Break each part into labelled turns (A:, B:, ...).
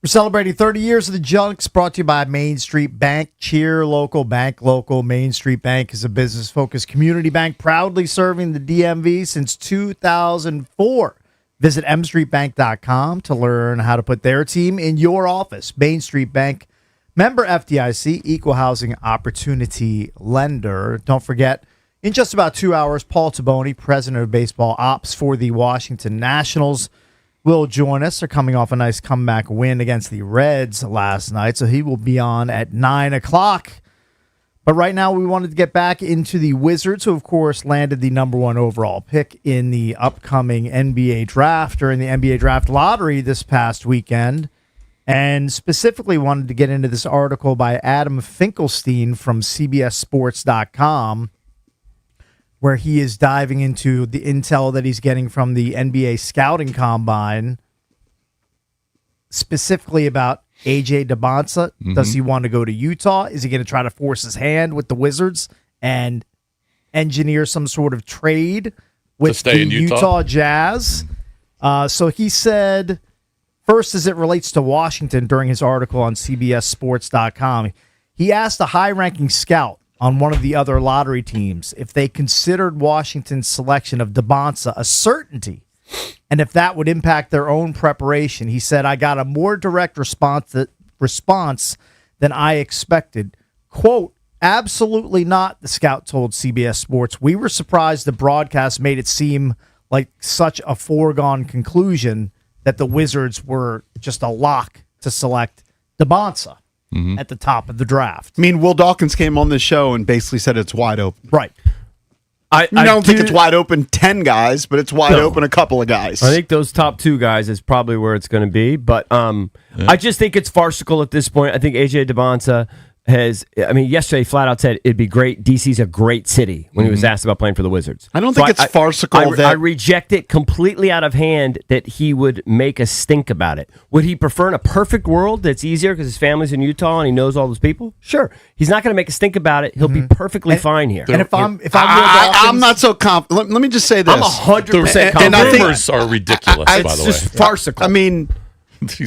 A: We're celebrating 30 years of the Junks, brought to you by Main Street Bank. Cheer local, bank local. Main Street Bank is a business-focused community bank proudly serving the DMV since 2004. Visit mstreetbank.com to learn how to put their team in your office. Main Street Bank, member FDIC, equal housing opportunity lender. Don't forget, in just about 2 hours, Paul Taboni, president of baseball ops for the Washington Nationals, will join us. They're coming off a nice comeback win against the Reds last night, so he will be on at 9 o'clock. But right now, we wanted to get back into the Wizards, who, of course, landed the number one overall pick in the upcoming NBA draft, during the NBA draft lottery this past weekend, and specifically wanted to get into this article by Adam Finkelstein from CBSSports.com, where he is diving into the intel that he's getting from the NBA scouting combine, specifically about AJ Debonsa. Mm-hmm. Does he want to go to Utah? Is he going to try to force his hand with the Wizards and engineer some sort of trade with the Utah Jazz? So he said, first, as it relates to Washington, during his article on CBSSports.com, he asked a high-ranking scout on one of the other lottery teams if they considered Washington's selection of Debonsa a certainty, and if that would impact their own preparation. He said, I got a more direct response than I expected. Quote, absolutely not, the scout told CBS Sports. We were surprised the broadcast made it seem like such a foregone conclusion that the Wizards were just a lock to select Debonsa. Mm-hmm. At the top of the draft.
B: I mean, Will Dawkins came on the show and basically said it's wide open.
A: Right.
B: I don't think it's wide open 10 guys, but it's wide open a couple of guys.
C: I think those top two guys is probably where it's going to be, but I just think it's farcical at this point. I think AJ Debonsa yesterday flat out said it'd be great. DC's a great city when he was asked about playing for the Wizards.
B: I don't think it's farcical.
C: I reject it completely out of hand that he would make a stink about it. Would he prefer in a perfect world that's easier because his family's in Utah and he knows all those people? Sure. He's not going to make a stink about it. He'll be perfectly fine here.
A: And
B: I'm not so confident. Let me just say this.
C: I'm 100% confident.
D: And the rumors are ridiculous, by the way.
C: It's just farcical.
B: I mean,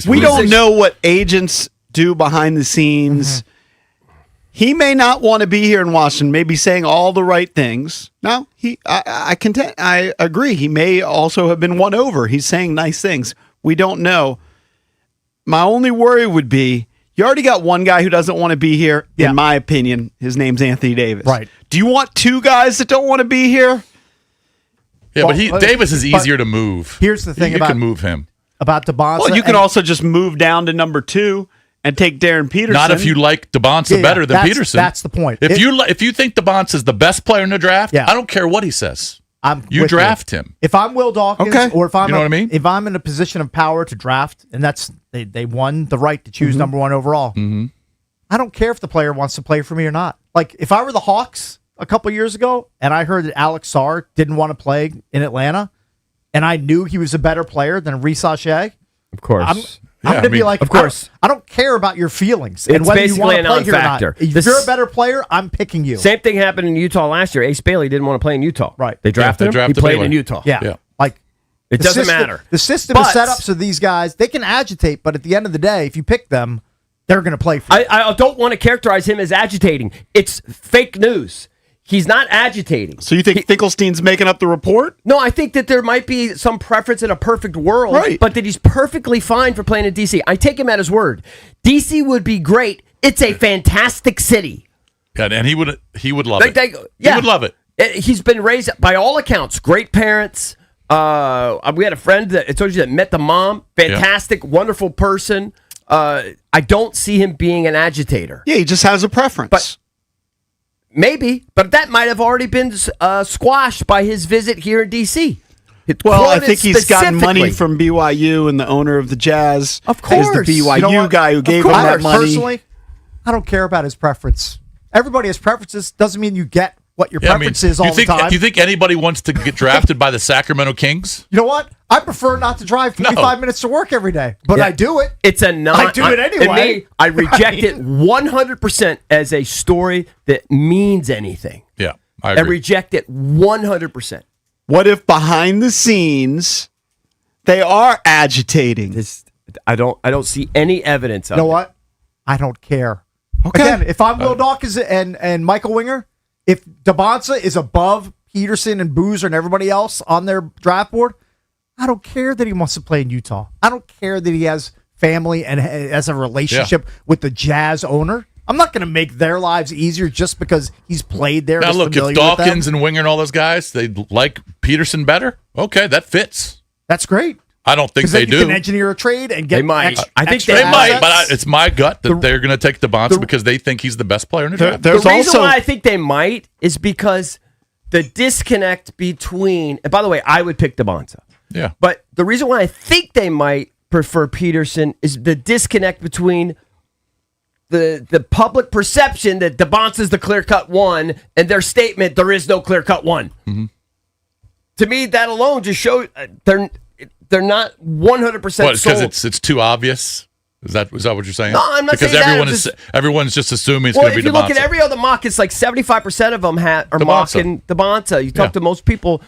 B: we don't know what agents do behind the scenes. Mm-hmm. He may not want to be here in Washington, may be saying all the right things. No, I agree. He may also have been won over. He's saying nice things. We don't know. My only worry would be, you already got one guy who doesn't want to be here, in my opinion. His name's Anthony Davis.
A: Right.
B: Do you want two guys that don't want to be here?
D: Yeah, but Davis is easier to move.
A: Here's the thing
D: you can move him.
A: About Debonsa.
B: Well, you can also just move down to number 2. And take Darren Peterson.
D: Not if you like Debonsa better than Peterson.
A: That's the point.
D: If you think Debonsa is the best player in the draft, I don't care what he says. You draft him.
A: If I'm Will Dawkins, or if I'm
D: you know what I mean?
A: If I'm in a position of power to draft, and that's they won the right to choose number 1 overall. Mm-hmm. I don't care if the player wants to play for me or not. Like if I were the Hawks a couple years ago, and I heard that Alex Sarr didn't want to play in Atlanta, and I knew he was a better player than Reece Shea,
C: of course.
A: I'm going to be like, of course. I don't care about your feelings.
C: It's
A: and whether
C: basically
A: you want to play here or not. If you're a better player, I'm picking you.
C: Same thing happened in Utah last year. Ace Bailey didn't want to play in Utah.
A: Right.
C: They drafted him. He played in Utah.
A: Yeah. Like,
C: it doesn't matter.
A: The system is set up so these guys, they can agitate, but at the end of the day, if you pick them, they're going to play for you.
C: I don't want to characterize him as agitating. It's fake news. He's not agitating.
B: So you think Finkelstein's making up the report?
C: No, I think that there might be some preference in a perfect world, but that he's perfectly fine for playing in D.C. I take him at his word. D.C. would be great. It's a fantastic city.
D: Yeah, and he would love it. He would love it.
C: He's been raised, by all accounts, great parents. We had a friend that I told you that met the mom. Fantastic, wonderful person. I don't see him being an agitator.
B: Yeah, he just has a preference.
C: Maybe, but that might have already been squashed by his visit here in D.C.
B: Well, I think he's gotten money from BYU, and the owner of the Jazz
A: of course.
B: is the BYU guy who gave him that money.
A: Personally, I don't care about his preference. Everybody has preferences. Doesn't mean you get what your preference is all the time.
D: Do you think anybody wants to get drafted by the Sacramento Kings?
A: You know what? I prefer not to drive 45 minutes to work every day, but I do it.
C: It's a non.
A: I do it anyway.
C: I reject it 100% as a story that means anything.
D: Yeah, I agree.
C: I reject it 100%.
B: What if behind the scenes they are agitating?
C: I don't see any evidence of it.
A: You know what? I don't care.
B: Okay.
A: Again, if I'm Will Dawkins and Michael Winger, if Debonsa is above Peterson and Boozer and everybody else on their draft board, I don't care that he wants to play in Utah. I don't care that he has family and has a relationship with the Jazz owner. I'm not going to make their lives easier just because he's played there.
D: Now, look, if Dawkins and Winger and all those guys, they like Peterson better, okay, that fits.
A: That's great.
D: I don't think they do.
A: You can engineer a trade and get.
C: They might. I think
D: They might, but it's my gut that they're going to take Debonsa because they think he's the best player in the draft.
C: The reason why I think they might is because the disconnect between. And by the way, I would pick Debonsa.
D: Yeah.
C: But the reason why I think they might prefer Peterson is the disconnect between the public perception that Debonsa is the clear-cut one and their statement there is no clear-cut one.
D: Mm-hmm.
C: To me, that alone just shows they're not 100%
D: What?
C: sold.
D: Because it's too obvious. Is that what you're saying?
C: No, I'm not
D: because
C: saying
D: everyone
C: that.
D: everyone's just assuming it's going to be
C: if you
D: Debonsa.
C: look at every other mock, it's like 75% of them are mocking Debonsa. You talk to most people.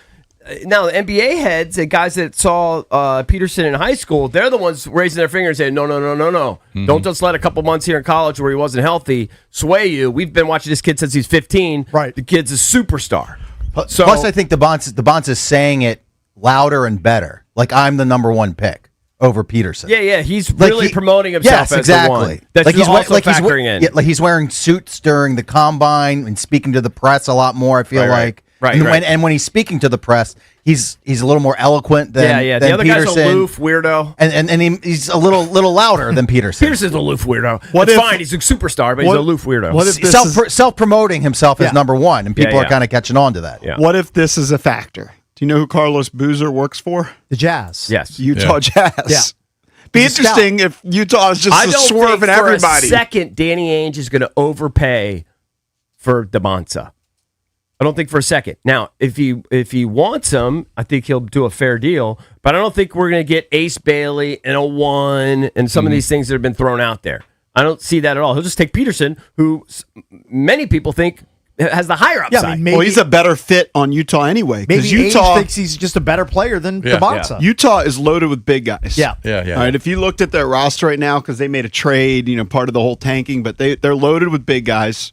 C: Now, the NBA heads and guys that saw Peterson in high school, they're the ones raising their finger and saying, no. Mm-hmm. Don't just let a couple months here in college where he wasn't healthy sway you. We've been watching this kid since he's 15.
A: Right.
C: The kid's a superstar.
E: Plus, I think Debonsa's saying it louder and better. Like, I'm the number one pick over Peterson.
C: Yeah. He's really promoting himself as
E: exactly.
C: the one. That's
E: like
C: also factoring in.
E: Yeah, like he's wearing suits during the combine and speaking to the press a lot more, I feel like.
C: Right.
E: And when he's speaking to the press, he's a little more eloquent than
C: than
E: the
C: other
E: Peterson.
C: guy's aloof weirdo.
E: And he's a little louder than Peterson.
C: Peterson's an aloof weirdo. It's fine. He's a superstar, but he's a aloof weirdo.
F: What if this
E: Self-promoting himself as number one, and people are kind of catching on to that.
C: Yeah.
F: What if this is a factor? Do you know who Carlos Boozer works for?
A: The Jazz.
C: Yes.
F: Utah Jazz.
A: Yeah.
F: Be interesting if Utah is just
C: I don't
F: swerving
C: think for
F: everybody.
C: a second Danny Ainge is going to overpay for Debonsa. I don't think for a second. Now, if he wants him, I think he'll do a fair deal. But I don't think we're going to get Ace Bailey and a 1 and some of these things that have been thrown out there. I don't see that at all. He'll just take Peterson, who many people think has the higher upside.
A: Yeah, I mean, maybe,
F: he's a better fit on Utah anyway.
A: Maybe
F: Utah
A: Ainge thinks he's just a better player than Debonsa.
F: Utah is loaded with big guys.
A: Yeah.
F: All right, if you looked at their roster right now, because they made a trade, part of the whole tanking, but they're loaded with big guys.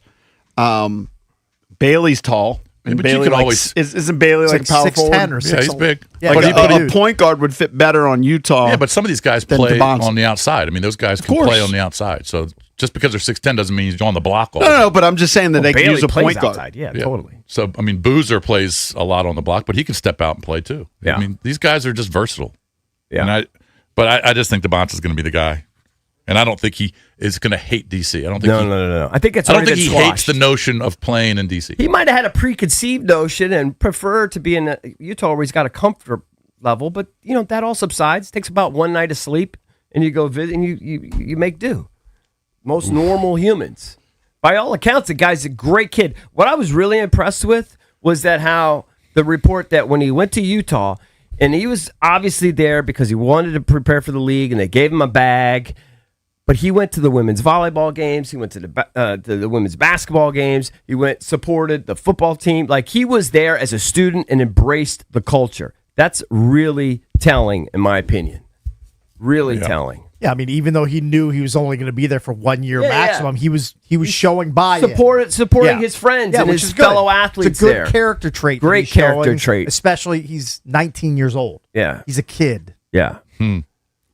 F: Bailey's tall. And
D: but
F: Bailey
D: you can always
F: isn't Bailey like a power
A: 6'10"
F: forward?
A: or 6'11".
D: Yeah, he's big.
A: Yeah,
F: Like
A: he's a big
F: a
A: dude.
F: point guard would fit better on Utah.
D: Yeah, but some of these guys
F: than
D: play
F: Debonsa.
D: on the outside. I mean, those guys can play on the outside. So just because they're 6'10" doesn't mean he's on the block all the time.
F: No, but I'm just saying that they can
C: Bailey
F: use a
C: plays
F: point guard.
C: outside. Yeah, totally.
D: So, I mean, Boozer plays a lot on the block, but he can step out and play too.
C: Yeah.
D: I mean, these guys are just versatile.
C: Yeah.
D: And I just think Debonsa is going to be the guy. And I don't think he is going to hate DC. I don't think
C: No. I think it's
D: I don't
C: already
D: think he
C: been
D: hates
C: squashed.
D: the notion of playing in DC.
C: He might have had a preconceived notion and prefer to be in Utah where he's got a comfort level, but that all subsides. Takes about one night of sleep, and you go visit, and you make do. Most normal humans, by all accounts, the guy's a great kid. What I was really impressed with was that how the report that when he went to Utah, and he was obviously there because he wanted to prepare for the league, and they gave him a bag. But he went to the women's volleyball games. He went to the women's basketball games. He supported the football team. Like, he was there as a student and embraced the culture. That's really telling, in my opinion. Really telling.
A: Yeah, I mean, even though he knew he was only going to be there for 1 year maximum, he was showing buy-in.
C: Supporting his friends and his fellow athletes.
A: It's a good
C: there.
A: character trait.
C: Great character trait.
A: Especially he's 19 years old.
C: Yeah.
A: He's a kid.
C: Yeah.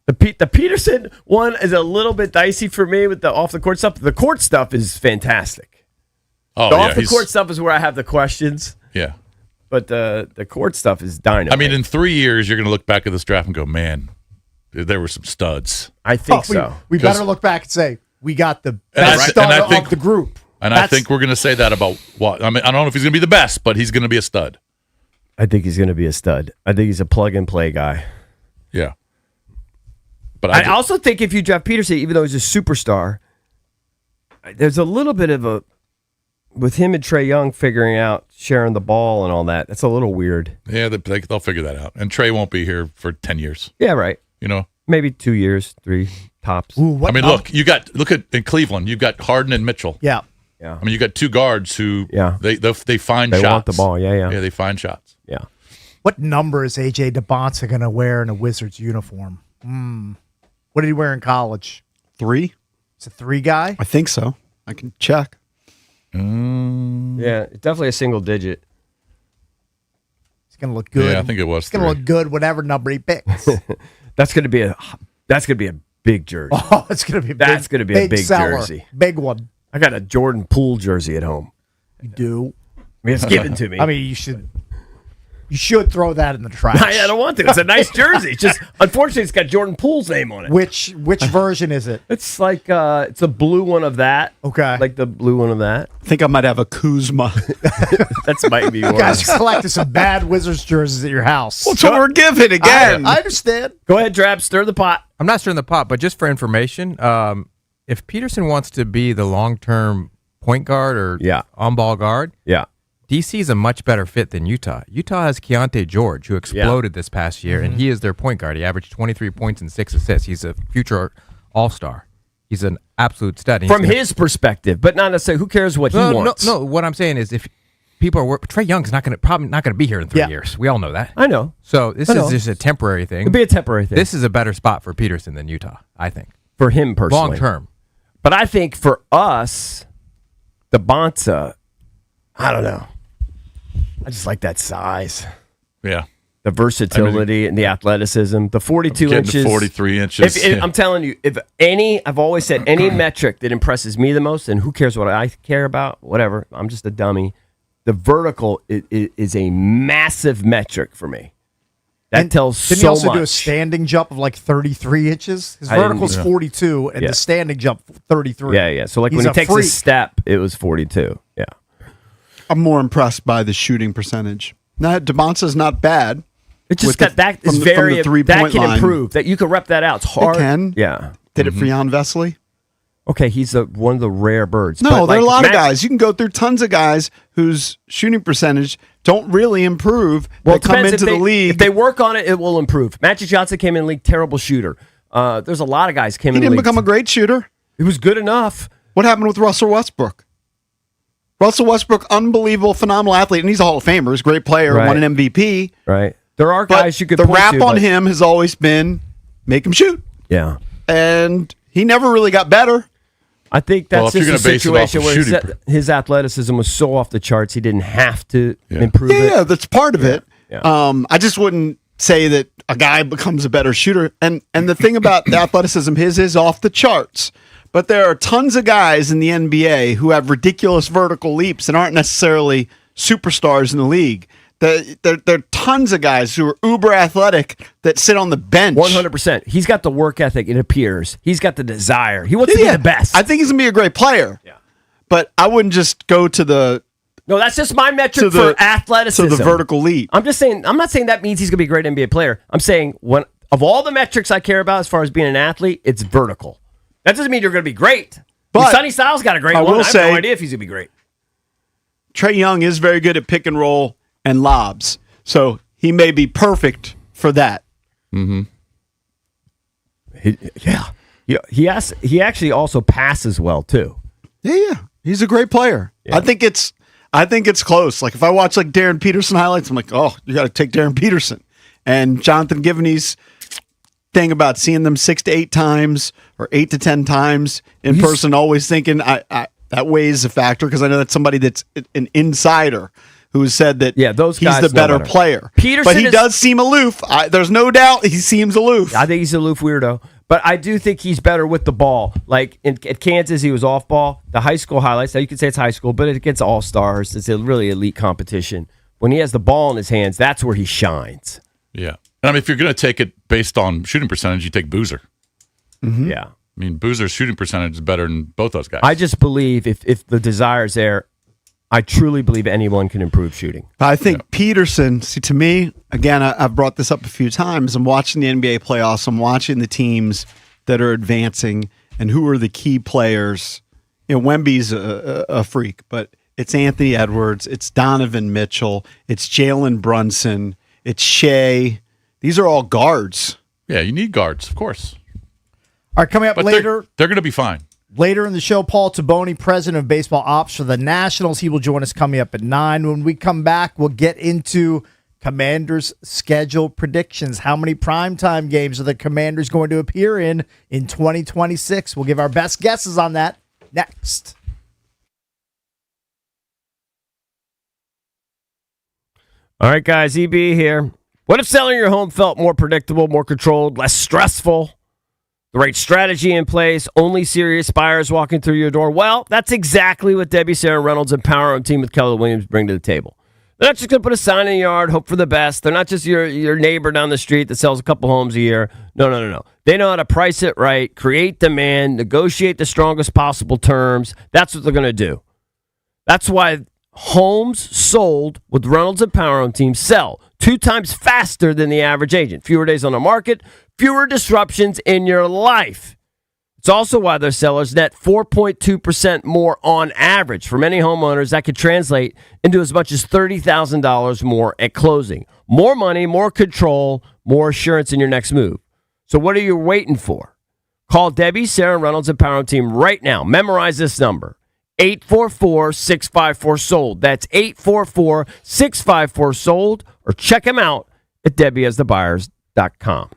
C: The Peterson one is a little bit dicey for me with the off-the-court stuff. The court stuff is fantastic.
D: Oh,
C: The off-the-court stuff is where I have the questions.
D: Yeah.
C: But the court stuff is dynamite.
D: I mean, in 3 years, you're going to look back at this draft and go, man, there were some studs.
C: I think so.
A: We better look back and say, we got the best stud of the group.
D: And I think we're going to say that about what? I mean, I don't know if he's going to be the best, but he's going to be a stud.
C: I think he's going to be a stud. I think he's a plug-and-play guy.
D: Yeah. But
C: I also think if you draft Peterson, even though he's a superstar, there's a little bit of with him and Trae Young figuring out sharing the ball and all that. That's a little weird.
D: Yeah, they'll figure that out. And Trae won't be here for 10 years.
C: Yeah, right.
D: Maybe
C: 2 years, 3 tops.
A: Ooh,
D: I mean, look at in Cleveland, you've got Harden and Mitchell.
A: Yeah.
C: Yeah.
D: I mean, you got two guards who they find
C: They
D: shots.
C: want the ball. Yeah.
D: Yeah, they find shots.
C: Yeah.
A: What number is AJ Debonsa going to wear in a Wizards uniform? What did he wear in college?
F: 3.
A: It's a 3 guy?
F: I think so. I can check.
C: Yeah, definitely a single digit.
A: It's going to look good.
D: Yeah, I think it was.
A: It's going to look good whatever number he picks.
C: That's going to be a big jersey.
A: Oh, it's going to be
C: a big
A: seller.
C: jersey.
A: Big one.
C: I got a Jordan Poole jersey at home.
A: You do?
C: I mean, it's given to me.
A: I mean, you should throw that in the trash.
C: I don't want to. It's a nice jersey. It's just, unfortunately, it's got Jordan Poole's name on it.
A: Which version is it?
C: It's like it's a blue one of that.
A: Okay.
C: Like the blue one of that.
F: I think I might have a Kuzma.
C: That's might be one.
A: You guys are collecting some bad Wizards jerseys at your house.
F: That's what we're giving again.
A: I understand.
C: Go ahead, Drab. Stir the pot.
G: I'm not stirring the pot, but just for information, if Peterson wants to be the long-term point guard or on-ball guard, DC is a much better fit than Utah. Utah has Keontae George, who exploded this past year, and he is their point guard. He averaged 23 points and 6 assists. He's a future all-star. He's an absolute stud.
C: From his perspective, but not necessarily. Who cares what he wants?
G: No. What I'm saying is, if people are Trae Young's probably not going to be here in 3 years. We all know that.
C: I know.
G: So this is just a temporary thing.
C: It'd be a temporary thing.
G: This is a better spot for Peterson than Utah, I think.
C: For him personally,
G: long term.
C: But I think for us, Debonsa, I don't know. I just like that size.
D: Yeah.
C: The versatility and the athleticism. The 42
D: getting
C: inches.
D: to 43 inches.
C: I'm telling you, I've always said any metric that impresses me the most, and who cares what I care about, whatever, I'm just a dummy. The vertical is a massive metric for me. That tells so much.
A: Didn't he also do a standing jump of like 33 inches? His vertical's 42, and the standing jump 33.
C: Yeah. So like when he takes a step, it was 42. Yeah.
F: I'm more impressed by the shooting percentage. Now, Debonsa's not bad.
C: It's just that that can improve. That you can rep that out. It's hard.
F: It can.
C: Yeah.
F: Did it for Jan Vesely?
C: Okay, he's one of the rare birds.
F: No, there are a lot of guys. You can go through tons of guys whose shooting percentage don't really improve. Well, they come into the league.
C: If they work on it, it will improve. Magic Johnson came in the league, terrible shooter. There's a lot of guys came in the league.
F: He didn't become a great shooter.
C: He was good enough.
F: What happened with Russell Westbrook? Russell Westbrook, unbelievable, phenomenal athlete, and he's a Hall of Famer. He's a great player, won an MVP.
C: Right. There are guys you could
F: point to. The rap on him has always been make him shoot.
C: Yeah.
F: And he never really got better.
C: I think that's just a situation where his athleticism was so off the charts, he didn't have to improve it.
F: Yeah, that's part of it.
C: Yeah.
F: I just wouldn't say that a guy becomes a better shooter. And the thing about the athleticism, his is off the charts. But there are tons of guys in the NBA who have ridiculous vertical leaps and aren't necessarily superstars in the league. There are tons of guys who are uber athletic that sit on the bench.
C: 100%. He's got the work ethic, it appears. He's got the desire. He wants to be the best.
F: I think he's going to be a great player. Yeah. But I wouldn't just go to the...
C: No, that's just my metric for athleticism.
F: To the vertical leap.
C: I'm not saying that means he's going to be a great NBA player. I'm saying of all the metrics I care about as far as being an athlete, it's vertical. That doesn't mean you're going to be great. But Sonny Styles got a great one. I have no idea if he's going to be great.
F: Trae Young is very good at pick and roll and lobs. So he may be perfect for that.
C: Mm-hmm. He actually also passes well too.
F: Yeah. He's a great player. Yeah. I think it's close. Like if I watch like Darren Peterson highlights, I'm like, oh, you got to take Darren Peterson. And Jonathan Givney's thing about seeing them 6 to 8 times or 8 to 10 times in person, always thinking that weighs a factor because I know that's somebody that's an insider who has said that
C: those guys
F: he's the better player. But he does seem aloof. There's no doubt he seems aloof.
C: I think he's an aloof weirdo. But I do think he's better with the ball. Like at Kansas, he was off ball. The high school highlights, now you can say it's high school, but it gets all-stars. It's a really elite competition. When he has the ball in his hands, that's where he shines.
D: Yeah. And I mean, if you're going to take it based on shooting percentage, you take Boozer.
C: Mm-hmm. Yeah.
D: I mean, Boozer's shooting percentage is better than both those guys.
C: I just believe if the desire's there, I truly believe anyone can improve shooting.
F: I think Peterson, see, to me, again, I've brought this up a few times. I'm watching the NBA playoffs. I'm watching the teams that are advancing and who are the key players. You know, Wemby's a freak, but it's Anthony Edwards. It's Donovan Mitchell. It's Jalen Brunson. It's Shea. These are all guards.
D: Yeah, you need guards, of course.
A: All right, coming up later.
D: They're going to be fine.
A: Later in the show, Paul Taboni, president of baseball ops for the Nationals. He will join us coming up at 9. When we come back, we'll get into Commanders schedule predictions. How many primetime games are the Commanders going to appear in 2026? We'll give our best guesses on that next.
C: All right, guys, EB here. What if selling your home felt more predictable, more controlled, less stressful? The right strategy in place, only serious buyers walking through your door? Well, that's exactly what Debbie, Sarah Reynolds, and Power Owned Team with Keller Williams bring to the table. They're not just going to put a sign in the yard, hope for the best. They're not just your neighbor down the street that sells a couple homes a year. No. They know how to price it right, create demand, negotiate the strongest possible terms. That's what they're going to do. That's why homes sold with Reynolds and Power Owned Team sell 2 times faster than the average agent. Fewer days on the market, fewer disruptions in your life. It's also why their sellers net 4.2% more on average. For many homeowners, that could translate into as much as $30,000 more at closing. More money, more control, more assurance in your next move. So what are you waiting for? Call Debbie, Sarah Reynolds, and Power Team right now. Memorize this number. 844-654-SOLD. That's 844-654-SOLD. Or check them out at debbieasthebuyers.com.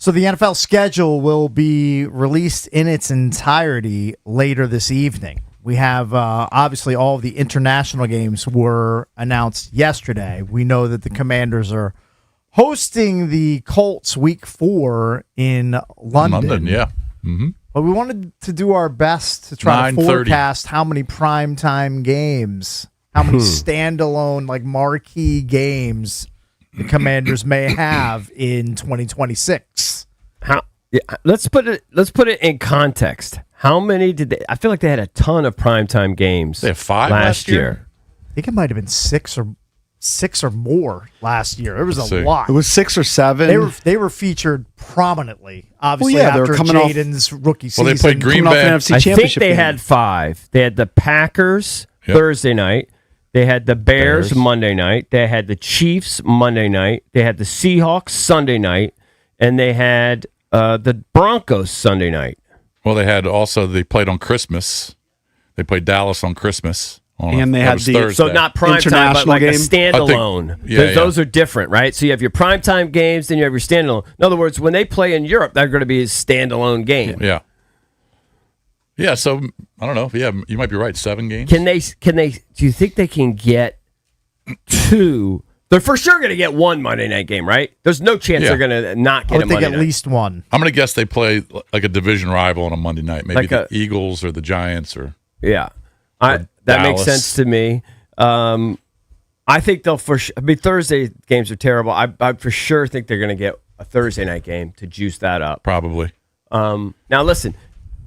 A: So the NFL schedule will be released in its entirety later this evening. We have, obviously, all of the international games were announced yesterday. We know that the Commanders are hosting the Colts Week 4 in London.
D: Yeah. Mm-hmm.
A: But we wanted to do our best to try to forecast how many primetime games, how many standalone, like marquee games the Commanders may have in 2026.
C: Let's put it in context. How many did they? I feel like they had a ton of primetime games.
D: They had 5
C: last year.
A: I think it might have been six or more last year. It was a lot.
F: It was 6 or 7.
A: They were featured prominently. Obviously,
F: they
A: after
F: were coming
A: Jaden's rookie season.
D: Well, they played Green
F: Coming
D: Bay.
F: off an NFC
C: I think
F: Championship
C: they
F: game.
C: had 5. They had the Packers Thursday night. They had the Bears Monday night. They had the Chiefs Monday night. They had the Seahawks Sunday night, and they had the Broncos Sunday night.
D: Well, they played on Christmas. They played Dallas on Christmas.
F: And they had the
D: Thursday.
C: So not prime time, but like
F: game.
C: a standalone. Those are different, right? So you have your primetime games, then you have your standalone. In other words, when they play in Europe, they're going to be a standalone game.
D: Yeah. Yeah, so I don't know. Yeah, you might be right. 7 games.
C: Can they? Do you think they can get 2? They're for sure going to get 1 Monday night game, right? There's no chance they're going to not get
A: I would
C: a
A: think
C: Monday
A: at
C: night.
A: least 1.
D: I'm going to guess they play like a division rival on a Monday night. Maybe
C: Like
D: the Eagles or the Giants or
C: Yeah, that makes
D: Dallas.
C: sense to me. I think they'll Thursday games are terrible. I for sure think they're going to get a Thursday night game to juice that up.
D: probably.
C: Now listen,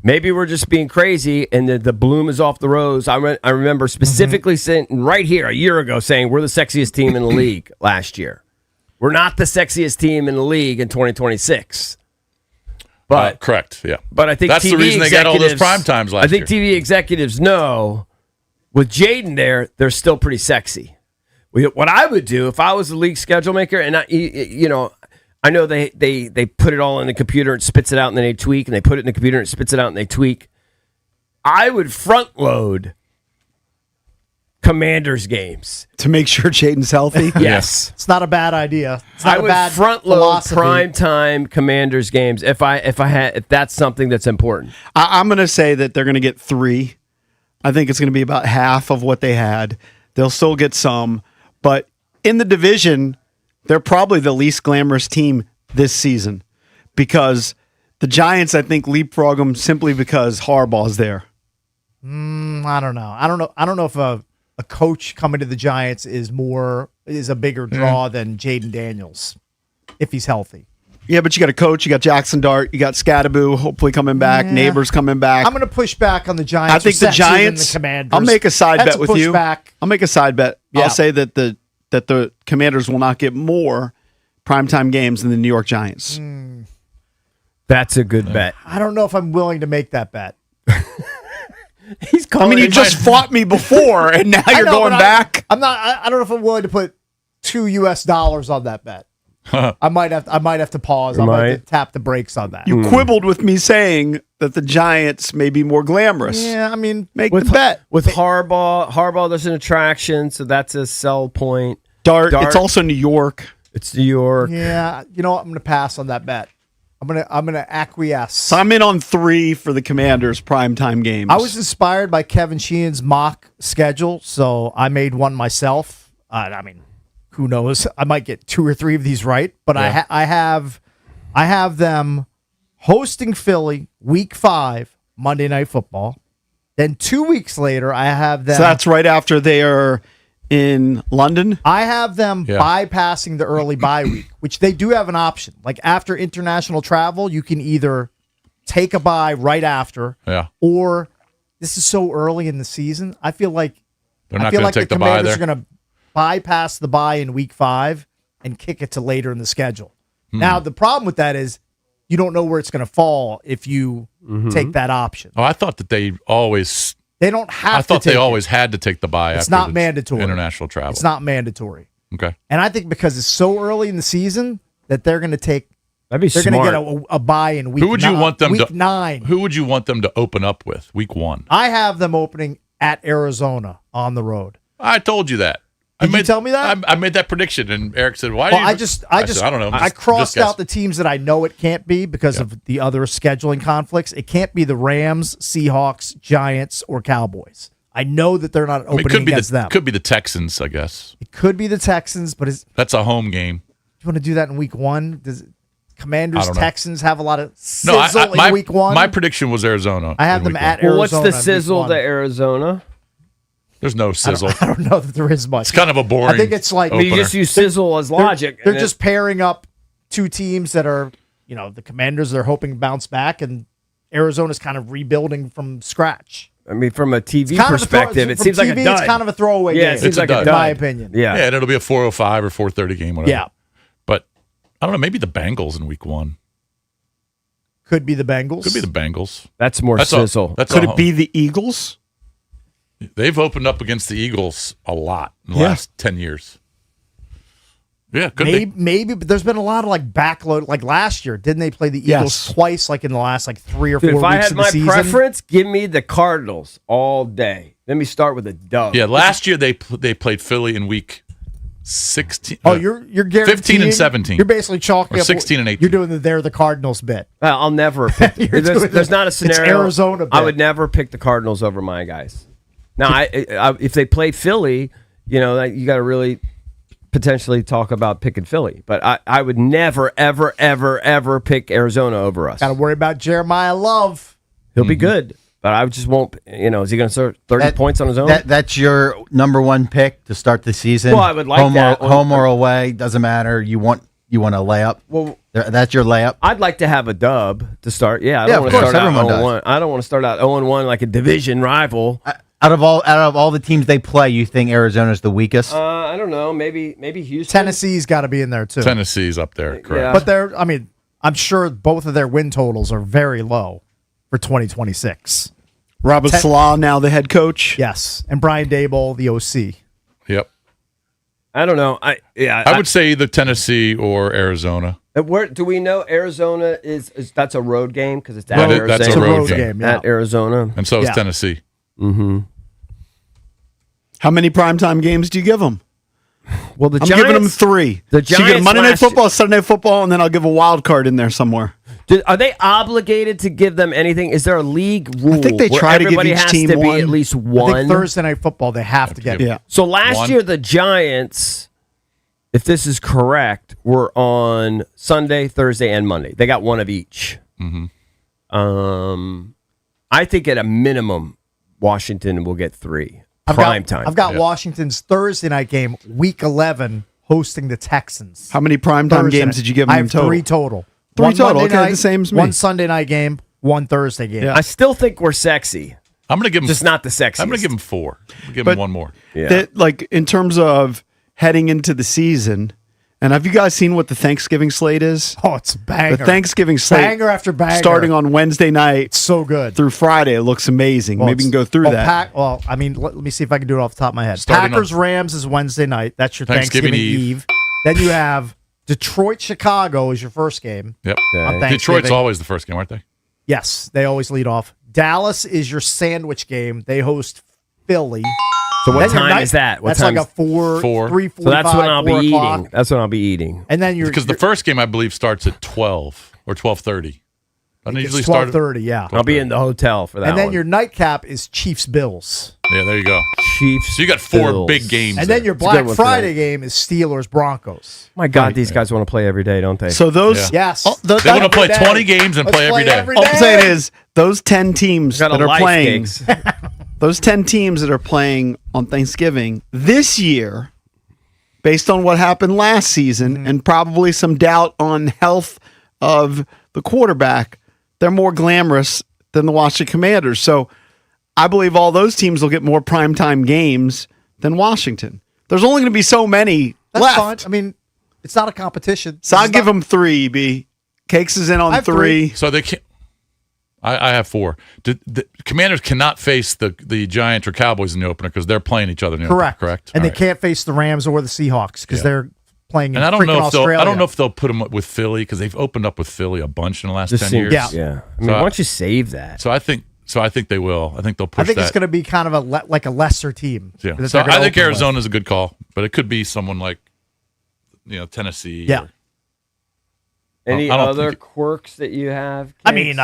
C: maybe we're just being crazy and the bloom is off the rose. I remember specifically saying right here a year ago saying we're the sexiest team in the league last year. We're not the sexiest team in the league in 2026. But
D: correct, yeah.
C: But I think
D: that's
C: TV
D: the reason they got all those
C: executives-
D: prime times last
C: I think
D: year.
C: TV executives know with Jaden there, they're still pretty sexy. What I would do if I was the league schedule maker, and I know they put it all in the computer and spits it out, and then they tweak, and they put it in the computer and spits it out, and they tweak. I would front load Commanders games
F: to make sure Jaden's healthy.
C: Yes,
A: it's not a bad idea. It's not
C: I
A: a
C: would
A: bad
C: front load
A: philosophy.
C: primetime Commanders games if that's something that's important.
F: I'm going to say that they're going to get 3. I think it's going to be about half of what they had. They'll still get some, but in the division, they're probably the least glamorous team this season because the Giants, I think, leapfrog them simply because Harbaugh's there.
A: I don't know. I don't know if a coach coming to the Giants is a bigger draw than Jaden Daniels if he's healthy.
F: Yeah, but you got a coach. You got Jackson Dart. You got Scadaboo hopefully coming back.
A: Yeah.
F: Neighbors coming back.
A: I'm going to push back on the Giants.
F: I think the Giants.
A: The Commanders.
F: I'll make a side
A: That's
F: bet with
A: push
F: you.
A: Back.
F: I'll make a side bet.
A: Yeah.
F: I'll say that the Commanders will not get more primetime games than the New York Giants.
C: That's a good bet.
A: I don't know if I'm willing to make that bet.
C: He's
F: I mean, you just fought me before, and now you're going back.
A: I'm not. I don't know if I'm willing to put $2 on that bet. I might have to pause. I might have to tap the brakes on that.
F: You quibbled with me saying that the Giants may be more glamorous.
A: Yeah, I mean,
F: Make the bet.
C: With Harbaugh, there's an attraction, so that's a sell point.
F: Dart. It's also New York.
C: It's New York.
A: yeah. You know what? I'm going to pass on that bet. I'm gonna acquiesce.
F: So I'm in on 3 for the Commanders primetime games.
A: I was inspired by Kevin Sheehan's mock schedule, so I made one myself. I mean, who knows? I might get 2 or 3 of these right, but I have them hosting Philly Week 5 Monday Night Football. Then 2 weeks later, I have them.
F: So that's right after they are in London.
A: I have them bypassing the early bye week, which they do have an option. Like after international travel, you can either take a bye right after, or this is so early in the season. I feel like
D: they're not going to take the bye there.
A: Commanders are going to bypass the bye in week 5 and kick it to later in the schedule. Now the problem with that is you don't know where it's going to fall if you take that option.
D: Oh, I thought that they always.
A: They don't have to.
D: I thought
A: take
D: they always
A: it.
D: had to take the bye.
A: It's
D: after
A: not
D: the
A: mandatory.
D: International travel.
A: It's not mandatory.
D: Okay.
A: And I think because it's so early in the season that they're going to take.
C: That'd be
A: They're
C: smart.
A: going to get a bye in week.
D: Who would you want them
A: week
D: to?
A: 9?
D: Who would you want them to open up with? Week 1.
A: I have them opening at Arizona on the road.
D: I told you that.
A: Did you tell me that?
D: I made that prediction, and Eric said, "Why?"
A: Well,
D: I
A: said,
D: I don't know.
A: I crossed out the teams that I know it can't be because of the other scheduling conflicts. It can't be the Rams, Seahawks, Giants, or Cowboys. I know that they're not opening against them.
D: Could be the Texans, I guess.
A: It could be the Texans, but
D: that's a home game.
A: Do you want to do that in week 1? Does Commanders, Texans have a lot of
D: sizzle
A: in week 1?
D: My prediction was Arizona.
A: I have them at Arizona.
C: Well, what's the sizzle to Arizona?
D: There's no sizzle.
A: I don't know that there is much.
D: It's kind of a boring.
A: I think it's like
C: you just use sizzle as logic.
A: They're just pairing up two teams that are, the Commanders. They're hoping to bounce back, and Arizona's kind of rebuilding from scratch.
C: I mean, from a TV perspective, it seems like a dud.
A: It's kind of a throwaway game.
C: It seems like a dud,
A: in my opinion.
C: Yeah,
D: and it'll be a 4:05 or 4:30 game. Whatever.
A: Yeah,
D: but I don't know. Maybe the Bengals in week 1.
A: Could be the Bengals.
D: Could be the Bengals.
C: That's more sizzle.
F: Could it be the Eagles?
D: They've opened up against the Eagles a lot in the last 10 years. Yeah, could be.
A: Maybe, but there's been a lot of backload. Like last year, didn't they play the Eagles twice? Like in the last 3 or 4 weeks
C: if I had
A: of the
C: my
A: season?
C: preference, give me the Cardinals all day. Let me start with a dub.
D: Yeah, last year they played Philly in week 16.
A: Oh, you're guaranteeing
D: 15 and 17.
A: You're basically chalking
D: or
A: up
D: 16 and 18.
A: You're doing they're the Cardinals bit.
C: I'll never pick. there's not a scenario.
A: It's Arizona bit.
C: I would never pick the Cardinals over my guys. Now, if they play Philly, you got to really potentially talk about picking Philly. But I would never, ever, ever, ever pick Arizona over us.
A: Got to worry about Jeremiah Love.
C: He'll be good, but I just won't. Is he going to start 30 points on his own?
E: That's your number 1 pick to start the season.
C: Well, I would like that.
E: Home or away, doesn't matter. You want a layup. Well, that's your layup.
C: I'd like to have a dub to start. Yeah, I don't want
E: of
C: to
E: course,
C: start out
E: everyone
C: 0-1. I don't want to start out 0-1 like a division rival.
E: Out of all the teams they play, you think Arizona's the weakest?
C: I don't know. Maybe Houston.
A: Tennessee's got to be in there too.
D: Tennessee's up there, correct?
A: Yeah. But I'm sure both of their win totals are very low for 2026.
F: Robert Salah now the head coach.
A: Yes, and Brian Daboll, the OC.
D: Yep.
C: I don't know. I
D: would say either Tennessee or Arizona.
C: Where do we know Arizona is that's a road game because it's at Arizona.
D: That's a road game.
C: At Arizona,
D: and so is Tennessee.
C: Mm-hmm.
F: How many primetime games do you give them?
C: Well, I'm
F: giving them 3.
C: The Giants.
F: So you get Monday Night Football, Sunday Night Football, and then I'll give a wild card in there somewhere.
C: Are they obligated to give them anything? Is there a league rule?
F: I think they try to give each team
C: to
F: one.
C: Be at least one.
A: I think Thursday Night Football they have to get.
F: Yeah.
C: So last year the Giants, if this is correct, were on Sunday, Thursday, and Monday. They got one of each.
D: Mm-hmm.
C: I think at a minimum, Washington will get 3. Prime time.
A: I've got Washington's Thursday night game, Week 11, hosting the Texans.
F: How many primetime games did you give them
A: I have
F: total?
A: 3 total.
F: 3
A: one
F: total.
A: Monday
F: Okay,
A: night,
F: the same as me.
A: 1 Sunday night game, 1 Thursday game.
F: Yeah.
C: I still think we're sexy.
D: I'm going to give them
C: just not the sexiest.
D: I'm going to give them 4. Give them one more.
C: Yeah.
F: In terms of heading into the season, and have you guys seen what the Thanksgiving slate is?
A: Oh, it's a banger.
F: The Thanksgiving slate,
A: banger after banger,
F: starting on Wednesday night.
A: It's so good
F: Through Friday. It looks amazing. Maybe you can go through that.
A: let me see if I can do it off the top of my head. Packers Rams is Wednesday night. That's your Thanksgiving Eve. Then you have Detroit Chicago is your first game.
D: Yep.
A: Okay.
D: Detroit's always the first game, aren't they?
A: Yes, they always lead off. Dallas is your sandwich game. They host Philly.
C: So what time is that?
A: That's like a 3:45.
C: So that's when I'll be
A: 4 o'clock.
C: eating. That's when I'll be eating.
A: And then
D: because the first game I believe starts at 12 or 12:30. Doesn't it usually
A: it's
D: start
A: 12:30. Yeah,
C: I'll be in the hotel for that.
A: And then
C: one.
A: your nightcap is Chiefs Bills.
D: Yeah, there you go.
C: Chiefs.
D: So you got 4
C: Bills.
D: big games.
A: And
D: there.
A: then your Black Friday game is Steelers Broncos.
C: My God, these guys want to play every day, don't they?
F: So those,
A: Yes,
D: they want to play 20 games and play every day.
F: all I'm saying is those 10 teams
C: Got
F: that
C: a
F: are
C: life,
F: playing,
C: Gigs.
F: those 10 teams that are playing on Thanksgiving this year, based on what happened last season and probably some doubt on health of the quarterback, they're more glamorous than the Washington Commanders. So I believe all those teams will get more primetime games than Washington. There's only going to be so many
A: That's
F: left.
A: fine. I mean, it's not a competition.
F: So I'll give them 3, B. Cakes is in on 3.
D: So they can't. I have 4. The Commanders cannot face the Giants or Cowboys in the opener because they're playing each other in the opener. Correct.
A: And
D: All
A: they can't face the Rams or the Seahawks because they're playing in
D: And I don't know if
A: Australia.
D: I don't know if they'll put them with Philly because they've opened up with Philly a bunch in the last 10 years.
A: Yeah.
C: Yeah. I mean, why don't you save that?
D: So I think So I think they will. I think they'll push.
A: I think
D: that.
A: it's going to be kind of a lesser team.
D: Yeah.
A: that
D: So
A: they're gonna
D: I think
A: open
D: Arizona's
A: with.
D: a good call, but it could be someone like, Tennessee.
A: Yeah.
D: or-
C: Any
D: I don't
C: other
D: think
C: quirks that you have?
A: I mean,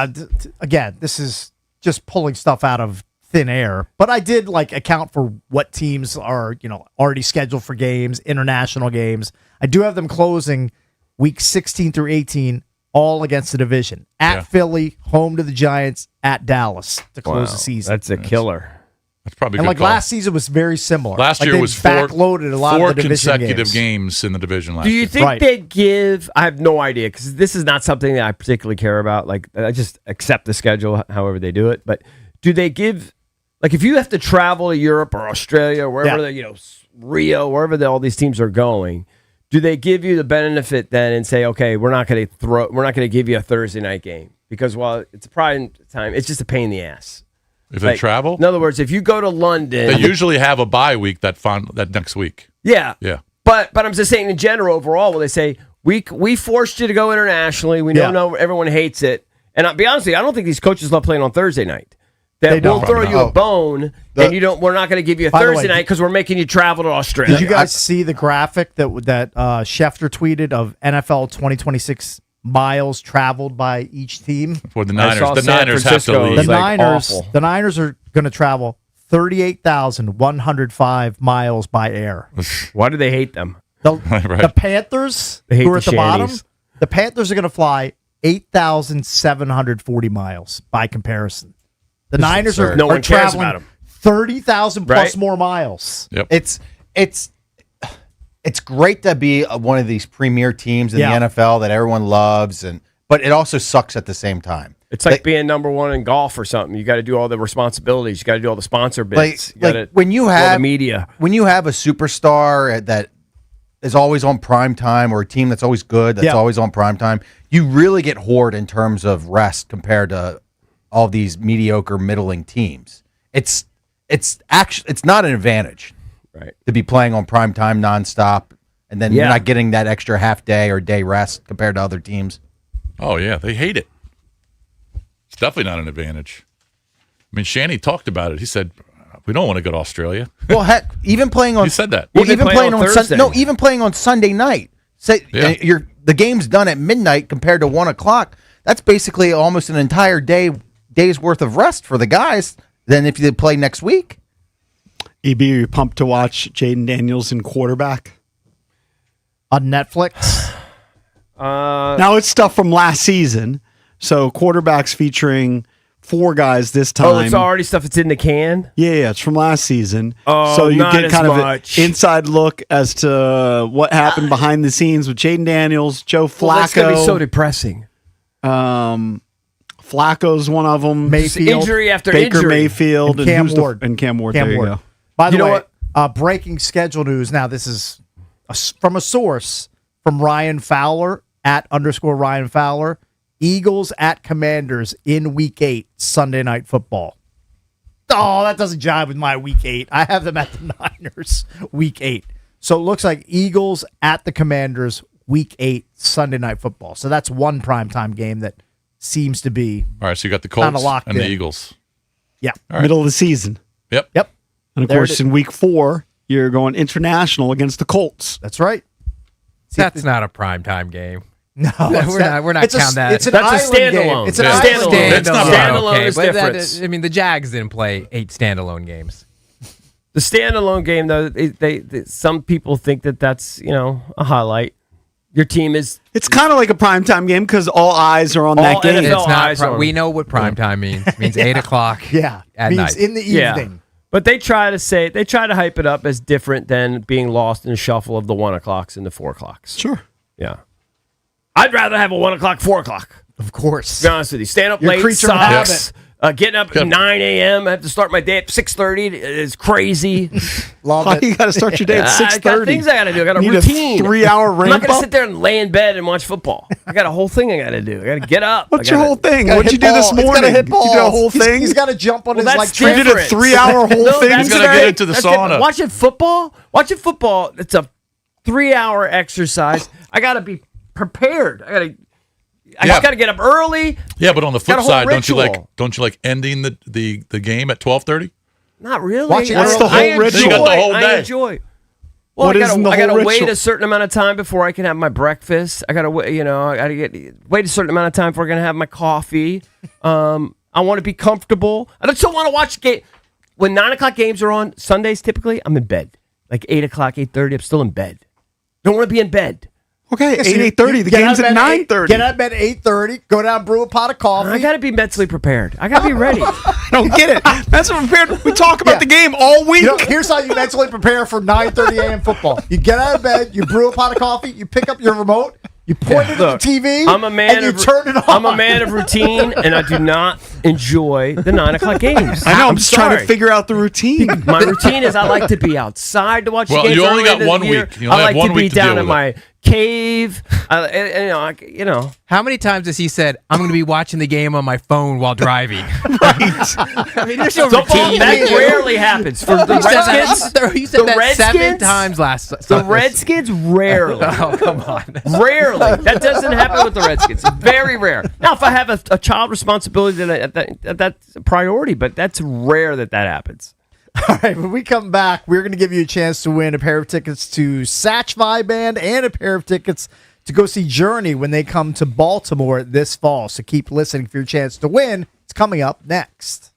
A: again, this is just pulling stuff out of thin air, but I did account for what teams are, already scheduled for games, international games. I do have them closing week 16 through 18, all against the division. At Philly, home to the Giants, at Dallas to close the season.
C: That's a killer.
D: That's probably a
A: And
D: good call.
A: last season was very similar.
D: Last year
A: they
D: was four
A: backloaded a lot
D: four
A: of the division
D: consecutive games in the division last
C: Do you
D: year.
C: think
A: Right.
C: they'd give? I have no idea because this is not something that I particularly care about. I just accept the schedule, however they do it. But do they give? If you have to travel to Europe or Australia or wherever Rio, wherever all these teams are going, do they give you the benefit then and say, okay, we're not going to give you a Thursday night game because while it's a prime time, it's just a pain in the ass.
D: If they travel?
C: In other words, if you go to London,
D: They usually have a bye week that next week.
C: yeah.
D: Yeah.
C: But I'm just saying in general, overall, will they say we forced you to go internationally? We know everyone hates it, and I'll be honest with you, I don't think these coaches love playing on Thursday night.
A: They
C: That we'll
A: don't.
C: throw you a bone, and we're not going to give you a
A: By the
C: Thursday
A: way,
C: night because we're making you travel to Australia.
A: Did you guys see the graphic that Schefter tweeted of NFL 2026 miles traveled by each team?
D: For the
C: I
D: Niners.
C: saw
D: The
C: San
D: Niners have to
C: Francisco.
D: leave.
C: It's awful.
A: The Niners are going to travel 38,105 miles by air.
C: Why do they hate them?
A: The,
D: Right.
A: the Panthers,
C: They hate
A: who are
C: the
A: at the bottom,
C: Shannies.
A: the Panthers are going to fly 8,740 miles by comparison. The Niners are,
C: No
A: are
C: one cares
A: traveling
C: about 'em.
A: 30,000 plus
C: Right?
A: more miles.
D: Yep.
E: It's great to be one of these premier teams in
A: Yeah.
E: the NFL that everyone loves, but it also sucks at the same time.
C: It's like being number one in golf or something. You got to do all the responsibilities. You got to do all the sponsor bits.
E: When you
C: all
E: have
C: the media.
E: when you have a superstar that is always on prime time, or a team that's always good that's always on prime time, you really get whored in terms of rest compared to all these mediocre, middling teams. It's not an advantage,
C: Right.
E: to be playing on prime time nonstop, and then you're not getting that extra half day or day rest compared to other teams.
D: Oh, yeah. They hate it. It's definitely not an advantage. I mean, Shanny talked about it. He said, we don't want to go to Australia.
E: Well, heck, even playing on
D: He said that.
E: Well,
C: Even
E: even
C: playing
E: playing
C: on
E: on
C: Thursday.
E: even playing on Sunday night. Say the game's done at midnight compared to 1:00. That's basically almost an entire day's worth of rest for the guys. Than if you play next week.
F: EB, are you pumped to watch Jaden Daniels in quarterback?
A: On Netflix,
F: Now it's stuff from last season. So quarterbacks featuring 4 guys this time.
C: Oh, it's already stuff that's in the can?
F: Yeah, it's from last season.
C: Oh,
F: so you
C: not
F: get
C: as
F: kind of
C: much.
F: an inside look as to what happened behind the scenes with Jaden Daniels, Joe Flacco.
C: Well, that's going to be so depressing.
F: Flacco's one of them.
A: Mayfield,
C: Injury after
F: Baker
C: injury.
F: Mayfield,
A: and Cam
F: who's
A: Ward.
F: and Cam Ward.
A: Cam
F: there
A: Ward.
F: you go.
A: By the
C: You know
A: way, breaking schedule news. Now, this is from a source from Ryan Fowler at _Ryan Fowler. Eagles at Commanders in Week 8, Sunday Night Football. Oh, that doesn't jive with my Week 8. I have them at the Niners Week 8. So it looks like Eagles at the Commanders Week 8, Sunday Night Football. So that's one primetime game that seems to be
D: All right, so you got the
A: Kinda
D: Colts
A: locked
D: and the
A: in.
D: Eagles.
A: yeah.
F: Middle of the season.
D: Yep.
A: Yep.
F: And of
A: There
F: course,
A: it-
F: in week 4, you're going international against the Colts.
A: That's right.
G: That's not a primetime game.
A: No,
G: we're not counting that.
A: It's an
C: That's a
A: island game.
C: standalone.
A: It's an
D: Yeah.
A: island
C: Standalone.
A: game.
D: That's not
C: Standalone
G: okay,
C: is
G: but
C: different.
G: I mean, the Jags didn't play 8 standalone games.
C: The standalone game, though, they some people think that that's a highlight. Your team is
F: It's kind of like a primetime game because all eyes are on
C: All
F: that game.
C: NFL
G: It's not.
C: eyes on
G: We
C: them.
G: know what primetime means. It means 8 o'clock.
A: Yeah.
G: at
A: means
G: night.
A: in the evening.
C: But they try to hype it up as different than being lost in the shuffle of the 1 o'clocks and the 4 o'clocks.
F: Sure.
C: Yeah. I'd rather have a 1 o'clock, 4 o'clock.
A: Of course.
C: To be honest with you, stand up
A: You're a
C: late,
A: creature of
C: sucks. Getting up at 9 a.m. I have to start my day at 6:30. It's crazy.
A: Love
F: Why
A: it.
F: you got to start your day at
C: I got
F: 6:30?
C: things I got to do. I got a
F: Need
C: routine.
F: a 3-hour
C: I'm not
F: ramp
C: going to
F: up?
C: sit there and lay in bed and watch football. I got a whole thing I got to do. I got to get up.
F: What's
C: I
F: your
C: gotta-
F: whole thing?
A: Gotta
F: What'd you
A: hit
F: do this
A: balls. He's
F: morning?
A: gotta hit
F: You did a
A: balls.
F: whole thing?
A: He's got to jump on
C: Well,
A: his
C: that's
A: like
F: You did a
C: different.
F: 3-hour whole
C: No,
F: thing?
C: that's
D: He's gonna
C: great.
D: get into the
C: That's
D: sauna.
C: different. Watching football, it's a 3-hour exercise. I got to be prepared. I just got to get up early.
D: Yeah, but on the flip
C: Got a whole
D: side,
C: ritual.
D: don't you like ending the game at 12:30?
C: Not really.
A: Watching
F: That's the whole ritual.
D: You got the whole
C: I
D: day.
C: enjoy. Well,
F: What
C: I
F: is
C: gotta,
F: in the
C: I gotta
F: whole
C: wait
F: ritual?
C: a certain amount of time before I can have my breakfast. I gotta wait. I gotta wait a certain amount of time before I can have my coffee. I want to be comfortable. I don't still want to watch game. When 9 o'clock games are on Sundays, typically I'm in bed. Like 8 o'clock, 8:30. I'm still in bed. Don't want to be in bed.
F: Okay,
A: So you
F: 8:30. The
A: get
F: game's
A: out of
F: at
A: bed
F: 9:30.
A: Get out of bed at 8:30. Go down, brew a pot of coffee.
C: I gotta be mentally prepared. I gotta be ready.
F: I don't get it. That's what prepared. We talk about
A: Yeah.
F: the game all week.
A: Here's how you mentally prepare for 9:30 a.m. football. You get out of bed, you brew a pot of coffee, you pick up your remote, you point it at the TV,
C: I'm a man
A: and you
C: of
A: turn it on.
C: I'm a man of routine, and I do not enjoy the 9 o'clock games.
F: I know. I'm just trying to
C: sorry.
F: figure out the routine.
C: My routine is I like to be outside to watch
D: Well,
C: the games.
D: you only
C: early
D: got
C: in the
D: 1
C: year.
D: week. You only
C: I
D: have
C: like
D: 1
C: to be
D: week to
C: down
D: deal
C: in
D: with
C: my cave. You know.
G: How many times has he said, "I'm going to be watching the game on my phone while driving"? I mean, there's no
C: Football,
G: routine.
C: that rarely happens. For the
G: You said that,
C: Redskins,
G: you said
C: the
G: that 7
C: Redskins?
G: times last.
C: the Redskins rarely.
G: Oh, come on.
C: Rarely. That doesn't happen with the Redskins. Very rare. Now, if I have a child responsibility, then that's a priority, but that's rare that happens.
A: All right, when we come back, we're going to give you a chance to win a pair of tickets to Satch Vibe Band and a pair of tickets to go see Journey when they come to Baltimore this fall. So keep listening for your chance to win. It's coming up next.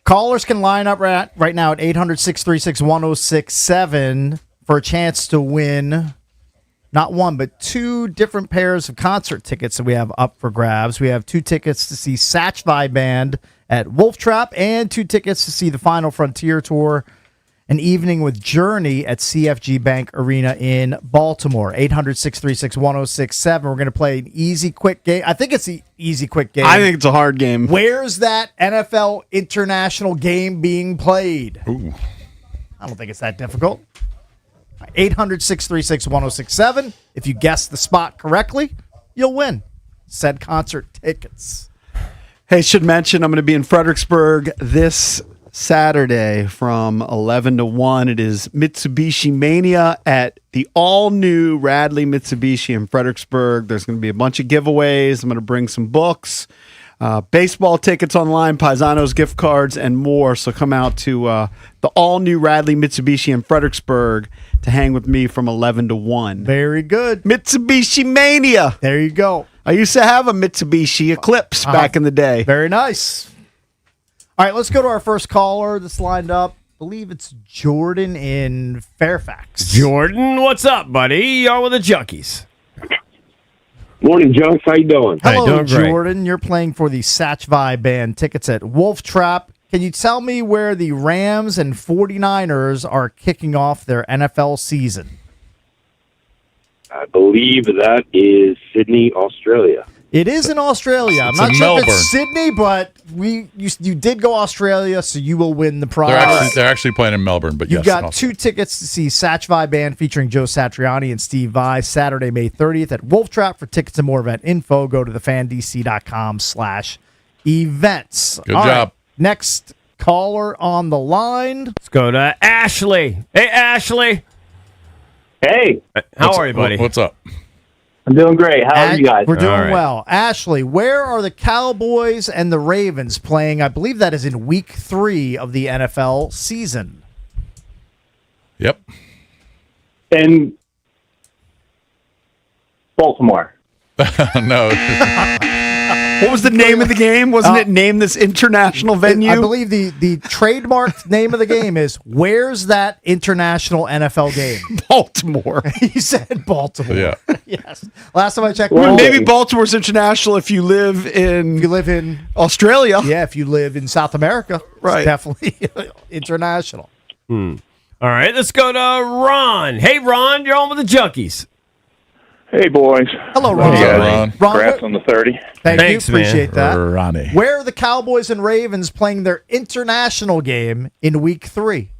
A: Callers can line up right now at 800-636-1067 for a chance to win not one, but 2 different pairs of concert tickets that we have up for grabs. We have 2 tickets to see Satch Vibe Band at Wolf Trap and 2 tickets to see the Final Frontier Tour, an evening with Journey at CFG Bank Arena in Baltimore. 800-636-1067. We're going to play an easy, quick game. I think it's the easy, quick game.
F: I think it's a hard game.
A: Where's that NFL international game being played?
D: Ooh.
A: I don't think it's that difficult. 800-636-1067. If you guess the spot correctly, you'll win said concert tickets.
F: Hey, should mention I'm going to be in Fredericksburg this Saturday from 11 to 1. It is Mitsubishi Mania at the all-new Radley Mitsubishi in Fredericksburg. There's going to be a bunch of giveaways. I'm going to bring some books, baseball tickets online, Paisanos gift cards, and more. So come out to the all-new Radley Mitsubishi in Fredericksburg to hang with me from 11 to 1.
A: Very good.
F: Mitsubishi Mania.
A: There you go.
F: I used to have a Mitsubishi Eclipse back in the day.
A: Very nice. All right, let's go to our first caller that's lined up. I believe it's Jordan in Fairfax.
C: Jordan, what's up, buddy? You're with the Junkies.
H: Morning, Junks. How you doing?
A: Hello,
C: doing great.
A: Jordan. You're playing for the Satch Vibe Band tickets at Wolf Trap. Can you tell me where the Rams and 49ers are kicking off their NFL season?
H: I believe that is Sydney, Australia.
A: It is in Australia. I'm
D: It's
A: not
D: in
A: sure if
D: Melbourne.
A: it's Sydney, but you did go Australia, so you will win the prize.
D: They're actually playing in Melbourne, but
A: You've
D: yes.
A: got 2 tickets to see Satch Vibe Band featuring Joe Satriani and Steve Vai Saturday, May 30th at Wolf Trap. For tickets and more event info, go to thefandc.com/events.
D: Good
A: All
D: job.
A: Next caller on the line.
C: Let's go to Ashley. Hey, Ashley.
H: Hey,
C: How are you, buddy?
D: What's up?
H: I'm doing great. How are you guys?
A: We're doing
C: All right.
A: well. Ashley, where are the Cowboys and the Ravens playing? I believe that is in week 3 of the NFL season.
D: Yep.
H: In Baltimore.
D: No.
F: What was the name of the game? Wasn't it named this international venue?
A: I believe the trademarked name of the game is Where's That International NFL Game?
F: Baltimore.
A: He said Baltimore.
D: Yeah.
A: Yes. Last time I checked,
H: Well,
F: Maybe Baltimore's international if you live in
A: if you live in
F: Australia.
A: if you live in South America,
F: Right.
A: it's definitely international.
C: All right, let's go to Ron. Hey, Ron, you're on with the Junkies.
I: Hey, boys.
A: Hello, Ron.
D: What's up, Ron?
I: Congrats on the 30.
C: Thanks,
A: you.
C: man.
A: Appreciate that.
D: Ronnie.
A: Where are the Cowboys and Ravens playing their international game in week 3?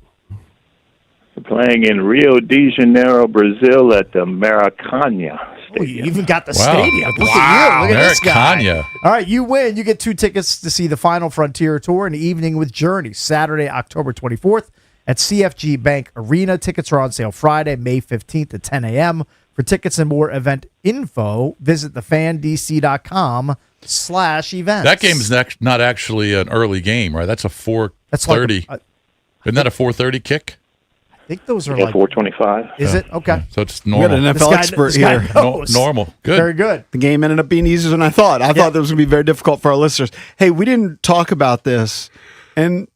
I: We're playing in Rio de Janeiro, Brazil at the Maracanã
A: Oh, you
I: Stadium.
A: even got the
D: Wow.
A: stadium. Look at you. Look at this guy.
D: Maracanã.
A: All right, you win. You get 2 tickets to see the Final Frontier Tour, an evening with Journey, Saturday, October 24th at CFG Bank Arena. Tickets are on sale Friday, May 15th at 10 a.m. For tickets and more event info, visit thefandc.com/events.
D: That game is not actually an early game, right? That's a 4:30. Isn't that a 4:30 kick?
A: I think those are
I: Yeah,
A: like.
I: 425.
A: Is it? Okay.
D: So it's
F: We got
D: normal.
F: an
A: This
F: NFL
A: guy-
F: expert
A: this guy
F: here.
A: knows.
D: Normal. Good.
A: Very good.
F: The game ended up being easier than I thought. I thought that was going to be very difficult for our listeners. Hey, we didn't talk about this, and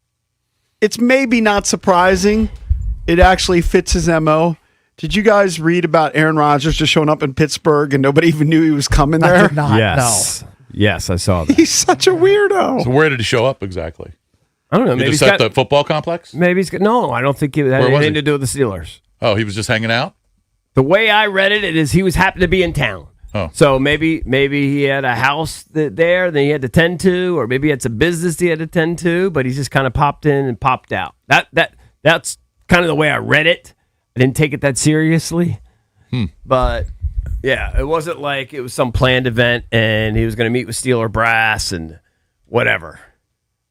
F: it's maybe not surprising. It actually fits his MO. Did you guys read about Aaron Rodgers just showing up in Pittsburgh and nobody even knew he was coming
A: I
F: there?
A: did not.
C: Yes. Yes, I saw that.
F: He's such a weirdo.
D: So where did he show up exactly?
C: I don't know. Maybe
D: Just
C: he's
D: at
C: got,
D: the football complex?
C: maybe he's got, no, I don't think it had
D: Where was
C: anything
D: he?
C: to do with the Steelers.
D: Oh, he was just hanging out?
C: The way I read it is he was happened to be in town.
D: Oh.
C: So maybe he had a house there that he had to tend to, or maybe he had some business he had to tend to, but he just kind of popped in and popped out. That's kind of the way I read it. I didn't take it that seriously. But yeah, it wasn't like it was some planned event and he was going to meet with Steeler brass and whatever.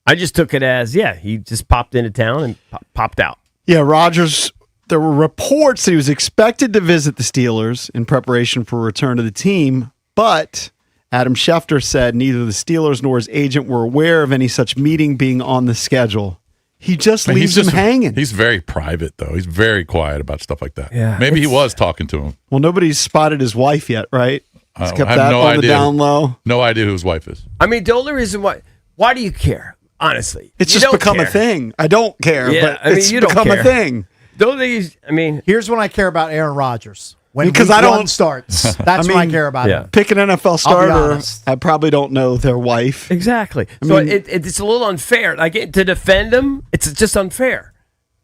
C: I just took it as, he just popped into town and popped out.
F: Yeah, Rodgers, there were reports that he was expected to visit the Steelers in preparation for a return to the team, but Adam Schefter said neither the Steelers nor his agent were aware of any such meeting being on the schedule. He just leaves him hanging.
D: He's very private, though. He's very quiet about stuff like that.
C: Yeah,
D: Maybe he was talking to him.
F: Well, nobody's spotted his wife yet, right? He's
D: I
F: kept
D: have
F: that
D: no
F: on the
D: idea.
F: down low.
D: No idea who his wife is.
C: I mean, the only reason why do you care? honestly,
F: It's
C: you
F: just
C: don't
F: become a
C: care.
F: thing. I don't care,
C: Yeah,
F: but it's
C: you don't
F: become
C: care.
F: a thing.
C: Those things, I mean,
A: Here's when I care about Aaron Rodgers. When
F: Because
A: week
F: I don't-
A: one starts. That's when I care about
C: yeah.
A: him.
F: Pick an NFL starter.
A: honest.
F: I probably don't know their wife.
C: exactly.
F: I
C: So
F: mean-
C: it's a little unfair. Like to defend him, it's just unfair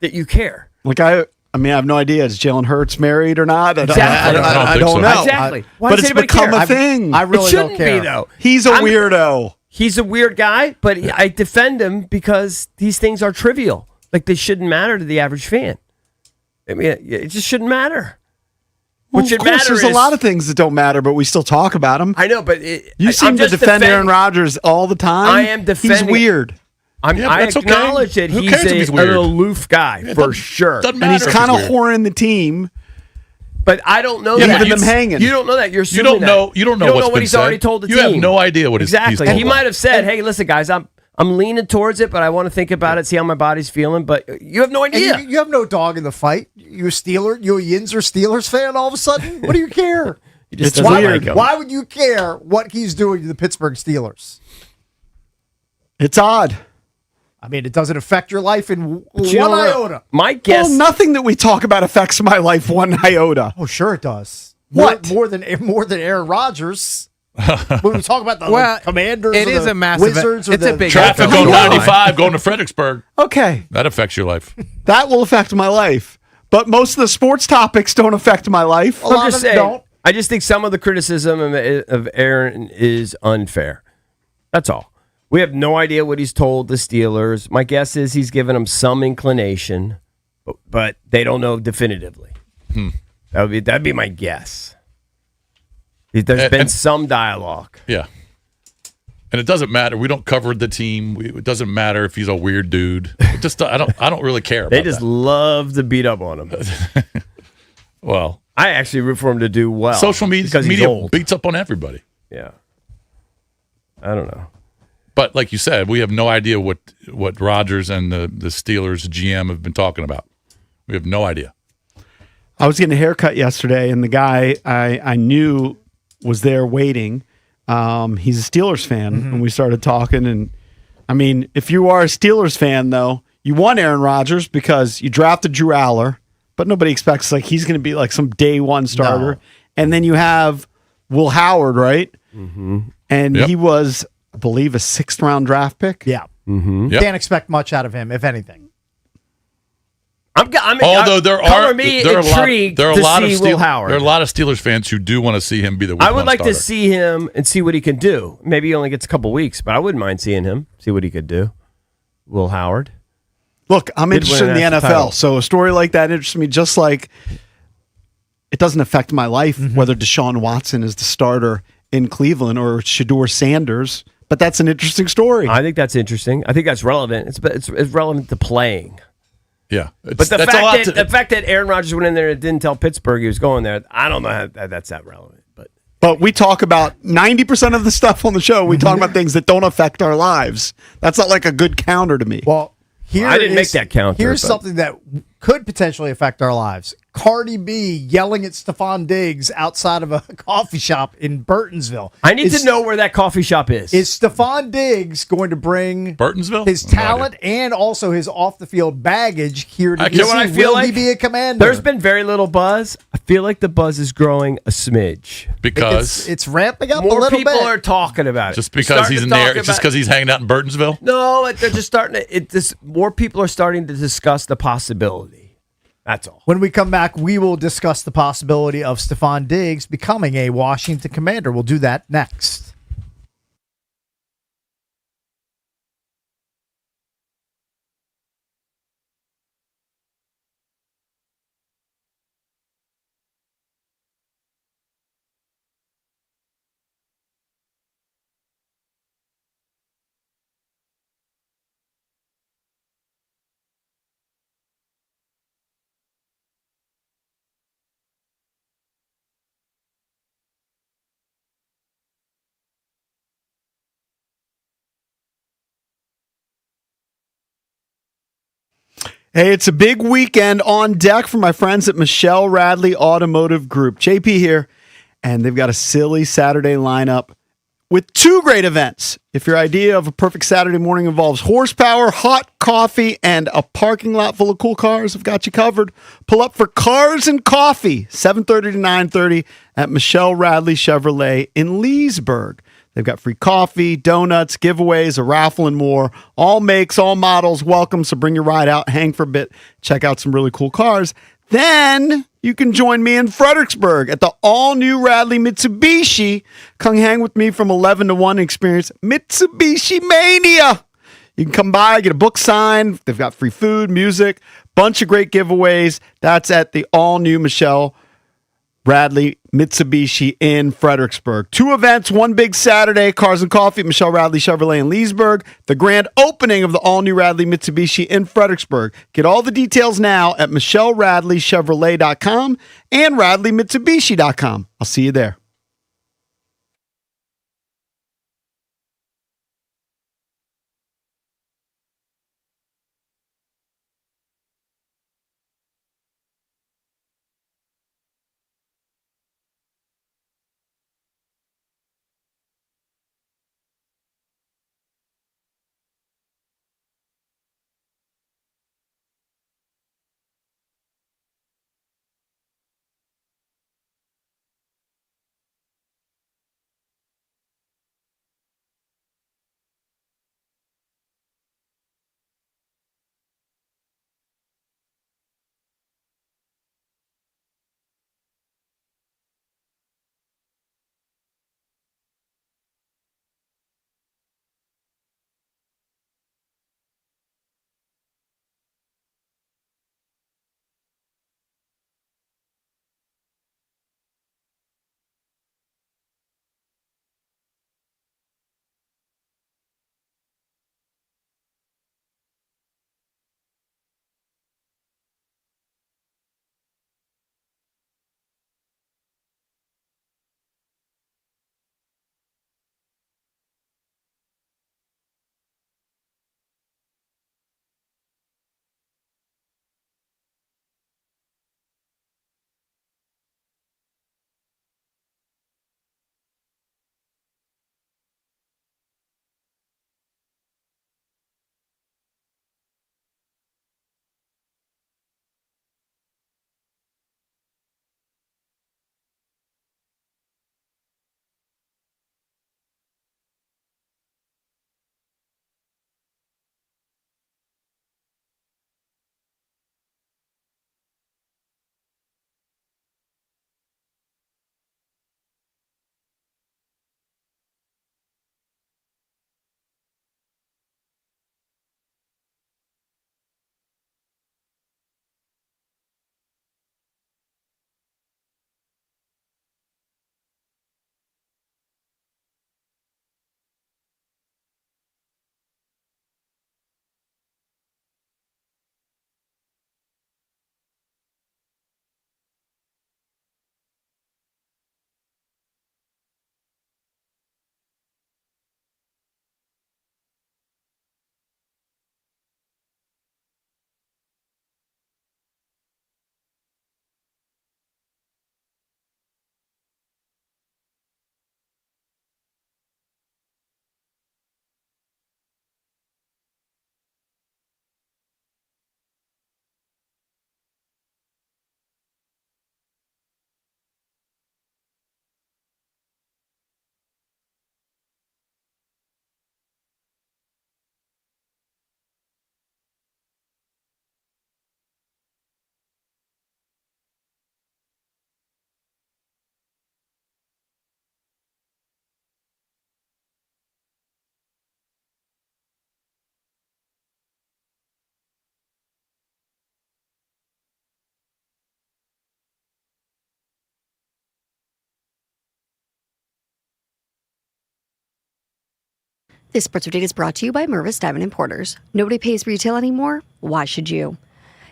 C: that you care.
F: Like I mean, I have no idea. Is Jalen Hurts married or not?
C: Exactly.
F: I don't know.
C: Exactly. Why
F: But
C: does
F: it's
C: anybody
F: become
C: care?
F: a thing.
A: I really
C: it shouldn't
A: don't care.
C: be though.
F: He's a weirdo.
C: He's a weird guy, but I defend him because these things are trivial. Like they shouldn't matter to the average fan. I mean, it just shouldn't matter.
F: Well,
C: What should
F: of course,
C: matter
F: there's
C: is
F: a lot of things that don't matter, but we still talk about them.
C: I know, but
F: You seem
C: I'm
F: to
C: just
F: defend Aaron
C: defending-
F: Rodgers all the time.
C: I am defending-
F: He's weird.
C: I
D: that's okay.
C: acknowledge that
D: Who cares if he's
C: he's
D: weird?
C: an aloof guy
D: It
C: for
D: doesn't-
C: sure.
D: doesn't
F: And he's
D: matter if
F: kind of
D: weird.
F: whoring the team.
C: But I don't know
D: Yeah,
C: that.
F: leaving them hanging.
C: You don't know that. You're
D: You
C: assuming
D: don't know.
C: that.
D: You don't know what's
C: what
D: been
C: he's
D: said.
C: already told the
D: You
C: team.
D: have no idea what he's
C: exactly.
D: told
C: He
D: them.
C: might have said, "Hey, listen, guys, I'm leaning towards it, but I want to think about it, see how my body's feeling." But you have no
A: And
C: idea.
A: you have no dog in the fight. You a Yinzer Steelers fan all of a sudden? What do you care?
C: just
A: why,
C: doesn't like him.
A: why would you care what he's doing to the Pittsburgh Steelers?
F: It's odd.
A: I mean, it doesn't affect your life in
C: But you
A: one
C: know what?
A: iota.
C: My guess.
F: Well, nothing that we talk about affects my life one iota.
A: Oh, sure it does.
F: What?
A: More than Aaron Rodgers. When we talk about the
G: Well,
A: Commanders,
G: it
A: or
G: is
A: the
G: a massive-
A: Wizards, or
G: it's a
A: the
G: big
D: Traffic
G: effect.
D: on
G: I know.
D: 95 going to Fredericksburg.
F: Okay,
D: That affects your life.
F: that will affect my life. But most of the sports topics don't affect my life.
A: A lot
C: I'm just
A: of them
C: saying.
A: don't.
C: I just think some of the criticism of Aaron is unfair. That's all. We have no idea what he's told the Steelers. My guess is he's given them some inclination, but they don't know definitively. That'd be my guess. There's been some dialogue.
D: Yeah. And it doesn't matter. We don't cover the team. It doesn't matter if he's a weird dude. It just I don't really care about
C: They just
D: that.
C: love to beat up on him.
D: Well,
C: I actually root for him to do well.
D: social media
C: because he's old.
D: beats up on everybody.
C: Yeah. I don't know.
D: But like you said, we have no idea what Rodgers and the Steelers GM have been talking about. We have no idea.
F: I was getting a haircut yesterday, and the guy I knew was there waiting. He's a Steelers fan, and we started talking. And I mean, if you are a Steelers fan, though, you want Aaron Rodgers because you drafted Drew Aller, but nobody expects like he's going to be like some day one starter.
A: No.
F: And then you have Will Howard, right? Mm-hmm. And
D: Yep.
F: he was, I believe, a 6th round draft pick.
A: Yeah.
D: Yep.
A: Can't expect much out of him, if anything.
D: Although there are
C: intrigued
D: there are a
C: to
D: lot of
C: see Will Howard.
D: there are a lot of Steelers fans who do want to see him be the week
C: I would
D: one
C: like to
D: starter.
C: see him and see what he can do. Maybe he only gets a couple weeks, but I wouldn't mind seeing him, see what he could do. Will Howard.
F: Look, I'm
C: Did
F: interested in
C: win
F: the
C: a national
F: NFL,
C: title.
F: so a story like that interests me just like it doesn't affect my life whether Deshaun Watson is the starter in Cleveland or Shedeur Sanders, but that's an interesting story.
C: I think that's interesting. I think that's relevant. It's relevant to playing.
D: Yeah,
C: But the fact that Aaron Rodgers went in there and didn't tell Pittsburgh he was going there, I don't know how that's that relevant.
F: But we talk about 90% of the stuff on the show, we talk about things that don't affect our lives. That's not like a good counter to me.
A: Well, here
C: I didn't make
A: is-
C: that counter,
A: Here's
C: but-
A: something that could potentially affect our lives. Cardi B yelling at Stephon Diggs outside of a coffee shop in Burtonsville.
C: I need to know where that coffee shop is.
A: Is Stephon Diggs going to bring
D: Burtonsville?
A: his
D: No
A: talent and also his off-the-field baggage here to
D: You know
A: DC?
D: what I
C: feel
A: Will
C: like?
A: he be a commander?
C: There's been very little buzz. I feel like the buzz is growing a smidge.
D: because
A: it's ramping up a
C: More
A: little
C: people
A: bit.
C: are talking about it.
D: just because
C: Starting
D: he's
C: to
D: in
C: talk
D: there,
C: about-
D: just because he's hanging out in Burtonsville.
C: No, they're just starting to. More people are starting to discuss the possibility. That's all.
A: When we come back, we will discuss the possibility of Stephon Diggs becoming a Washington Commander. We'll do that next.
F: Hey, it's a big weekend on deck for my friends at Michelle Radley Automotive Group. JP here, and they've got a silly Saturday lineup with 2 great events. If your idea of a perfect Saturday morning involves horsepower, hot coffee, and a parking lot full of cool cars, I've got you covered. Pull up for Cars and Coffee, 7:30 to 9:30 at Michelle Radley Chevrolet in Leesburg. They've got free coffee, donuts, giveaways, a raffle, and more. All makes, all models welcome, so bring your ride out, hang for a bit, check out some really cool cars. Then you can join me in Fredericksburg at the all-new Radley Mitsubishi. Come hang with me from 11 to 1 and experience Mitsubishi Mania. You can come by, get a book signed. They've got free food, music, bunch of great giveaways. That's at the all-new Michelle Radley Mitsubishi in Fredericksburg. 2 events, 1 big Saturday, Cars and Coffee at Michelle Radley Chevrolet in Leesburg. The grand opening of the all-new Radley Mitsubishi in Fredericksburg. Get all the details now at MichelleRadleyChevrolet.com and RadleyMitsubishi.com. I'll see you there.
J: This sports update is brought to you by Mervis Diamond Importers. Nobody pays retail anymore. Why should you?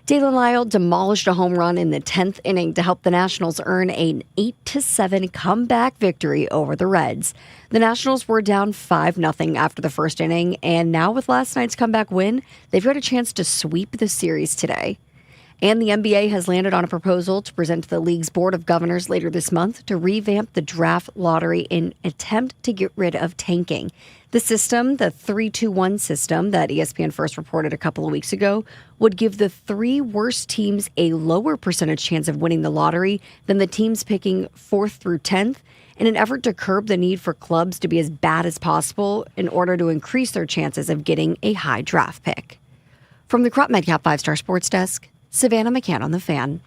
J: Dalen Lyle demolished a home run in the 10th inning to help the Nationals earn an 8-7 comeback victory over the Reds. The Nationals were down 5-0 after the first inning, and now with last night's comeback win, they've got a chance to sweep the series today. And the NBA has landed on a proposal to present to the league's Board of Governors later this month to revamp the draft lottery in an attempt to get rid of tanking. The system, the 3-2-1 system that ESPN first reported a couple of weeks ago, would give the 3 worst teams a lower percentage chance of winning the lottery than the teams picking 4th through 10th in an effort to curb the need for clubs to be as bad as possible in order to increase their chances of getting a high draft pick. From the Crop Medcap 5-Star Sports Desk, Savannah McCann on The Fan.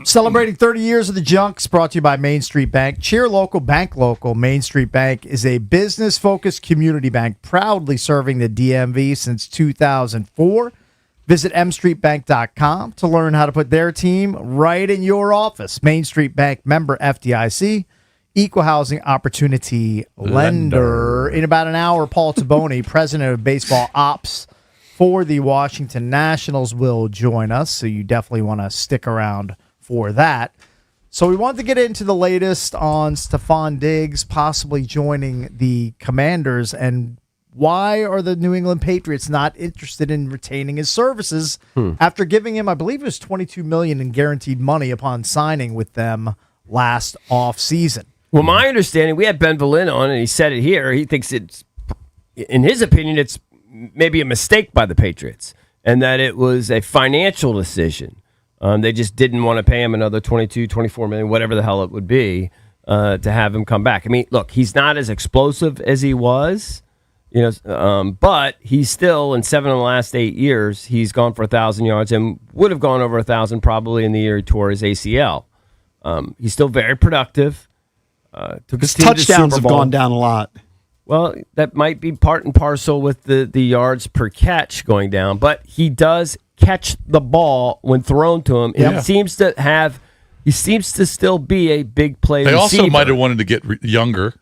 A: Celebrating 30 years of the Junks, brought to you by Main Street Bank. Cheer local, bank local. Main Street Bank is a business-focused community bank proudly serving the DMV since 2004. Visit mstreetbank.com to learn how to put their team right in your office. Main Street Bank, member FDIC, equal housing opportunity lender. In about an hour, Paul Taboni, president of baseball ops for the Washington Nationals, will join us, so you definitely want to stick around for that. So we wanted to get into the latest on Stephon Diggs possibly joining the Commanders, and why are the New England Patriots not interested in retaining his services after giving him, I believe it was $22 million in guaranteed money upon signing with them last offseason.
C: Well, my understanding, we had Ben Valin on, and he said it here. He thinks it's, in his opinion, it's maybe a mistake by the Patriots, and that it was a financial decision. They just didn't want to pay him another $22, $24 million, whatever the hell it would be, to have him come back. I mean, look, he's not as explosive as he was, but he's still, in 7 of the last 8 years, he's gone for 1,000 yards and would have gone over 1,000 probably in the year he tore his ACL. He's still very productive.
F: His touchdowns have gone down a lot.
C: Well, that might be part and parcel with the yards per catch going down, but he does catch the ball when thrown to him. And he seems to still be a big play receiver.
D: They also might have wanted to get younger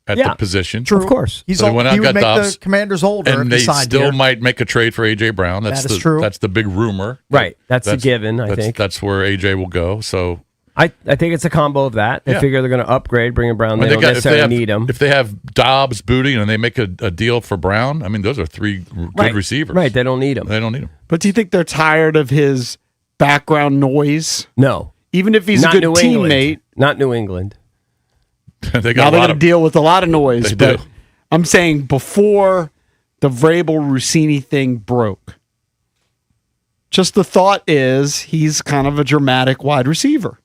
D: at the position.
A: True.
C: Of course.
A: He would make the Commanders older.
D: And
A: if
D: they still
A: here.
D: might make a trade for AJ Brown.
A: That is true.
D: That's the big rumor.
C: Right. That's a given, I think.
D: That's where AJ will go. So
C: I think it's a combo of that. They figure they're going to upgrade, bring in Brown. They don't necessarily need him.
D: If they have Dobbs, Booty, and they make a deal for Brown, I mean, those are 3 good receivers.
C: Right. They don't need him.
F: But do you think they're tired of his background noise?
C: No.
F: Even if he's a good teammate.
C: Not New England.
D: They're
F: going to deal with a lot of noise.
D: They do.
F: I'm saying before the Vrabel-Rossini thing broke, just the thought is he's kind of a dramatic wide receiver.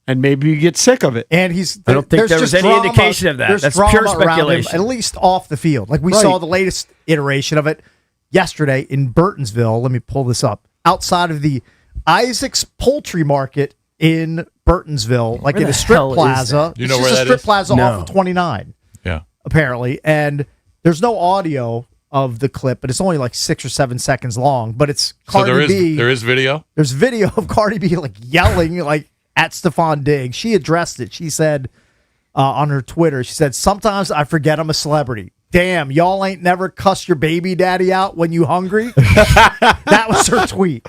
F: And maybe you get sick of it.
A: And
C: I don't think there was any indication of that. That's pure speculation.
A: Him, at least off the field. Like we saw the latest iteration of it yesterday in Burtonsville. Let me pull this up. Outside of the Isaac's Poultry Market in Burtonsville, like in a strip plaza.
D: You know where that is?
A: It's a strip plaza off of 29.
D: Yeah.
A: Apparently. And there's no audio of the clip, but it's only like 6 or 7 seconds long. But it's Cardi B.
D: There is video?
A: There's video of Cardi B like yelling like at Stephon Diggs. She addressed it. She said on her Twitter, she said, "Sometimes I forget I'm a celebrity. Damn, y'all ain't never cuss your baby daddy out when you hungry." That was her tweet.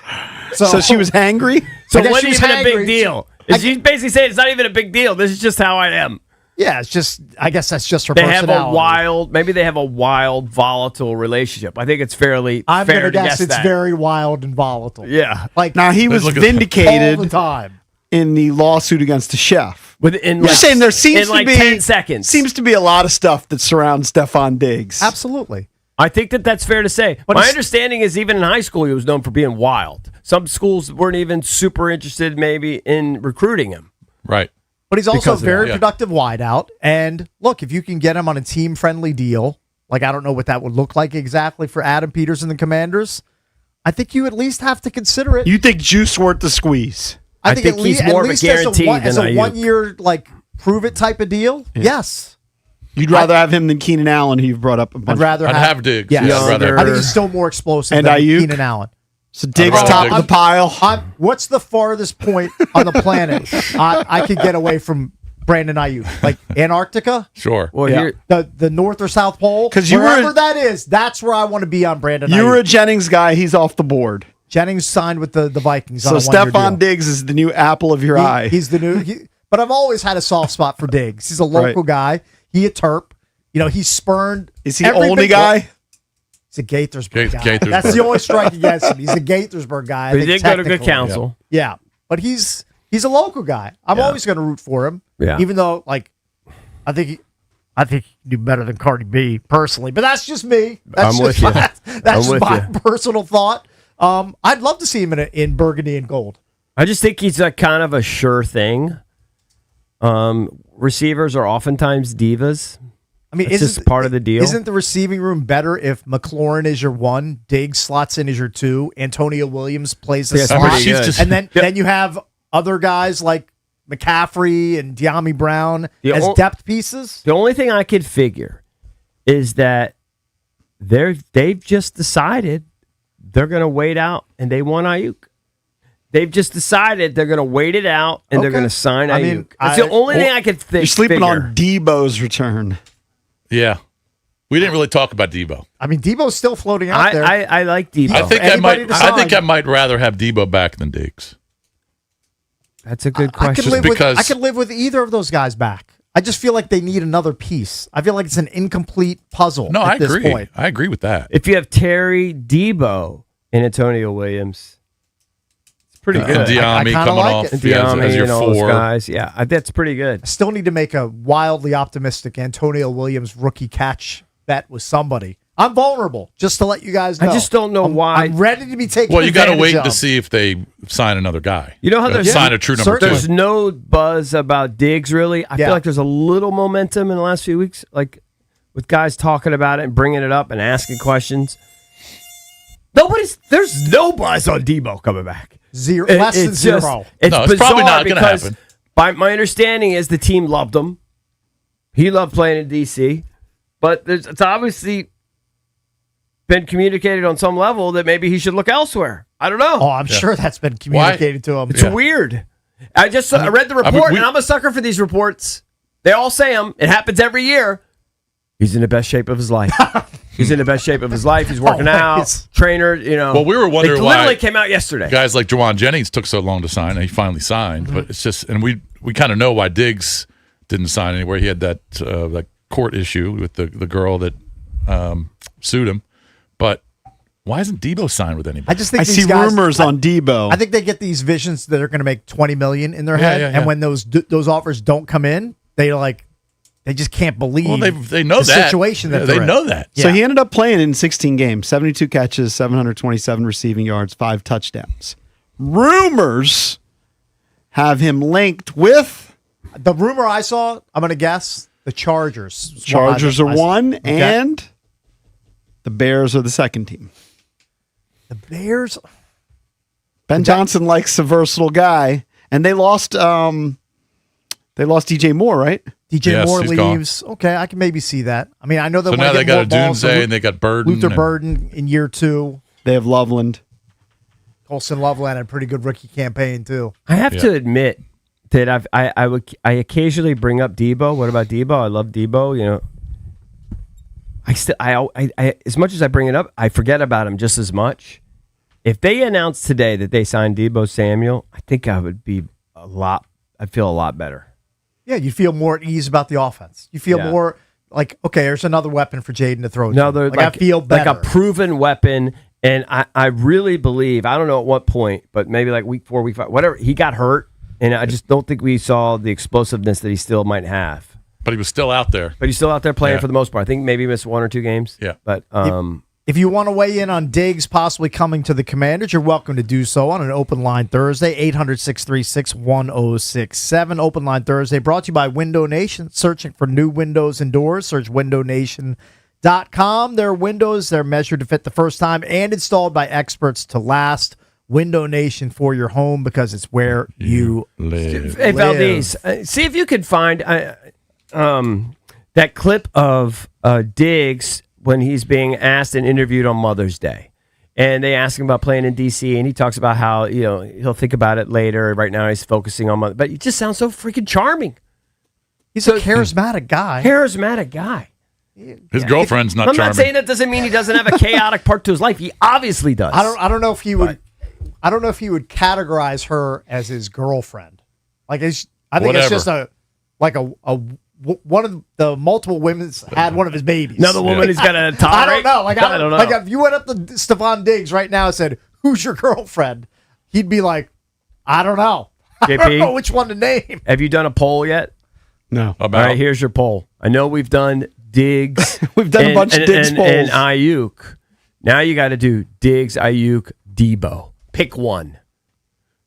F: So she was hangry?
C: So it wasn't even a big deal. She's basically saying it's not even a big deal. This is just how I am.
A: Yeah, it's just, I guess that's just her
C: they
A: personality.
C: Maybe they have a wild, volatile relationship. I think it's fair
A: I'm going to guess it's
C: that.
A: very wild and volatile.
C: Yeah.
A: Like
F: now he was vindicated
A: all the time
F: in the lawsuit against the chef.
C: You're
F: saying there seems to be
C: 10 seconds.
F: Seems to be a lot of stuff that surrounds Stephon Diggs.
A: Absolutely.
C: I think that's fair to say. But my understanding is even in high school he was known for being wild. Some schools weren't even super interested maybe in recruiting him.
D: Right.
A: But he's also a very productive wideout. And look, if you can get him on a team-friendly deal, like I don't know what that would look like exactly for Adam Peters and the Commanders, I think you at least have to consider it.
F: You think juice worth the squeeze?
A: I think
C: he's more of a guarantee
A: as a 1 year like prove it type of deal. Yeah. Yes.
F: You'd rather have him than Keenan Allen, who you've brought up a bunch.
A: I'd
D: have Diggs.
A: Yes.
D: Yeah,
A: I think he's still more explosive
F: and
A: than
F: Ayuk?
A: Keenan Allen.
F: So Diggs top of the pile.
A: What's the farthest point on the planet I could get away from Brandon Ayuk, like Antarctica.
D: Sure.
C: Well,
B: Yeah.
A: The North or South Pole,
B: 'Cause you were-
A: wherever that is, that's where I want to be on Brandon.
B: You
A: Ayuk.
B: were a Jennings guy. He's off the board.
A: Jennings signed with the Vikings.
B: So
A: on a one-year
B: Stephon
A: deal.
B: Diggs is the new apple of your eye.
A: He's the new. But I've always had a soft spot for Diggs. He's a local guy. He a Terp. He spurned.
B: Is he the
A: every
B: only
A: big-
B: guy?
A: He's a Gaithersburg guy.
D: Gaithersburg.
A: That's the only strike against him. He's a Gaithersburg guy. I
C: But he
A: think
C: did go to good
A: technically.
C: counsel.
A: Yeah, but he's a local guy. I'm always going to root for him.
C: Yeah.
A: Even though, like, I think he can do better than Cardi B personally. But that's just me. That's
C: I'm with
A: just
C: you.
A: That's
C: I'm with
A: my
C: you.
A: personal thought. I'd love to see him in burgundy and gold.
C: I just think he's a kind of a sure thing. Receivers are oftentimes divas.
A: I mean,
C: It's just part of the deal.
A: Isn't the receiving room better if McLaurin is your 1, Diggs slots in as your 2, Antonio Williams plays the
C: Yeah,
A: slot,
C: pretty good.
A: and then you have other guys like McCaffrey and De'Ami Brown as depth pieces?
C: The only thing I could figure is that they've just decided they're going to wait out, and they want Ayuk. They've just decided they're going to wait it out, and they're
A: Okay.
C: going to sign Ayuk.
A: I mean,
C: That's the only thing I could think.
B: You're sleeping
C: figure.
B: on Debo's return.
D: Yeah. We didn't really talk about Debo.
A: I mean, Debo's still floating out there.
C: I like Debo.
D: I think
A: Anybody to sign.
D: I might rather have Debo back than Diggs.
C: That's a good
A: I
C: question.
A: could live with either of those guys back. I just feel like they need another piece. I feel like it's an incomplete puzzle
D: No,
A: at
D: I
A: this
D: agree.
A: point.
D: I agree with that.
C: If you have Terry, Debo, and Antonio Williams, it's pretty good.
D: And De'Ami
A: kinda
D: coming
A: like
D: off
A: it.
C: And
D: as
C: De'Ami
D: your
C: and all those
D: 4.
C: guys. Yeah, that's pretty good.
A: I still need to make a wildly optimistic Antonio Williams rookie catch bet with somebody. I'm vulnerable, just to let you guys know.
C: I just don't know why.
A: I'm ready to be taken
D: Well, you got to
A: advantage
D: wait to
A: of.
D: see if they sign another guy.
C: You know how there's
D: sign a true number
A: certainly.
C: There's
D: 2.
C: no buzz about Diggs, really. I
A: Yeah.
C: feel like there's a little momentum in the last few weeks, like with guys talking about it and bringing it up and asking questions. There's no buzz on Debo coming back.
A: Zero,
C: It-
A: less than
C: it's just-
A: zero.
C: It's
D: No, it's
C: bizarre
D: probably not gonna
C: because
D: happen.
C: my understanding is the team loved him. He loved playing in DC, but it's obviously been communicated on some level that maybe he should look elsewhere. I don't know.
A: Oh, I'm sure that's been communicated to him.
C: It's weird. I read the report, and I'm a sucker for these reports. They all say them. It happens every year. He's in the best shape of his life. He's in the best shape of his life. He's working out. Trainer,
D: Well, we were wondering
C: it
D: why
C: literally came out yesterday.
D: guys like Jawan Jennings took so long to sign, and he finally signed. But it's just, and we kind of know why Diggs didn't sign anywhere. He had that court issue with the girl that sued him. But why isn't Debo signed with anybody?
A: I just think
B: I
A: these
B: see
A: guys,
B: rumors on Debo.
A: I think they get these visions that are going to make $20 million in their head,
D: yeah.
A: and when those offers don't come in, they just can't believe.
D: Well, they know
A: the
D: that
A: situation that
D: Yeah,
A: they're
D: they
A: in.
D: know that.
B: So
A: Yeah.
B: he ended up playing in 16 games, 72 catches, 727 receiving yards, 5 touchdowns. Rumors have him linked with
A: The rumor I saw, I'm going to guess the Chargers.
B: Chargers are
A: I-
B: one,
A: okay.
B: and the Bears are the second team.
A: the Bears.
B: Ben Johnson likes a versatile guy, and they lost DJ Moore, right?
A: DJ
D: Yes,
A: Moore
D: he's gone.
A: leaves. Okay, I can maybe see that. I mean, I know they
D: So
A: want
D: now
A: to
D: they
A: get more
D: got a
A: balls to
D: Dunze and they got Burden.
A: Luther
D: and-
A: Burden in year 2.
B: They have Loveland.
A: Colson Loveland had a pretty good rookie campaign too.
C: I have to admit that I occasionally bring up Debo. What about Debo? I love Debo. You know, I as much as I bring it up, I forget about him just as much. If they announced today that they signed Debo Samuel, I think I would be I'd feel a lot better.
A: Yeah, you feel more at ease about the offense. You feel more like, okay, there's another weapon for Jaden to throw.
C: Another,
A: I feel better.
C: like a proven weapon. And I really believe, I don't know at what point, but maybe like week 4, week 5, whatever, he got hurt. And I just don't think we saw the explosiveness that he still might have.
D: But he was still out there.
C: But he's still out there playing for the most part. I think maybe he missed 1 or 2 games.
D: Yeah.
C: But
A: if you want to weigh in on Diggs possibly coming to the Commanders, you're welcome to do so on an Open Line Thursday, 800-636-1067. Open Line Thursday brought to you by Window Nation. Searching for new windows and doors, search windownation.com. Their windows, they're measured to fit the first time and installed by experts to last. Window Nation for your home because it's where you
D: live.
C: Hey, Valdez, see if you could find that clip of Diggs when he's being asked and interviewed on Mother's Day. And they ask him about playing in D.C., and he talks about how, he'll think about it later. Right now he's focusing on but he just sounds so freaking charming.
A: He's a charismatic guy.
D: His girlfriend's not
C: I'm
D: charming.
C: not saying that doesn't mean he doesn't have a chaotic part to his life. He obviously does.
A: I don't know if he would. I don't know if he would categorize her as his girlfriend. Like I think it's just one of the multiple women's had one of his babies.
C: Another woman he's got to tolerate.
A: I don't know. Like I don't know.
C: know.
A: Like if you went up to Stephon Diggs right now and said, "Who's your girlfriend?" He'd be like, "I don't know. I don't
C: JP?
A: know which one to name."
C: Have you done a poll yet?
F: No.
C: All right, here's your poll. I know we've done Diggs.
F: We've done a bunch of Diggs polls.
C: And Ayuk. Now you got to do Diggs, Ayuk, Debo. Pick one.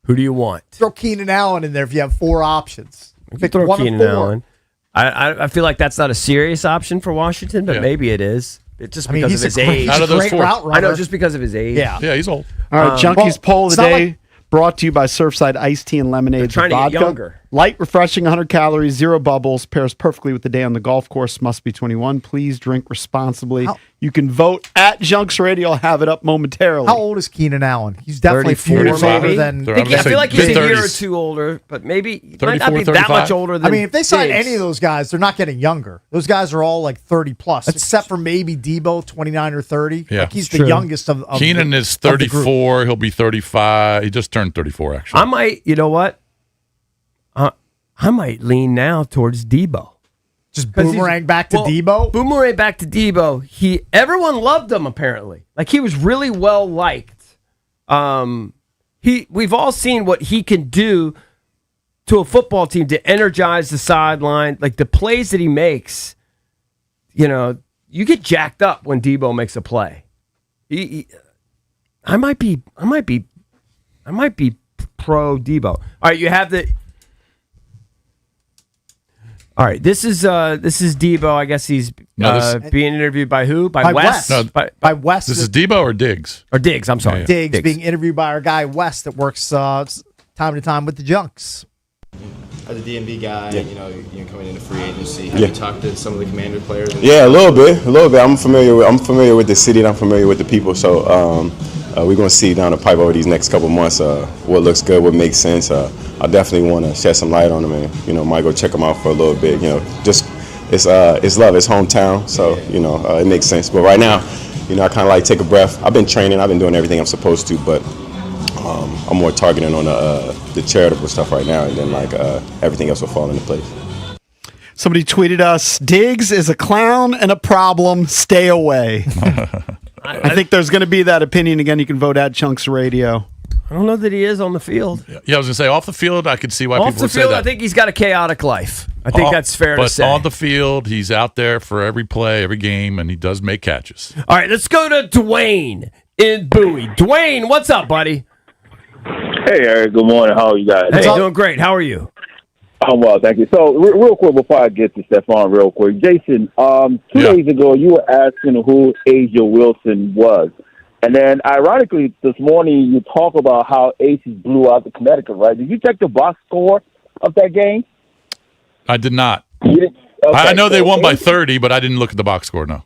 C: Who do you want?
A: Throw Keenan Allen in there if you have 4 options. Pick
C: Throw
A: one of
C: Keenan
A: 4.
C: Allen. I feel like that's not a serious option for Washington, but maybe it is. It's just because of his age.
D: Out of those 4.
C: I know, just because of his age.
A: Yeah,
D: he's old.
F: All right, Junkies poll of the
A: it's not
F: day brought to you by Surfside Iced Tea and Lemonade.
C: They're trying to get younger.
F: Light, refreshing, 100 calories, 0 bubbles, pairs perfectly with the day on the golf course. Must be 21. Please drink responsibly. You can vote at Junks Radio. I'll have it up momentarily.
A: How old is Keenan Allen? He's definitely
C: 34,
A: years older
C: maybe?
A: than.
C: I feel like he's a year or
D: 30s.
C: 2 older, but maybe he
D: 34,
C: might not be that
D: 35?
C: much older than
A: I mean, if they sign
C: Diggs.
A: any of those guys, they're not getting younger. Those guys are all like 30 plus, except for maybe Debo, 29 or 30.
D: Yeah,
A: like he's
D: it's
A: the youngest of
D: Keenan is
A: of the group.
D: 34. He'll be 35. He just turned 34, actually.
C: I might, you know what? I might lean now towards Debo.
A: Just boomerang back to Debo?
C: Boomerang back to Debo. Everyone loved him apparently. Like he was really well liked. We've all seen what he can do to a football team to energize the sideline. Like the plays that he makes, you know, you get jacked up when Debo makes a play. I might be pro Debo. All right, you have the. All right, this is Debo. I guess he's being interviewed by who? By Wes?
A: No, by Wes.
D: This is Debo or Diggs?
C: Or Diggs, I'm sorry.
A: Diggs being interviewed by our guy Wes that works time to time with the Junks.
K: As a DMV guy, you're coming into free agency. Have you talked to some of the Commander players?
L: Yeah, a little bit. I'm familiar with the city and I'm familiar with the people. So we're going to see down the pipe over these next couple months what looks good, what makes sense. I definitely want to shed some light on them and might go check them out for a little bit. Just it's love, it's hometown, so it makes sense. But right now, I kind of like take a breath. I've been training, I've been doing everything I'm supposed to, but I'm more targeting on the charitable stuff right now, and then everything else will fall into place.
F: Somebody tweeted us, Diggs is a clown and a problem. Stay away. I think there's going to be that opinion again. You can vote at Chunks Radio.
C: I don't know that he is on the field.
D: Yeah, I was going to say, off the field, I could see why
C: off
D: people
C: the
D: would say
C: field,
D: that.
C: I think he's got a chaotic life. I think that's fair to say.
D: But on the field, he's out there for every play, every game, and he does make catches.
C: All right, let's go to Dwayne in Bowie. Dwayne, what's up, buddy?
M: Hey, Eric. Good morning. How are you guys?
C: Hey, doing great. How are you?
M: I'm well, thank you. So, real quick before I get to Stephon, real quick, Jason. 2 days ago, you were asking who AJ Wilson was, and then, ironically, this morning you talk about how Aces blew out the Connecticut. Right? Did you check the box score of that game?
D: I did not.
M: You didn't? Okay,
D: I know
M: so
D: they won by 30, but I didn't look at the box score. No.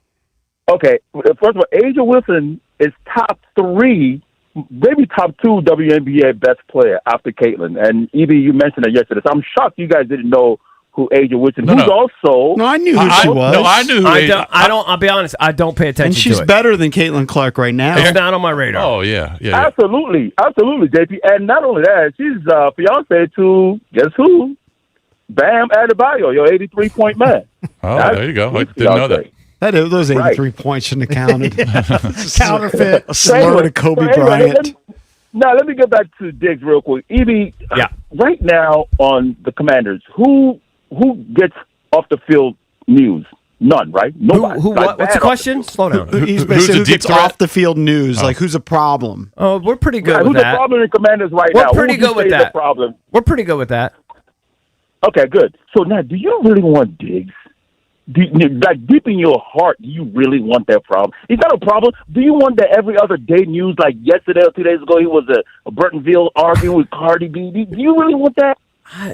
M: Okay. First of all, AJ Wilson is top 3. Maybe top 2 WNBA best player after Caitlin. And Evie, you mentioned it yesterday. So I'm shocked you guys didn't know who AJ Wilson who's also.
F: No, I knew who she was.
D: No, I knew who
C: I'll be honest, I don't pay attention
F: and she's
C: to it.
F: better than Caitlin Clark right now.
C: It's not on my radar.
D: Oh, yeah.
M: Absolutely, JP. And not only that, she's fiance to, guess who? Bam Adebayo, your 83-point man.
D: Oh, there you go. I didn't know that.
F: Those 83 points shouldn't have counted.
A: Counterfeit.
F: A slur to Kobe Bryant.
M: Now, let me get back to Diggs real quick. Evie, right now on the Commanders, who gets off the field news? None, right? Nobody.
C: What's the question? Slow down.
F: He's basically who gets off the field news, like who's a problem.
C: Oh, we're pretty good with
M: who's
C: that.
M: the problem in Commanders right now?
C: We're pretty good with that.
M: Problem?
C: We're pretty good with that.
M: Okay, good. So now, do you really want Diggs? Like deep in your heart, do you really want that problem? Is that a problem? Do you want that every other day news, like yesterday or 2 days ago, he was a Burtonville arguing with Cardi B? Do you really want that?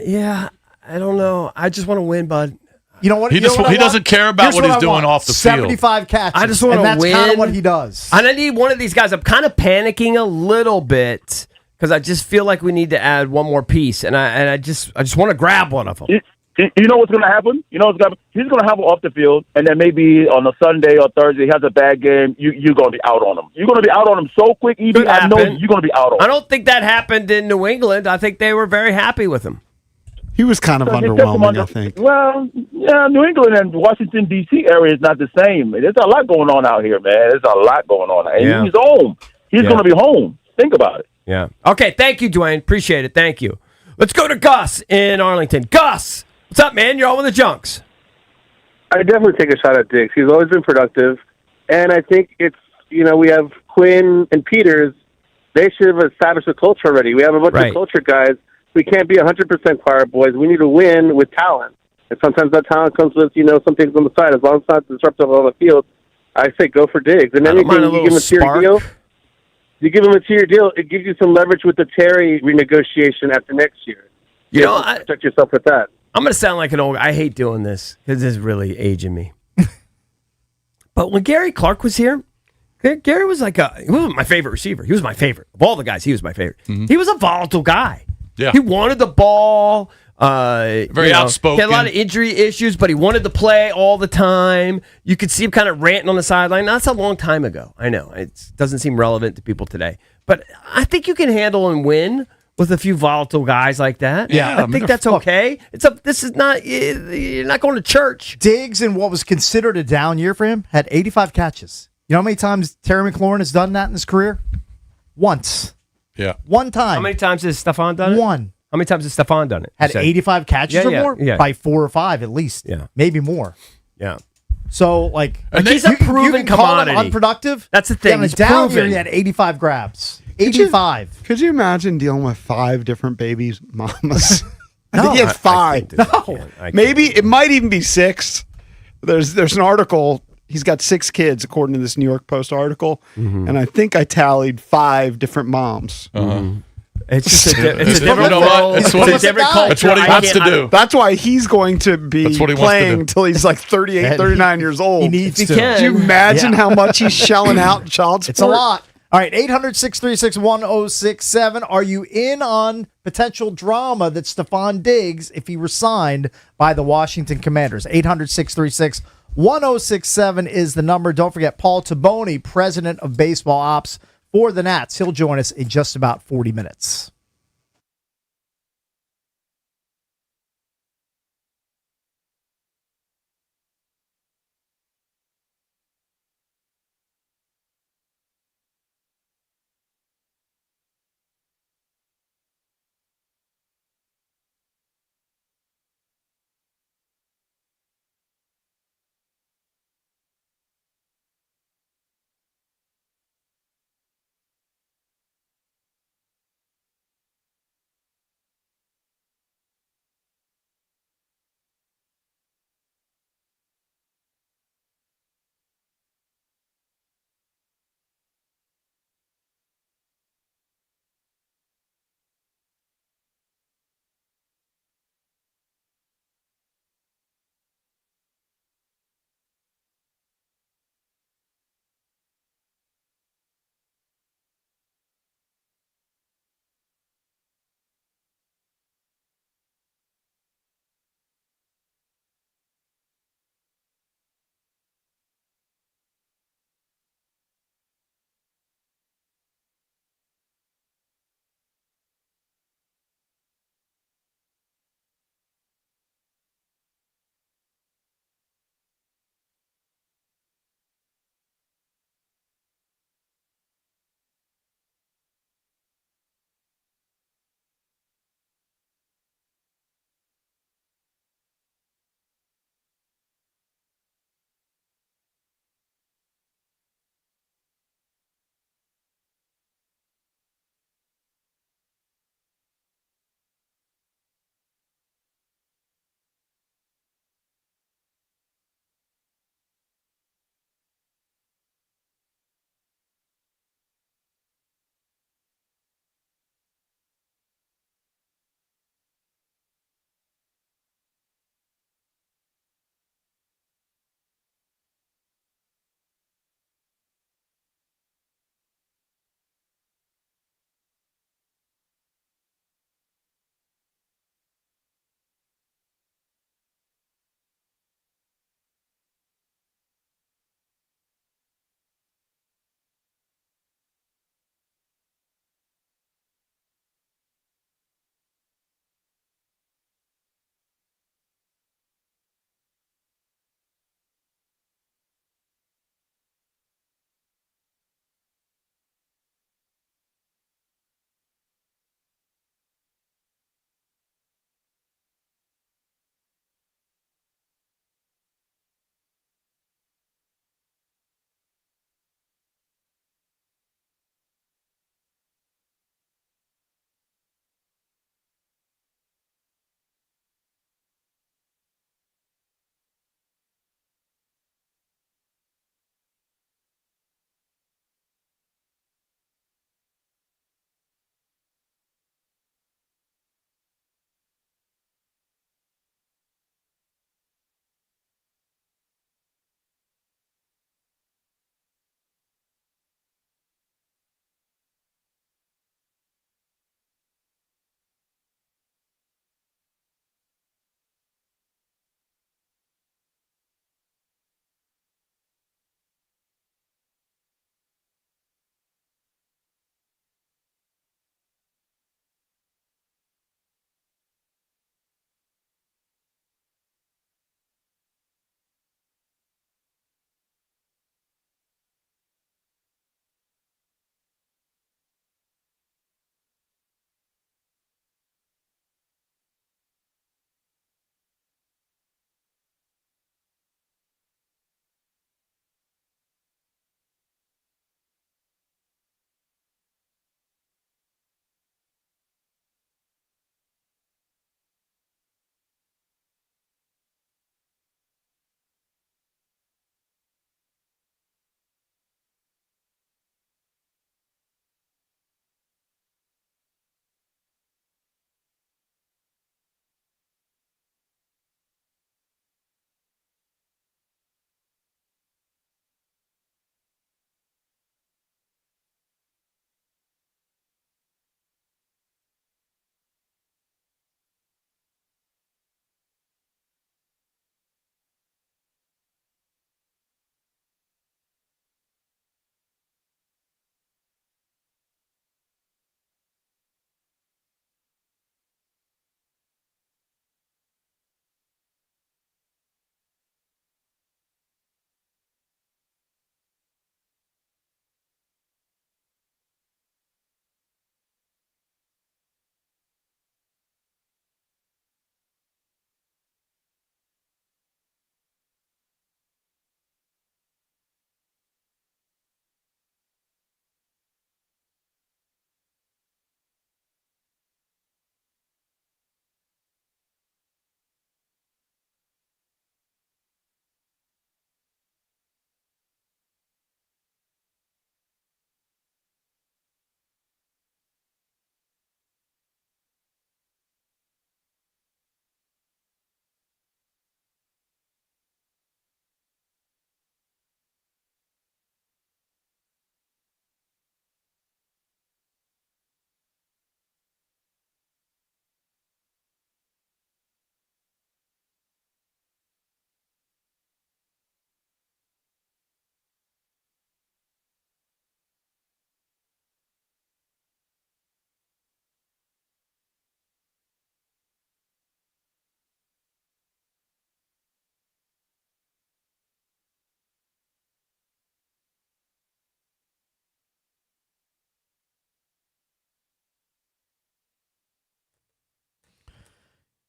C: Yeah, I don't know. I just want to win, bud.
A: You know what?
D: He doesn't care about what he's doing off the field.
A: 75 catches.
C: I just want to win.
A: That's kind of what he does.
C: And I need one of these guys. I'm kind of panicking a little bit because I just feel like we need to add one more piece, and I just want to grab one of them.
M: You know what's going to happen? You know what's going to happen? He's going to have him off the field, and then maybe on a Sunday or Thursday he has a bad game. You're going to be out on him. You're going to be out on him so quick, EB. I know you're going to be out on him.
C: I don't think that happened in New England. I think they were very happy with him.
F: He was kind of underwhelming, I think.
M: Well, yeah, New England and Washington, D.C. area is not the same. There's a lot going on out here, man. There's a lot going on. And he's home. He's going to be home. Think about it.
C: Yeah. Okay, thank you, Dwayne. Appreciate it. Thank you. Let's go to Gus in Arlington. Gus, what's up, man? You're on with the Junks.
N: I definitely take a shot at Diggs. He's always been productive. And I think it's, we have Quinn and Peters. They should have established a culture already. We have a bunch of culture guys. We can't be 100% choir boys. We need to win with talent. And sometimes that talent comes with, some things on the side. As long as it's not disruptive on the field, I say go for Diggs. And anything you give him a tier deal, you give him a tier deal, it gives you some leverage with the Terry renegotiation after next year. Protect yourself with that.
C: I'm going to sound like an old guy. I hate doing this because this is really aging me. But when Gary Clark was here, Gary was he wasn't my favorite receiver. He was my favorite. Of all the guys, he was my favorite. Mm-hmm. He was a volatile guy. Yeah. He wanted the ball.
D: Very outspoken.
C: He had a lot of injury issues, but he wanted to play all the time. You could see him kind of ranting on the sideline. Now, that's a long time ago. I know. It doesn't seem relevant to people today. But I think you can handle and win with a few volatile guys like that.
A: Yeah.
C: I think that's okay. This is not, you're not going to church.
A: Diggs, in what was considered a down year for him, had 85 catches. You know how many times Terry McLaurin has done that in his career? Once.
D: Yeah.
A: One time.
C: How many times has Stephon done it?
A: One.
C: How many times has Stephon done it?
A: Had 85 catches or more?
C: Yeah.
A: By 4 or 5 at least.
C: Yeah.
A: Maybe more.
C: Yeah.
A: So,
C: he's a proven commodity.
A: Call him unproductive.
C: That's the thing.
A: On a down year, he had 85 grabs. 85.
F: Could you imagine dealing with 5 different babies' mamas? I
A: No.
F: think he had 5. Maybe it might even be 6. There's an article. He's got 6 kids, according to this New York Post article, and I think I tallied 5 different moms.
C: Mm-hmm. It's just it's a different
D: world.
C: It's a different culture.
D: That's what he wants to do.
F: That's why he's going to be playing until he's like 38, 39 years old.
A: He needs to.
F: Can you imagine how much he's shelling out in child support?
A: It's a lot. All right, 800-636-1067. Are you in on potential drama that Stephon Diggs, if he were signed by the Washington Commanders? 800-636-1067 is the number. Don't forget, Paul Taboni, president of baseball ops for the Nats. He'll join us in just about 40 minutes.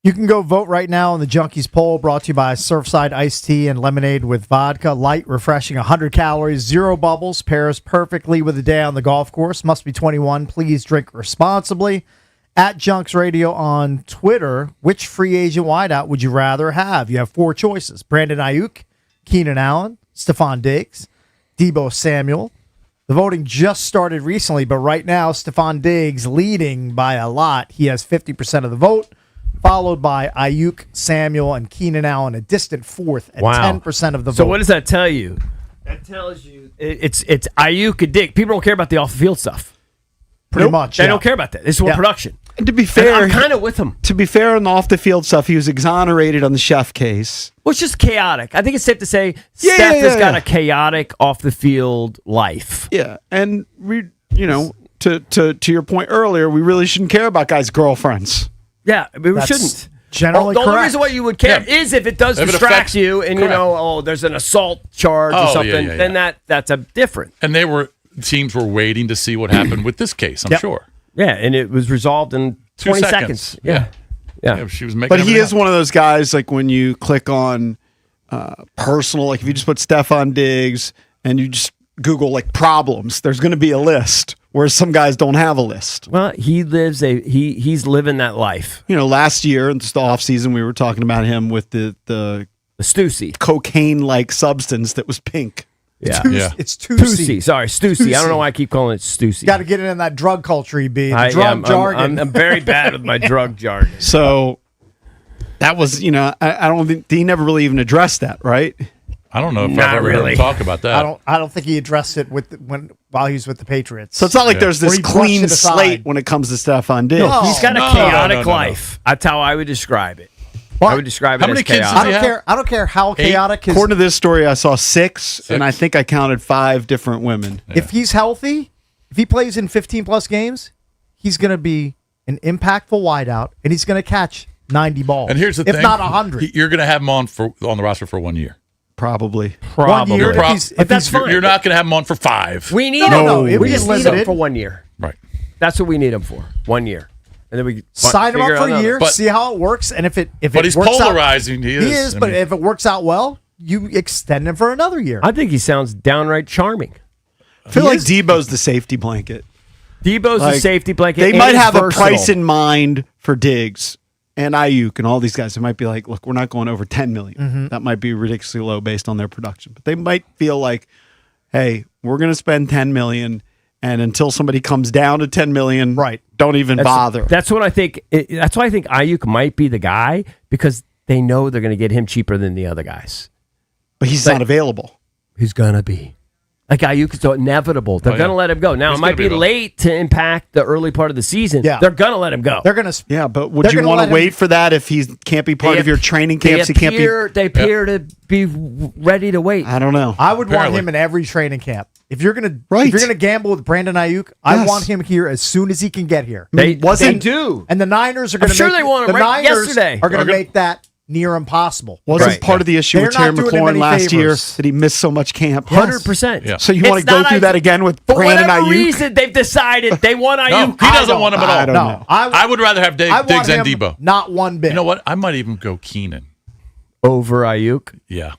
A: You can go vote right now on the Junkies poll brought to you by Surfside Iced Tea and Lemonade with vodka. Light, refreshing, 100 calories, 0 bubbles, pairs perfectly with a day on the golf course. Must be 21. Please drink responsibly. At Junks Radio on Twitter, which free agent wideout would you rather have? You have 4 choices. Brandon Ayuk, Keenan Allen, Stephon Diggs, Deebo Samuel. The voting just started recently, but right now, Stephon Diggs leading by a lot. He has 50% of the vote, followed by Ayuk, Samuel, and Keenan Allen, a distant fourth at 10% of the vote.
C: So what does that tell you? That tells you it's Ayuk and Diggs. People don't care about the off-the-field stuff.
A: Pretty much.
C: They don't care about that. This is what production.
F: And to be fair,
C: I'm kind of with him.
F: To be fair, on the off-the-field stuff, he was exonerated on the chef case.
C: Well, it's just chaotic. I think it's safe to say Steph has got a chaotic off-the-field life.
F: Yeah, and we, to your point earlier, we really shouldn't care about guys' girlfriends.
C: Yeah, we shouldn't.
A: Generally,
C: the only reason why you would care is if it does distract you, and there's an assault charge or something. Then that's a different.
D: And teams were waiting to see what happened with this case. I'm sure.
C: Yeah, and it was resolved in 20 seconds. Yeah.
D: She was making.
F: But he is one of those guys. Like when you click on personal, like if you just put Stephon Diggs and you just Google like problems, there's going to be a list. Whereas some guys don't have a list.
C: Well, he's living that life.
F: Last year in the offseason, we were talking about him with the
C: Stussy
F: cocaine-like substance that was pink.
C: Yeah,
A: it's Stussy.
C: Sorry, Stussy. I don't know why I keep calling it Stussy.
A: Got to get it in that drug culture, B.
C: Drug
A: jargon.
C: I'm very bad with my drug jargon.
F: So that was, I don't think he never really even addressed that, right?
D: I don't know if I've ever heard him talk about that.
A: I don't think he addressed it while he was with the Patriots.
F: So it's not like there's this clean slate when it comes to Stephon Diggs.
C: No, he's got a chaotic life. That's how I would describe it. I would describe it as chaotic.
A: I don't care how chaotic his...
F: According to this story, I saw 6, and I think I counted 5 different women.
A: Yeah. If he's healthy, if he plays in 15-plus games, he's going to be an impactful wideout, and he's going to catch 90 balls.
D: And here's the thing.
A: If not 100.
D: You're going to have him on the roster for 1 year.
F: Probably.
A: 1 year.
D: But that's fine. You're not going to have him on for 5.
C: We need him.
A: No,
C: we just need him for 1 year.
D: Right.
C: That's what we need him for. 1 year. And then we
A: sign him up for a year, see how it works, and if it
D: he's
A: works
D: polarizing.
A: He is. But if it works out well, you extend him for another year.
C: I think he sounds downright charming.
F: I feel like Debo's the safety blanket.
C: Debo's the safety blanket.
F: They might have a price in mind for Diggs and Ayuk and all these guys. It might be like, look, we're not going over $10 million.
A: Mm-hmm.
F: That might be ridiculously low based on their production. But they might feel like, hey, we're going to spend $10 million. And until somebody comes down to $10 million, don't even bother.
C: That's what I think. That's why I think Ayuk might be the guy, because they know they're going to get him cheaper than the other guys.
F: But he's not available.
C: He's going to be. Like Ayuk is so inevitable. They're going to let him go. Now, it might be late to impact the early part of the season. Yeah. They're going to let him go.
A: They're going to.
F: Yeah, but would you want to wait for that if he can't be part of your training camps?
C: They appear to be ready to wait.
F: I don't know.
A: I would want him in every training camp. If you're gonna gamble with Brandon Ayuk, I want him here as soon as he can get here.
C: They do,
A: and the Niners are going to.
C: I'm sure they want him right yesterday.
A: Are going to make that near impossible.
F: Wasn't part of the issue with Terry McLaurin last year that he missed so much camp?
C: 100%.
D: Yeah.
F: So you want to go through that again with Brandon Ayuk?
C: For whatever reason, they've decided they want Ayuk.
D: No, he doesn't want him at all.
F: I don't know.
D: I would rather have Diggs and Debo.
A: Not one bit.
D: You know what? I might even go Keenan
C: over Ayuk.
D: Yeah.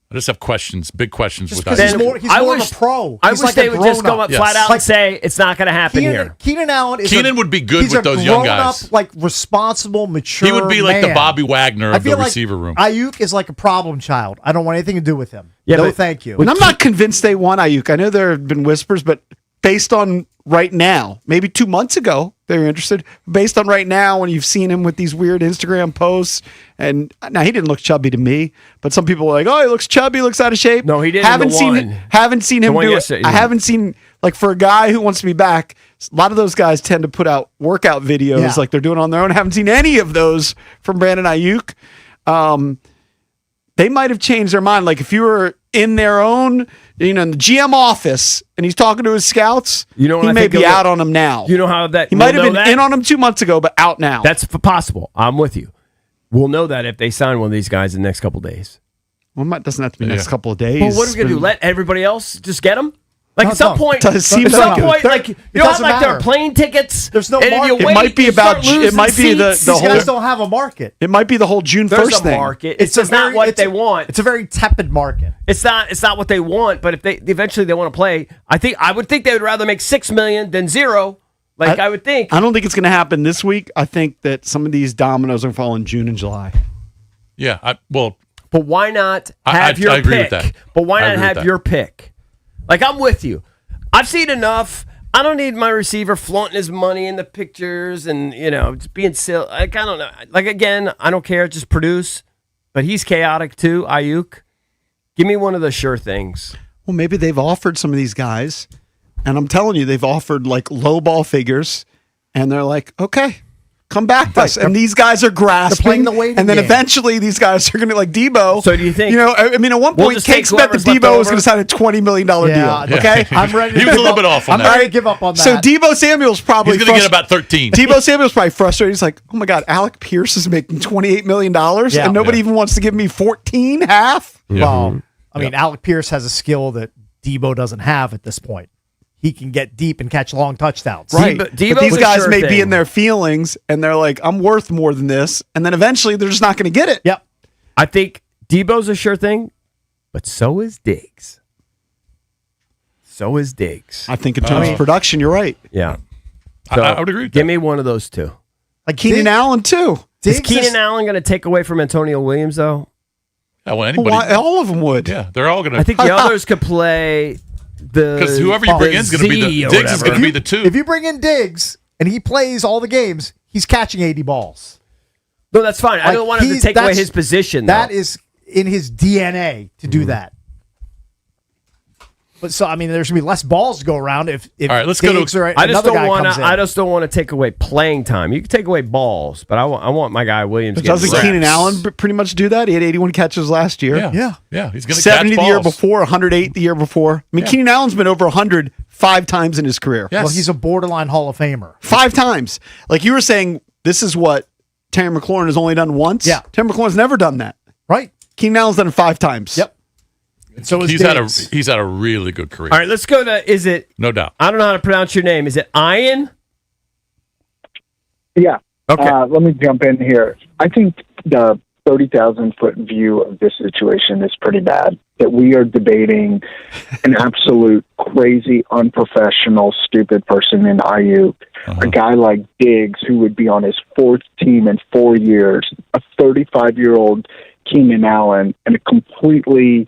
D: I just have questions, big questions with
A: Ayuk. He's more of a pro.
C: I wish they would just come up flat out and say it's not going to happen here.
A: Keenan Allen
D: would be good with those young guys.
A: Up, like responsible, mature.
D: He would be like the Bobby Wagner of the
A: like
D: receiver room.
A: Ayuk is like a problem child. I don't want anything to do with him.
C: Yeah,
A: thank you.
F: And I'm not convinced they want Ayuk. I know there have been whispers, but based on right now, maybe 2 months ago, they were interested. Based on right now, when you've seen him with these weird Instagram posts, and now he didn't look chubby to me, but some people were like, "Oh, he looks chubby, looks out of shape."
C: No, he didn't.
F: Haven't seen him do it. I haven't seen, like, for a guy who wants to be back. A lot of those guys tend to put out workout videos like they're doing on their own. I haven't seen any of those from Brandon Ayuk. They might have changed their mind. Like if you were in their own, in the GM office, and he's talking to his scouts, he may be out on him now.
C: You know how that
F: he might have been in on him 2 months ago, but out now.
C: That's possible. I'm with you. We'll know that if they sign one of these guys in the next couple of days.
F: Well, it doesn't have to be the next couple of days.
C: Well, what are we gonna do? Let everybody else just get them? Like at some point,
F: Does seem
C: at some
F: like
C: point, like you don't have like their plane tickets.
A: There's no
C: and if you
A: market.
C: wait,
F: It might be
C: you start
F: about.
C: losing
F: It might be the
C: seats.
A: These
F: whole.
A: guys don't have a market.
F: It might be the whole June
C: There's
F: 1st
C: a
F: thing.
C: market. It's just not what they want.
A: It's a very tepid market.
C: It's not what they want. But if they eventually they want to play, I would think they would rather make $6 million than zero. Like I would think.
F: I don't think it's going to happen this week. I think that some of these dominoes are falling in June and July.
D: Yeah.
C: But why not have your
D: I agree
C: pick?
D: with that.
C: But why
D: I
C: not
D: agree with
C: have
D: that.
C: your pick? Like I'm with you. I've seen enough. I don't need my receiver flaunting his money in the pictures and just being silly. Like I don't know. Like again, I don't care. Just produce. But he's chaotic too. Ayuk. Give me one of the sure things.
F: Well, maybe they've offered some of these guys, and I'm telling you, they've offered like low ball figures, and they're like, okay. Come back to us. And these guys are grasping.
A: playing the waiting
F: and then
A: game.
F: eventually these guys are going to like Debo.
C: So do you think?
F: I mean, at one
C: We'll
F: point,
C: just
F: Cakes
C: take
F: bet that
C: whoever's left
F: Debo was
C: over?
F: going to sign a $20 million deal. Okay?
A: I'm ready.
D: He was a little bit off on
A: I'm
D: that.
A: ready to give up on that.
F: So Debo Samuel's probably
D: He's going to get about 13.
F: Debo Samuel's probably frustrated. He's like, oh my God, Alec Pierce is making $28 million and nobody even wants to give me 14, half?
A: Well, I mean, Alec Pierce has a skill that Debo doesn't have at this point. He can get deep and catch long touchdowns.
F: Right. But
C: Debo's
F: these
C: a
F: guys
C: sure
F: may be
C: thing.
F: in their feelings and they're like, I'm worth more than this. And then eventually they're just not going to get it.
A: Yep.
C: I think Debo's a sure thing, but so is Diggs. So is Diggs.
F: I think in terms of production, you're right.
C: Yeah.
D: I would agree with
C: Give me one of those two.
A: Like
F: Keenan Allen, too.
C: Is Keenan Allen going to take away from Antonio Williams, though?
D: Yeah, well, anybody.
F: Why, all of them would.
D: Yeah, they're all going to.
C: I think the others could play
D: because whoever you bring in is going to be the Diggs is going to be the two.
A: If you bring in Diggs and he plays all the games, he's catching 80 balls.
C: No, that's fine. I don't want him to take away his position.
A: That
C: though.
A: is in his DNA to do that. But so I mean, there's gonna be less balls to go around if
D: All right, let's
A: Diggs
D: go to.
A: or
C: I just
A: another
C: don't
A: guy
C: want
A: comes
C: to.
A: in.
C: I just don't want to take away playing time. You can take away balls, but I want my guy Williams.
F: But
C: getting
F: doesn't
C: reps.
F: Keenan Allen pretty much do that? He had 81 catches last year.
D: Yeah. He's going to
F: 70
D: catch
F: the year
D: balls.
F: before, 108 the year before. I mean, Keenan Allen's been over 100 5 times in his career.
D: Yes.
A: Well, he's a borderline Hall of Famer.
F: 5 times. Like you were saying, this is what Terry McLaurin has only done once.
A: Yeah.
F: Terry McLaurin's never done that.
A: Right.
F: Keenan Allen's done it 5 times.
A: Yep. So
D: he's had a really good career.
C: All right, let's go to. Is it?
D: No doubt.
C: I don't know how to pronounce your name. Is it Ian?
O: Yeah.
C: Okay.
O: Let me jump in here. I think the 30,000-foot view of this situation is pretty bad. That we are debating an absolute crazy, unprofessional, stupid person in IU. A guy like Diggs, who would be on his 4th team in 4 years, a 35-year-old Keenan Allen, and a completely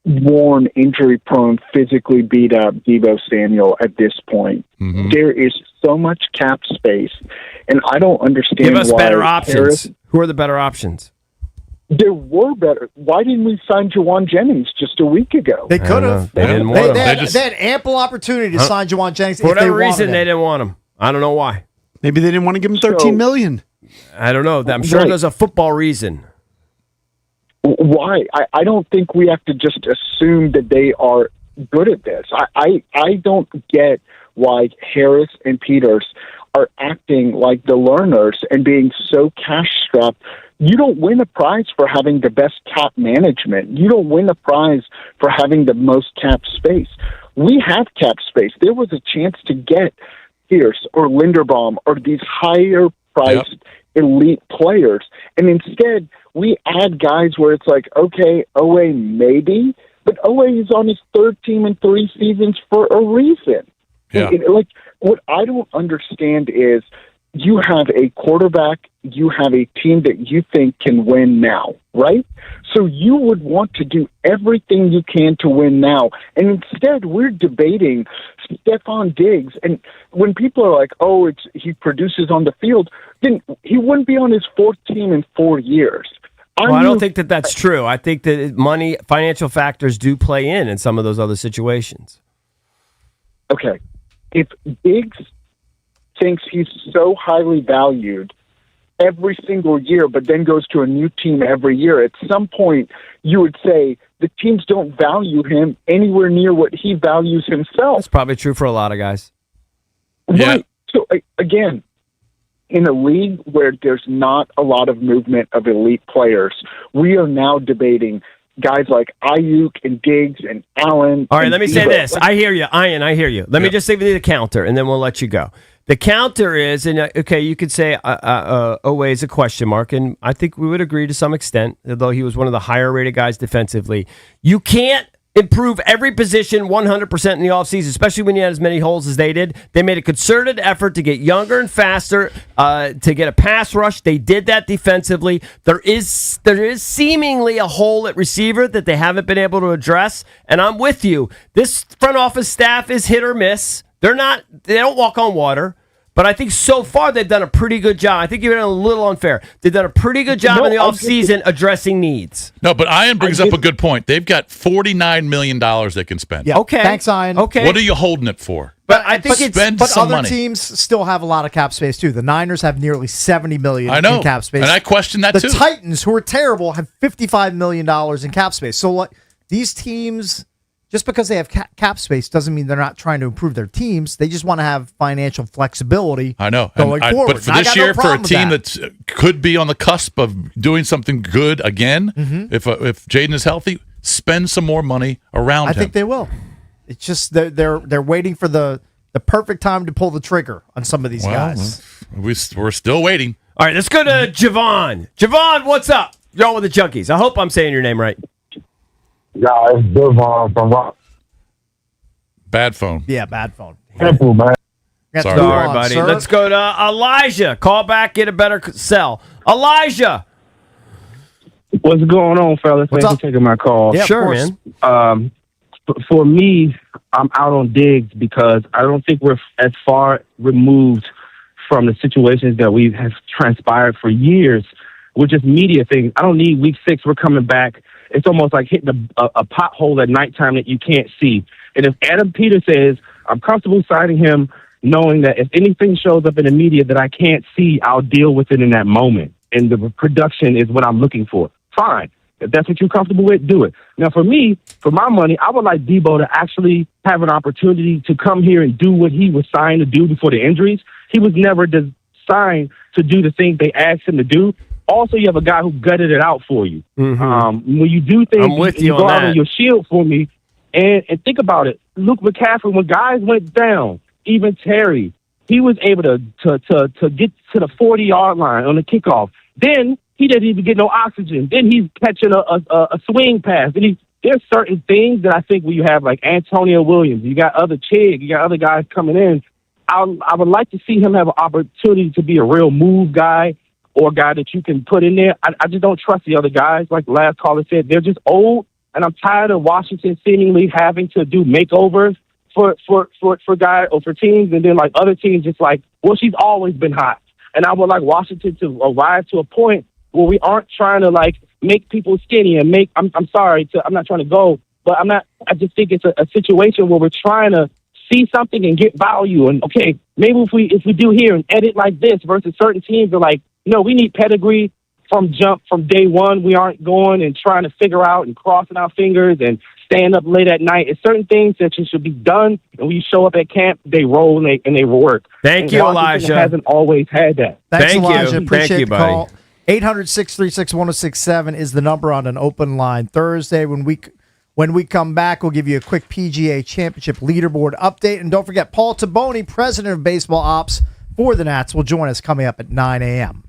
O: worn, injury-prone, physically beat-up Debo Samuel at this point. There is so much cap space, and I don't understand
C: Give us
O: why
C: better options.
O: Harris,
C: Who are the better options?
O: there were better. Why didn't we sign Jawan Jennings just a week ago?
A: They could have.
C: They didn't want him.
A: They had ample opportunity to sign Jawan Jennings.
C: For
A: if they
C: whatever
A: wanted
C: reason,
A: him.
C: they didn't want him. I don't know why.
F: Maybe they didn't want to give him $13 million.
C: I don't know. I'm sure
O: Right.
C: there's a football reason.
O: Why? I don't think we have to just assume that they are good at this. I don't get why Harris and Peters are acting like the learners and being so cash-strapped. You don't win a prize for having the best cap management. You don't win a prize for having the most cap space. We have cap space. There was a chance to get Pierce or Linderbaum or these higher-priced elite players. And instead, we add guys where it's like, okay, Owe maybe, but Owe is on his 3rd team in 3 seasons for a reason.
D: Yeah.
O: Like, what I don't understand is you have a quarterback, you have a team that you think can win now, right? So you would want to do everything you can to win now. And instead, we're debating Stephon Diggs. And when people are like, oh, he produces on the field, then he wouldn't be on his 4th team in 4 years.
C: Well, I don't think that that's true. I think that money, financial factors do play in some of those other situations.
O: Okay. If Diggs thinks he's so highly valued every single year, but then goes to a new team every year, at some point you would say the teams don't value him anywhere near what he values himself.
C: That's probably true for a lot of guys.
O: Right. So, again, in a league where there's not a lot of movement of elite players, we are now debating guys like Ayuk and Diggs and Allen.
C: All right, let me say this. I hear you, Ian. I hear you. Let me just give you the counter, and then we'll let you go. The counter is, and okay, you could say Oweh is a question mark, and I think we would agree to some extent, although he was one of the higher-rated guys defensively. You can't improve every position 100% in the offseason, especially when you had as many holes as they did. They made a concerted effort to get younger and faster, to get a pass rush. They did that defensively. There is seemingly a hole at receiver that they haven't been able to address, and I'm with you. This front office staff is hit or miss. They don't walk on water. But I think so far they've done a pretty good job. I think you've been a little unfair. They've done a pretty good job in the offseason addressing needs.
D: No, but Ian brings up a good point. They've got $49 million they can spend.
A: Yeah. Okay. Thanks, Ian.
D: Okay. What are you holding it for?
C: But I think
D: spend some
A: other
D: money.
A: teams still have a lot of cap space too. The Niners have nearly $70 million
D: in
A: cap space.
D: And I question that too.
A: The Titans, who are terrible, have $55 million in cap space. So like these teams, just because they have cap space doesn't mean they're not trying to improve their teams. They just want to have financial flexibility.
D: I know.
A: Going forward.
D: But for this year, for a team that could be on the cusp of doing something good again, if Jaden is healthy, spend some more money around him.
A: I think they will. It's just they're waiting for the perfect time to pull the trigger on some of these guys.
D: We're still waiting.
C: All right, let's go to Javon. Javon, what's up? You're on with the Junkies. I hope I'm saying your name right.
P: Yeah, it's Devon from Rock.
D: Bad phone.
A: Yeah, bad phone.
P: Simple, man.
C: Sorry, buddy.
A: Sir.
C: Let's go to Elijah. Call back, get a better sell. Elijah.
Q: What's going on, fellas? Thanks for taking my call.
C: Yeah, sure, man.
Q: For me, I'm out on Diggs because I don't think we're as far removed from the situations that we have transpired for years with just media things. I don't need week 6. We're coming back. It's almost like hitting a pothole at nighttime that you can't see. And if Adam Peters says, I'm comfortable signing him, knowing that if anything shows up in the media that I can't see, I'll deal with it in that moment. And the production is what I'm looking for. Fine. If that's what you're comfortable with, do it. Now, for me, for my money, I would like Debo to actually have an opportunity to come here and do what he was signed to do before the injuries. He was never signed to do the things they asked him to do. Also, you have a guy who gutted it out for you.
C: Mm-hmm.
Q: When you do things,
C: I'm with you
Q: go
C: on
Q: out
C: that.
Q: on your shield for me. And think about it. Luke McCaffrey, when guys went down, even Terry, he was able to get to the 40-yard line on the kickoff. Then he didn't even get no oxygen. Then he's catching a swing pass. Then there's certain things that I think when you have like Antonio Williams, you got other Chig, you got other guys coming in. I would like to see him have an opportunity to be a real move guy or a guy that you can put in there. I just don't trust the other guys. Like the last caller said, they're just old, and I'm tired of Washington seemingly having to do makeovers for guys or for teams, and then like other teams just like, well, she's always been hot. And I would like Washington to arrive to a point where we aren't trying to like make people skinny and make. I'm sorry, I'm not trying to go, but I'm not. I just think it's a situation where we're trying to see something and get value. And okay, maybe if we do here and edit like this versus certain teams are like, no, we need pedigree from day one. We aren't going and trying to figure out and crossing our fingers and staying up late at night. It's certain things that should be done. And when you show up at camp, they roll and they work.
C: Thank you, Elijah.
Q: Hasn't always had that.
A: Thanks,
C: Thank
A: Elijah.
C: you.
A: Appreciate
C: Thank you,
A: the
C: buddy.
A: call. 800-636-1067 is the number on an open line Thursday. When we come back, we'll give you a quick PGA Championship leaderboard update. And don't forget, Paul Taboni, president of baseball ops for the Nats, will join us coming up at 9 a.m.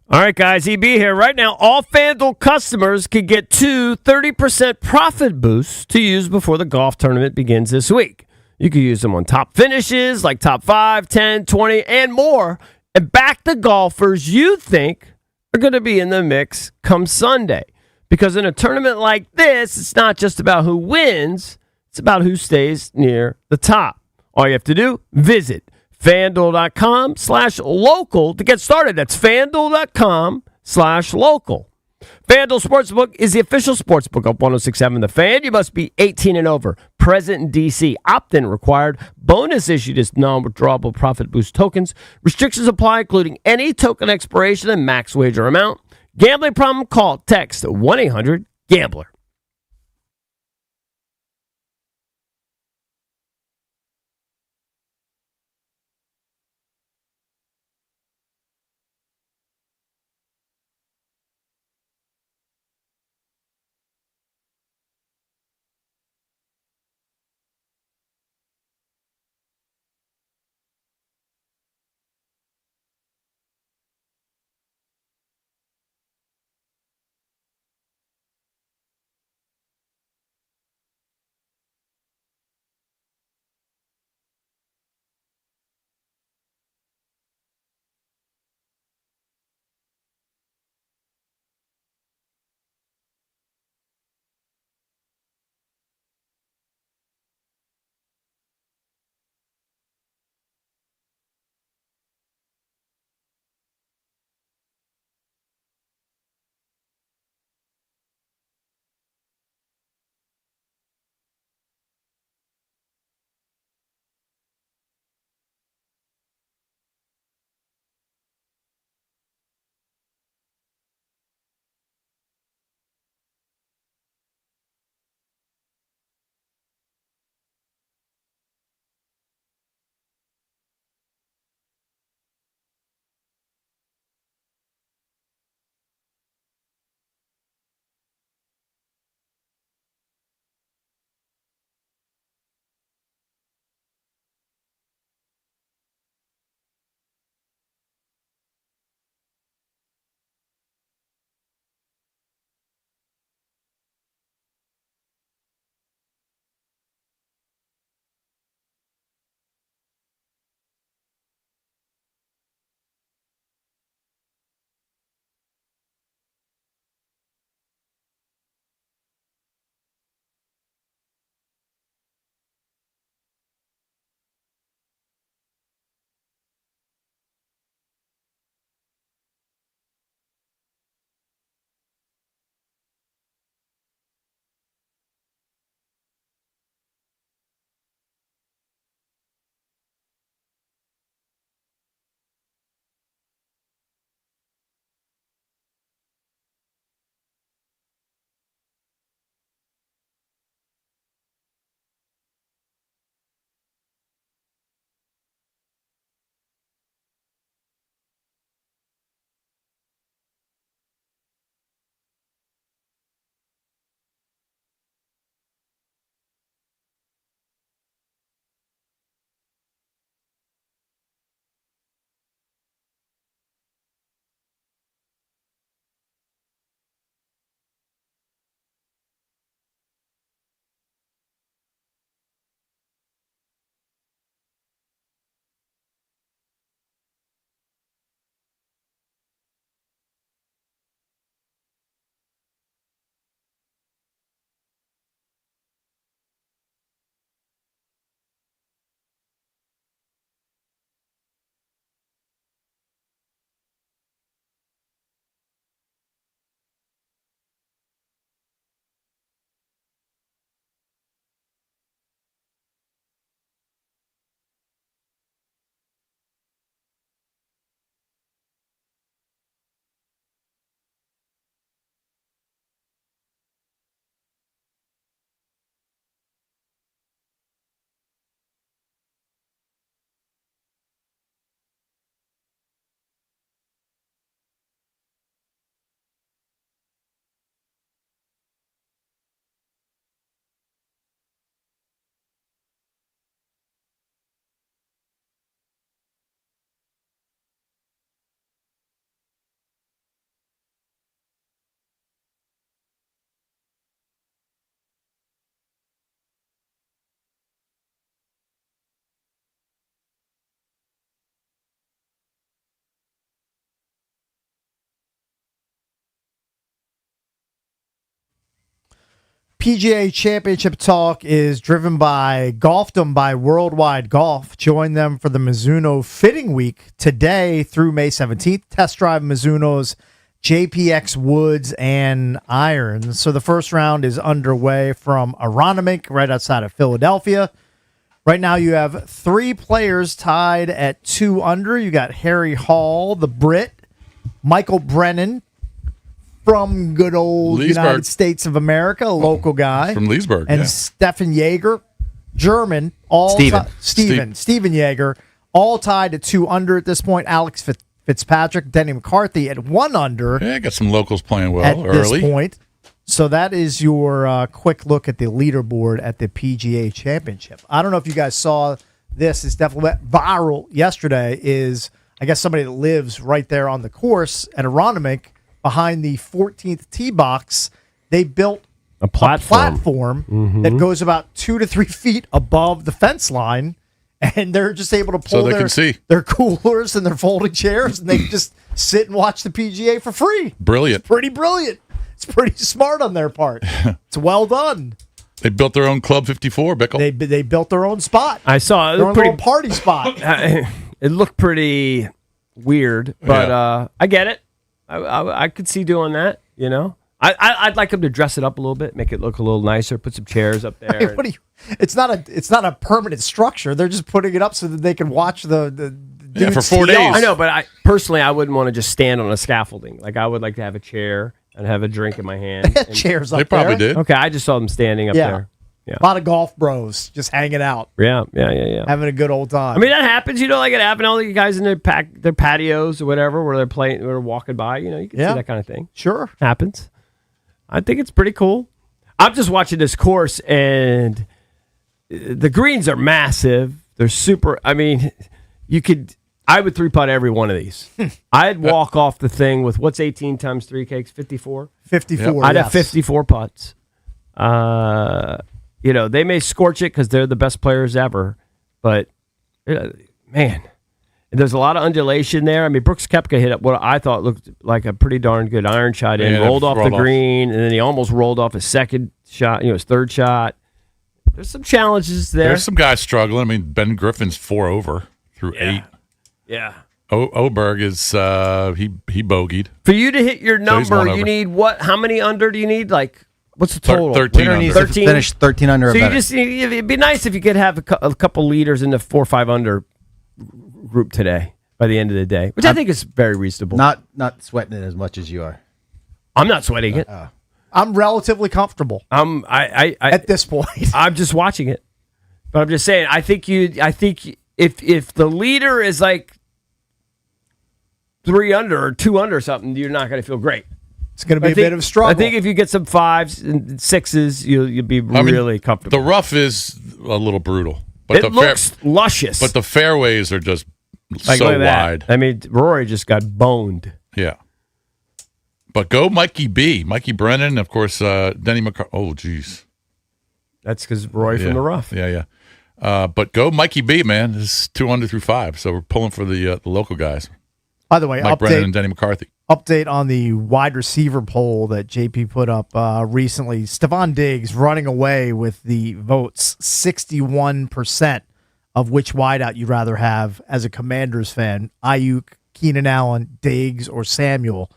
C: All right, guys, EB here. Right now, all FanDuel customers can get 30% profit boosts to use before the golf tournament begins this week. You can use them on top finishes like top 5, 10, 20, and more, and back the golfers you think are going to be in the mix come Sunday. Because in a tournament like this, it's not just about who wins, it's about who stays near the top. All you have to do, visit FanDuel.com/local to get started. That's FanDuel.com/local. FanDuel Sportsbook is the official sportsbook of 106.7 The Fan. You must be 18 and over, present in D.C., opt-in required, bonus issued as non-withdrawable profit boost tokens. Restrictions apply, including any token expiration and max wager amount. Gambling problem? Call, text 1-800-GAMBLER.
A: PGA Championship Talk is driven by Golfdom by Worldwide Golf. Join them for the Mizuno Fitting Week today through May 17th. Test drive Mizuno's JPX woods and irons. So the first round is underway from Aronimink, right outside of Philadelphia. Right now you have 3 players tied at 2 under. You got Harry Hall, the Brit, Michael Brennan, from good old
D: Leesburg.
A: United States of America, a local guy.
D: From Leesburg,
A: And
D: yeah.
A: Stefan Jaeger, German. Steven Jaeger, all tied at 2 under at this point. Alex Fitzpatrick, Denny McCarthy at 1 under.
D: Yeah, got some locals playing well
A: at
D: early.
A: this point. So that is your quick look at the leaderboard at the PGA Championship. I don't know if you guys saw this. It's definitely went viral yesterday. Is I guess somebody that lives right there on the course at Aronimink behind the 14th tee box. They built
C: a platform,
A: that goes about 2 to 3 feet above the fence line, and they're just able to pull
D: So they can see.
A: their coolers and their folding chairs, and they can just sit and watch the PGA for free.
D: Brilliant.
A: Pretty brilliant. It's pretty smart on their part. It's well done.
D: They built their own Club 54, Bickle.
A: They built their own spot.
C: I saw it.
A: Their
C: It
A: own
C: looked pretty
A: little party spot.
C: It looked pretty weird, but I get it. I could see doing that. You know, I'd like them to dress it up a little bit, make it look a little nicer, put some chairs up there.
A: Hey, what do you? It's not a permanent structure. They're just putting it up so that they can watch the dudes
D: for 4
A: tee
D: days.
A: off.
C: I know, but I personally wouldn't want to just stand on a scaffolding. Like I would like to have a chair and have a drink in my hand.
A: They had chairs up
D: They probably
A: there.
D: did.
C: Okay, I just saw them standing up
A: Yeah.
C: there. Yeah.
A: A lot of golf bros just hanging out,
C: Yeah.
A: having a good old time.
C: I mean, that happens. You know, like it happened. All the guys in their patios or whatever, where they're playing, where they're walking by. You know, you can
A: Yeah.
C: see that kind of thing.
A: Sure.
C: Happens. I think it's pretty cool. I'm just watching this course, and the greens are massive. They're super. I mean, I would 3-putt every one of these. I'd walk off the thing with what's 18 times 3 cakes? 54?
A: 54.
C: I'd
A: yes.
C: have 54 putts. You know, they may scorch it because they're the best players ever, but man, there's a lot of undulation there. I mean, Brooks Koepka hit up what I thought looked like a pretty darn good iron shot in, rolled off the green, and then he almost rolled off his second shot, his third shot. There's some challenges there.
D: There's some guys struggling. I mean, Ben Griffin's 4 over through 8.
C: Yeah.
D: Oberg is he bogeyed.
C: For you to hit your
D: So he's
C: number,
D: one
C: you
D: over.
C: need what? How many under do you need? Like, what's the total?
D: 13
E: Winner
D: under.
E: needs to
C: 13?
E: finish 13 under.
C: So
E: or
C: you
E: better.
C: just it'd be nice if you could have a couple leaders in the 4 or 5 under group today by the end of the day, which I think is very reasonable.
E: not sweating it as much as you are.
C: I'm not sweating it.
A: I'm relatively comfortable at this point.
C: I'm just watching it, but I'm just saying. I think if the leader is like 3 under or 2 under or something, you're not going to feel great.
A: It's going to be a bit of a struggle.
C: I think if you get some 5s and 6s, you'll be really comfortable.
D: The rough is a little brutal, but
C: It looks luscious.
D: But the fairways are just
C: Like,
D: so
C: look at that.
D: wide.
C: I mean, Rory just got boned.
D: Yeah. But go Mikey B, Mikey Brennan, of course, Denny McCarthy. Oh, geez.
C: That's because Rory from the rough.
D: Yeah. But go Mikey B, man. This is 2 under through 5, so we're pulling for the local guys.
A: By the way,
D: Mike Brennan and Denny McCarthy.
A: Update on the wide receiver poll that JP put up recently. Stephon Diggs running away with the votes, 61% of which wideout you'd rather have as a Commanders fan. Ayuk, Keenan Allen, Diggs, or Samuel.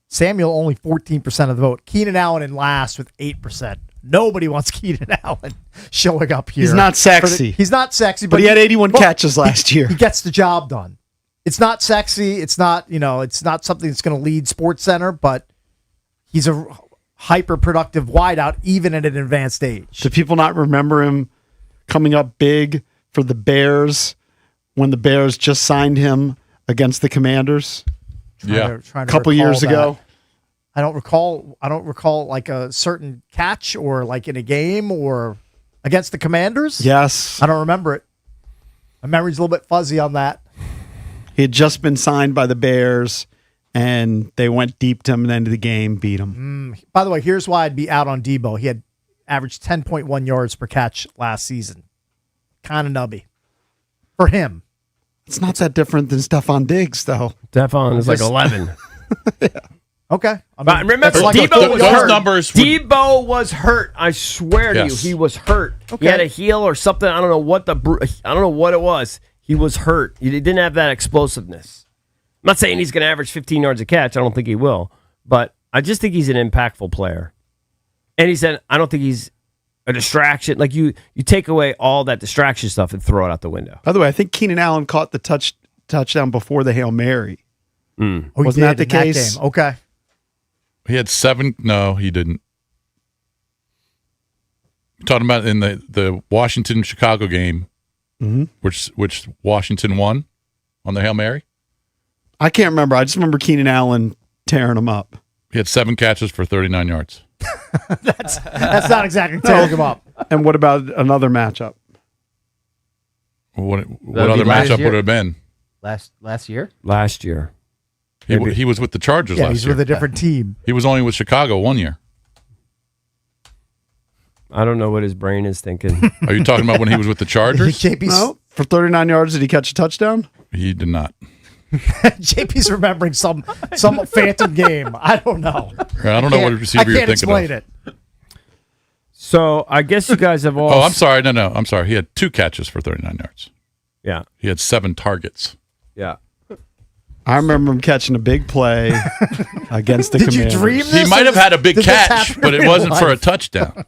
A: Samuel only 14% of the vote. Keenan Allen in last with 8%. Nobody wants Keenan Allen showing up here.
F: He's not sexy.
A: He's not sexy,
F: But he had 81 catches last year.
A: He gets the job done. It's not sexy. It's not, it's not something that's going to lead Sports Center, but he's a hyper productive wideout even at an advanced age.
F: Do people not remember him coming up big for the Bears when the Bears just signed him against the Commanders?
A: Trying to
F: a couple
A: recall
F: years
A: that.
F: ago.
A: I don't recall like a certain catch or like in a game or against the Commanders.
F: Yes.
A: I don't remember it. My memory's a little bit fuzzy on that.
F: He had just been signed by the Bears, and they went deep to him at the end of the game, beat him.
A: By the way, here's why I'd be out on Debo. He had averaged 10.1 yards per catch last season. Kind of nubby for him.
F: It's not that different than Stephon Diggs, though.
C: Stephon is like 11.
A: Okay.
C: But remember,
A: that's like
C: Debo was
D: those
C: hurt.
D: numbers would-
C: Debo was hurt. I swear to you,
D: Yes.
C: he was hurt.
A: Okay.
C: He had a heel or something. I don't know what it was. He was hurt. He didn't have that explosiveness. I'm not saying he's going to average 15 yards a catch. I don't think he will. But I just think he's an impactful player. And he said, I don't think he's a distraction. Like you take away all that distraction stuff and throw it out the window.
F: By the way, I think Keenan Allen caught the touchdown before the Hail Mary.
A: Oh, he
F: Wasn't that
A: did
F: the
A: in
F: case?
A: game. Okay.
D: He had 7. No, he didn't. You're talking about in the Washington-Chicago game, which Washington won on the Hail Mary?
F: I can't remember. I just remember Keenan Allen tearing him up.
D: He had 7 catches for 39 yards.
A: That's not exactly tearing him up.
F: And what about another matchup?
D: What other matchup would it have been?
E: Last year?
C: Last year.
D: He was with the Chargers last year.
A: He's with a different team.
D: He was only with Chicago 1 year.
C: I don't know what his brain is thinking.
D: Are you talking about when he was with the Chargers?
F: No. For 39 yards, did he catch a touchdown?
D: He did not.
A: JP's remembering some phantom game. I don't know.
D: I don't know what receiver you're thinking of.
A: I can't explain it.
C: So I guess you guys have all.
D: Oh, I'm sorry. No. I'm sorry. He had 2 catches for 39 yards.
C: Yeah.
D: He had 7 targets.
C: Yeah.
F: I remember him catching a big play against the
A: Did
F: Commanders.
A: you dream this?
D: He might have had a big
A: Did this
D: catch,
A: happen
D: but
A: in
D: it
A: real
D: wasn't for a
A: life?
D: touchdown.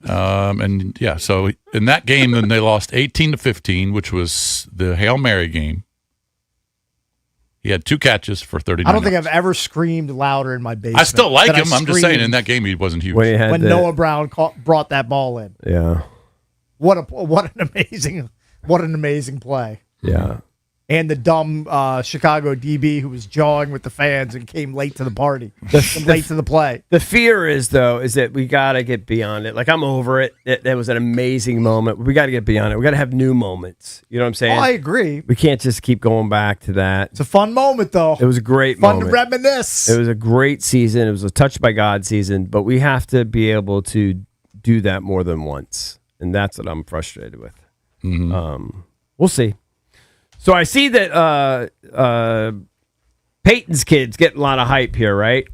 D: And yeah, so in that game, then they lost 18-15, which was the Hail Mary game. He had 2 catches for 39
A: I don't think
D: yards.
A: I've ever screamed louder in my basement.
D: I still like
A: than
D: him. I'm just saying, in that game, he wasn't huge.
A: When Noah Brown brought that ball in.
C: Yeah.
A: What an amazing play.
C: Yeah.
A: And the dumb Chicago DB who was jawing with the fans and came late to the party, late to the play.
C: The fear is that we got to get beyond it. Like, I'm over it. That was an amazing moment. We got to get beyond it. We got to have new moments. You know what I'm saying?
A: Oh, I agree.
C: We can't just keep going back to that.
A: It's a fun moment, though.
C: It was a great
A: fun
C: moment.
A: to reminisce.
C: It was a great season. It was a touched by God season, but we have to be able to do that more than once. And that's what I'm frustrated with.
D: Mm-hmm.
C: We'll see. So I see that Peyton's kid's getting a lot of hype here, right?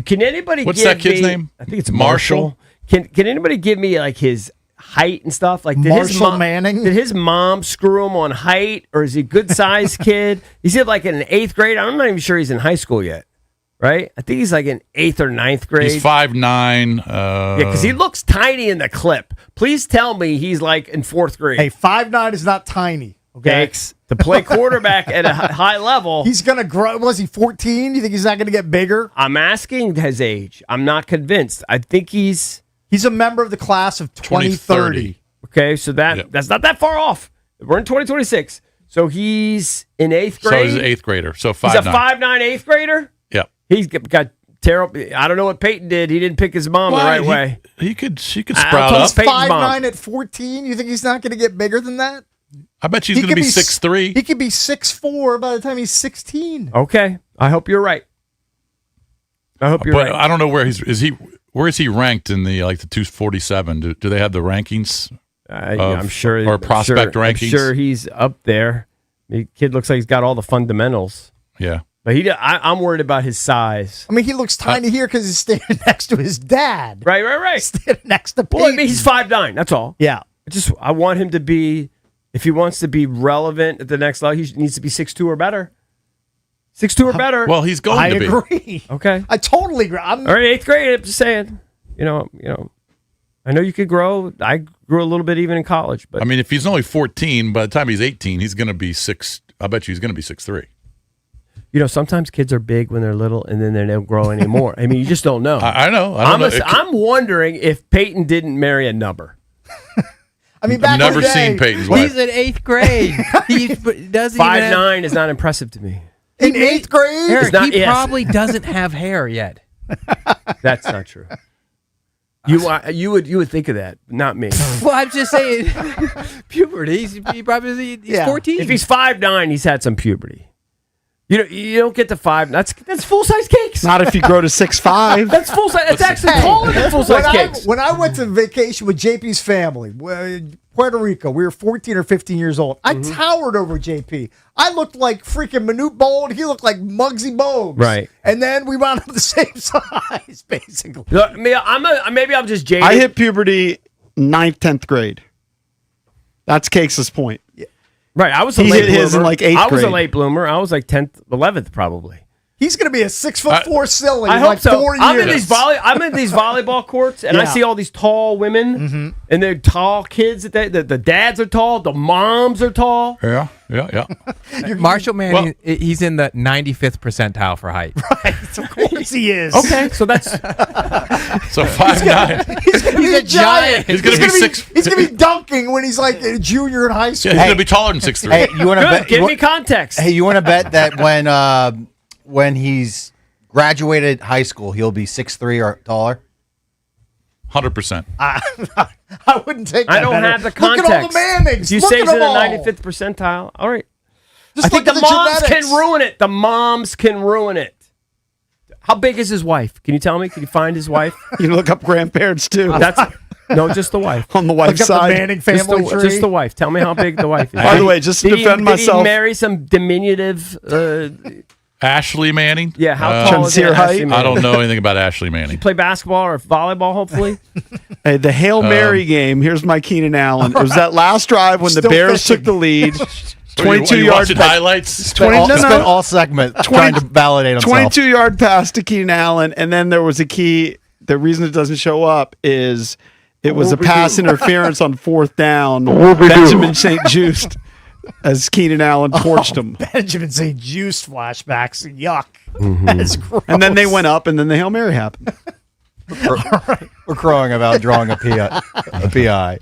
C: Can anybody
D: What's
C: give
D: that kid's
C: me,
D: name?
C: I think it's
D: Marshall.
C: Can anybody give me like his height and stuff? Like,
A: Marshall Manning?
C: Did his mom screw him on height, or is he a good sized kid? He's in like in 8th grade. I'm not even sure he's in high school yet. Right? I think he's like in 8th or 9th grade.
D: He's 5'9".
C: Yeah, because he looks tiny in the clip. Please tell me he's like in 4th grade.
A: Hey, 5'9" is not tiny. Okay.
C: Thanks. To play quarterback at a high level.
A: He's going to grow. Was he 14? You think he's not going to get bigger?
C: I'm asking his age. I'm not convinced. I think he's
A: a member of the class of 2030.
C: Okay, so that's not that far off. We're in 2026. So he's in 8th grade.
D: So he's an 8th grader. So 5'9".
C: He's a 5'9" 8th grader?
D: Yep.
C: He's got terrible. I don't know what Peyton did. He didn't pick his mom the right way.
D: She could sprout up.
A: He's 5'9" at 14. You think he's not going to get bigger than that?
D: I bet she's going to be 6'3".
A: He could be 6'4" by the time he's 16.
C: Okay. I hope you're right.
D: But I don't know where where is he ranked in the 247? Do they have the rankings?
C: I'm sure.
D: Or prospect rankings?
C: I'm sure he's up there. The kid looks like he's got all the fundamentals.
D: Yeah.
C: But I'm worried about his size.
A: I mean, he looks tiny here because he's standing next to his dad.
C: Right.
A: Standing next to Peyton.
C: Well, I mean, he's 5'9". That's all.
A: Yeah.
C: I want him to be, if he wants to be relevant at the next level, he needs to be 6'2" or better. 6'2" or better.
D: Well, he's going to be.
A: I agree.
C: Okay.
A: I totally agree.
C: All right, 8th grade. I'm just saying. You know. I know you could grow. I grew a little bit even in college, but
D: I mean, if he's only 14, by the time he's 18, he's going to be 6. I bet you he's going to be 6'3".
C: Sometimes kids are big when they're little, and then they don't grow anymore. I mean, you just don't know.
D: I know. I don't know.
C: I'm wondering if Peyton didn't marry a number.
A: I mean,
D: I've never seen Peyton's wife.
G: He's in 8th grade. He doesn't
C: 5'9" is not impressive to me.
A: In 8th grade?
G: Eric, he probably doesn't have hair yet.
C: That's not true. You would think of that, not me.
G: Well, I'm just saying, puberty. He's 14.
C: If he's 5'9", he's had some puberty. You don't get to 5. That's full size cakes.
F: Not if you grow to 6'5".
C: That's full size. It's actually taller than full size cakes.
A: When I went to vacation with JP's family, Puerto Rico, we were 14 or 15 years old. I towered over JP. I looked like freaking Manute Bold. He looked like Muggsy Bogues.
C: Right.
A: And then we wound up the same size, basically.
C: Look, maybe I'm just jaded.
F: I hit puberty 9th, 10th grade. That's Cakes' point.
C: Right, I was
F: He
C: a late
F: hit his
C: bloomer.
F: in like 8th
C: I was a
F: grade.
C: late bloomer. I was like 10th, 11th probably.
A: He's going to be a 6'4" silly
C: I
A: in
C: hope
A: like
C: so.
A: 4 years.
C: I'm in these volleyball courts, and I
A: Yeah.
C: see all these tall women, and they're tall kids. The dads are tall. The moms are tall.
D: Yeah.
G: Marshall Manning, he's in the 95th percentile for height.
A: Right, of course he is.
C: Okay, so that's
D: so 5'9".
A: He's going to be a giant.
D: He's gonna be six-
A: He's going to be dunking when he's like a junior in high school.
D: Yeah, he's gonna be taller than 6'3".
E: Hey, you want to bet?
C: Give me context.
E: Hey, you want to bet that when he's graduated high school, he'll be 6'3" or taller?
D: 100%.
A: I wouldn't take that.
C: I don't
A: better.
C: have the context.
A: Look at all the Mannings.
C: You
A: Look
C: say
A: at
C: he's in
A: them
C: the
A: all.
C: 95th percentile. All right.
A: Just
C: I think the
A: look at
C: moms
A: genetics.
C: can ruin it. The moms can ruin it. How big is his wife? Can you tell me? Can you find his wife?
F: You can look up grandparents too.
C: That's no, just the wife.
F: On the wife's
A: Look up the
F: side.
A: Manning
C: Just
A: family
C: the,
A: tree.
C: just the wife. Tell me how big the wife is.
F: By the way, just to defend
C: Did
F: myself,
C: he marry some diminutive?
D: Ashley Manning.
C: Yeah, how tall is
F: Sincere
C: Ashley
F: height?
C: Manning?
D: I don't know anything about Ashley Manning.
C: Play basketball or volleyball, hopefully.
F: hey, the Hail Mary game. Here's my Keenan Allen. It was that last drive when the
A: Still
F: Bears
A: fishing.
F: took the lead.
D: Were
F: 22
D: you
F: yards
D: watching
F: back.
D: highlights.
E: Spent all segment trying to validate himself.
F: 22-yard pass to Keenan Allen, and then there was a key. The reason it doesn't show up is it was a pass interference on fourth down. Benjamin St. Just as Keenan Allen torched him.
A: Benjamin St. Juice flashbacks. Yuck.
C: Mm-hmm.
A: That's gross.
F: And then they went up, and then the Hail Mary happened.
E: We're crowing about drawing a PI.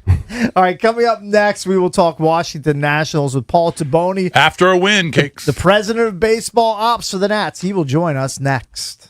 A: All right, coming up next, we will talk Washington Nationals with Paul Taboni,
D: After a win, Cakes.
A: the president of baseball ops for the Nats. He will join us next.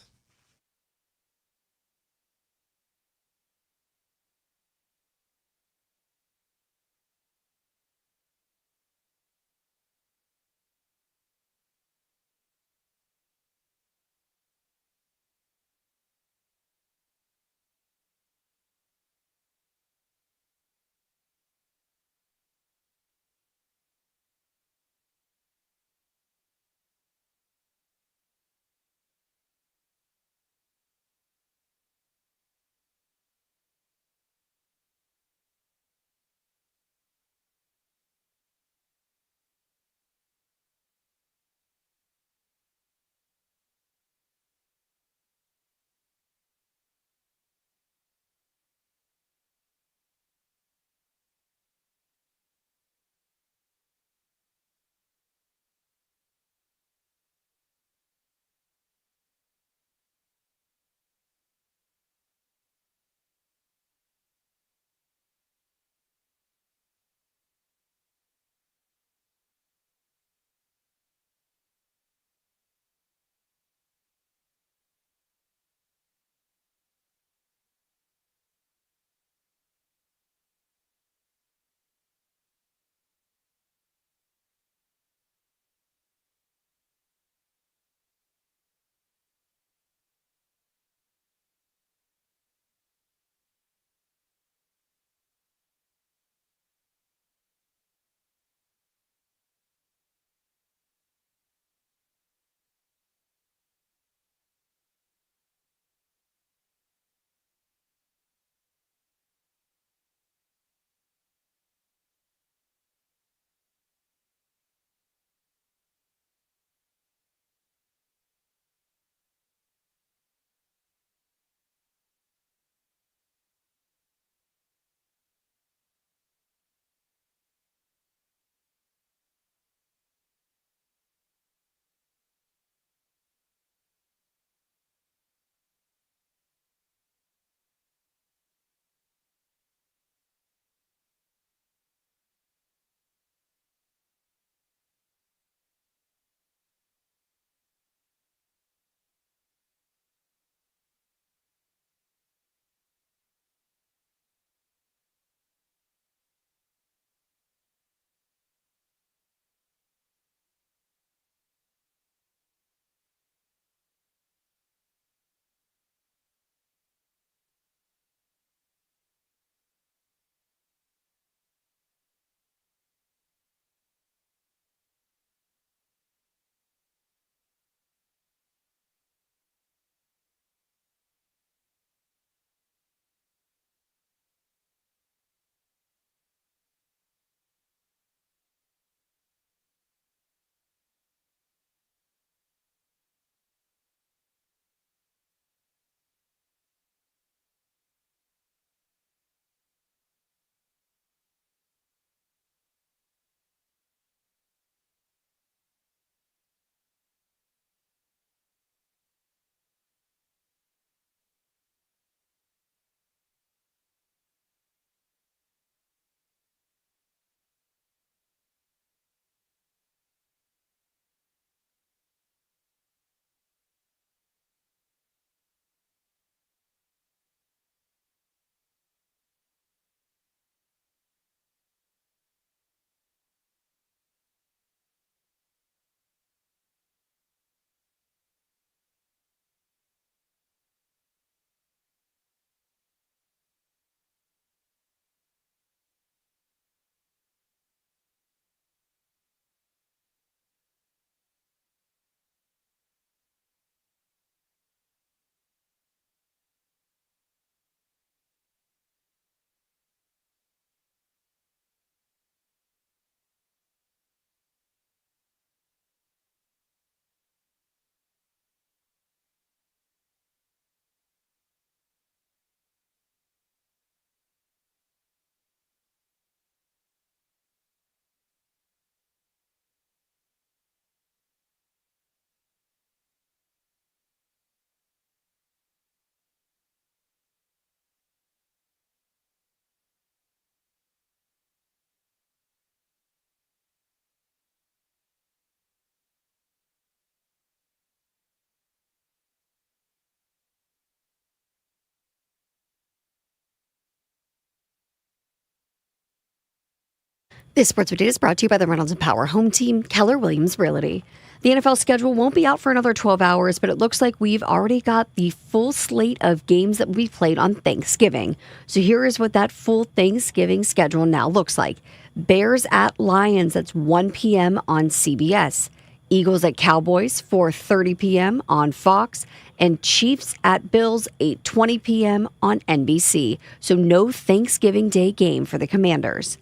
J: This sports update is brought to you by the Reynolds and Power Home Team, Keller Williams Realty. The NFL schedule won't be out for another 12 hours, but it looks like we've already got the full slate of games that we played on Thanksgiving. So here is what that full Thanksgiving schedule now looks like. Bears at Lions, that's 1 p.m. on CBS. Eagles at Cowboys, 4:30 p.m. on Fox. And Chiefs at Bills, 8:20 p.m. on NBC. So no Thanksgiving Day game for the Commanders.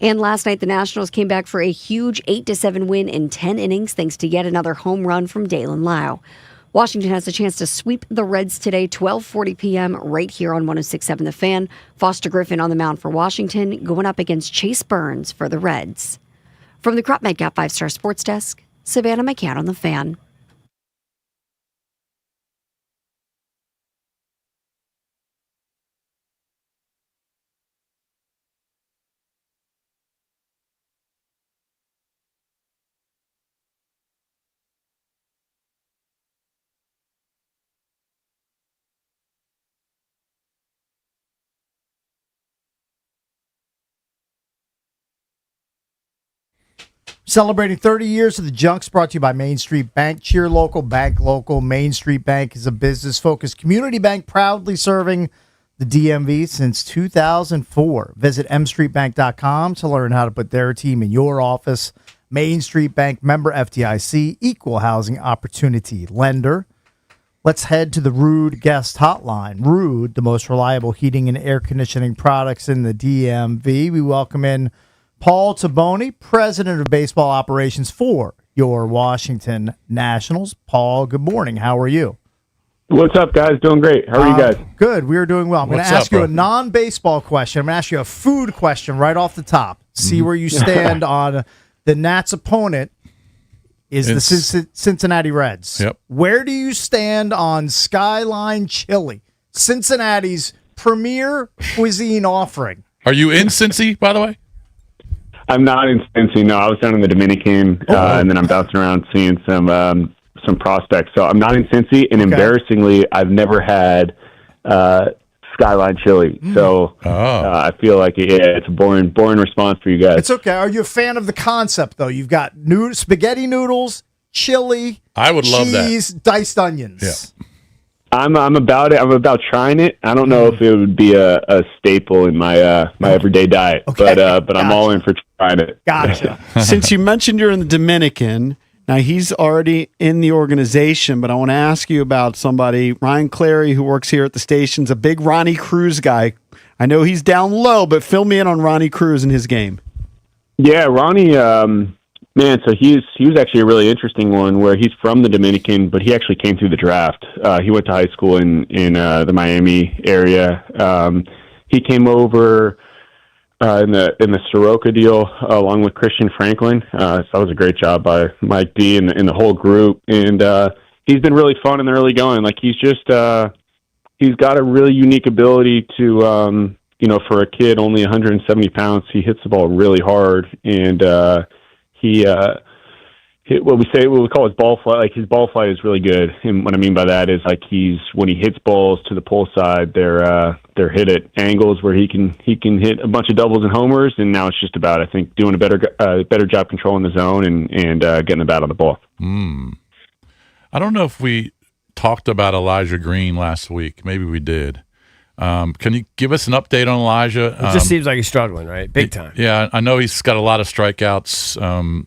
J: And last night, the Nationals came back for a huge 8-7 win in 10 innings thanks to yet another home run from Dalen Lau. Washington has a chance to sweep the Reds today, 12:40 p.m. right here on 106.7 The Fan. Foster Griffin on the mound for Washington, going up against Chase Burns for the Reds. From the Crop Medcap 5-Star Sports Desk, Savannah McCann on The Fan.
A: Celebrating 30 years of the Junks, brought to you by Main Street Bank. Cheer local, bank local. Main Street Bank is a business-focused community bank proudly serving the DMV since 2004. Visit mstreetbank.com to learn how to put their team in your office. Main Street Bank, member FDIC, equal housing opportunity lender. Let's head to the Rude guest hotline. Rude, the most reliable heating and air conditioning products in the DMV. We welcome in Paul Taboni, president of baseball operations for your Washington Nationals. Paul, good morning. How are you?
R: What's up, guys? Doing great. How are you guys?
A: Good. We're doing well. I'm going to ask you a non-baseball question. I'm going to ask you a food question right off the top. See where you stand on the Nats' opponent is the Cincinnati Reds.
D: Yep.
A: Where do you stand on Skyline Chili, Cincinnati's premier cuisine offering?
D: Are you in Cincy, by the way?
R: I'm not in Cincy. No, I was down in the Dominican, and then I'm bouncing around seeing some prospects. So I'm not in Cincy, and embarrassingly, I've never had Skyline Chili. So I feel like it's a boring response for you guys.
A: It's okay. Are you a fan of the concept, though? You've got spaghetti noodles, chili,
D: I would love
A: cheese, diced onions.
R: Yeah. I'm about it. I'm about trying it. I don't know if it would be a staple in my my everyday diet, but I'm all in for trying it.
A: Gotcha.
F: Since you mentioned you're in the Dominican, now he's already in the organization, but I want to ask you about somebody, Ryan Clary, who works here at the station's a big Ronnie Cruz guy. I know he's down low, but fill me in on Ronnie Cruz and his game.
R: Yeah, Ronnie. Man, so he was actually a really interesting one where he's from the Dominican, but he actually came through the draft. He went to high school in the Miami area. He came over in the Soroka deal along with Christian Franklin. So that was a great job by Mike D and the whole group. And he's been really fun in the early going. Like he's got a really unique ability to for a kid only 170 pounds, he hits the ball really hard and. He what we call his ball flight. Like his ball flight is really good, and what I mean by that is like when he hits balls to the pull side, they're hit at angles where he can hit a bunch of doubles and homers. And now it's just about I think doing a better job controlling the zone and getting the bat on the ball.
D: I don't know if we talked about Elijah Green last week. Maybe we did. Can you give us an update on Elijah?
C: It just seems like he's struggling, right? Big time.
D: Yeah, I know he's got a lot of strikeouts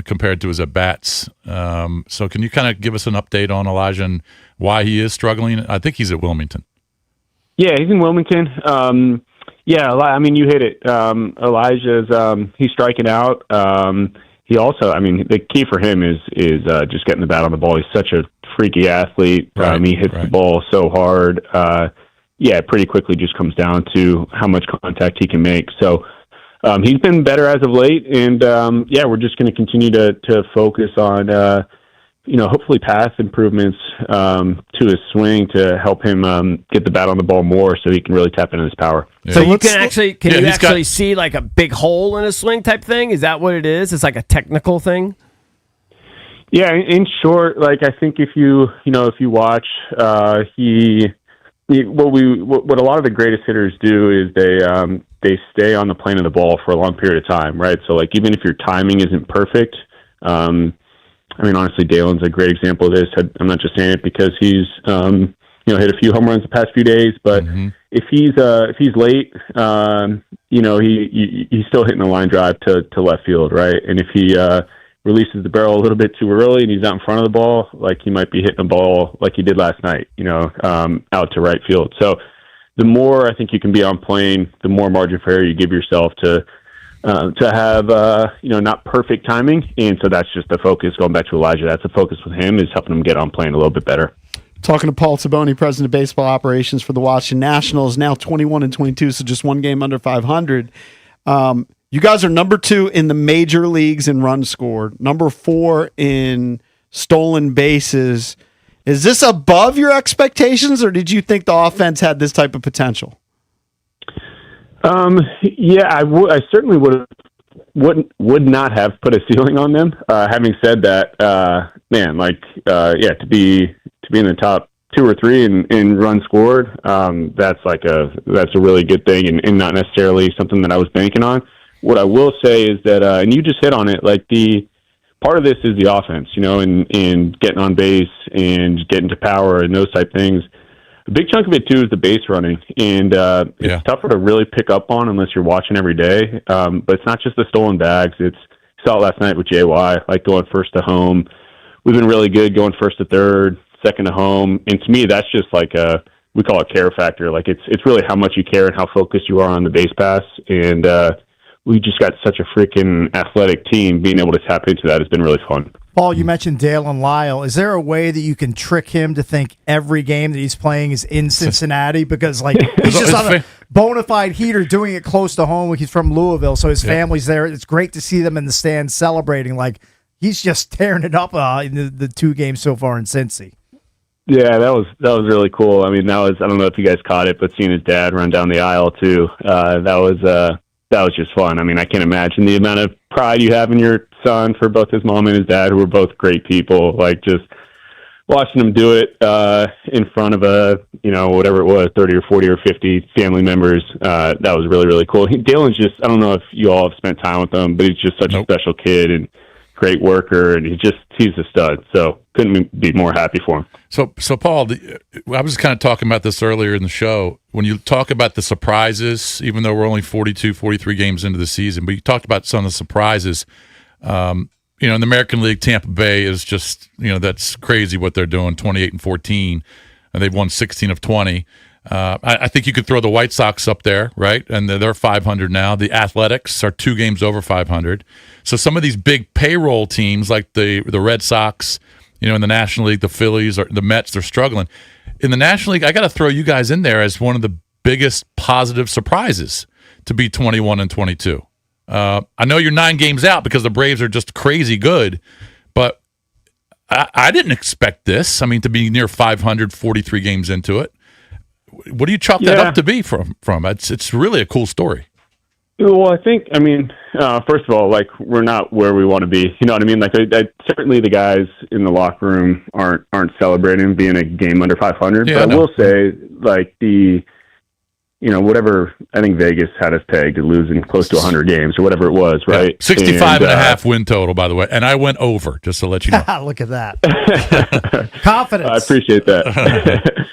D: compared to his at-bats. So can you kind of give us an update on Elijah and why he is struggling? I think he's at Wilmington.
R: Yeah, he's in Wilmington. I mean, you hit it. Elijah's he's striking out. He also, I mean, the key for him is just getting the bat on the ball. He's such a freaky athlete. He hits the ball so hard. It pretty quickly just comes down to how much contact he can make. So he's been better as of late, and we're just going to continue to focus on hopefully pass improvements to his swing to help him get the bat on the ball more, so he can really tap into his power.
C: Yeah. So you can actually see like a big hole in his swing type thing? Is that what it is? It's like a technical thing.
R: Yeah, in short, like I think if you watch, what a lot of the greatest hitters do is they stay on the plane of the ball for a long period of time, right? So like even if your timing isn't perfect, I mean honestly, Dalen's a great example of this. I'm not just saying it because he's hit a few home runs the past few days, but if he's late, he's still hitting a line drive to left field, right? And if he releases the barrel a little bit too early and he's out in front of the ball, like he might be hitting a ball like he did last night, out to right field. So the more I think you can be on plane, the more margin for error you give yourself to have not perfect timing. And so that's just the focus. Going back to Elijah, that's the focus with him, is helping him get on plane a little bit better.
F: Talking to Paul Taboni, president of baseball operations for the Washington Nationals, now 21-22, so just one game under 500. You guys are number 2 in the major leagues in runs scored, number 4 in stolen bases. Is this above your expectations, or did you think the offense had this type of potential?
R: I certainly would not have put a ceiling on them. Having said that, to be in the top 2 or 3 in runs scored, that's a really good thing, and not necessarily something that I was banking on. What I will say is that, and you just hit on it, like the part of this is the offense, and getting on base and getting to power and those type things. A big chunk of it too is the base running, and it's tougher to really pick up on unless you're watching every day. But it's not just the stolen bags. It's saw it last night with JY, like going first to home. We've been really good going first to third, second to home, and to me that's just like we call it care factor. Like it's really how much you care and how focused you are on the base pass, and we just got such a freaking athletic team. Being able to tap into that has been really fun.
A: Paul, you mentioned Dalen Lyle. Is there a way that you can trick him to think every game that he's playing is in Cincinnati? Because he's just on a bona fide heater doing it close to home. He's from Louisville, so his family's there. It's great to see them in the stands celebrating. Like he's just tearing it up in the 2 games so far in Cincy.
R: Yeah, that was really cool. I mean, I don't know if you guys caught it, but seeing his dad run down the aisle too, that was just fun. I mean, I can't imagine the amount of pride you have in your son for both his mom and his dad, who were both great people. Like just watching them do it in front of whatever it was, 30 or 40 or 50 family members. That was really, really cool. Dalen's just, I don't know if you all have spent time with him, but he's just such a special kid and great worker, and he's a stud. So couldn't be more happy for him.
D: So Paul, I was kind of talking about this earlier in the show. When you talk about the surprises, even though we're only 42, 43 games into the season, but you talked about some of the surprises. In the American League, Tampa Bay is just, that's crazy what they're doing, 28-14, and they've won 16 of 20. I think you could throw the White Sox up there, right? And they're 500 now. The Athletics are 2 games over 500. So some of these big payroll teams like the Red Sox, in the National League, the Phillies or the Mets, they're struggling. In the National League, I got to throw you guys in there as one of the biggest positive surprises to be 21-22. I know you're 9 games out because the Braves are just crazy good, but I didn't expect this. I mean, to be near 500, 43 games into it. What do you chalk that up to be from? It's really a cool story.
R: Well, first of all, we're not where we want to be. You know what I mean? Certainly the guys in the locker room aren't celebrating being a game under 500.
D: Yeah,
R: but I will say, whatever, I think Vegas had us pegged at losing close to 100 games or whatever it was, right?
D: Yeah, 65 and a half win total, by the way. And I went over, just to let you know.
A: Look at that. Confidence.
R: I appreciate that.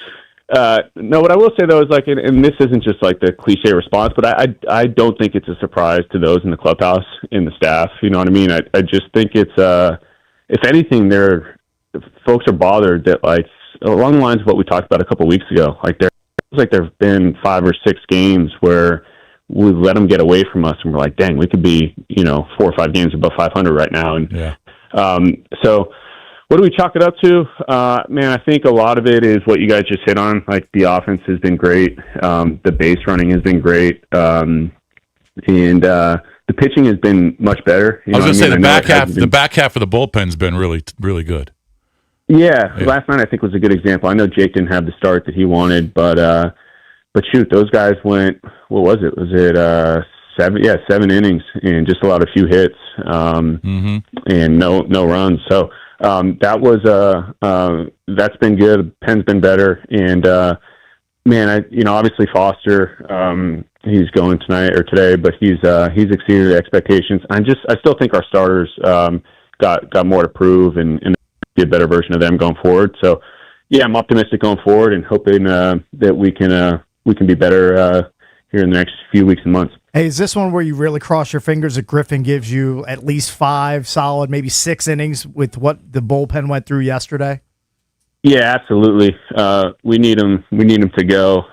R: No, what I will say though is and this isn't just the cliche response, but I don't think it's a surprise to those in the clubhouse, in the staff. You know what I mean? I just think it's if anything, folks are bothered that along the lines of what we talked about a couple of weeks ago. There have been 5 or 6 games where we let them get away from us, and we're like, dang, we could be 4 or 5 games above 500 right now. And so. What do we chalk it up to? I think a lot of it is what you guys just hit on. The offense has been great. The base running has been great. And the pitching has been much better.
D: I was going to say the back half of the bullpen's been really, really good.
R: Yeah. Last night I think was a good example. I know Jake didn't have the start that he wanted, but shoot, those guys went, what was it? Was it 7 innings and just allowed a few hits and no runs. So that's been good. Penn's been better, and man, obviously Foster, he's going tonight or today, but he's exceeded expectations. I still think our starters got more to prove and be a better version of them going forward. So, yeah, I'm optimistic going forward and hoping that we can be better here in the next few weeks and months.
A: Hey, is this one where you really cross your fingers that Griffin gives you at least 5 solid, maybe 6 innings with what the bullpen went through yesterday?
R: Yeah, absolutely. We need him. We need him to go.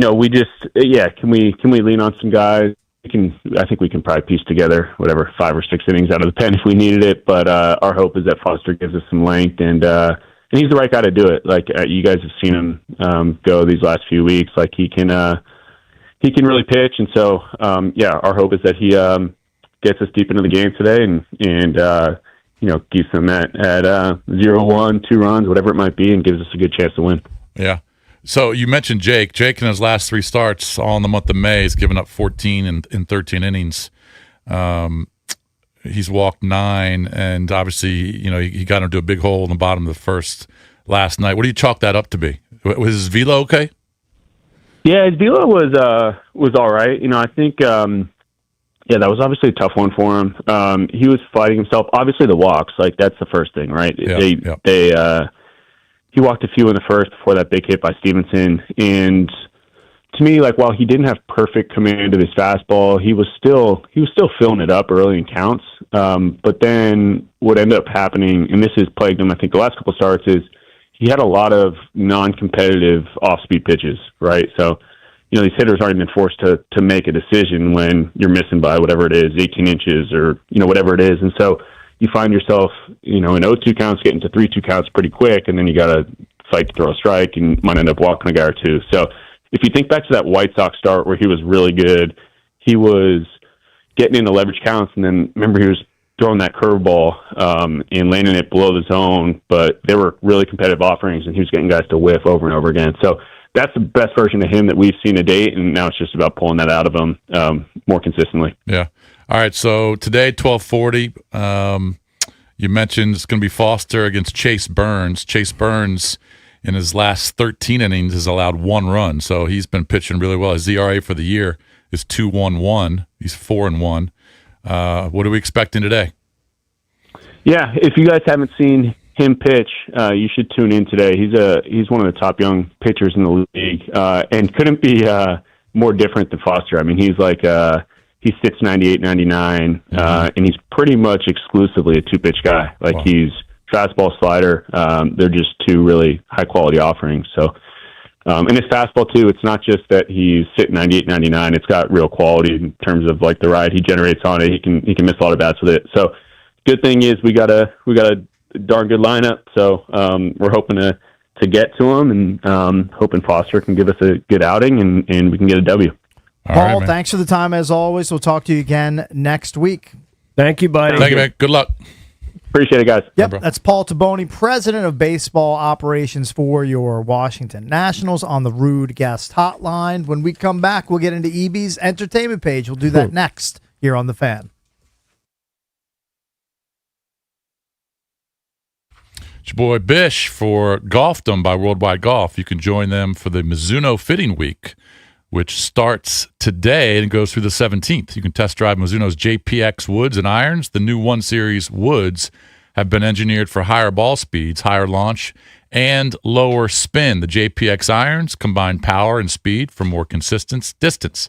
R: We just can we lean on some guys? I think we can probably piece together whatever 5 or 6 innings out of the pen if we needed it. But our hope is that Foster gives us some length, and he's the right guy to do it. Like you guys have seen him go these last few weeks. Like he can really pitch, and so our hope is that he gets us deep into the game today, and keeps them at 0-1, 2 runs, whatever it might be, and gives us a good chance to win.
D: Yeah. So you mentioned Jake. Jake in his last 3 starts, all in the month of May, has given up 14 in 13 innings. He's walked 9, and obviously, he got into a big hole in the bottom of the first last night. What do you chalk that up to be? Was his velo okay?
R: Yeah, his velo was all right. I think that was obviously a tough one for him. He was fighting himself. Obviously, the walks, like that's the first thing, right? He walked a few in the first before that big hit by Stevenson, and to me, like while he didn't have perfect command of his fastball, he was still filling it up early in counts. But then what ended up happening, and this has plagued him, I think, the last couple of starts, is he had a lot of non-competitive off-speed pitches, right? So, these hitters aren't even forced to make a decision when you're missing by whatever it is, 18 inches or, whatever it is. And so you find yourself, in 0-2 counts getting to 3-2 counts pretty quick, and then you got to fight to throw a strike and might end up walking a guy or two. So if you think back to that White Sox start where he was really good, he was getting into leverage counts, and then remember he was throwing that curveball and landing it below the zone, but they were really competitive offerings, and he was getting guys to whiff over and over again. So that's the best version of him that we've seen to date, and now it's just about pulling that out of him more consistently.
D: Yeah. All right, so today, 12:40, you mentioned it's going to be Foster against Chase Burns. Chase Burns, in his last 13 innings, has allowed 1 run, so he's been pitching really well. His ERA for the year is 2.11. He's 4-1. What are we expecting today?
R: Yeah, if you guys haven't seen him pitch, you should tune in today. He's one of the top young pitchers in the league, and couldn't be more different than Foster. I mean, he's like he sits 98, 99, and he's pretty much exclusively a 2-pitch guy. Like he's fastball, slider. They're just 2 really high quality offerings. So, and his fastball too. It's not just that he's sitting 98, 99. It's got real quality in terms of like the ride he generates on it. He can miss a lot of bats with it. So, good thing is we got a darn good lineup. So we're hoping to get to him, and hoping Foster can give us a good outing and we can get a W.
A: Paul, thanks for the time as always. We'll talk to you again next week.
C: Thank you, buddy.
D: Thank you, man. Good luck.
R: Appreciate it, guys.
A: Yep, that's Paul Taboni, president of baseball operations for your Washington Nationals, on the Rude Guest Hotline. When we come back, we'll get into EB's entertainment page. We'll do that next here on The Fan.
D: It's your boy Bish for Golfdom by Worldwide Golf. You can join them for the Mizuno Fitting Week, which starts today and goes through the 17th. You can test drive Mizuno's JPX woods and irons. The new 1 Series woods have been engineered for higher ball speeds, higher launch, and lower spin. The JPX irons combine power and speed for more consistent distance.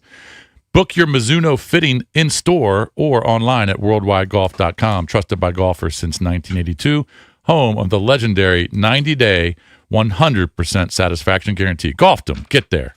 D: Book your Mizuno fitting in-store or online at worldwidegolf.com. Trusted by golfers since 1982. Home of the legendary 90-day, 100% satisfaction guarantee. Golfdom. Get there.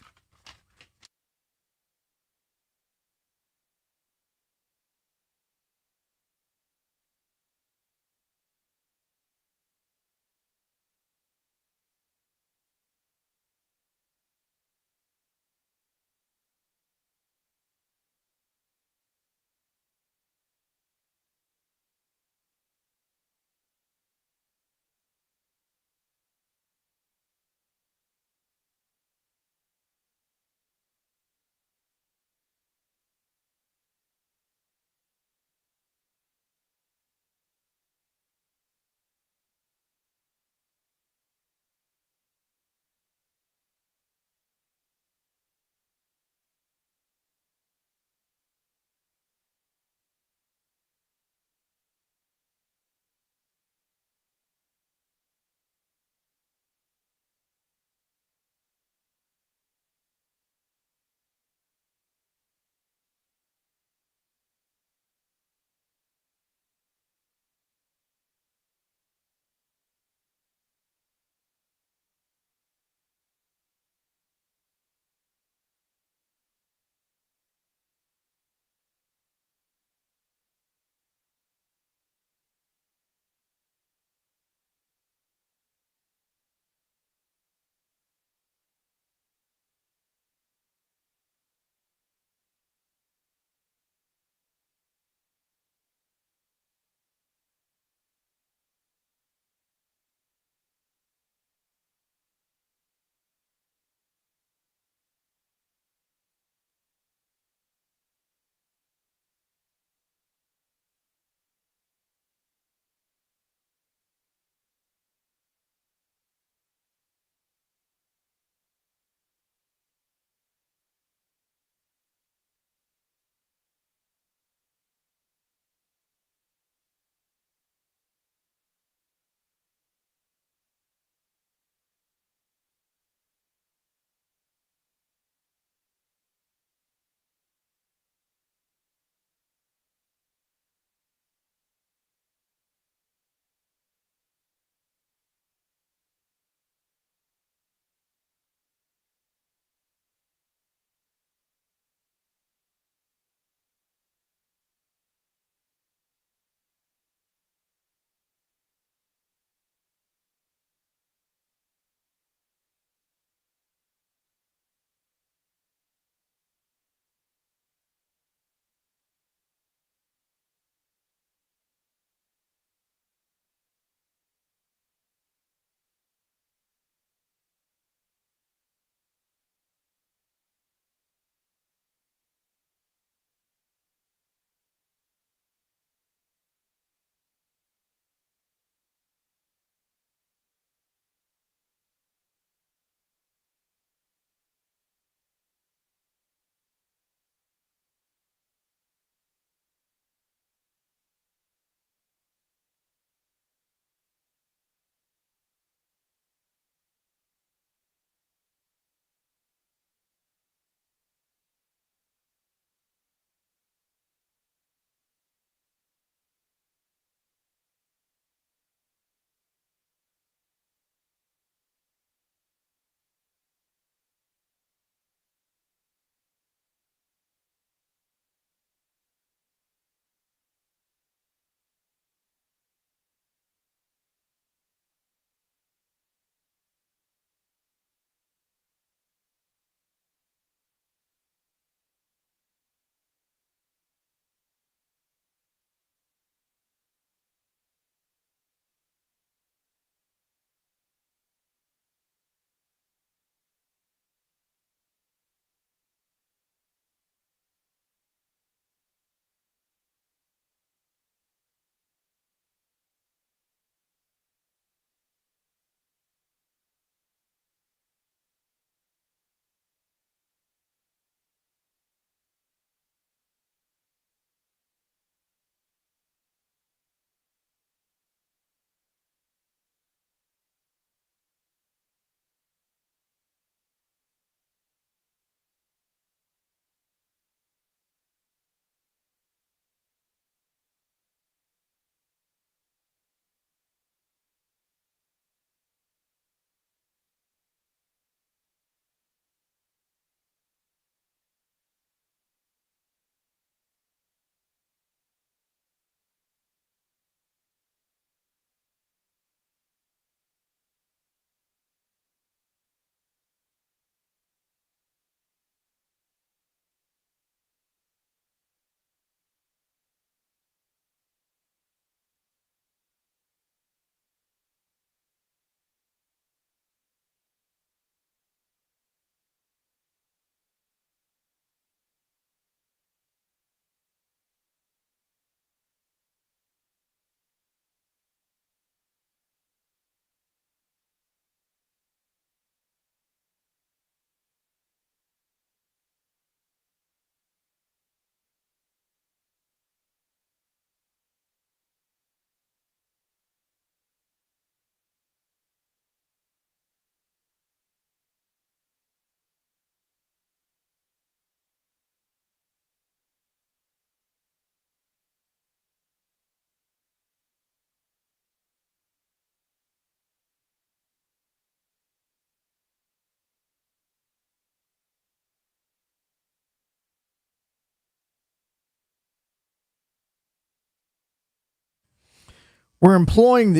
A: We're imploring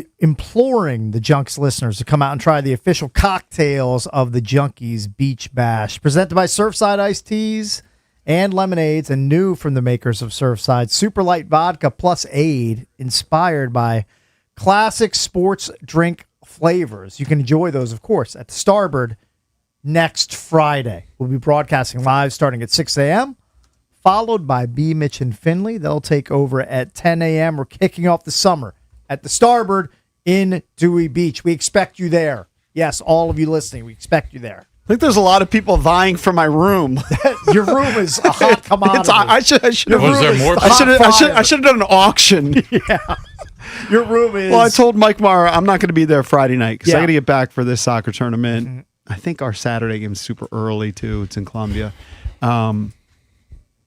A: the Junks listeners to come out and try the official cocktails of the Junkies Beach Bash, presented by Surfside Iced Teas and Lemonades, and new from the makers of Surfside, Super Light Vodka plus Aid, inspired by classic sports drink flavors. You can enjoy those, of course, at the Starboard next Friday. We'll be broadcasting live starting at 6 a.m., followed by BMitch and Finlay. They'll take over at 10 a.m. We're kicking off the summer at the Starboard in Dewey Beach. We expect you there. Yes, all of you listening, we expect you there.
F: I think there's a lot of people vying for my room.
A: Your room is a hot commodity.
F: I should have done an auction.
A: Yeah. Your room is...
F: Well, I told Mike Mara I'm not going to be there Friday night because I
A: Yeah.
F: got to get back for this soccer tournament. I think our Saturday game's super early, too. It's in Columbia.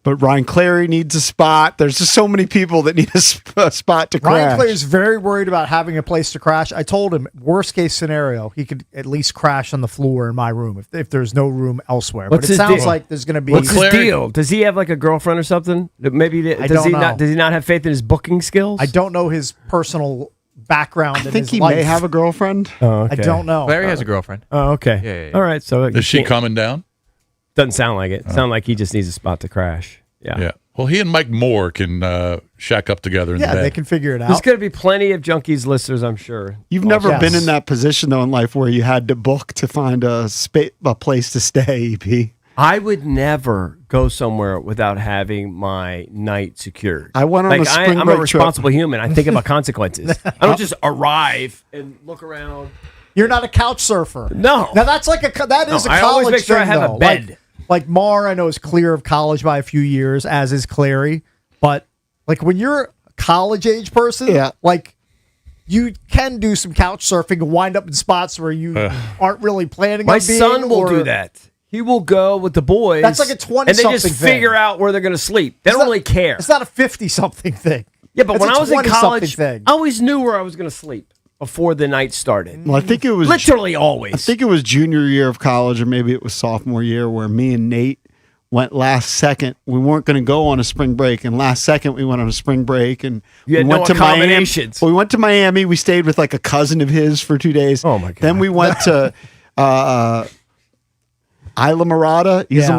F: But Ryan Clary needs a spot. There's just so many people that need a spot to crash.
A: Ryan Clary is very worried about having a place to crash. I told him, worst case scenario, he could at least crash on the floor in my room if there's no room elsewhere.
C: What's
A: but it
C: his
A: sounds
C: deal?
A: like there's going to be...
C: What's his deal? Does he have like a girlfriend or something? Maybe
A: I don't know.
C: Does he not have faith in his booking skills?
A: I don't know his personal background.
F: I
A: in
F: think
A: his
F: he
A: life.
F: may have a girlfriend.
C: Oh, okay.
A: I don't know.
G: Larry has a girlfriend.
C: Oh, okay.
G: Yeah.
C: All right. So
D: Is she coming down?
C: Doesn't sound like it. Sound like he just needs a spot to crash. Yeah.
D: Yeah. Well, he and Mike Moore can shack up together in the
A: Yeah,
D: bed.
A: they can figure it
C: There's
A: out.
C: going to be plenty of Junkies listeners, I'm sure.
F: You've never
A: yes.
F: been in that position, though, in life where you had to book to find a place to stay, EP.
C: I would never go somewhere without having my night secured.
F: I went on a spring
C: I'm
F: break
C: a responsible human. I think about consequences. I don't just arrive and look around.
A: You're not a couch surfer.
C: No.
A: Now that's like that is a
C: I
A: college
C: always make sure I
A: thing,
C: have a
A: though.
C: bed.
A: Like Marr, I know is clear of college by a few years, as is Clary. But like when you're a college age person, like you can do some couch surfing and wind up in spots where you aren't really planning
C: My
A: on being.
C: son will
A: or-
C: do that. He will go with the boys.
A: That's like a 20-something
C: and they just
A: thing.
C: figure out where they're going to sleep. They don't really care.
A: It's not a 50-something thing.
C: Yeah, but
A: It's
C: when
A: a
C: I was in
A: 20-something
C: college,
A: thing.
C: I always knew where I was going to sleep before the night started.
F: Well, I think it was
C: literally always.
F: I think it was junior year of college, or maybe it was sophomore year, where me and Nate went last second. We weren't going to go on a spring break, and last second we went on a spring break, and
C: You had
F: we went
C: no
F: to Miami.
C: accommodations.
F: Well, we went to Miami. We stayed with like a cousin of his for 2 days.
C: Oh my god!
F: Then we went to Isla Mirada,
C: Isla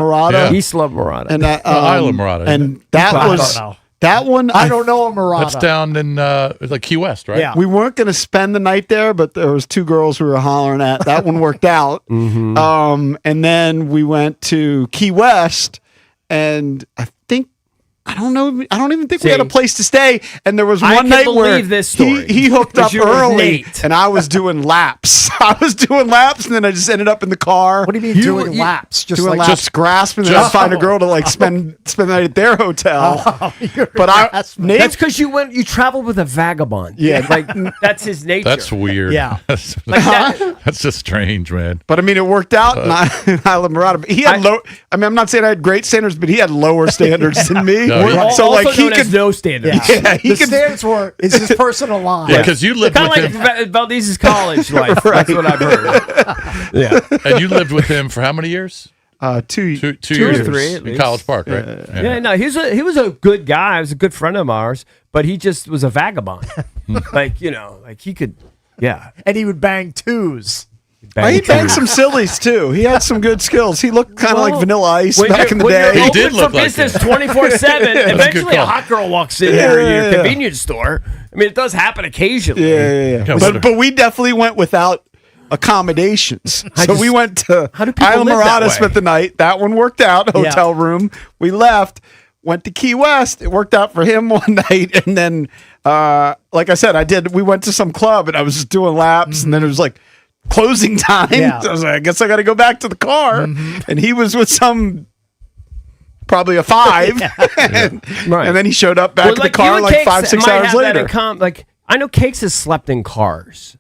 C: Mirada,
F: and
D: Isla Mirada,
F: and that
A: I
F: was
A: don't know.
F: that one.
A: I don't know a Mirada.
D: That's down in it's like Key West, right?
A: Yeah.
F: We weren't going to spend the night there, but there was two girls we were hollering at. That one worked out. And then we went to Key West, and I don't even think we had a place to stay. And there was
C: I
F: one
C: can
F: night where
C: believe this story.
F: he hooked up
C: Because you were with
F: early,
C: Nate.
F: and I was doing laps. And then I just ended up in the car.
A: What do you mean doing laps? Just
F: doing
A: like
F: laps, grasping, and then find a girl to like spend the night at their hotel. Nate,
C: That's because you traveled with a vagabond.
F: Yeah.
C: like that's his nature.
D: That's weird.
A: Yeah.
D: That's, that's just strange, man.
F: But I mean, it worked out in Isla Mirada. But he had I'm not saying I had great standards, but he had lower standards than me.
D: No,
F: so like he
C: known as
F: could
C: no standards.
F: Yeah, he
A: the
F: could.
A: standards were is his personal line.
D: Yeah, because you lived
C: Kind
D: with
C: of
D: him,
C: like Valdez's college life. That's what I've heard. Yeah.
D: and you lived with him for how many years?
F: 2
C: or
D: years
C: 3 at
D: in
C: least.
D: College Park, right?
C: Yeah, no, he was a good guy. He was a good friend of ours, but he just was a vagabond. like he could, yeah.
A: And he would bang twos.
F: He banged some sillies too. He had some good skills. He looked kind of like Vanilla Ice
C: When
F: back in the
C: when
F: day.
C: You're
D: He did
C: open
D: look
C: for
D: like
C: business
D: that.
C: 24/7. Eventually, a
D: call.
C: hot girl walks in your convenience store. I mean, it does happen occasionally.
D: Yeah,
F: But we definitely went without accommodations. So we went to
C: How do people
F: Isla
C: live that
F: Mirada,
C: way?
F: spent the night. That one worked out. Hotel room. We left. Went to Key West. It worked out for him one night, and then, like I said, we went to some club, and I was just doing laps, and then it was like closing time.
A: Yeah.
F: So I was like, I guess I got to go back to the car. And he was with probably a 5.
C: Right.
F: And then he showed up back
C: Well,
F: at the
C: you
F: car
C: and
F: like
C: Cakes
F: 5-6
C: might
F: hours
C: have that
F: later.
C: in I know Cakes has slept in cars.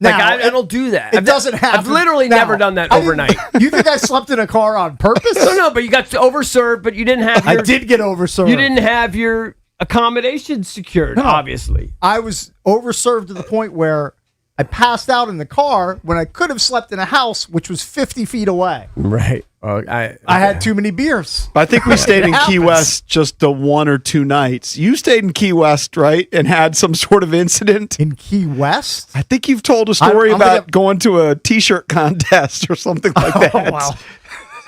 A: Now,
C: I don't do that.
A: It doesn't happen.
C: I've literally
A: Now,
C: never done that
A: I didn't-
C: overnight.
A: You think I slept in a car on purpose?
C: No, but you got overserved, but you didn't have
A: I
C: your,
A: did get overserved.
C: you didn't have your accommodations secured,
A: No.
C: obviously.
A: I was overserved to the point where I passed out in the car when I could have slept in a house which was 50 feet away.
C: Right.
A: I had too many beers.
F: I think we stayed in
A: It
F: Key
A: happens.
F: West just 1 or 2 nights. You stayed in Key West, right? And had some sort of incident?
A: In Key West?
F: I think you've told a story
A: I'm
F: about
A: thinking-
F: going to a T-shirt contest or something like that.
A: Oh, wow.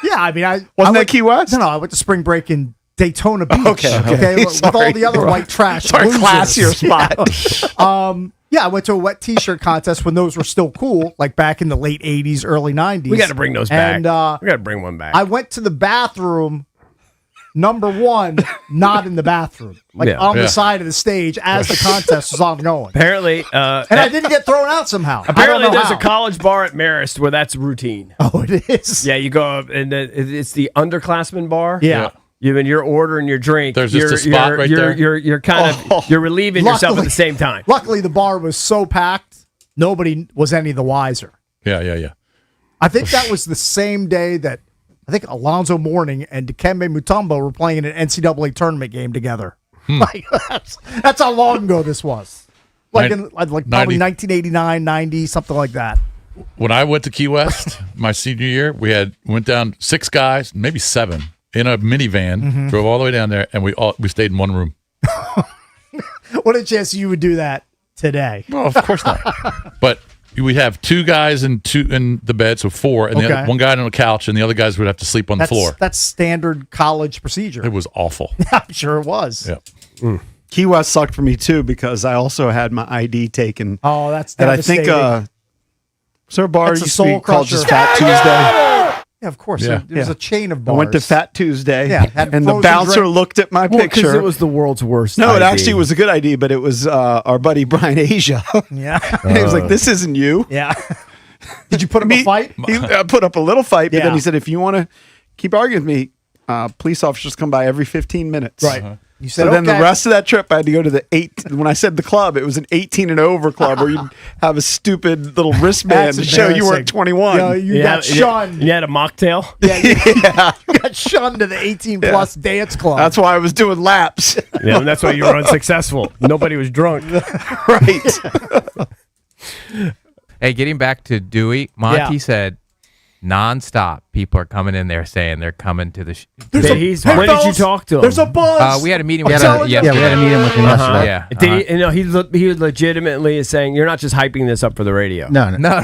A: Yeah, I mean, I
F: Wasn't that
A: went-
F: Key West?
A: No, I went to spring break in Daytona Beach.
F: Okay.
A: with all the other white trash.
F: Sorry,
A: losers.
F: classier spot.
A: Yeah, I went to a wet T-shirt contest when those were still cool, like back in the late '80s, early '90s.
C: We got to bring those back.
A: And
C: we got to bring one back.
A: I went to the bathroom. Number one, not in the bathroom, like on the side of the stage as the contest was ongoing.
C: Apparently,
A: And I didn't get thrown out somehow.
C: Apparently,
A: I don't know
C: there's
A: how.
C: a college bar at Marist where that's routine.
A: Oh, it is.
C: Yeah, you go up and it's the underclassmen bar.
A: Yeah.
C: You're ordering your drink.
D: There's just a spot right there.
C: You're kind of you're relieving yourself at the same time.
A: Luckily, the bar was so packed, nobody was any the wiser.
D: Yeah.
A: I think that was the same day that I think Alonzo Mourning and Dikembe Mutombo were playing an NCAA tournament game together. Like that's how long ago this was. Like probably 1989, 90, something like that.
D: When I went to Key West my senior year, went down 6 guys, maybe 7, in a minivan, drove all the way down there, and we stayed in one room.
A: What a chance you would do that today.
D: Well, of course not. But we'd have 2 guys in the bed, so 4, and the other, one guy on the couch, and the other guys would have to sleep on the floor.
A: That's standard college procedure.
D: It was awful.
A: I'm sure it was.
D: Yeah.
F: Key West sucked for me too because I also had my ID taken.
A: Oh, that's
F: and I think
A: devastating.
F: was there a bar
A: That's a
F: used to be
A: soul
F: called
A: crusher.
F: just Fat Tuesday?
A: Yeah, of course.
D: Yeah.
A: There's a chain of bars.
F: I went to Fat Tuesday,
A: Yeah, had
F: and the
A: frozen
F: bouncer
A: drink.
F: looked at my
C: Well, 'cause
F: picture.
C: it was the world's worst.
F: No, it
C: ID.
F: actually was a good idea, but it was our buddy Brian Asia.
A: Yeah.
F: And he was like, "This isn't you."
A: Yeah. Did you put up a fight?
F: He put up a little fight, but
A: Yeah.
F: then he said, "If you want to keep arguing with me, police officers come by every 15 minutes."
A: Right. You said,
F: So then the
A: okay.
F: rest of that trip, I had to go to the 8. When I said the club, it was an 18 and over club where you have a stupid little wristband
A: That's
F: to show you weren't
A: embarrassing.
F: 21.
A: Yeah, you got shunned.
C: You had a mocktail.
A: You got shunned to the 18 plus dance club.
F: That's why I was doing laps.
C: Yeah, and that's why you were unsuccessful. Nobody was drunk.
F: Right.
G: Hey, getting back to Dewey, Monty
A: Yeah.
G: said nonstop people are coming in there saying they're coming to the
C: When did you talk to him?
A: There's a buzz.
G: we had a meeting
E: We
G: with
E: had
G: him
E: a
G: yesterday.
E: meeting with him yesterday.
G: Yeah.
C: Did he legitimately is saying you're not just hyping this up for the radio.
E: No.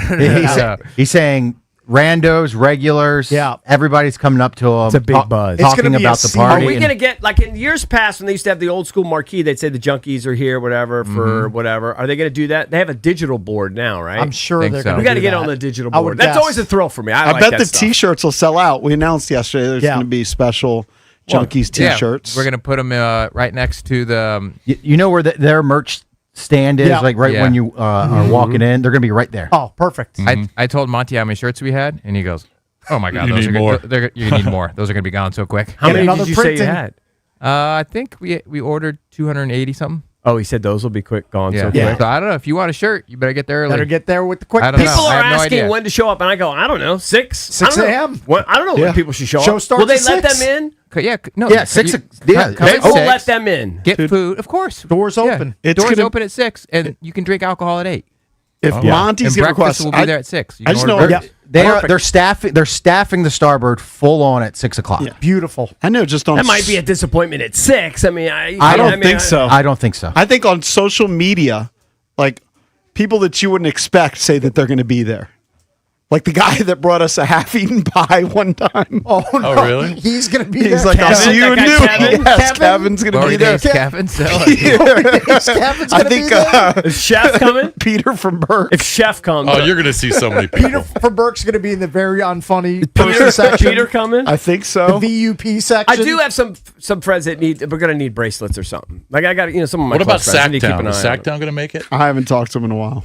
E: He's saying randos, regulars, everybody's coming up to him.
C: It's a big buzz.
E: Talking
A: It's gonna be
E: about
A: a
E: the
A: scene.
E: party.
C: Are we
E: and-
C: going to get, like in years past when they used to have the old school marquee, they'd say the junkies are here, whatever, for whatever. Are they going to do that? They have a digital board now, right?
A: I'm sure
G: Think
A: they're
G: so.
A: going
C: We
A: to
C: got to get on the digital
A: I would
C: board. That's
A: guess.
C: always a thrill for me. I
F: I
C: like
F: bet
C: that
F: the
C: stuff.
F: T-shirts will sell out. We announced yesterday there's
A: Yeah.
F: going to be special Junkies T-shirts.
G: Yeah, we're gonna put them right next to the.
E: You know where their merch stand is,
A: Yeah.
E: like right when you are walking in. They're going to be right there.
A: Oh, perfect.
G: I told Monty how many shirts we had, and he goes, "Oh my god,
D: You
G: those
D: need
G: are
D: more.
G: you need more. Those are gonna be gone so quick."
C: How many
A: another
C: did you say you
A: printing.
C: had?
G: I think we ordered 280 something.
C: Oh, he said those will be gone so
G: Yeah.
C: quick.
G: So I don't know if you want a shirt, you better get there early.
A: Better get there with the quick.
G: I don't know.
C: People
G: I
C: are
G: have no
C: asking
G: idea.
C: when to show up, and I go, I don't know, 6?
A: 6
C: I don't know.
A: a.m.
C: I don't know when people should show
A: Show
C: up.
A: starts
C: Will they
A: at
C: let
A: 6?
C: them in?
G: No.
E: Yeah, 6. Yeah,
G: come
C: They
G: at
C: will
G: 6.
C: let them in.
G: Get food, of course.
A: Doors
G: Yeah.
A: open.
F: It's
G: Doors
F: gonna-
G: open at 6, and you can drink alcohol at 8.
F: If Monty's
G: And
F: going to
G: breakfast
F: request,
G: will be there at 6. You
F: I
G: can
F: just
G: order
F: know.
G: breakfast.
E: They're staffing the Starboard full on at 6 o'clock.
F: Yeah.
A: Beautiful.
F: I know. Just on
C: That might be a disappointment at 6. I mean,
F: I don't think so.
E: I don't think so.
F: I think on social media, like people that you wouldn't expect say that they're going to be there. Like the guy that brought us a half-eaten pie one time.
A: Oh, no.
D: Oh, really?
A: He's going to be
F: He's
A: there.
F: like, I'll
C: Kevin?
F: see you
C: That
F: in
C: guy
F: noon.
C: Kevin?
F: Yes,
A: Kevin?
F: Kevin's going to be
G: Glory
F: there.
G: days, Kevin. So
A: Kevin's
F: I
A: going to be
F: think
A: there.
C: Is Chef coming?
F: Peter from Burke.
C: If Chef comes,
D: Oh, you're going to see so many people.
A: Peter from Burke's going to be in the very unfunny person section.
C: Peter coming?
F: I think so.
A: The VUP section.
C: I do have some friends that we're gonna need bracelets or something. Like I got some of my
D: What about
C: close friends. I need to keep
D: Sacktown?
C: an eye
D: Is
C: on them.
D: Sacktown going to make it?
F: I haven't talked to him in a while.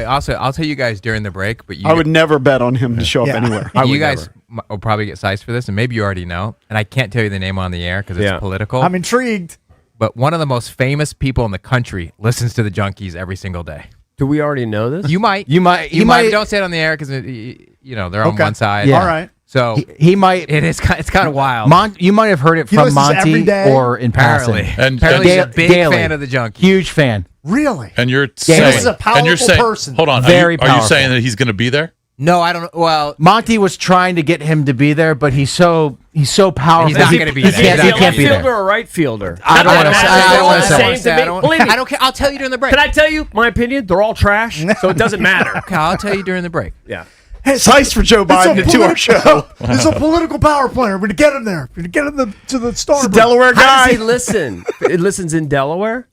G: also, I'll tell you guys during the break, but
F: I would never bet on him to show up
A: Yeah.
F: anywhere.
G: you guys will probably get sized for this, and maybe you already know. And I can't tell you the name on the air because it's political.
A: I'm intrigued.
G: But one of the most famous people in the country listens to the Junkies every single day.
C: Do we already know this?
G: You might.
E: You might.
G: Don't say it on the air because they're on one side.
E: Yeah.
A: All right.
G: So
E: He might.
G: it's kind of wild.
E: You might have heard it
A: He
E: from
A: listens every
E: Monty
A: day?
E: or in passing.
G: Apparently,
D: And-
G: apparently he's a
E: Da-
G: big
E: daily.
G: fan of the Junkies.
E: Huge fan.
A: Really?
D: And you're
E: This
D: saying,
A: is a
D: and you're
A: powerful
D: saying,
A: person.
D: hold on,
E: Very
D: are you
E: powerful.
D: saying that he's going to be there?
G: No, I don't. Well,
E: Monty was trying to get him to be there, but he's so powerful.
G: He's not going to be there.
C: Is he a left fielder or right fielder?
E: I don't wanna say- I don't wanna say.
C: Believe me,
G: I don't care. I'll tell you during the break.
C: Can I tell you my opinion? They're all trash, so it doesn't matter.
G: Okay, I'll tell you during the break.
C: Yeah.
F: It's nice for Joe Biden to do our show.
A: He's a political power player. We're going to get him there. We're going to get him to the star.
F: Delaware guy.
C: How does he listen? It listens in Delaware?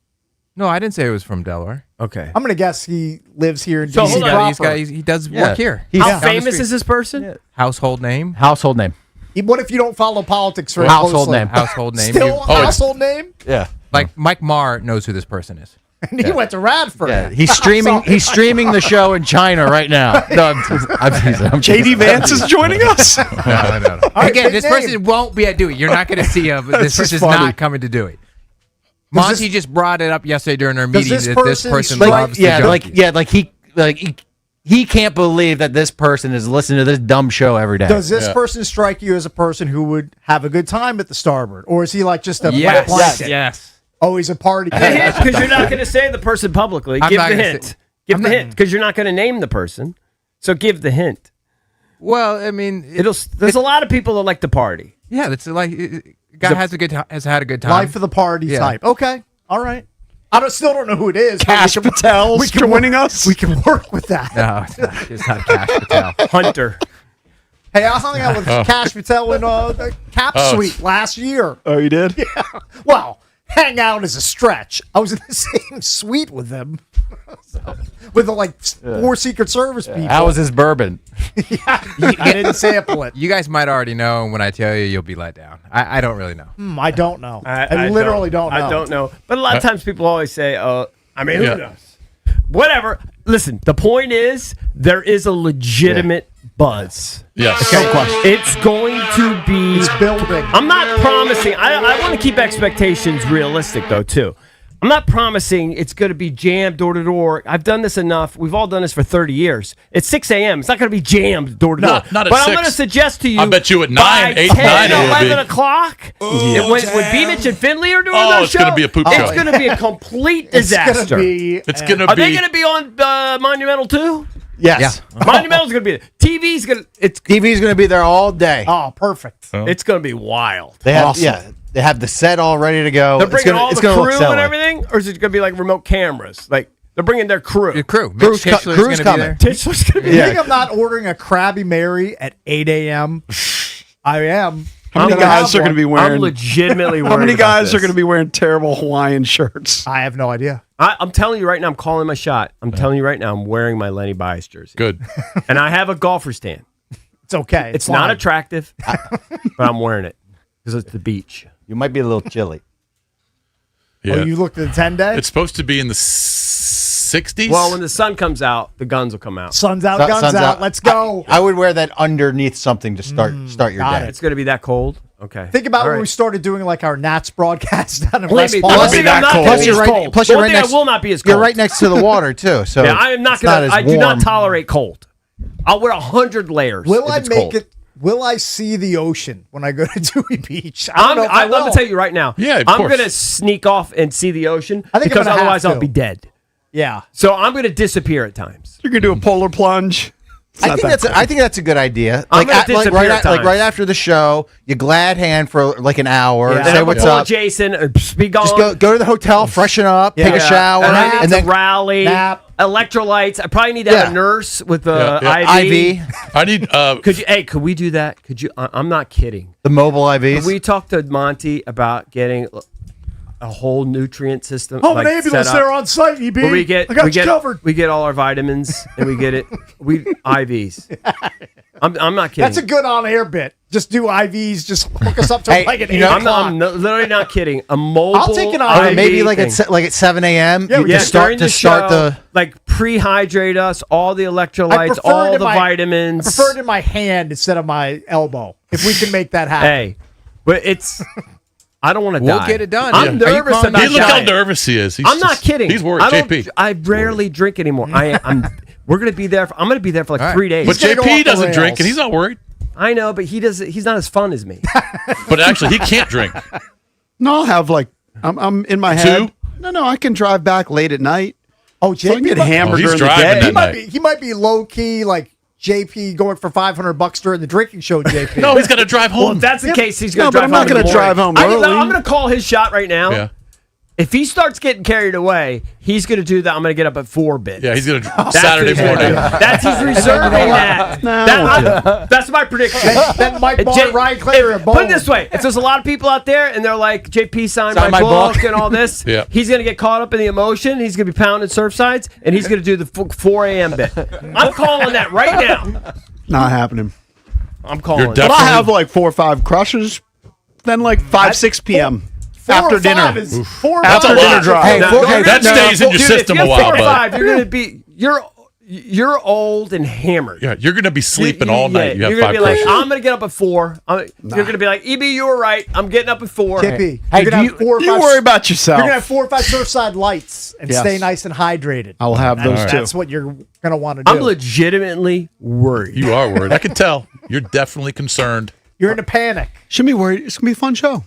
G: No, I didn't say it was from Delaware.
C: Okay.
A: I'm going to guess he lives here in
C: So
A: D.C.
C: hold on,
A: proper.
G: He does work here.
C: How famous is this person?
G: Yeah. Household name.
E: Household name.
A: What if you don't follow politics very
E: Household
A: closely?
E: name.
G: Household name.
A: Still household name?
E: Yeah.
G: Like Mike Marr knows who this person is.
A: And he went to Radford.
E: Yeah, he's streaming. He's streaming the show in China right now. No, I'm teasing.
F: JD Vance is joining us.
G: No.
A: right,
G: Again,
A: big
G: this
A: name.
G: person won't be at Dewey. You're not going to see him. This
F: just
G: person's
F: funny.
G: not coming to Dewey. Monty just brought it up yesterday during our meeting
A: this
G: that this
A: person
G: person
A: strike-
G: loves
E: he can't believe that this person is listening to this dumb show every day.
A: Does this person strike you as a person who would have a good time at the Starboard? Or is he like just a wet
G: Yes.
A: blanket?
G: Yes.
A: Oh, he's a party.
C: Because you're not going to say the person publicly.
G: I'm
C: Give
G: not
C: the
G: gonna
C: hint.
G: say-
C: Give
G: I'm
C: the
G: not-
C: hint because you're not going to name the person. So give the hint.
G: Well, I mean,
C: There's a lot of people that like to party.
G: yeah, that's like guy has had a good time.
A: Life of the party
G: Yeah.
A: type. Okay. All right. Still don't know who it is. but
F: Cash
A: we can-
F: Patel's
A: we can
F: joining
A: work-
F: us.
A: We can work with that.
G: No, it's not Cash Patel.
C: Hunter.
A: Hey, I hung out with Cash Patel in the Cap Suite last year.
F: Oh, you did?
A: Yeah. Well, hang out is a stretch. I was in the same suite with him. With the 4 Secret Service people.
E: How was his bourbon?
A: I didn't sample it.
G: You guys might already know, and when I tell you, you'll be let down. I don't really know.
A: I don't know. I literally don't know.
C: I don't know. But a lot of times people always say, who
D: Yeah.
C: knows? Whatever. Listen, the point is there is a legitimate buzz.
D: Yes.
C: It's going to be.
A: It's building.
C: I'm not promising. I want to keep expectations realistic, though, too. I'm not promising it's going to be jammed door to door. I've done this enough. We've all done this for 30 years. It's 6 a.m. It's not going to be jammed door to door.
D: Not at
C: But
D: 6.
C: I'm going to suggest to you.
D: I bet you at 9,
C: by
D: 8,
C: 10,
D: 9 it will
C: 11
D: be.
C: o'clock, when BMitch and Finlay are doing their
D: it's
C: show,
D: gonna be a poop show.
C: It's going to be a complete disaster. Are they going to be on Monumental too?
E: Yes.
C: Monumental's going to be there. TV's going
E: to be there all day.
A: Oh, perfect.
C: It's going to be wild.
E: They have they have the set all ready to go.
C: They're bringing all the
E: gonna look
C: crew
E: stellar.
C: and everything, or is it going to be like remote cameras? Like they're bringing their crew.
G: Your crew.
E: Crew's
G: Mitch Tischler's
E: crew's
G: gonna be
E: coming.
G: there.
C: Tischler's going to be
A: You think I'm not ordering a Krabby Mary at 8 a.m.? I am.
F: How many guys are going to be wearing?
C: I'm legitimately worried
F: How many
C: about
F: guys are
C: this.
F: going to be wearing terrible Hawaiian shirts?
A: I have no idea.
C: I'm telling you right now, I'm calling my shot. I'm telling you right now, I'm wearing my Lenny Bias jersey.
D: Good.
C: And I have a golfer's tan.
A: It's okay.
C: It's not attractive, but I'm wearing it because it's the beach.
E: You might be a little chilly.
D: Yeah.
A: Oh, you looked at the 10-day?
D: It's supposed to be in the 60s.
C: Well, when the sun comes out, the guns will come out.
A: Sun's out, guns
E: sun's
A: out. Let's go.
E: I would wear that underneath something to start your
A: got
E: day.
C: It's going to be that cold? Okay.
A: Think about
C: All
A: when
C: right.
A: we started doing our Nats broadcast down in
C: Believe
A: West
C: me,
A: Palm.
C: the one thing I'm not going to be as cold.
E: Plus
C: The
E: you're
C: one
E: right
C: thing
E: next.
C: I will not be as cold.
E: You're right next to the water too. So
C: Yeah, I am not
E: it's
C: going to.
E: as
C: I do not
E: warm.
C: tolerate cold. I'll wear 100 layers.
A: Will
C: if
A: I
C: it's
A: make
C: cold.
A: it? Will I see the ocean when I go to Dewey Beach? I don't know if I
C: I'm going
A: will.
C: to tell you right now.
D: Yeah, of
C: I'm
D: course.
C: going to sneak off and see the ocean
A: I think I'm
C: because
A: gonna have
C: otherwise
A: to.
C: I'll be dead.
A: Yeah.
C: So I'm going to disappear at times.
F: You're going to do a polar plunge.
E: I think that's a good idea.
C: I'm gonna disappear at times.
E: right after the show, you glad hand for like an hour.
A: Yeah.
E: Say
C: Then I'm
E: what's
C: gonna pull
E: up.
C: Jason, be gone.
E: Just go to the hotel, freshen up, take a shower,
C: and then
E: then
C: rally.
A: nap.
C: Electrolytes. I probably need to have a nurse with a IV.
D: I need.
C: Could you? Hey, could we do that? Could you? I'm not kidding.
E: the mobile IVs.
C: Could we talk to Monty about getting a whole nutrient system?
A: Oh,
C: like,
A: an ambulance
C: set up,
A: there on site, EB.
C: where we get
A: I got
C: we
A: you
C: get
A: covered.
C: we get all our vitamins and we get it. We IVs. I'm not kidding.
A: That's a good on-air bit. Just do IVs. Just hook us up to like an 8
C: I'm
A: o'clock.
C: literally not kidding. A mobile.
A: I'll take an
C: IV
E: maybe like
C: thing.
E: at 7 a.m.
A: Yeah,
E: you
A: yeah,
E: just start
C: during
E: to
C: the
E: start
C: show,
E: the.
C: like pre-hydrate us, all the
A: I
C: electrolytes,
A: prefer
C: all
A: it in
C: the
A: my-
C: vitamins.
A: I prefer it in my hand instead of my elbow. If we can make that happen.
C: Hey, but it's. I don't want to
G: We'll
C: die.
G: get it done.
C: I'm
G: Are you
C: nervous
G: calling
C: about
D: Look how
C: dying.
D: nervous he is.
C: I'm not kidding.
D: He's worried.
C: I don't-
D: JP.
C: I rarely drink anymore. We're gonna be there. I'm gonna be there for like
G: All right.
C: 3 days.
D: But
A: gonna go off
D: JP
A: the
D: doesn't drink,
A: rails.
D: and he's not worried.
C: I know, but he does. He's not as fun as me.
D: But actually, he can't drink.
F: No, I'll have I'm in my head. No, I can drive back late at night.
A: Oh,
F: So I can
A: JP
F: get
A: might-
F: hammered
D: he's
F: during the
D: driving
F: day.
D: that night.
A: he might be low key like JP going for $500 during the drinking show, JP.
D: No, he's going to drive home.
C: Well, if that's the case, he's going
F: No,
C: to
F: but
C: drive
F: I'm
C: home.
F: not going to drive home early.
C: I'm going to call his shot right now.
D: Yeah.
C: If he starts getting carried away, he's going to do that. I'm going to get up at 4 bit.
D: Yeah, he's going to Saturday morning.
C: He's reserving that. That's my prediction.
A: Then Mike Barr, Ryan Clary,
C: put it this way: if there's a lot of people out there and they're like, "JP signed my book and all this,"
D: Yeah.
C: he's going to get caught up in the emotion. He's going to be pounding surf sides, and he's going to do the 4 a.m. bit. I'm calling that right now.
F: Not happening.
C: I'm calling.
F: But I'll have like 4 or 5 crushes, then like 5, 6 p.m. after dinner.
A: After
F: dinner drive.
D: That stays in your system a while,
C: 4 or
D: bud.
C: 5, you're going to be you're old and hammered.
D: Yeah, you're going to be sleeping all night. You have
C: you're going
D: 5
C: to be like,
D: crushes.
C: I'm going to get up at 4. You're going to be like, EB, you were right. I'm getting up at 4.
A: JP,
F: Hey,
A: you're gonna have 4 or 5.
F: you worry about yourself.
A: You're gonna have 4 or 5 Surfside lights and
F: Yes.
A: stay nice and hydrated.
F: I will have those too.
A: That's what you're gonna want to do.
C: I'm legitimately worried.
D: You are worried. I can tell. You're definitely concerned.
A: You're in a panic.
F: Shouldn't be worried. It's gonna be a fun show.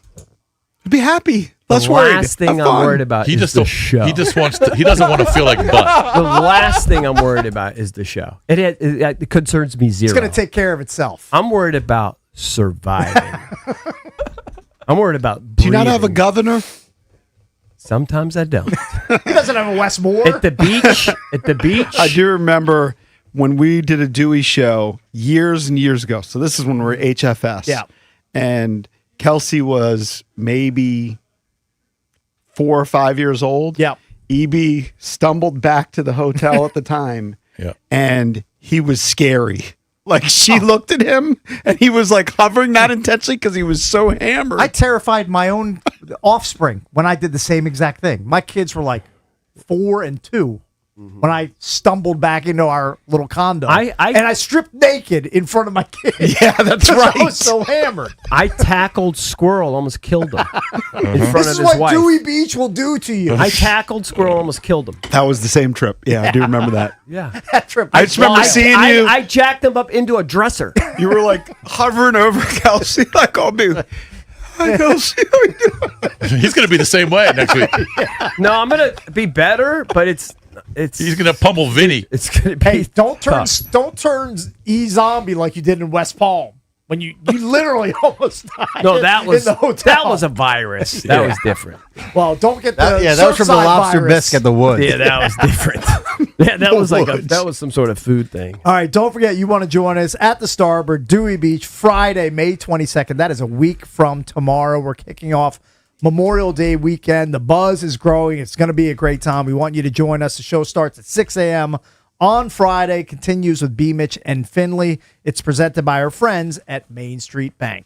F: Be happy.
C: The
F: Less worried.
C: last thing
F: Have
C: I'm
F: fun.
C: worried about
D: He
C: is
D: just
C: the
D: don't-
C: show.
D: He just wants to, he doesn't want to feel like butt.
C: The last thing I'm worried about is the show. It concerns me zero.
A: It's gonna take care of itself.
C: I'm worried about surviving. I'm worried about
F: Do you not have a
C: breathing.
F: governor?
C: Sometimes I don't.
A: He doesn't have a Westmore.
C: At the beach.
F: I do remember when we did a Dewey show years and years ago. So this is when we were HFS.
A: Yeah.
F: And Kelsey was maybe 4 or 5 years old.
A: Yeah.
F: EB stumbled back to the hotel at the time.
D: Yeah.
F: And he was scary. Like she looked at him and he was like hovering, not intentionally because he was so hammered.
A: I terrified my own offspring when I did the same exact thing. My kids were like 4 and 2 when I stumbled back into our little condo. And I stripped naked in front of my kids.
F: Yeah, that's
A: 'Cause
F: right.
A: I was so hammered.
C: I tackled Squirrel, almost killed him in front
A: This
C: of
A: is
C: his
A: what
C: wife.
A: Dewey Beach will do to you.
C: I tackled Squirrel, almost killed him.
F: That was the same trip. Yeah, I do remember that.
C: Yeah.
A: That trip.
F: I just remember seeing you.
C: I jacked him up into a dresser.
F: You were like hovering over Kelsey, like, oh, dude. Hi, Kelsey. How you doing?
D: He's going to be the same way next week.
C: No, I'm gonna be better, but it's
D: He's going to pummel Vinny.
C: it's gonna be
A: Hey, don't turn
C: tough.
A: e-zombie like you did in West Palm when you literally almost died.
C: No, that was
A: in the hotel.
C: that was a virus. That was different.
A: Well, don't get the
E: that was from the
A: Surfside
E: lobster
A: virus.
E: bisque at the woods.
C: Yeah, that was different. Yeah, that was like that was some sort of food thing.
A: All right, don't forget you want to join us at the Starboard, Dewey Beach, Friday, May 22nd. That is a week from tomorrow. We're kicking off Memorial Day weekend. The buzz is growing. It's going to be a great time. We want you to join us. The show starts at 6 a.m. on Friday, continues with BMitch and Finlay. It's presented by our friends at Main Street Bank.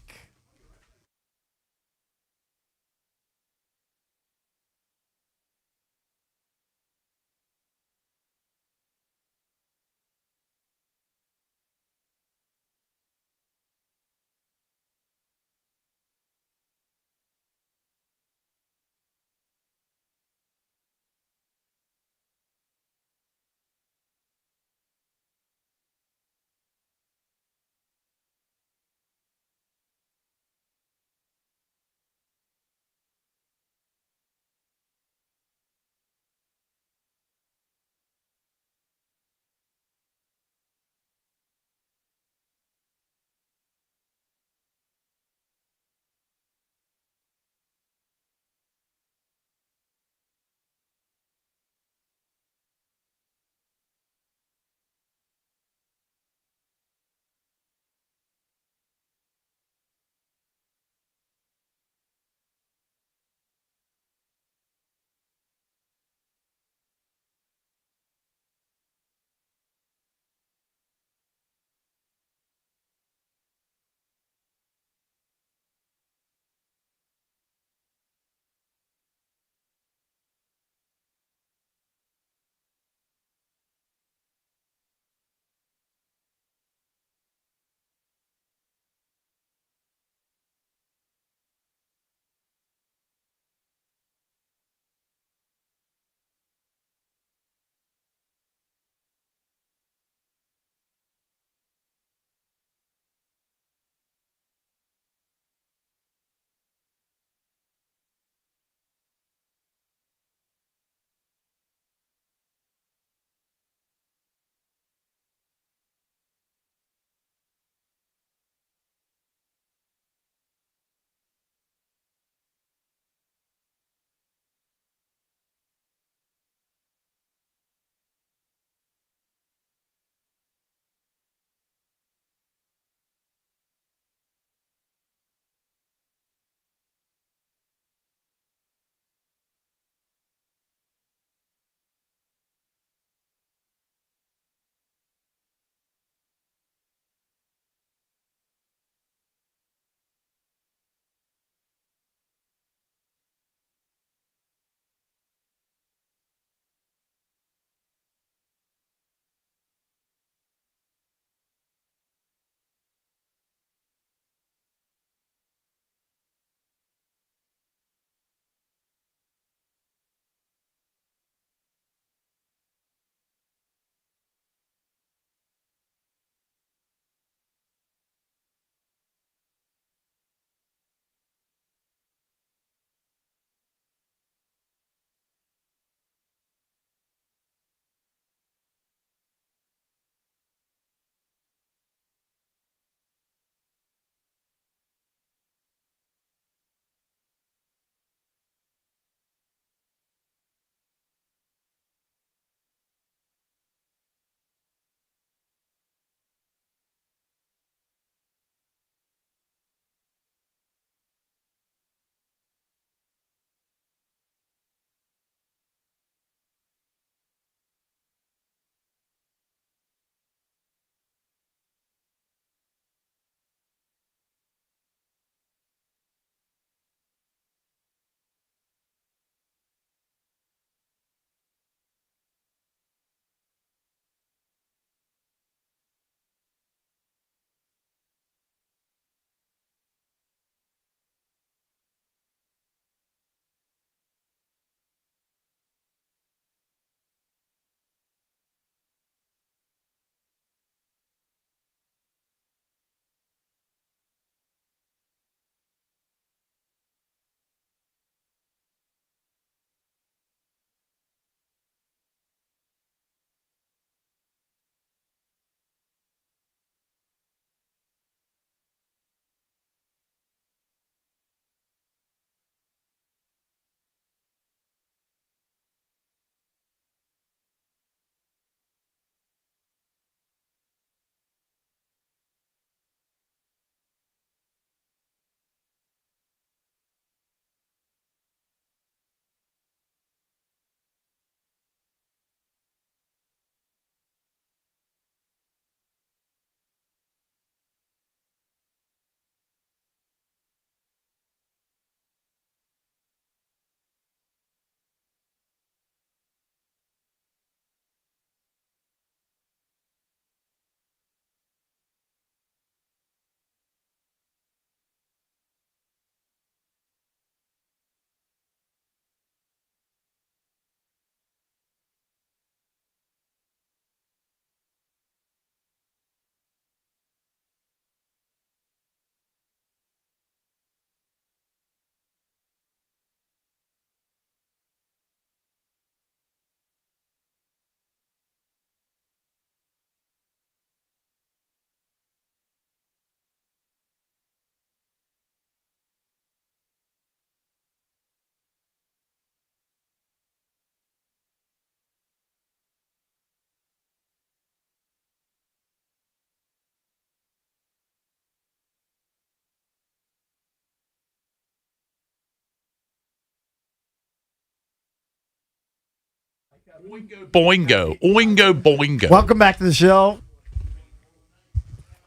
D: Boingo. Oingo, boingo.
A: Welcome back to the show.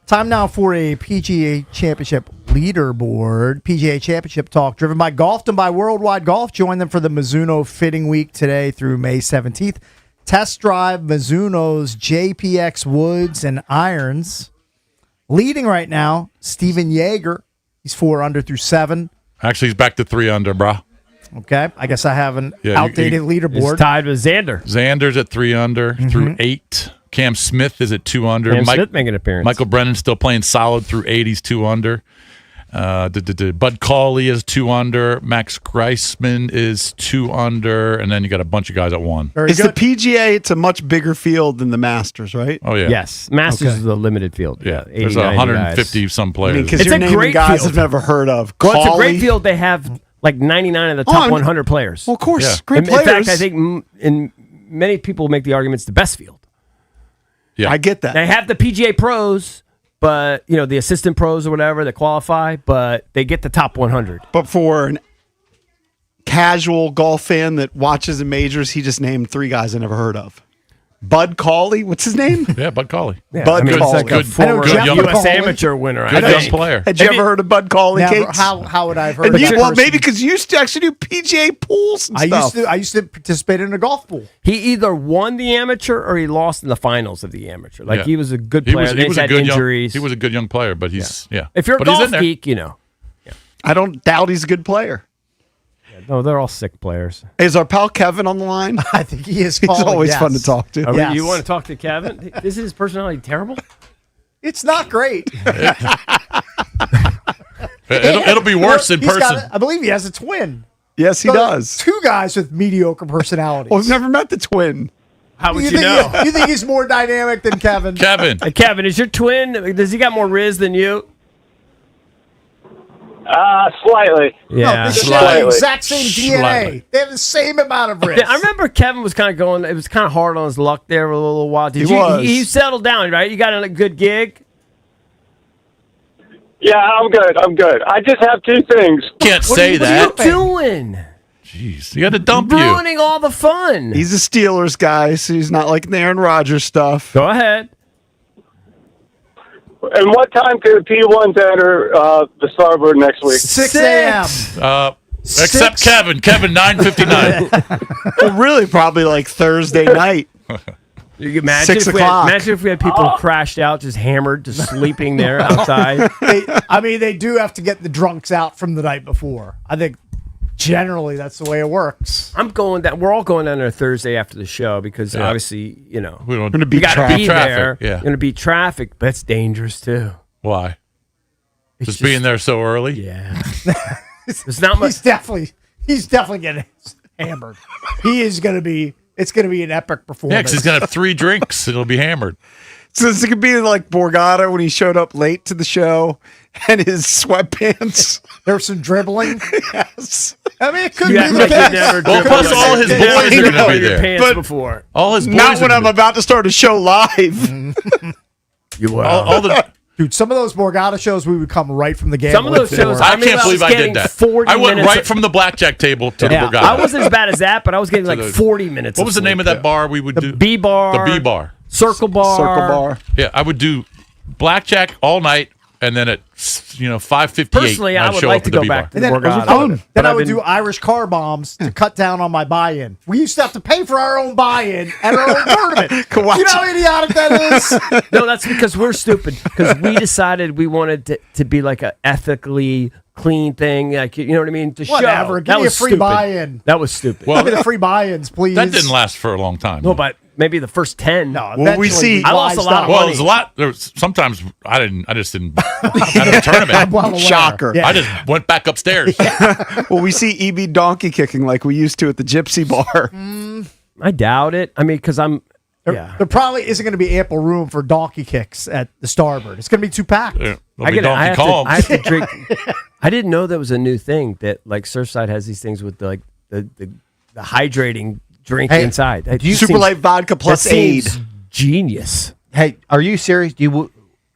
A: Time now for a PGA Championship leaderboard. PGA Championship talk driven by Golf and by Worldwide Golf. Join them for the Mizuno Fitting Week today through May 17th. Test drive Mizuno's JPX woods and irons. Leading right now, Steven Yeager. He's 4 under through 7.
D: Actually, he's back to 3 under, brah.
A: Okay, I guess I have an outdated leaderboard.
C: It's tied with Xander.
D: Xander's at 3 under through 8. Cam Smith is at 2 under.
C: Cam Smith making an appearance.
D: Michael Brennan's still playing solid through 8. He's 2 under. Bud Cauley is 2 under. Max Greisman is 2 under. And then you got a bunch of guys at 1.
F: It's the PGA. It's a much bigger field than the Masters, right?
D: Oh, yeah.
C: Yes. Masters is a limited field.
D: Yeah.
C: 80,
D: There's 150 some players.
F: Because you're naming guys I've never heard of.
C: Well, it's a
F: Cauley.
C: great field. They have like 99 of the top 100 players.
F: Well, of course.
C: Yeah.
F: Great
C: in
F: players.
C: fact, I think many people make the argument it's the best field.
D: Yeah.
F: I get that.
C: They have the PGA pros, but the assistant pros or whatever that qualify, but they get the top 100.
F: But for an casual golf fan that watches the majors, he just named 3 guys I never heard of. Bud Cauley, what's his name?
D: Yeah, Bud Cauley.
C: Yeah,
F: Bud
C: it's
F: Cauley.
C: like a former U.S. amateur winner.
D: Good young player.
F: Had you ever heard of Bud Cauley,
A: Never.
F: Kate?
A: How would I have heard
F: And
A: of
F: you,
A: that
F: well,
A: person?
F: maybe because you used to actually do PGA pools and stuff.
A: I used to participate in a golf pool.
C: He either won the amateur or he lost in the finals of the amateur. Like
D: Yeah.
C: he was a good player. He had injuries.
D: He was a good young player, but he's
C: If you're a
D: But he's in
C: golf
D: there.
C: geek,
F: I don't doubt he's a good player.
C: No, they're all sick players.
F: Is our pal Kevin on the line?
A: I think he is.
F: He's
A: calling,
F: always
A: yes.
F: fun to talk to.
C: Yes. You want to talk to Kevin? Is his personality terrible?
A: It's not great.
D: It'll be worse in
A: He's
D: person.
A: got I believe he has a twin.
F: Yes, he
A: So,
F: does.
A: 2 guys with mediocre personalities.
F: Well, I've never met the twin.
C: How would you
A: think
C: know?
A: You think he's more dynamic than Kevin?
D: Kevin.
C: Kevin, is your twin? Does he got more riz than you?
H: Slightly.
C: Yeah,
A: no, they share the exact same DNA.
D: Slightly.
A: They have the same amount of risk.
C: I remember Kevin was kind of going. It was kind of hard on his luck there for a little while.
F: He was.
C: He settled down, right? You got a good gig.
H: Yeah, I'm good. I just have 2 things.
D: Can't say
C: What
D: that.
C: are you doing?
D: Jeez, you got to dump you.
C: Ruining all the fun.
F: He's a Steelers guy, so he's not like the Aaron Rodgers stuff.
C: Go ahead.
H: And what time could P1s enter the Starboard next week?
A: 6 a.m.
D: Except Kevin. Kevin, 9:59.
F: Well, really, probably like Thursday night.
C: You can imagine
F: 6
C: if
F: o'clock.
C: imagine if we had people crashed out, just hammered, just sleeping there outside.
A: They do have to get the drunks out from the night before. I think generally that's the way it works.
C: I'm going down. We're all going down there Thursday after the show because
D: Yeah.
C: obviously,
D: We don't.
F: Going to
C: you
F: be
C: got to be
D: traffic,
C: there.
D: yeah.
C: You're going to be traffic, but it's dangerous too.
D: Why?
C: It's
D: Just being there so early.
C: Yeah. There's not much.
A: He's definitely getting hammered. He is going to be. It's going to be an epic performance.
D: Yeah, because he's gonna have 3 drinks. It'll be hammered.
F: So this could be like Borgata when he showed up late to the show and his sweatpants.
A: There's some dribbling.
F: Yes.
A: I mean, it could
C: You act
A: be
C: like
A: the
C: you
A: case.
C: never
D: Well,
C: dribbled
D: plus
C: like
D: all
C: a
D: his
C: kid.
D: boys
C: You
D: are
C: know
D: gonna be
C: your
D: there.
C: pants
F: But-
C: before.
D: All his boys.
F: Not when
D: are
F: I'm
D: gonna be-
F: about to start a show live.
C: You will.
D: all the.
A: Dude, some of those Borgata shows we would come right from the game.
C: Some of those shows,
D: I
C: I mean,
D: can't
C: I
D: believe
C: was
D: I
C: getting
D: did that.
C: 40
D: I went
C: minutes
D: right
C: of-
D: from the blackjack table to
C: Yeah,
D: the Borgata.
C: I wasn't as bad as that, but I was getting like 40 minutes.
D: What
C: of
D: was the name
C: sleep.
D: of that bar we would do?
C: B bar.
D: The B bar.
C: Circle bar.
F: Circle bar.
D: Yeah, I would do blackjack all night, and then at 5:58.
C: Personally, I
D: I'd
C: would
D: show
C: like
D: up
C: to
D: at the
C: go
D: B
C: back
D: bar.
C: to the
A: And then,
C: Borgata.
A: then I would do Irish car bombs to cut down on my buy-in. We used to have to pay for our own buy-in at our own tournament. You know how idiotic that is?
C: No, that's because we're stupid. Because we decided we wanted to be like a ethically clean thing. Like, you know what I mean? To
A: Whatever.
C: show.
A: Give
C: That
A: me a
C: was
A: free
C: stupid.
A: buy-in.
C: That was stupid.
D: Well,
A: Give me the free buy-ins, please.
D: that didn't last for a long time.
C: No, but maybe the first 10.
A: No,
F: Well, we see-
C: I lost a lot of
D: Well,
C: money.
D: there's a lot. There was, sometimes I just didn't have a tournament.
A: I'm well aware.
F: Shocker.
A: Yeah.
D: I just went back upstairs.
F: Well, we see EB donkey kicking like we used to at the Gypsy Bar.
C: I doubt it. I mean, because I'm.
A: There probably isn't going to be ample room for donkey kicks at the Starboard. It's going to be too packed.
D: Yeah, there'll be Donkey
C: I
D: Kong.
C: have to drink. I didn't know that was a new thing that like Surfside has these things with the hydrating drink
E: Hey,
C: inside. That
E: do you-
C: seems-
F: Super light vodka plus
C: that seems
F: aid.
C: Genius.
E: Hey, are you serious?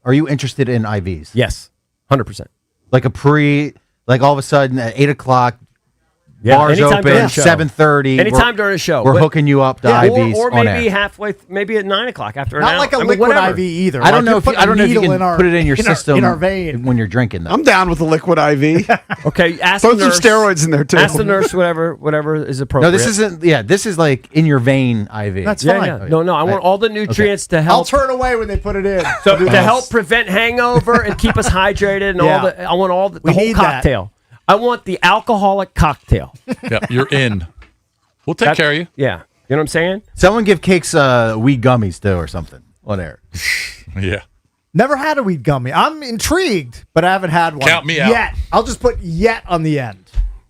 E: Are you interested in IVs?
C: Yes, 100%.
E: Like all of a sudden at 8 o'clock,
C: Yeah,
E: Bars
C: anytime during
E: open
C: the show.
E: 7:30.
C: Anytime during the show.
E: We're hooking you up to IVs
C: or
E: on
C: maybe
E: air.
C: halfway, maybe at 9 o'clock after an
A: Not
C: hour.
A: like a
C: I mean,
A: liquid
C: whatever.
A: IV either.
E: I don't
A: Like
E: know if
A: you're
E: you, I don't know if you
A: putting a
E: can
A: needle in
E: put it in your system
A: in our vein.
E: when you're drinking that.
F: I'm down with the liquid IV.
C: Okay, ask
F: Throw
C: the nurse.
F: some steroids in there too.
C: Ask the nurse whatever is appropriate.
E: No, this isn't. Yeah, this is like in your vein IV.
A: That's
C: Yeah,
A: fine.
C: yeah. No, I want all the nutrients to
A: I'll
C: help.
A: turn away when they put it in.
C: So to help prevent hangover and keep us hydrated and
A: Yeah.
C: all the, I want all the
A: We
C: whole
A: need that.
C: cocktail. I want the alcoholic cocktail.
D: Yep, you're in. We'll take care of you.
C: Yeah, you know what I'm saying?
E: Someone give Cakes weed gummies too or something on air.
D: Yeah.
A: Never had a weed gummy. I'm intrigued, but I haven't had one.
D: Count me out.
A: Yet. I'll just put yet on the end.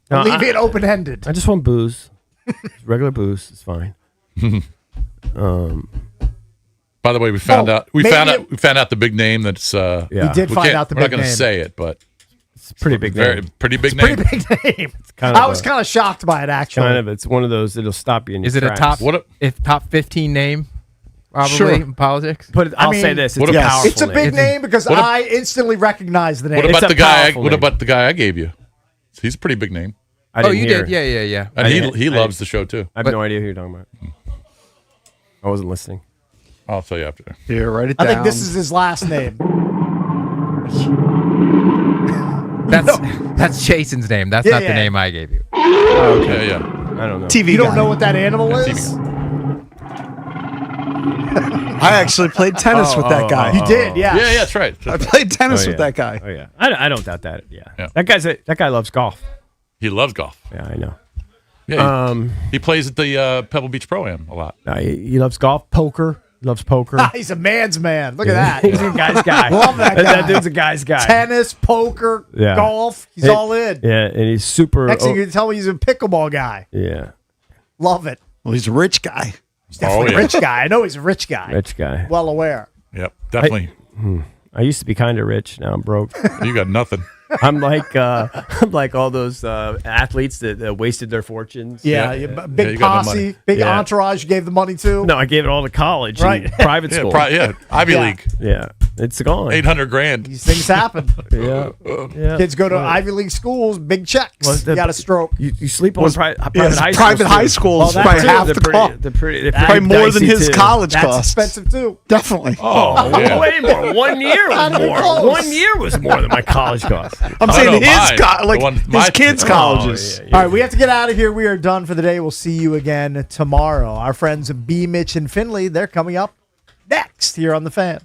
C: No,
A: Leave it open ended.
C: I just want booze, regular booze. It's fine.
D: By the way, we found
A: Oh,
D: out we
A: maybe
D: found out the big name that's
C: Yeah.
A: We did find
D: can't-
A: out the
D: we're
A: big
D: not going to
A: name.
D: say it, but
C: It's a pretty big
D: very
C: name.
D: pretty big name.
A: Pretty big name.
C: kind of
A: I was
C: a-
A: kind of shocked by it, actually.
C: Kind of. It's one of those that'll stop you in your
G: Is it a
C: tracks.
G: top top 15 name? Probably
C: Sure.
G: in politics.
C: But I'll say this: it's a powerful
A: It's a big name because
D: What a-
A: I instantly recognize the name.
D: What
C: It's
D: about
C: a
D: the guy?
C: powerful
D: What
C: name.
D: about the guy I gave you? He's a pretty big name,
C: I
G: Oh,
C: didn't
G: you
C: hear.
G: did? Yeah.
D: and
C: I
D: he
C: didn't-
D: loves the show too.
C: I have no idea who you're talking about. I wasn't listening.
D: I'll tell you after.
F: Here, write it
A: I
F: down.
A: think this is his last name.
G: That's Jason's name. That's
A: Yeah,
G: not
A: yeah.
G: the name I gave you.
D: Okay, yeah.
C: I don't know.
F: TV
A: You don't
F: guy.
A: know what that animal
D: Yeah,
A: is?
F: I actually played tennis with that guy.
A: You did, yeah.
D: Yeah, that's right.
F: I played tennis
C: Oh,
F: with
C: yeah.
F: that guy.
C: Oh yeah, I don't doubt that. Yeah,
D: Yeah.
C: that guy loves golf.
D: He loves golf.
C: Yeah, I know.
D: Yeah, he plays at the Pebble Beach Pro-Am a lot.
C: He loves golf, poker. He loves poker.
A: He's a man's man. Look at that.
C: He's a guy's guy.
A: Love that guy.
C: That dude's a guy's guy.
A: Tennis, poker,
C: Yeah.
A: golf. He's all in.
C: Yeah, and he's super.
A: Next thing you can tell me he's a pickleball guy.
C: Yeah,
A: Love it.
F: Well, he's a rich guy.
A: He's definitely a rich guy. I know he's a rich guy.
C: rich guy.
A: Well aware.
D: Yep, definitely.
C: I used to be kind of rich. Now I'm broke.
D: You got nothing.
C: I'm like all those athletes that wasted their fortunes.
A: Yeah,
D: Yeah.
A: big
D: Yeah, you got no
A: posse,
D: money.
A: big
C: Yeah.
A: entourage you gave the money to.
C: No, I gave it all to college,
A: Right.
C: and private
D: Yeah,
C: school.
D: Ivy
A: Yeah.
D: League,
C: Yeah, it's gone.
D: 800 grand.
A: These things happen.
C: Yeah, yeah.
A: Kids go to Ivy League schools, big checks.
C: Well,
A: you got a stroke.
C: You sleep on private
F: Yes,
C: high schools.
F: private high
C: too.
F: schools
A: Well,
F: by
A: that
F: half
A: too.
F: the cost.
C: They're pretty
F: Probably more than
C: dicey,
F: his
C: too.
F: college
A: That's
F: costs.
A: expensive too.
F: Definitely.
C: Oh, way more. 1 year
A: Not
C: was
A: even
C: more.
A: close.
C: 1 year was more than my college cost.
F: I'm
D: I
F: saying
D: know
F: his
D: mine.
F: like
D: The one-
F: his
D: my-
F: kids'
C: Oh,
F: colleges.
C: yeah, yeah.
A: All right, we have to get out of here. We are done for the day. We'll see you again tomorrow. Our friends BMitch and Finlay, they're coming up next here on The Fan.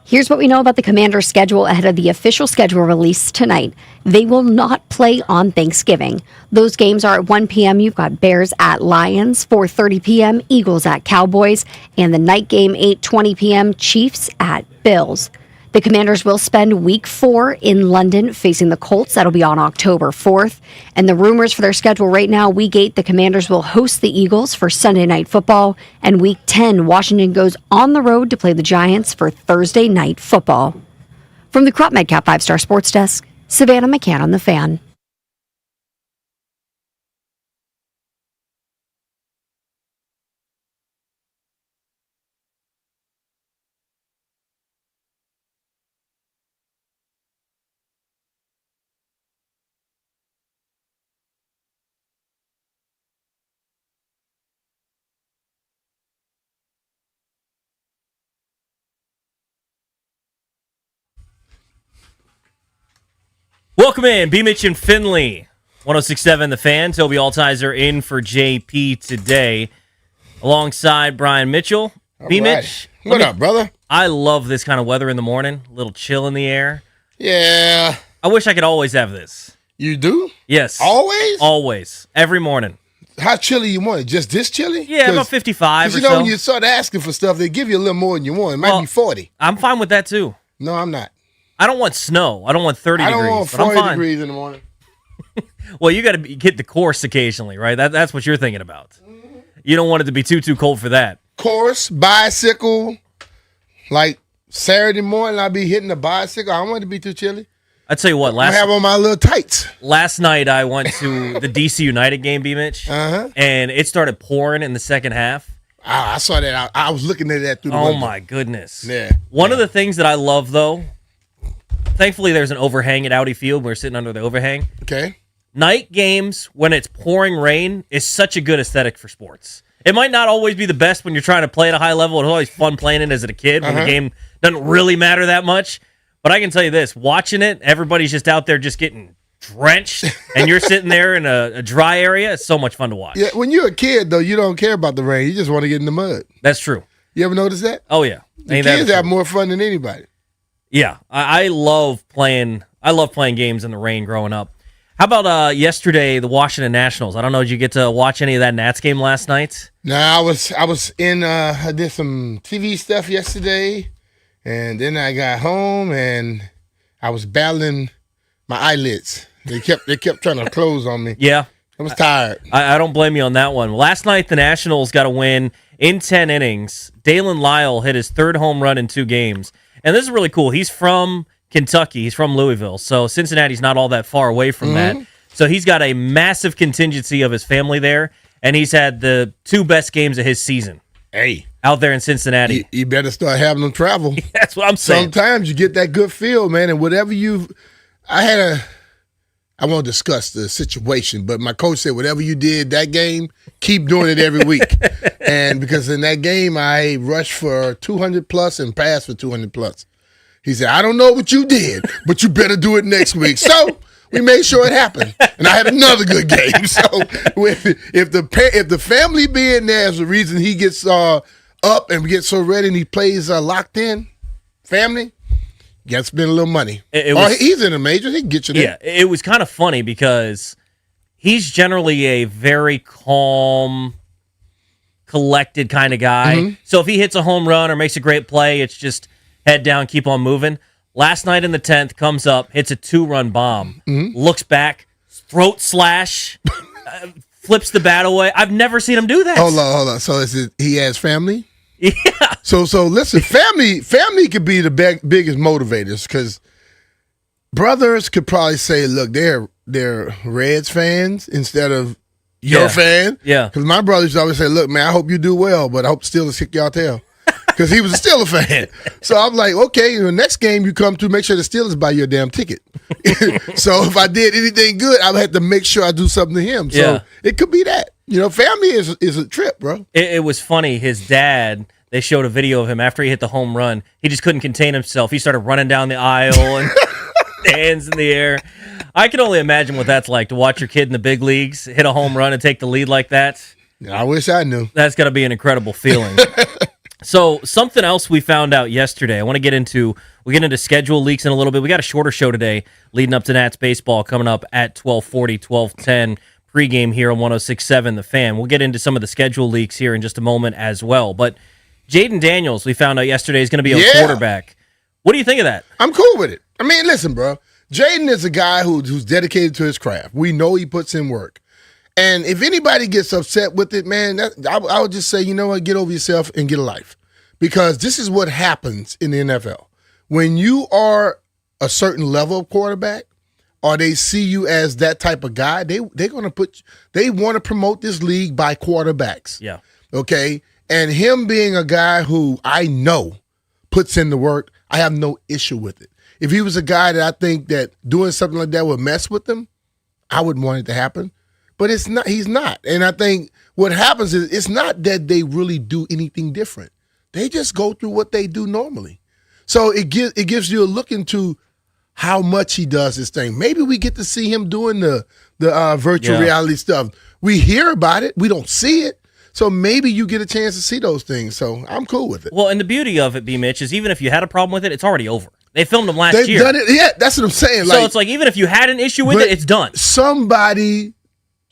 J: Here's what we know about the Commanders' schedule ahead of the official schedule release tonight. They will not play on Thanksgiving. Those games are at 1 p.m. You've got Bears at Lions, 4:30 p.m. Eagles at Cowboys, and the night game 8:20 p.m. Chiefs at Bills. The Commanders will spend week 4 in London facing the Colts. That'll be on October 4th. And the rumors for their schedule right now, week 8, the Commanders will host the Eagles for Sunday Night Football. And week 10, Washington goes on the road to play the Giants for Thursday Night Football. From the Crop Medcap 5-Star Sports Desk, Savannah McCann on The Fan.
S: Welcome in, BMitch and Finlay, 106.7 The Fan. Toby Altizer in for JP today, alongside Brian Mitchell. BMitch,
T: what up, brother?
S: I love this kind of weather in the morning. A little chill in the air.
T: Yeah.
S: I wish I could always have this.
T: You do?
S: Yes.
T: Always?
S: Always. Every morning.
T: How chilly you want it? Just this chilly?
S: Yeah, about 55 or
T: you know,
S: so.
T: when you start asking for stuff, they give you a little more than you want. It might be 40.
S: I'm fine with that, too.
T: No, I'm not.
S: I don't want snow. I don't want 30 degrees.
T: I don't want 40 degrees in the morning.
S: Well, you got to hit the course occasionally, right? That's what you're thinking about. You don't want it to be too cold for that.
T: Course, bicycle, like Saturday morning, I'll be hitting the bicycle. I don't want it to be too chilly.
S: I tell you what,
T: I have on my little tights.
S: Last night I went to the DC United game, B-Mitch, and it started pouring in the second half.
T: I saw that. I was looking at that through the window.
S: Oh, my goodness.
T: Yeah.
S: One of the things that I love, though, thankfully there's an overhang at Audi Field. We're sitting under the overhang.
T: Okay.
S: Night games, when it's pouring rain, is such a good aesthetic for sports. It might not always be the best when you're trying to play at a high level. It's always fun playing it as a kid when the game doesn't really matter that much. But I can tell you this, watching it, everybody's just out there just getting drenched, and you're sitting there in a dry area. It's so much fun to watch.
T: Yeah, when you're a kid, though, you don't care about the rain. You just want to get in the mud.
S: That's true.
T: You ever notice that?
S: Oh, yeah.
T: The kids have more fun than anybody.
S: Yeah, I love playing. I love playing games in the rain growing up. How about yesterday, the Washington Nationals? I don't know. Did you get to watch any of that Nats game last night?
T: No, I was in. I did some TV stuff yesterday, and then I got home and I was battling my eyelids. They kept trying to close on me.
S: Yeah,
T: I was tired.
S: I don't blame you on that one. Last night, the Nationals got a win in 10 innings. Dalen Lyle hit his third home run in 2 games. And this is really cool. He's from Kentucky. He's from Louisville. So Cincinnati's not all that far away from that. So he's got a massive contingency of his family there. And he's had the 2 best games of his season.
T: Hey.
S: Out there in Cincinnati.
T: You better start having them travel.
S: That's what I'm saying.
T: Sometimes you get that good feel, man. And whatever I won't discuss the situation, but my coach said, whatever you did that game, keep doing it every week. And because in that game, I rushed for 200 plus and passed for 200 plus. He said, I don't know what you did, but you better do it next week. So we made sure it happened. And I had another good game. So if the family being there is the reason he gets up and gets so ready and he plays locked in, family, you got to spend a little money. He's in the majors. He can get you there.
S: Yeah, it was kind of funny because he's generally a very calm, collected kind of guy. So if he hits a home run or makes a great play, it's just head down, keep on moving. Last night in the 10th, comes up, hits a 2-run bomb, looks back, throat slash, flips the bat away. I've never seen him do that.
T: Hold on. So he has family? Yeah. So listen, family could be the biggest motivators because brothers could probably say, look, they're Reds fans instead of your fan.
S: Yeah.
T: Because my brothers always say, look, man, I hope you do well, but I hope Steelers kick y'all tail. Because he was a Steelers fan. So I'm like, okay, the next game you come to, make sure the Steelers buy you a damn ticket. So if I did anything good, I would have to make sure I do something to him. So it could be that. You know, family is a trip, bro.
S: It was funny. His dad, they showed a video of him after he hit the home run. He just couldn't contain himself. He started running down the aisle and hands in the air. I can only imagine what that's like to watch your kid in the big leagues hit a home run and take the lead like that.
T: I wish I knew.
S: That's got to be an incredible feeling. So something else we found out yesterday. We'll get into schedule leaks in a little bit. We got a shorter show today leading up to Nats baseball coming up at 12:40, 12:10 pregame here on 106.7 The Fan. We'll get into some of the schedule leaks here in just a moment as well. But Jaden Daniels, we found out yesterday, is going to be a quarterback. What do you think of that? I'm
T: cool with it. I mean, listen, bro. Jaden is a guy who's dedicated to his craft. We know he puts in work. And if anybody gets upset with it, man, I would just say, you know what, get over yourself and get a life. Because this is what happens in the NFL. When you are a certain level of quarterback, or they see you as that type of guy, they want to promote this league by quarterbacks.
S: Yeah.
T: Okay? And him being a guy who I know puts in the work, I have no issue with it. If he was a guy that I think that doing something like that would mess with him, I wouldn't want it to happen. But it's not. He's not. And I think what happens is it's not that they really do anything different. They just go through what they do normally. So it gives you a look into how much he does this thing. Maybe we get to see him doing the virtual reality stuff. We hear about it. We don't see it. So maybe you get a chance to see those things. So I'm cool with it.
S: Well, and the beauty of it, BMitch, is even if you had a problem with it, it's already over. They filmed them last year.
T: They've done it. Yeah, that's what I'm saying.
S: So it's like even if you had an issue with it, it's done.
T: Somebody,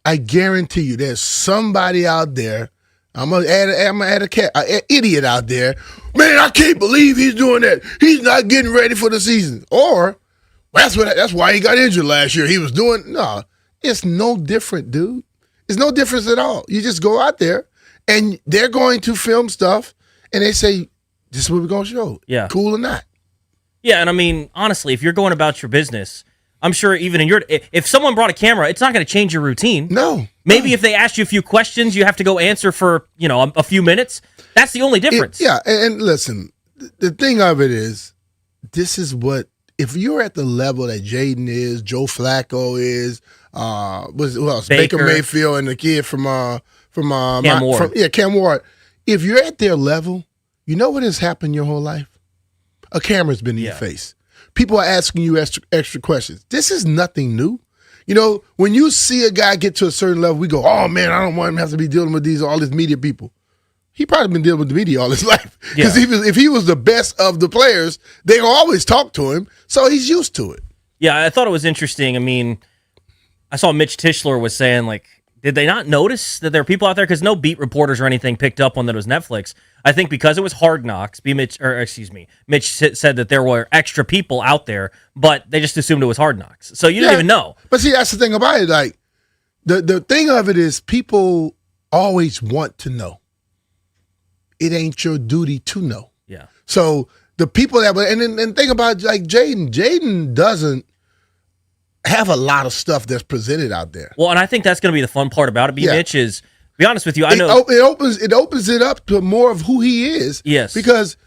T: I guarantee you, there's somebody out there. I'm gonna add an idiot out there. Man, I can't believe he's doing that. He's not getting ready for the season. Or that's why he got injured last year. He was doing no. It's no different, dude. It's no difference at all. You just go out there and they're going to film stuff and they say, "This is what we're gonna show."
S: Yeah,
T: cool or not.
S: Yeah, and I mean, honestly, if you're going about your business, I'm sure even if someone brought a camera, it's not going to change your routine.
T: No.
S: Maybe if they ask you a few questions, you have to go answer for, a few minutes. That's the only difference.
T: And listen, the thing of it is, this is what, if you're at the level that Jaden is, Joe Flacco is, who else? Baker Mayfield and the kid from
S: Cam Ward.
T: Cam Ward. If you're at their level, you know what has happened your whole life? A camera's been in your face. People are asking you extra questions. This is nothing new. When you see a guy get to a certain level, we go, "Oh man, I don't want him to have to be dealing with all these media people." He probably been dealing with the media all his life. Because if he was the best of the players, they always talk to him, so he's used to it.
S: Yeah, I thought it was interesting. I mean, I saw Mitch Tischler was saying, did they not notice that there are people out there? Because no beat reporters or anything picked up on that it was Netflix. I think because it was Hard Knocks, Mitch said that there were extra people out there, but they just assumed it was Hard Knocks. So you didn't even know.
T: But see, that's the thing about it. Like, the thing of it is people always want to know. It ain't your duty to know.
S: Yeah.
T: So the people and think about Jaden doesn't have a lot of stuff that's presented out there.
S: Well, and I think that's going to be the fun part about it, Mitch, is, to be honest with you, I know
T: it opens it up to more of who he is.
S: Yes.
T: Because,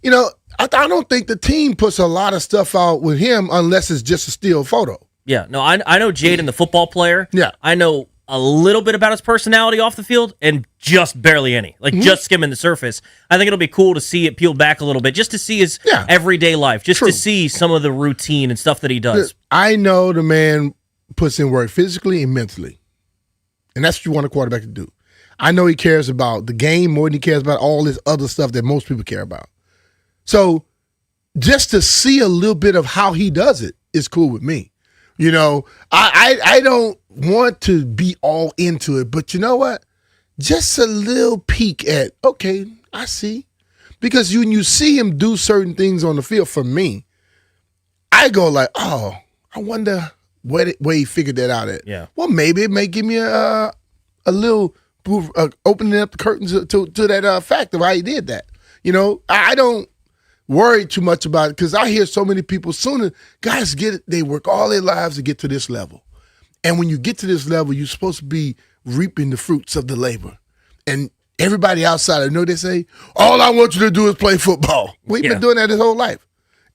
T: I don't think the team puts a lot of stuff out with him unless it's just a still photo.
S: Yeah. No, I know Jaden, the football player.
T: Yeah.
S: I know a little bit about his personality off the field and just barely any. Just skimming the surface. I think it'll be cool to see it peeled back a little bit, just to see his everyday life, just to see some of the routine and stuff that he does.
T: I know the man puts in work physically and mentally. And that's what you want a quarterback to do. I know he cares about the game more than he cares about all this other stuff that most people care about. So just to see a little bit of how he does it is cool with me. I don't want to be all into it, but you know what? Just a little peek at, okay, I see. Because when you see him do certain things on the field, for me, I go like, oh, I wonder where he figured that out at.
S: Yeah.
T: Well, maybe it may give me a little opening up the curtains to that fact of how he did that. I don't worry too much about it because I hear so many people guys get it, they work all their lives to get to this level. And when you get to this level, you're supposed to be reaping the fruits of the labor. And everybody outside, they say, all I want you to do is play football. We've been doing that his whole life.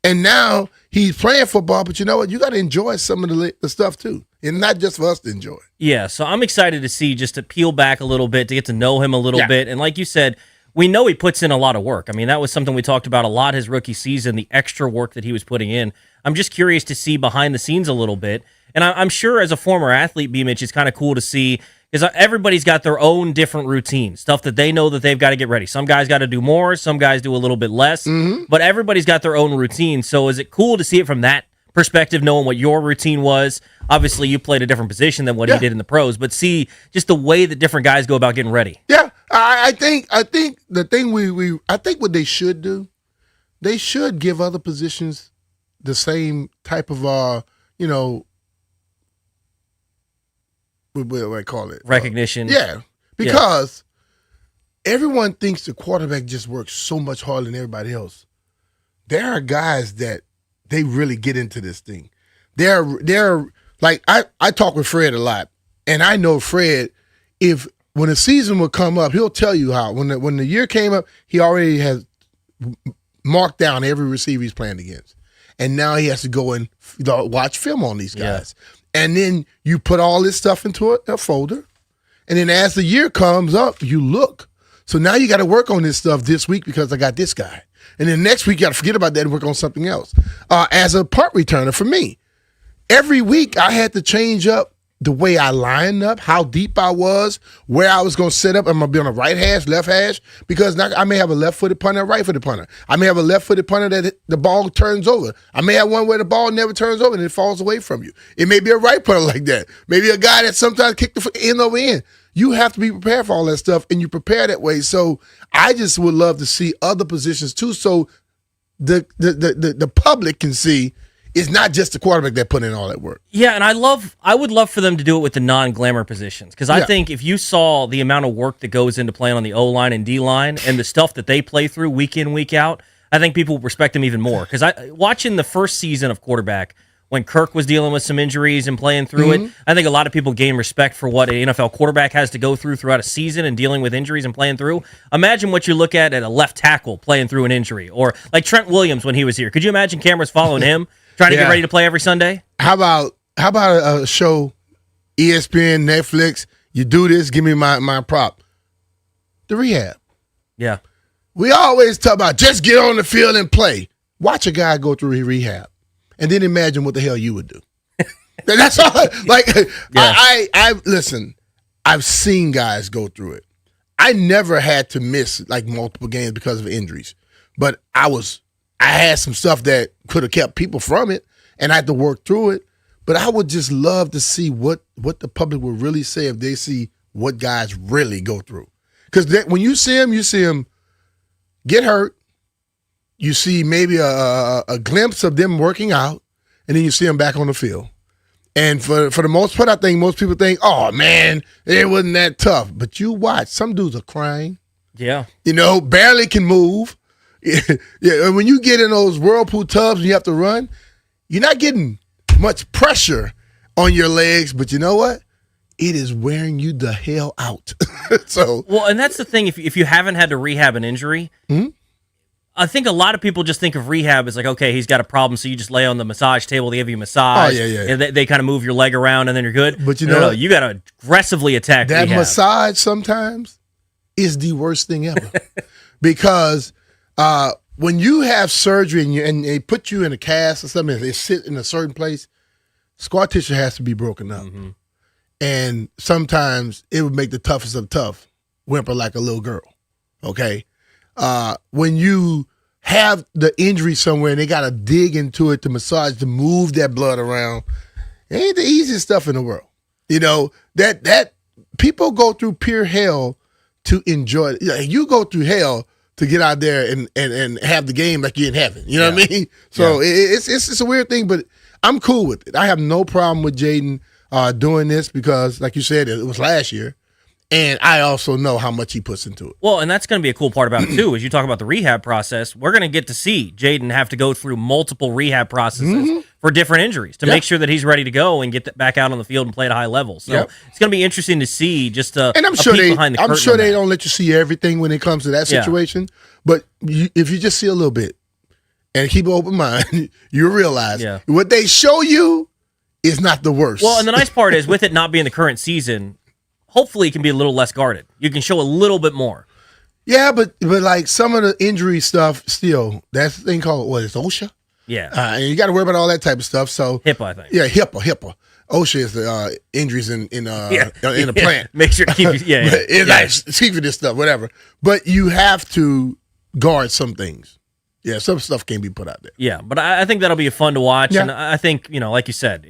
T: And now he's playing football, but you know what? You got to enjoy some of the stuff too. And not just for us to enjoy.
S: Yeah, so I'm excited to see, just to peel back a little bit, to get to know him a little bit. And like you said, we know he puts in a lot of work. I mean, that was something we talked about a lot his rookie season, the extra work that he was putting in. I'm just curious to see behind the scenes a little bit. And I'm sure as a former athlete, BMitch, it's kind of cool to see because everybody's got their own different routine, stuff that they know that they've got to get ready. Some guys got to do more, some guys do a little bit less, but everybody's got their own routine. So is it cool to see it from that perspective, knowing what your routine was? Obviously, you played a different position than what he did in the pros, but see just the way that different guys go about getting ready.
T: Yeah, I think the thing I think what they should do, they should give other positions the same type of what do I call it?
S: Recognition.
T: Because everyone thinks the quarterback just works so much harder than everybody else. There are guys that they really get into this thing. They're like I talk with Fred a lot, and I know Fred, when the season would come up, he'll tell you how when the year came up, he already has marked down every receiver he's playing against. And now he has to go and watch film on these guys. And then you put all this stuff into a folder. And then as the year comes up, you look. So now you got to work on this stuff this week because I got this guy. And then next week, you got to forget about that and work on something else. As a punt returner, for me, every week I had to change up the way I lined up, how deep I was, where I was going to set up. Am I going to be on the right hash, left hash? Because now I may have a left-footed punter, a right-footed punter. I may have a left-footed punter that the ball turns over. I may have one where the ball never turns over and it falls away from you. It may be a right punter like that. Maybe a guy that sometimes kick the end over end. You have to be prepared for all that stuff, and you prepare that way. So I just would love to see other positions too, so the public can see it's not just the quarterback that put in all that work.
S: Yeah, and I would love for them to do it with the non-glamour positions because I think if you saw the amount of work that goes into playing on the O-line and D-line and the stuff that they play through week in, week out, I think people would respect them even more. Because watching the first season of quarterback when Kirk was dealing with some injuries and playing through it, I think a lot of people gain respect for what an NFL quarterback has to go through throughout a season and dealing with injuries and playing through. Imagine what you look at a left tackle playing through an injury, or like Trent Williams when he was here. Could you imagine cameras following him? Trying to get ready to play every Sunday?
T: How about a show, ESPN, Netflix, you do this, give me my prop. The rehab.
S: Yeah.
T: We always talk about just get on the field and play. Watch a guy go through rehab. And then imagine what the hell you would do. That's all. I listen, I've seen guys go through it. I never had to miss like multiple games because of injuries. But I had some stuff that could have kept people from it, and I had to work through it. But I would just love to see what the public would really say if they see what guys really go through. Because when you see them get hurt, you see maybe a glimpse of them working out, and then you see them back on the field. And for the most part, I think most people think, oh, man, it wasn't that tough. But you watch, some dudes are crying.
S: Yeah.
T: Barely can move. And when you get in those whirlpool tubs and you have to run, you're not getting much pressure on your legs, but you know what? It is wearing you the hell out.
S: And that's the thing. If you haven't had to rehab an injury, I think a lot of people just think of rehab as like, okay, he's got a problem, so you just lay on the massage table, they give you a massage, and they kind of move your leg around, and then you're good.
T: But
S: no, you got to aggressively attack
T: that
S: rehab.
T: Massage sometimes is the worst thing ever. Because when you have surgery and they put you in a cast or something, they sit in a certain place, scar tissue has to be broken up. And sometimes it would make the toughest of tough whimper like a little girl, okay? When you have the injury somewhere and they got to dig into it to massage, to move that blood around, it ain't the easiest stuff in the world. That people go through pure hell to enjoy it. You go through hell to get out there and have the game like you're in heaven. You know what I mean? So it's a weird thing, but I'm cool with it. I have no problem with Jaden doing this because, like you said, it was last year. And I also know how much he puts into it.
S: Well, and that's going to be a cool part about it, too. As you talk about the rehab process, we're going to get to see Jaden have to go through multiple rehab processes for different injuries to make sure that he's ready to go and get back out on the field and play at a high level. So it's going to be interesting to see just and
T: I'm sure they don't let you see everything when it comes to that situation. But if you just see a little bit and keep an open mind, you realize what they show you is not the worst.
S: Well, and the nice part is with it not being the current season, hopefully it can be a little less guarded. You can show a little bit more.
T: Yeah, but like some of the injury stuff still, that's the thing called, what is OSHA?
S: Yeah.
T: And you got to worry about all that type of stuff. So
S: HIPAA, I think.
T: Yeah, HIPAA. OSHA is the injuries in a plant.
S: Make sure to keep
T: it's like secret this stuff, whatever. But you have to guard some things. Yeah, some stuff can't be put out there.
S: Yeah, but I think that'll be fun to watch, and I think like you said,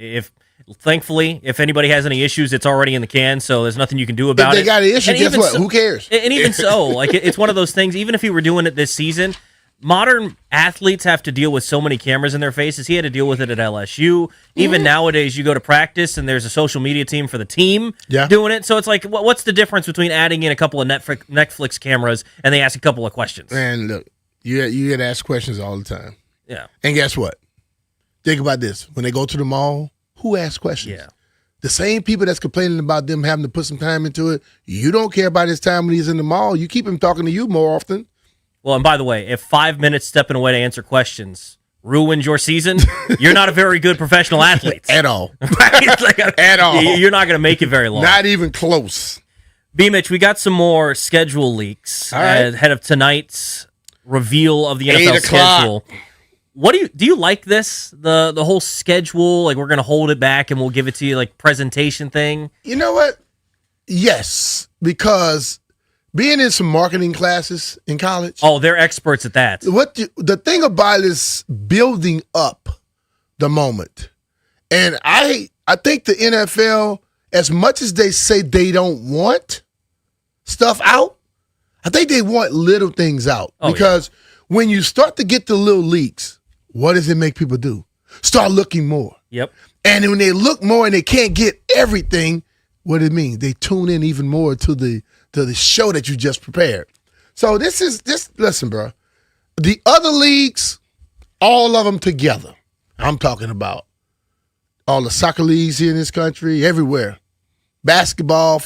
S: thankfully, if anybody has any issues, it's already in the can, so there's nothing you can do about it.
T: If they got an issue, guess what? Who cares?
S: And even so, it's one of those things. Even if he were doing it this season, modern athletes have to deal with so many cameras in their faces. He had to deal with it at LSU. Even nowadays, you go to practice and there's a social media team for the team doing it. So it's like, what's the difference between adding in a couple of Netflix cameras and they ask a couple of questions?
T: And look, you get asked questions all the time.
S: Yeah.
T: And guess what? Think about this. When they go to the mall, who asks questions?
S: Yeah.
T: The same people that's complaining about them having to put some time into it, you don't care about his time when he's in the mall. You keep him talking to you more often.
S: Well, and by the way, if 5 minutes stepping away to answer questions ruins your season, you're not a very good professional athlete.
T: At all.
S: At all. You're not going to make it very long.
T: Not even close.
S: BMitch, we got some more schedule leaks ahead of tonight's reveal of the NFL schedule. What do you like this? The whole schedule, like we're going to hold it back and we'll give it to you like presentation thing?
T: You know what? Yes, because being in some marketing classes in college.
S: Oh, they're experts at that.
T: The thing about it is building up the moment. And I think the NFL, as much as they say they don't want stuff out, I think they want little things out. Because when you start to get the little leaks, what does it make people do? Start looking more.
S: Yep.
T: And when they look more and they can't get everything, what it means? They tune in even more to the show that you just prepared. So listen, bro. The other leagues, all of them together. I'm talking about all the soccer leagues here in this country, everywhere. Basketball,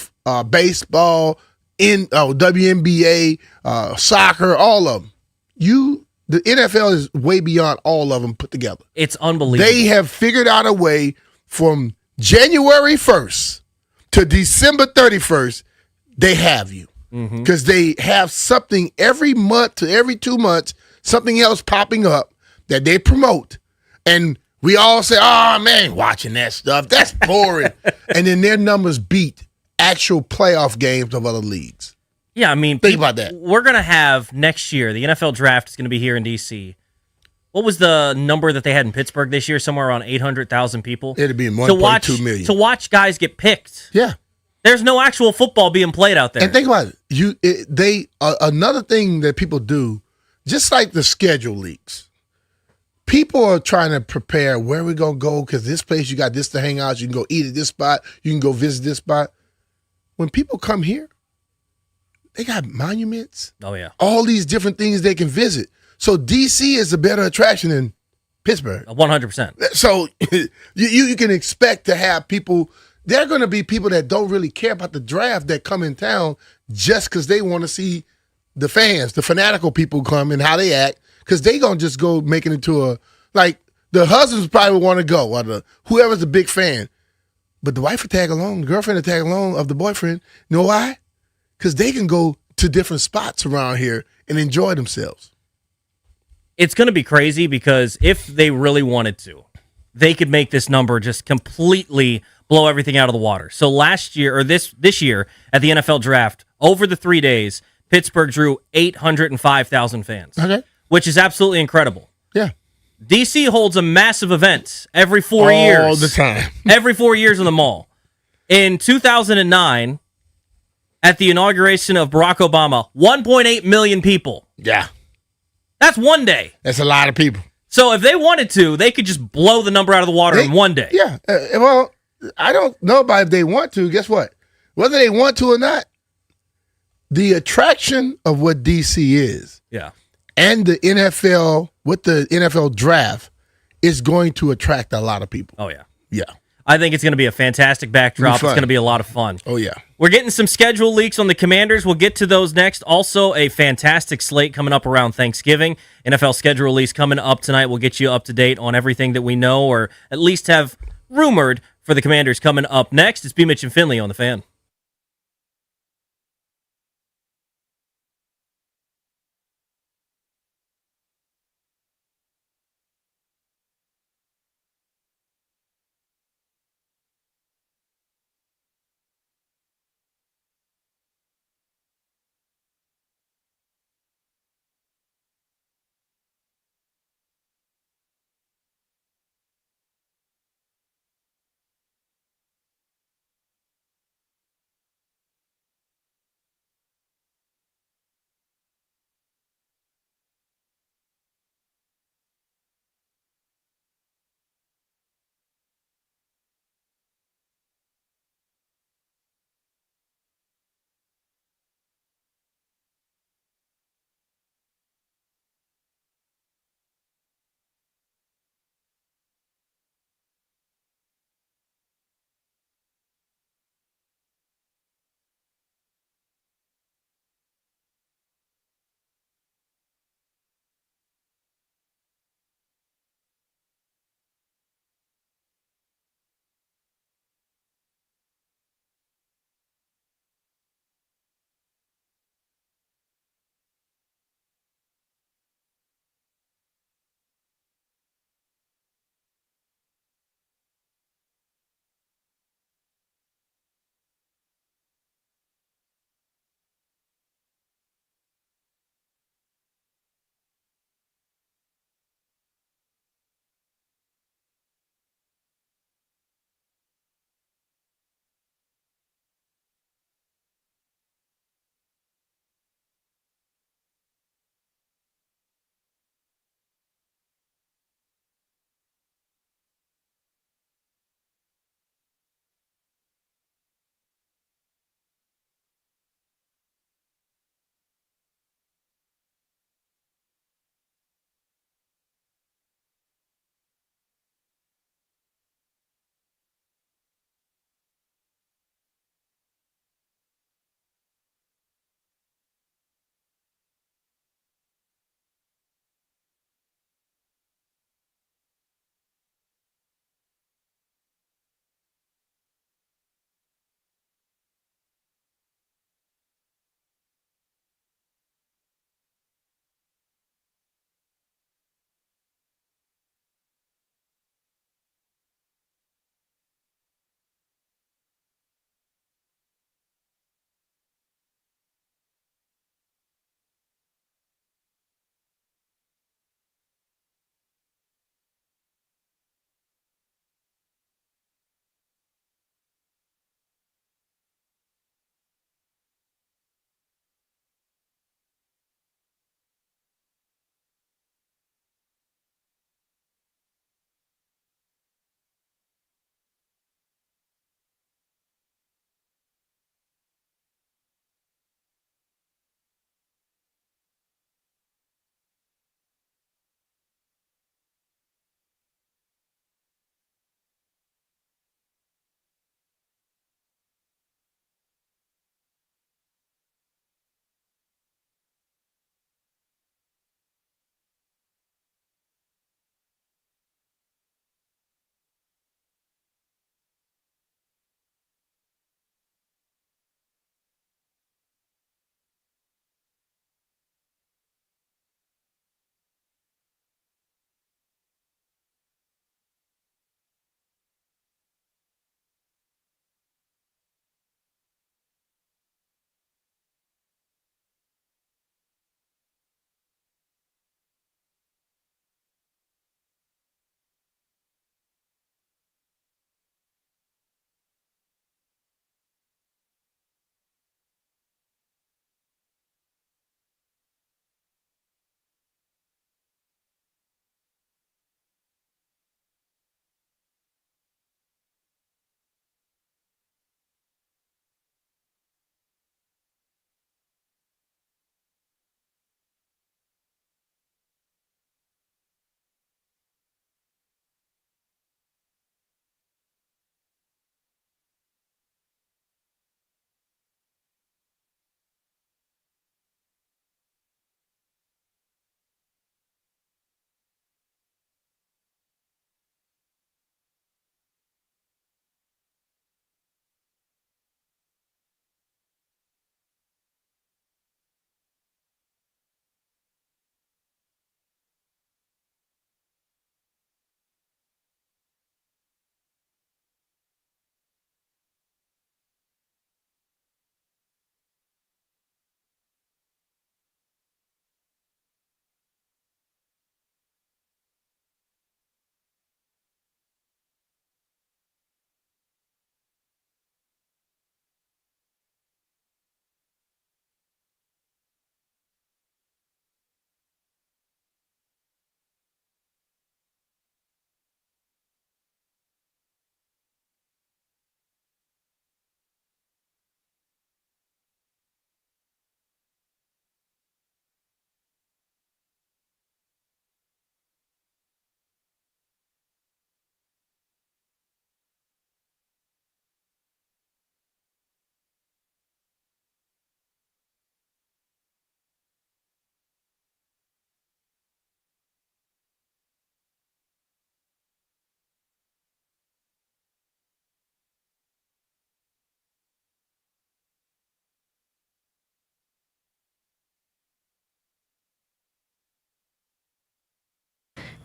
T: baseball, WNBA, soccer, all of them. The NFL is way beyond all of them put together.
S: It's unbelievable.
T: They have figured out a way from January 1st to December 31st, they have you. Because they have something every month to every 2 months, something else popping up that they promote. And we all say, oh, man, watching that stuff, that's boring. And then their numbers beat actual playoff games of other leagues.
S: Yeah, I mean,
T: think about that.
S: We're going to have next year, the NFL draft is going to be here in D.C. What was the number that they had in Pittsburgh this year? Somewhere around 800,000 people.
T: It'd be 1.2 million.
S: To watch guys get picked.
T: Yeah.
S: There's no actual football being played out there.
T: And think about it. Another thing that people do, just like the schedule leaks, people are trying to prepare where we're going to go because this place, you got this to hang out. You can go eat at this spot. You can go visit this spot. When people come here, they got monuments.
S: Oh, yeah.
T: All these different things they can visit. So D.C. is a better attraction than Pittsburgh.
S: 100%.
T: So you can expect to have people. There are going to be people that don't really care about the draft that come in town just because they want to see the fans, the fanatical people come and how they act, because they going to just go make it into like the husbands probably want to go, or whoever's the big fan. But the wife will tag along, the girlfriend will tag along of the boyfriend. You know why? Because they can go to different spots around here and enjoy themselves.
S: It's going to be crazy because if they really wanted to, they could make this number just completely blow everything out of the water. So last year, or this year at the NFL draft, over the 3 days, Pittsburgh drew 805,000 fans, which is absolutely incredible.
T: Yeah.
S: DC holds a massive event every 4 years.
T: All the time.
S: Every 4 years in the mall. In 2009, at the inauguration of Barack Obama, 1.8 million people.
T: Yeah.
S: That's one day.
T: That's a lot of people.
S: So if they wanted to, they could just blow the number out of the water in one day.
T: Yeah. Well, I don't know about if they want to. Guess what? Whether they want to or not, the attraction of what DC is, and the NFL with the NFL draft is going to attract a lot of people.
S: Oh yeah,
T: yeah.
S: I think it's going to be a fantastic backdrop. It's going to be a lot of fun.
T: Oh yeah.
S: We're getting some schedule leaks on the Commanders. We'll get to those next. Also, a fantastic slate coming up around Thanksgiving. NFL schedule release coming up tonight. We'll get you up to date on everything that we know, or at least have rumored for the Commanders coming up next. It's BMitch and Finlay on the Fan.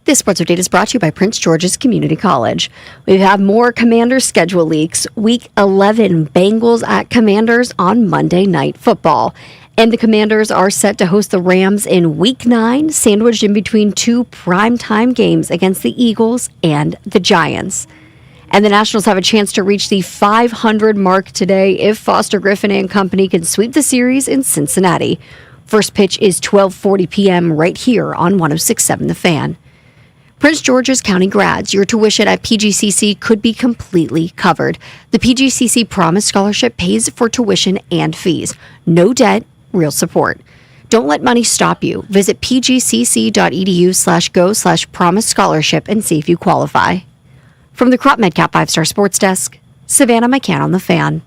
J: This sports update is brought to you by Prince George's Community College. We have more Commanders schedule leaks. Week 11, Bengals at Commanders on Monday Night Football. And the Commanders are set to host the Rams in Week 9, sandwiched in between two primetime games against the Eagles and the Giants. And the Nationals have a chance to reach the 500 mark today if Foster Griffin and company can sweep the series in Cincinnati. First pitch is 12:40 p.m. right here on 106.7 The Fan. Prince George's County grads, your tuition at PGCC could be completely covered. The PGCC Promise Scholarship pays for tuition and fees. No debt, real support. Don't let money stop you. Visit pgcc.edu/go/promise scholarship and see if you qualify. From the Crop MedCap 5-Star Sports Desk, Savannah McCann on The Fan.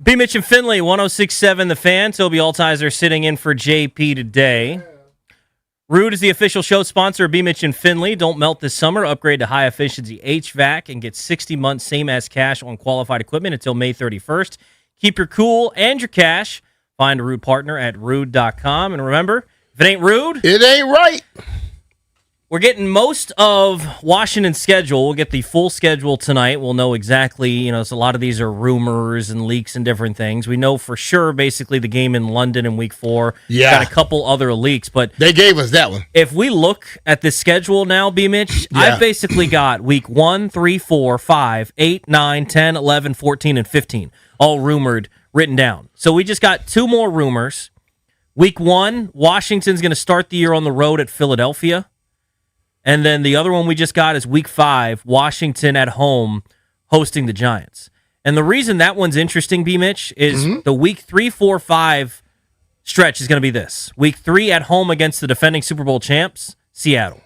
S: BMitch and Finlay, 106.7 The Fan. Toby Altizer sitting in for JP today. Rude is the official show sponsor of BMitch and Finlay. Don't melt this summer. Upgrade to high-efficiency HVAC and get 60 months same-as cash on qualified equipment until May 31st. Keep your cool and your cash. Find a Rude partner at rude.com. And remember, if it ain't Rude,
T: it ain't right.
S: We're getting most of Washington's schedule. We'll get the full schedule tonight. We'll know exactly, so a lot of these are rumors and leaks and different things. We know for sure, basically, the game in London in week 4.
T: Yeah.
S: Got a couple other leaks, but
T: they gave us that one.
S: If we look at the schedule now, B-Mitch,
T: Yeah.
S: I've basically got week 1, 3, 4, 5, 8, 9, 10, 11, 14, and 15, all rumored, written down. So we just got 2 more rumors. Week 1, Washington's going to start the year on the road at Philadelphia. And then the other one we just got is week 5, Washington at home hosting the Giants. And the reason that one's interesting, B-Mitch, is the week 3, 4, 5 stretch is going to be this. Week 3 at home against the defending Super Bowl champs, Seattle.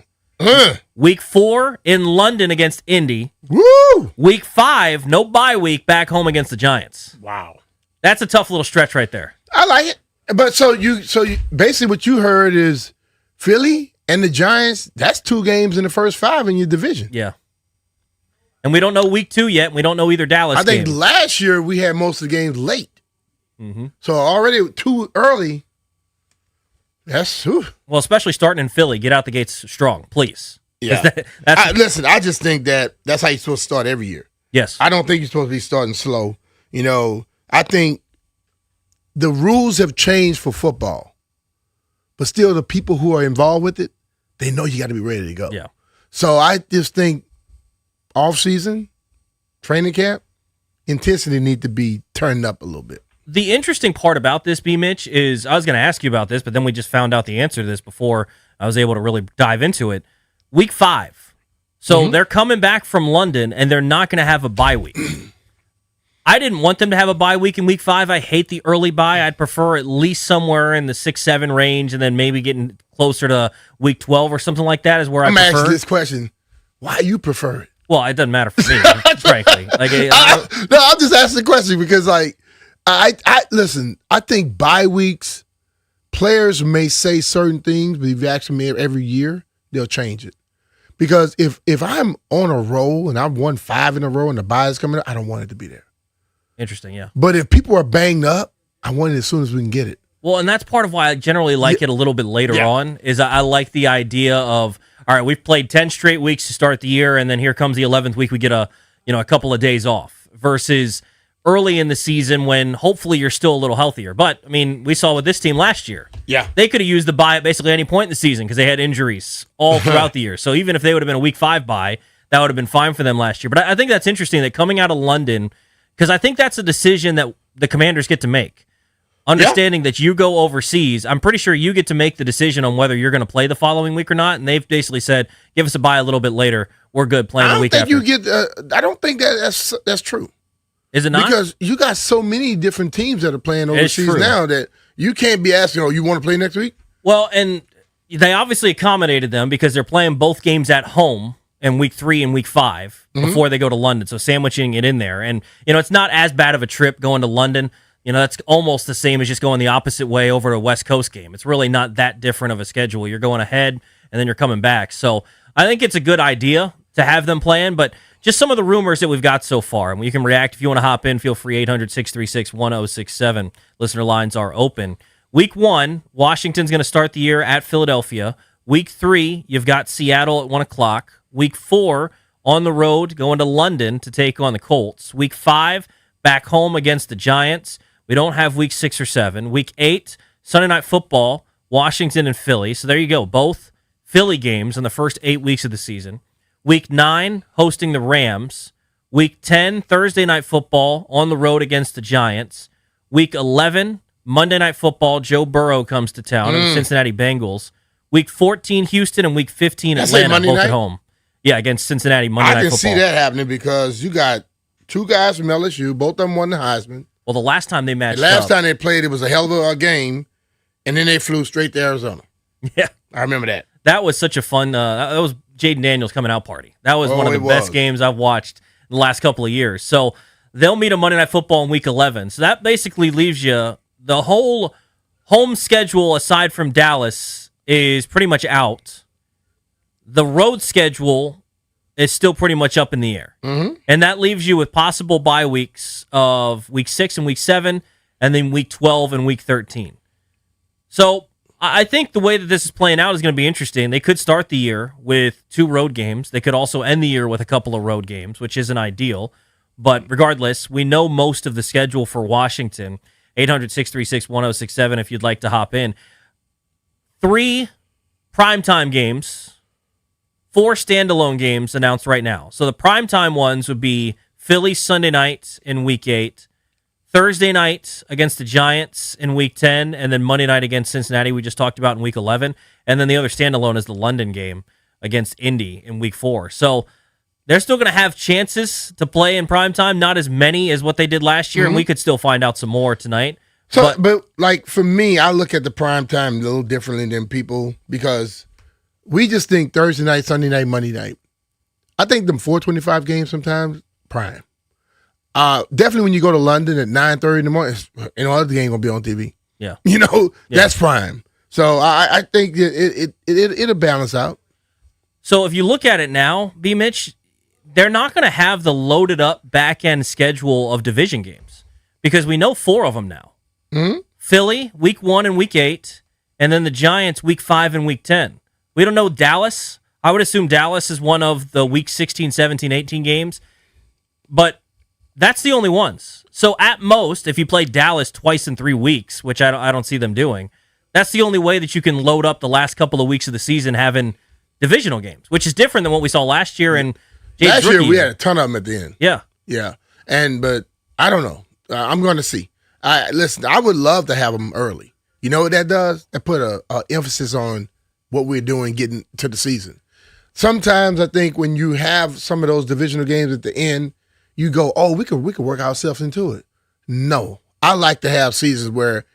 S: Week 4 in London against Indy.
T: Woo!
S: Week 5, no bye week, back home against the Giants.
T: Wow.
S: That's a tough little stretch right there.
T: I like it. But so you basically what you heard is Philly and the Giants, that's 2 games in the first 5 in your division.
S: Yeah. And we don't know week 2 yet. And we don't know either Dallas
T: I think
S: game.
T: last year we had most of the games late.
S: Mm-hmm.
T: So already too early. That's
S: well, especially starting in Philly. Get out the gates strong, please.
T: Yeah.
S: That's
T: listen, I just think that's how you're supposed to start every year.
S: Yes.
T: I don't think you're supposed to be starting slow. I think the rules have changed for football. But still, the people who are involved with it, they know you got to be ready to go.
S: Yeah.
T: So I just think off-season, training camp, intensity need to be turned up a little bit.
S: The interesting part about this, B-Mitch, is I was going to ask you about this, but then we just found out the answer to this before I was able to really dive into it. Week 5. So they're coming back from London, and they're not going to have a bye week. I didn't want them to have a bye week in week 5. I hate the early bye. I'd prefer at least somewhere in the 6-7 range, and then maybe getting closer to week 12 or something like that is where I prefer.
T: I'm asking this question: why you prefer it?
S: Well, it doesn't matter for me, frankly.
T: No, I'm just asking the question because, I listen. I think bye weeks, players may say certain things, but if you ask them every year, they'll change it. Because if I'm on a roll and I've won 5 in a row and the bye is coming up, I don't want it to be there.
S: Interesting, yeah.
T: But if people are banged up, I want it as soon as we can get it.
S: Well, and that's part of why I generally like it a little bit later on, is I like the idea of, all right, we've played 10 straight weeks to start the year, and then here comes the 11th week, we get a couple of days off, versus early in the season when hopefully you're still a little healthier. But, we saw with this team last year.
T: Yeah.
S: They could have used the bye at basically any point in the season because they had injuries all throughout the year. So even if they would have been a week 5 bye, that would have been fine for them last year. But I think that's interesting that coming out of London, because I think that's a decision that the Commanders get to make. Understanding that you go overseas, I'm pretty sure you get to make the decision on whether you're going to play the following week or not. And they've basically said, give us a bye a little bit later. We're good playing the week after.
T: I don't think that's true.
S: Is it not?
T: Because you got so many different teams that are playing overseas now that you can't be asking, you want to play next week?
S: Well, and they obviously accommodated them because they're playing both games at home in week 3 and week 5 before they go to London. So sandwiching it in there. And, it's not as bad of a trip going to London. That's almost the same as just going the opposite way over to a West Coast game. It's really not that different of a schedule. You're going ahead, and then you're coming back. So I think it's a good idea to have them playing, but just some of the rumors that we've got so far. And you can react if you want to hop in. Feel free, 800-636-1067. Listener lines are open. Week 1, Washington's going to start the year at Philadelphia. Week 3, you've got Seattle at 1 o'clock. Week 4, on the road, going to London to take on the Colts. Week 5, back home against the Giants. We don't have week 6 or 7. Week 8, Sunday Night Football, Washington and Philly. So there you go, both Philly games in the first 8 weeks of the season. Week 9, hosting the Rams. Week 10, Thursday Night Football, on the road against the Giants. Week 11, Monday Night Football, Joe Burrow comes to town, and the Cincinnati Bengals. Week 14, Houston, and Week 15, Atlanta, both at home. Yeah, against Cincinnati, Monday Night Football.
T: I can see that happening because you got 2 guys from LSU, both of them won the Heisman.
S: Well, the last time they matched
T: last time they played, it was a hell of a game, and then they flew straight to Arizona.
S: Yeah.
T: I remember that.
S: That was such a fun, that was Jaden Daniels' coming out party. That was one of the best games I've watched in the last couple of years. So they'll meet a Monday Night Football in Week 11. So that basically leaves you the whole home schedule, aside from Dallas, is pretty much out. The road schedule is still pretty much up in the air.
T: Mm-hmm.
S: And that leaves you with possible bye weeks of Week 6 and Week 7, and then Week 12 and Week 13. So I think the way that this is playing out is going to be interesting. They could start the year with 2 road games. They could also end the year with a couple of road games, which isn't ideal. But regardless, we know most of the schedule for Washington. 800-636-1067 if you'd like to hop in. 3 primetime games, 4 standalone games announced right now. So the primetime ones would be Philly Sunday night in Week 8, Thursday night against the Giants in Week 10, and then Monday night against Cincinnati we just talked about in Week 11. And then the other standalone is the London game against Indy in Week 4. So they're still going to have chances to play in primetime, not as many as what they did last year, and we could still find out some more tonight.
T: So, but like for me, I look at the primetime a little differently than people because we just think Thursday night, Sunday night, Monday night. I think them 4:25 games sometimes, prime. Definitely when you go to London at 9:30 in the morning, other game going to be on TV.
S: Yeah.
T: That's prime. So I think it'll balance out.
S: So if you look at it now, BMitch, they're not going to have the loaded up back end schedule of division games because we know 4 of them now.
T: Mm-hmm.
S: Philly, Week 1 and Week 8, and then the Giants, Week 5 and Week 10. We don't know Dallas. I would assume Dallas is one of the Week 16, 17, 18 games, but that's the only ones. So at most, if you play Dallas twice in 3 weeks, which I don't see them doing, that's the only way that you can load up the last couple of weeks of the season having divisional games, which is different than what we saw last year. And
T: last year we had a ton of them at the end.
S: Yeah.
T: But I don't know. I'm going to see. Listen, I would love to have them early. You know what that does? That put a emphasis on what we're doing getting to the season. Sometimes I think when you have some of those divisional games at the end, you go, oh, we could work ourselves into it. No, I like to have seasons where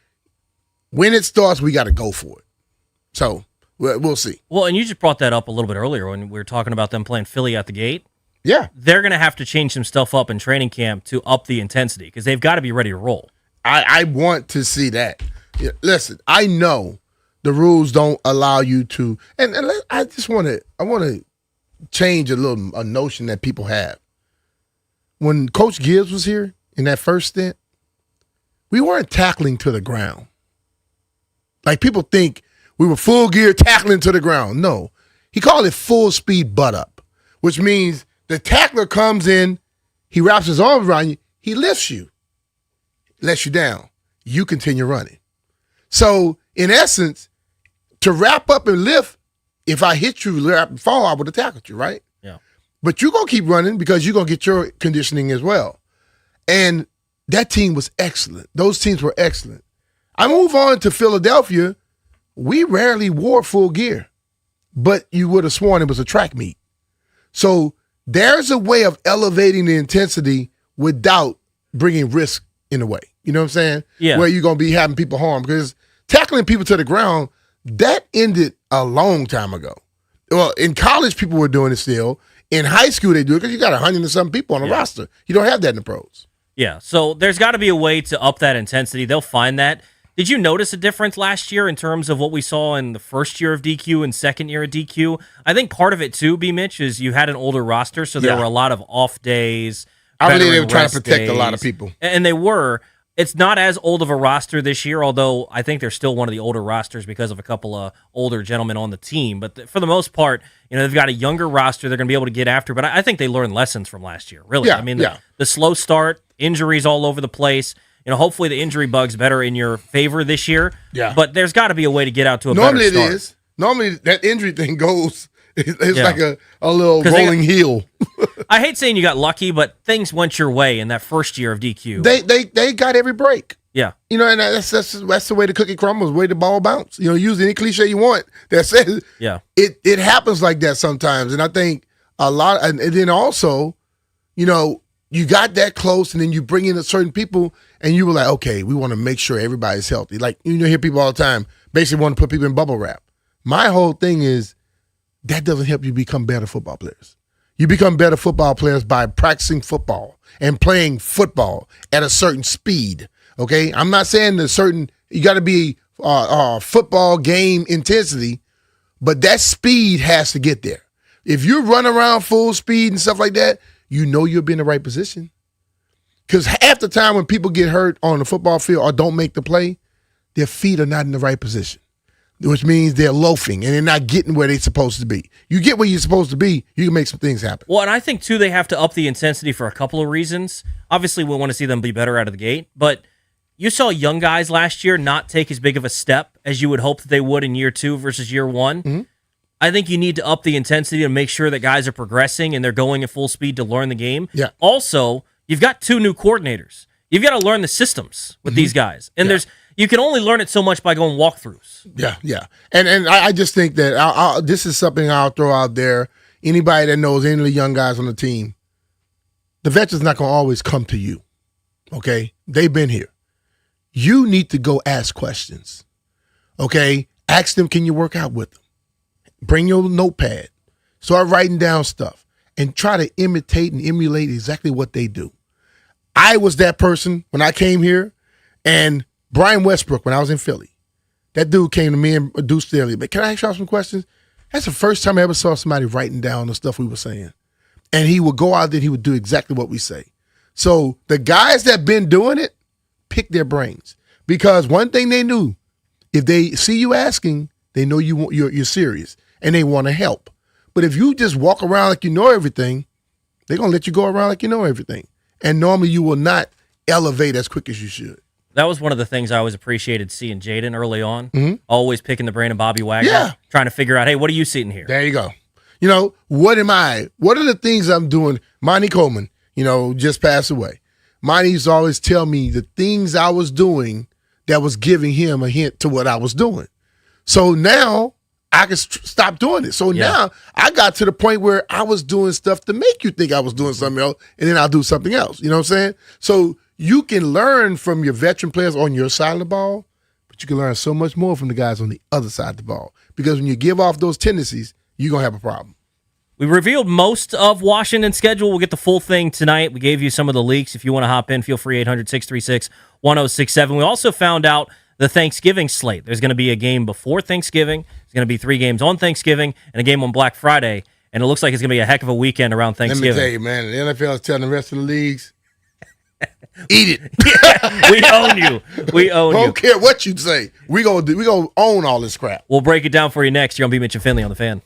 T: when it starts, we got to go for it. So we'll see.
S: Well, and you just brought that up a little bit earlier when we were talking about them playing Philly at the gate.
T: Yeah.
S: They're going to have to change some stuff up in training camp to up the intensity because they've got to be ready to roll.
T: I want to see that. Yeah, listen, I know the rules don't allow you to, and I just want to change a notion that people have. When Coach Gibbs was here in that first stint, we weren't tackling to the ground. Like people think we were full gear tackling to the ground. No, he called it full speed butt up, which means the tackler comes in, he wraps his arms around you, he lifts you, lets you down. You continue running. So in essence, to wrap up and lift, if I hit you, fall, I would have tackled you, right?
S: Yeah.
T: But you're going to keep running because you're going to get your conditioning as well. And that team was excellent. Those teams were excellent. I move on to Philadelphia. We rarely wore full gear, but you would have sworn it was a track meet. So there's a way of elevating the intensity without bringing risk in the way. You know what I'm saying?
S: Yeah.
T: Where you're going to be having people harmed. Because tackling people to the ground, that ended a long time ago. Well, in college, people were doing it still. In high school, they do it because you got 100 and something people on the roster. You don't have that in the pros.
S: Yeah, so there's got to be a way to up that intensity. They'll find that. Did you notice a difference last year in terms of what we saw in the first year of DQ and second year of DQ? I think part of it too, BMitch, is you had an older roster, so there were a lot of off days.
T: I believe they were
S: veteran
T: trying to
S: rest
T: protect a lot of
S: days.
T: people.
S: And they were. It's not as old of a roster this year, although I think they're still one of the older rosters because of a couple of older gentlemen on the team. But for the most part, they've got a younger roster they're going to be able to get after. But I think they learned lessons from last year, really.
T: Yeah,
S: I mean, the slow start, injuries all over the place. Hopefully the injury bug's better in your favor this year.
T: Yeah.
S: But there's got to be a way to get out to a
T: Normally
S: better start.
T: it is. Normally that injury thing goes. It's
S: Yeah.
T: like a little rolling heel.
S: I hate saying you got lucky, but things went your way in that first year of DQ.
T: They got every break.
S: Yeah.
T: And that's the way the cookie crumbles, the way the ball bounce. Use any cliche you want that says
S: Yeah.
T: it happens like that sometimes. And I think a lot, and then also, you got that close, and then you bring in certain people, and you were like, okay, we want to make sure everybody's healthy. Like, hear people all the time basically want to put people in bubble wrap. My whole thing is that doesn't help you become better football players. You become better football players by practicing football and playing football at a certain speed. Okay, I'm not saying you got to be football game intensity, but that speed has to get there. If you run around full speed and stuff like that, you'll be in the right position. Because half the time when people get hurt on the football field or don't make the play, their feet are not in the right position, which means they're loafing and they're not getting where they're supposed to be. You get where you're supposed to be, you can make some things happen.
S: Well, and I think, too, they have to up the intensity for a couple of reasons. Obviously, we want to see them be better out of the gate, but you saw young guys last year not take as big of a step as you would hope that they would in year 2 versus year 1.
T: Mm-hmm.
S: I think you need to up the intensity to make sure that guys are progressing and they're going at full speed to learn the game.
T: Yeah.
S: Also, you've got 2 new coordinators. You've got to learn the systems with these guys. And you can only learn it so much by going walkthroughs.
T: Yeah. And I just think that this is something I'll throw out there. Anybody that knows any of the young guys on the team, the veterans not going to always come to you. Okay? They've been here. You need to go ask questions. Okay? Ask them, can you work out with them? Bring your notepad. Start writing down stuff and try to imitate and emulate exactly what they do. I was that person when I came here, and Brian Westbrook, when I was in Philly, that dude came to me and Deuce Staley. But can I ask y'all some questions? That's the first time I ever saw somebody writing down the stuff we were saying. And he would go out there and he would do exactly what we say. So the guys that been doing it, pick their brains. Because one thing they knew, if they see you asking, they know you're serious and they want to help. But if you just walk around like you know everything, they're going to let you go around like you know everything. And normally you will not elevate as quick as you should.
S: That was one of the things I always appreciated seeing Jaden early on.
T: Mm-hmm.
S: Always picking the brain of Bobby Wagner.
T: Yeah.
S: Trying to figure out, hey, what are you seeing here?
T: There you go. What am I? What are the things I'm doing? Monty Coleman, just passed away. Monty used to always tell me the things I was doing that was giving him a hint to what I was doing. So now I can stop doing it. So now I got to the point where I was doing stuff to make you think I was doing something else, and then I'll do something else. You know what I'm saying? So you can learn from your veteran players on your side of the ball, but you can learn so much more from the guys on the other side of the ball. Because when you give off those tendencies, you're going to have a problem.
S: We revealed most of Washington's schedule. We'll get the full thing tonight. We gave you some of the leaks. If you want to hop in, feel free, 800-636-1067. We also found out the Thanksgiving slate. There's going to be a game before Thanksgiving. There's going to be 3 games on Thanksgiving and a game on Black Friday. And it looks like it's going to be a heck of a weekend around Thanksgiving.
T: Let me tell you, man, the NFL is telling the rest of the leagues, eat it.
S: We own you. We own you.
T: Don't care what you say. We gonna own all this crap.
S: We'll break it down for you next. You're on BMitch Finlay on the Fan.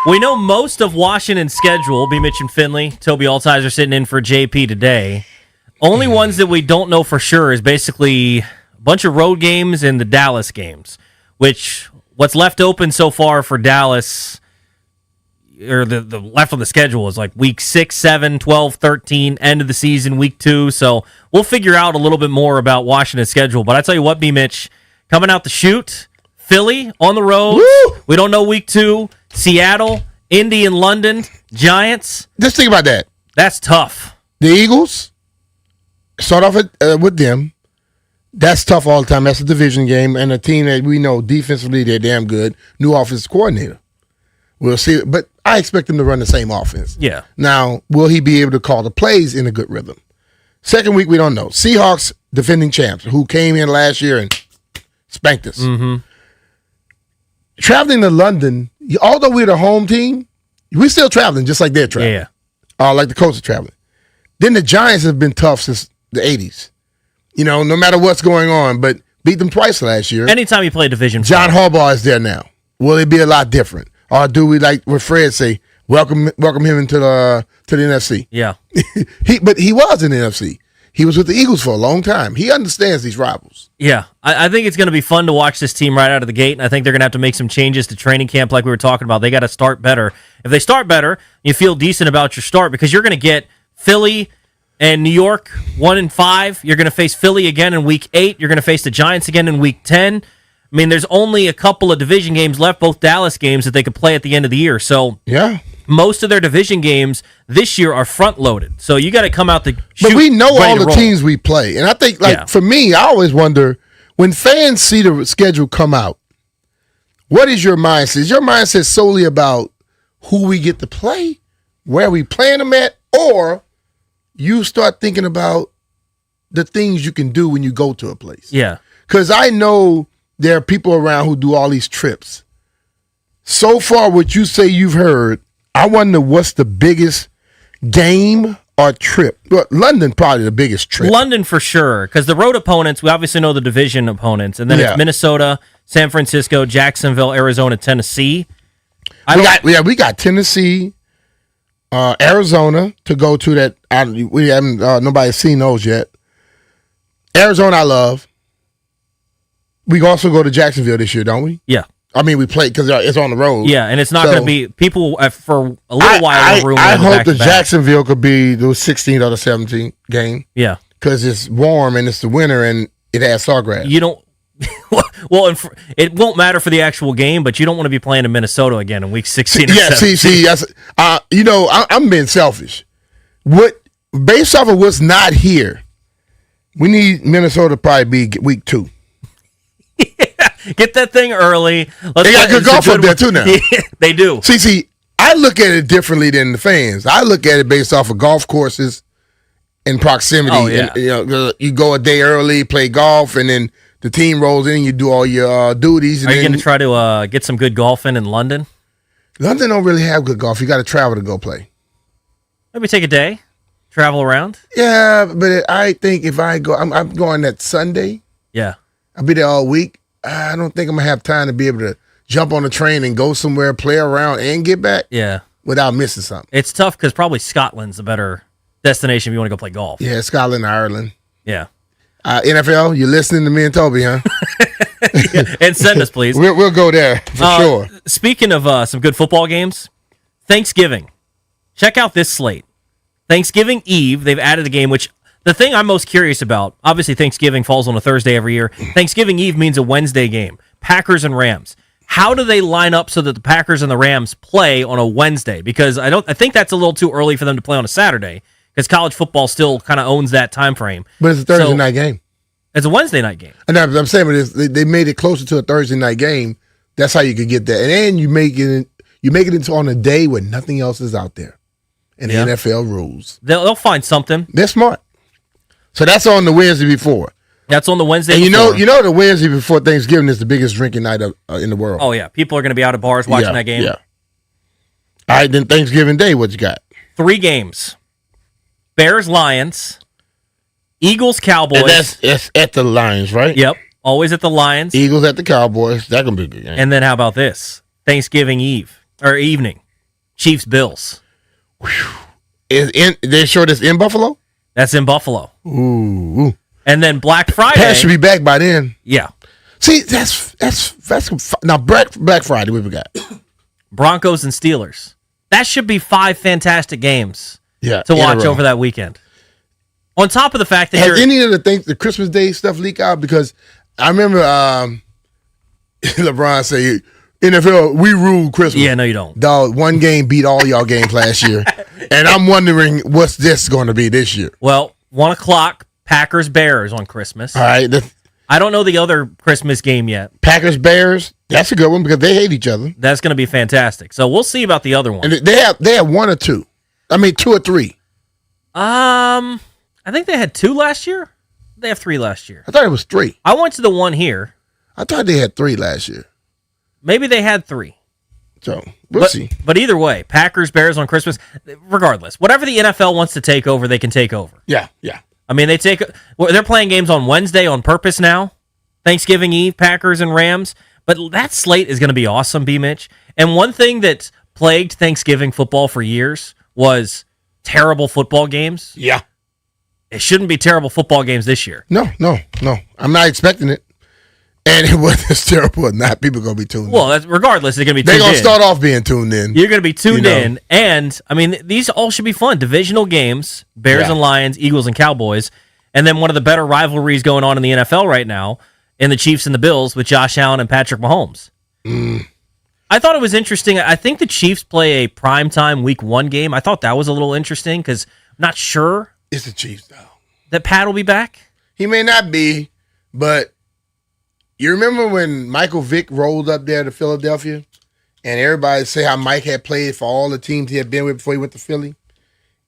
S: We know most of Washington's schedule. BMitch and Finlay, Toby Altizer sitting in for JP today. Only ones that we don't know for sure is basically a bunch of road games and the Dallas games, which what's left open so far for Dallas, or the left on the schedule, is like week 6, 7, 12, 13, end of the season, week 2. So we'll figure out a little bit more about Washington's schedule. But I tell you what, BMitch, coming out the chute, Philly on the road. Woo! We don't know week 2. Seattle, Indy, and London, Giants.
T: Just think about that.
S: That's tough.
T: The Eagles, start off with them. That's tough all the time. That's a division game, and a team that we know defensively they're damn good. New offensive coordinator. We'll see. But I expect them to run the same offense.
S: Yeah.
T: Now, will he be able to call the plays in a good rhythm? Second week, we don't know. Seahawks, defending champs, who came in last year and spanked us.
S: Mm-hmm.
T: Traveling to London, although we're the home team, we're still traveling just like they're traveling.
S: Yeah.
T: Like the Colts are traveling. Then the Giants have been tough since the 80s. No matter what's going on, but beat them twice last year.
S: Anytime you play division,
T: John Harbaugh is there now. Will it be a lot different? Or do we, like what Fred say, welcome him into the NFC?
S: Yeah.
T: But he was in the NFC. He was with the Eagles for a long time. He understands these rivals.
S: Yeah, I think it's going to be fun to watch this team right out of the gate, and I think they're going to have to make some changes to training camp like we were talking about. They got to start better. If they start better, you feel decent about your start because you're going to get Philly and New York 1-5. You're going to face Philly again in week 8. You're going to face the Giants again in week 10. I mean, there's only a couple of division games left, both Dallas games, that they could play at the end of the year. So
T: yeah,
S: most of their division games this year are front-loaded. So you got to come out the chute.
T: But we know all the
S: roll.
T: teams we play. And I think, for me, I always wonder, when fans see the schedule come out, what is your mindset? Is your mindset solely about who we get to play, where we playing them at, or you start thinking about the things you can do when you go to a place?
S: Yeah.
T: Because I know there are people around who do all these trips. So far, what you say you've heard, I wonder what's the biggest game or trip. Well, London probably the biggest trip.
S: London for sure, because the road opponents, we obviously know the division opponents, and then it's Minnesota, San Francisco, Jacksonville, Arizona, Tennessee.
T: We got Tennessee, Arizona to go to that. We haven't nobody's seen those yet. Arizona, I love. We also go to Jacksonville this year, don't we?
S: Yeah.
T: I mean, we play because it's on the road.
S: Yeah, and it's not going to be people for a little while. In the room
T: I hope that Jacksonville could be the 16th or the 17th game.
S: Yeah,
T: because it's warm and it's the winter and it has sawgrass.
S: You don't. Well, it won't matter for the actual game, but you don't want to be playing in Minnesota again in week 16. Or 17.
T: See, I'm being selfish. Based off of what's not here, we need Minnesota to probably be week 2.
S: Get that thing early.
T: They got good golf up there too now.
S: They do.
T: See, I look at it differently than the fans. I look at it based off of golf courses and proximity.
S: Oh, yeah.
T: And, you go a day early, play golf, and then the team rolls in. You do all your duties.
S: Are you going to try to get some good golf in London?
T: London don't really have good golf. You got to travel to go play.
S: Maybe take a day, travel around.
T: Yeah, but I think if I go, I'm going that Sunday.
S: Yeah,
T: I'll be there all week. I don't think I'm going to have time to be able to jump on a train and go somewhere, play around, and get back.
S: Yeah.
T: Without missing something.
S: It's tough because probably Scotland's a better destination if you want to go play golf.
T: Yeah, Scotland, Ireland.
S: Yeah.
T: NFL, you're listening to me and Toby, huh?
S: Yeah, and send us, please.
T: We'll go there for sure.
S: Speaking of some good football games, Thanksgiving. Check out this slate. Thanksgiving Eve, they've added a game, which the thing I'm most curious about, obviously Thanksgiving falls on a Thursday every year. Thanksgiving Eve means a Wednesday game. Packers and Rams. How do they line up so that the Packers and the Rams play on a Wednesday? Because I think that's a little too early for them to play on a Saturday because college football still kind of owns that time frame.
T: But it's a Thursday night game.
S: It's a Wednesday night game.
T: And I'm saying, but they made it closer to a Thursday night game. That's how you could get that. And then you make it into on a day when nothing else is out there. And the NFL rules.
S: They'll find something.
T: They're smart. So that's on the Wednesday before.
S: That's on the Wednesday
T: and
S: before.
T: you know the Wednesday before Thanksgiving is the biggest drinking night in the world.
S: Oh, yeah. People are going to be out at bars watching that game.
T: Yeah. All right, then Thanksgiving Day, what you got?
S: 3 games. Bears-Lions. Eagles-Cowboys.
T: And that's at the Lions, right?
S: Yep. Always at the Lions.
T: Eagles at the Cowboys. That can be a good game.
S: And then how about this? Thanksgiving Eve. Or evening. Chiefs Bills.
T: They're sure that's in Buffalo?
S: That's in Buffalo.
T: Ooh.
S: And then Black Friday.
T: Pat should be back by then.
S: Yeah.
T: See, that's now Black Friday. What we got?
S: Broncos and Steelers. That should be 5 fantastic games.
T: Yeah,
S: to watch over that weekend. On top of the fact that
T: has any of the Christmas Day stuff leak out? Because I remember LeBron say, NFL, we rule Christmas.
S: Yeah, no, you don't.
T: Dog, one game beat all y'all games last year. And I'm wondering what's this going to be this year.
S: Well, 1 o'clock, Packers-Bears on Christmas.
T: All right.
S: I don't know the other Christmas game yet.
T: Packers-Bears, that's a good one because they hate each other.
S: That's going to be fantastic. So we'll see about the other one.
T: And they have 1 or 2. I mean, 2 or 3.
S: I think they had 2 last year. They have 3 last year.
T: I thought it was 3.
S: I went to the one here.
T: I thought they had 3 last year.
S: Maybe they had 3.
T: So we'll see.
S: But either way, Packers, Bears on Christmas. Regardless, whatever the NFL wants to take over, they can take over.
T: Yeah.
S: I mean, they're playing games on Wednesday on purpose now. Thanksgiving Eve, Packers and Rams. But that slate is going to be awesome, BMitch. And one thing that's plagued Thanksgiving football for years was terrible football games.
T: Yeah.
S: It shouldn't be terrible football games this year.
T: No. I'm not expecting it. And whether it's terrible or not, people are going to be tuned in.
S: Well, regardless, they're going to be tuned in.
T: They're going to start off being tuned in.
S: You're going to be tuned in. And, I mean, these all should be fun. Divisional games, Bears and Lions, Eagles and Cowboys. And then one of the better rivalries going on in the NFL right now in the Chiefs and the Bills with Josh Allen and Patrick Mahomes. I thought it was interesting. I think the Chiefs play a primetime Week 1 game. I thought that was a little interesting because I'm not sure.
T: It's the Chiefs, though.
S: That Pat will be back?
T: He may not be, but you remember when Michael Vick rolled up there to Philadelphia and everybody say how Mike had played for all the teams he had been with before he went to Philly?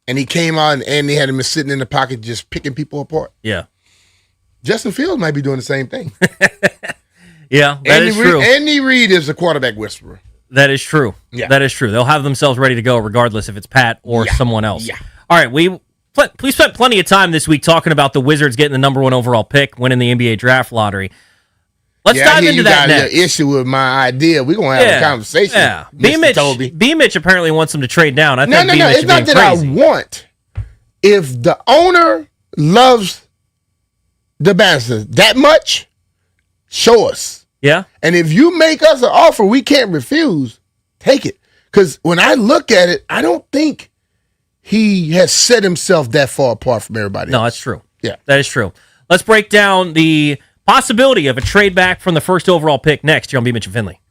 T: And he came out and they had him sitting in the pocket just picking people apart.
S: Yeah.
T: Justin Fields might be doing the same thing.
S: Yeah, that is true.
T: Andy Reid is a quarterback whisperer.
S: That is true.
T: Yeah.
S: That is true. They'll have themselves ready to go regardless if it's Pat or someone else. Yeah. All right, we spent plenty of time this week talking about the Wizards getting the number 1 overall pick, winning the NBA draft lottery. Let's dive into that next.
T: You got an issue with my idea. We're going to have a conversation.
S: Yeah. BMitch apparently wants him to trade down.
T: No. It's not that I want. If the owner loves the Debonsa that much, show us.
S: Yeah.
T: And if you make us an offer we can't refuse, take it. Because when I look at it, I don't think he has set himself that far apart from everybody else.
S: No, that's true.
T: Yeah.
S: That is true. Let's break down the possibility of a trade back from the first overall pick next here on BMitch Finlay.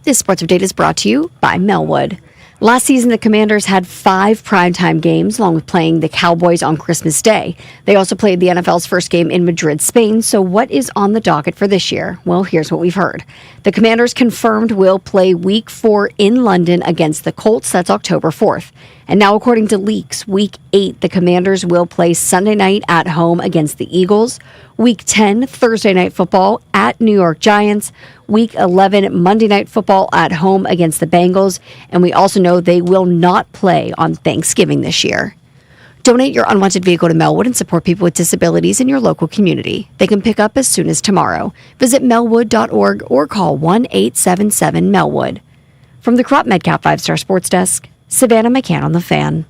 J: This sports update is brought to you by Melwood. Last season, the Commanders had 5 primetime games, along with playing the Cowboys on Christmas Day. They also played the NFL's first game in Madrid, Spain. So what is on the docket for this year? Well, here's what we've heard. The Commanders confirmed will play Week 4 in London against the Colts. That's October 4th. And now, according to leaks, Week 8, the Commanders will play Sunday night at home against the Eagles. Week 10, Thursday Night Football at New York Giants. Week 11, Monday Night Football at home against the Bengals. And we also know they will not play on Thanksgiving this year. Donate your unwanted vehicle to Melwood and support people with disabilities in your local community. They can pick up as soon as tomorrow. Visit melwood.org or call 1-877-MELWOOD. From the Crop Medcap 5-Star Sports Desk, Savannah McCann on the Fan.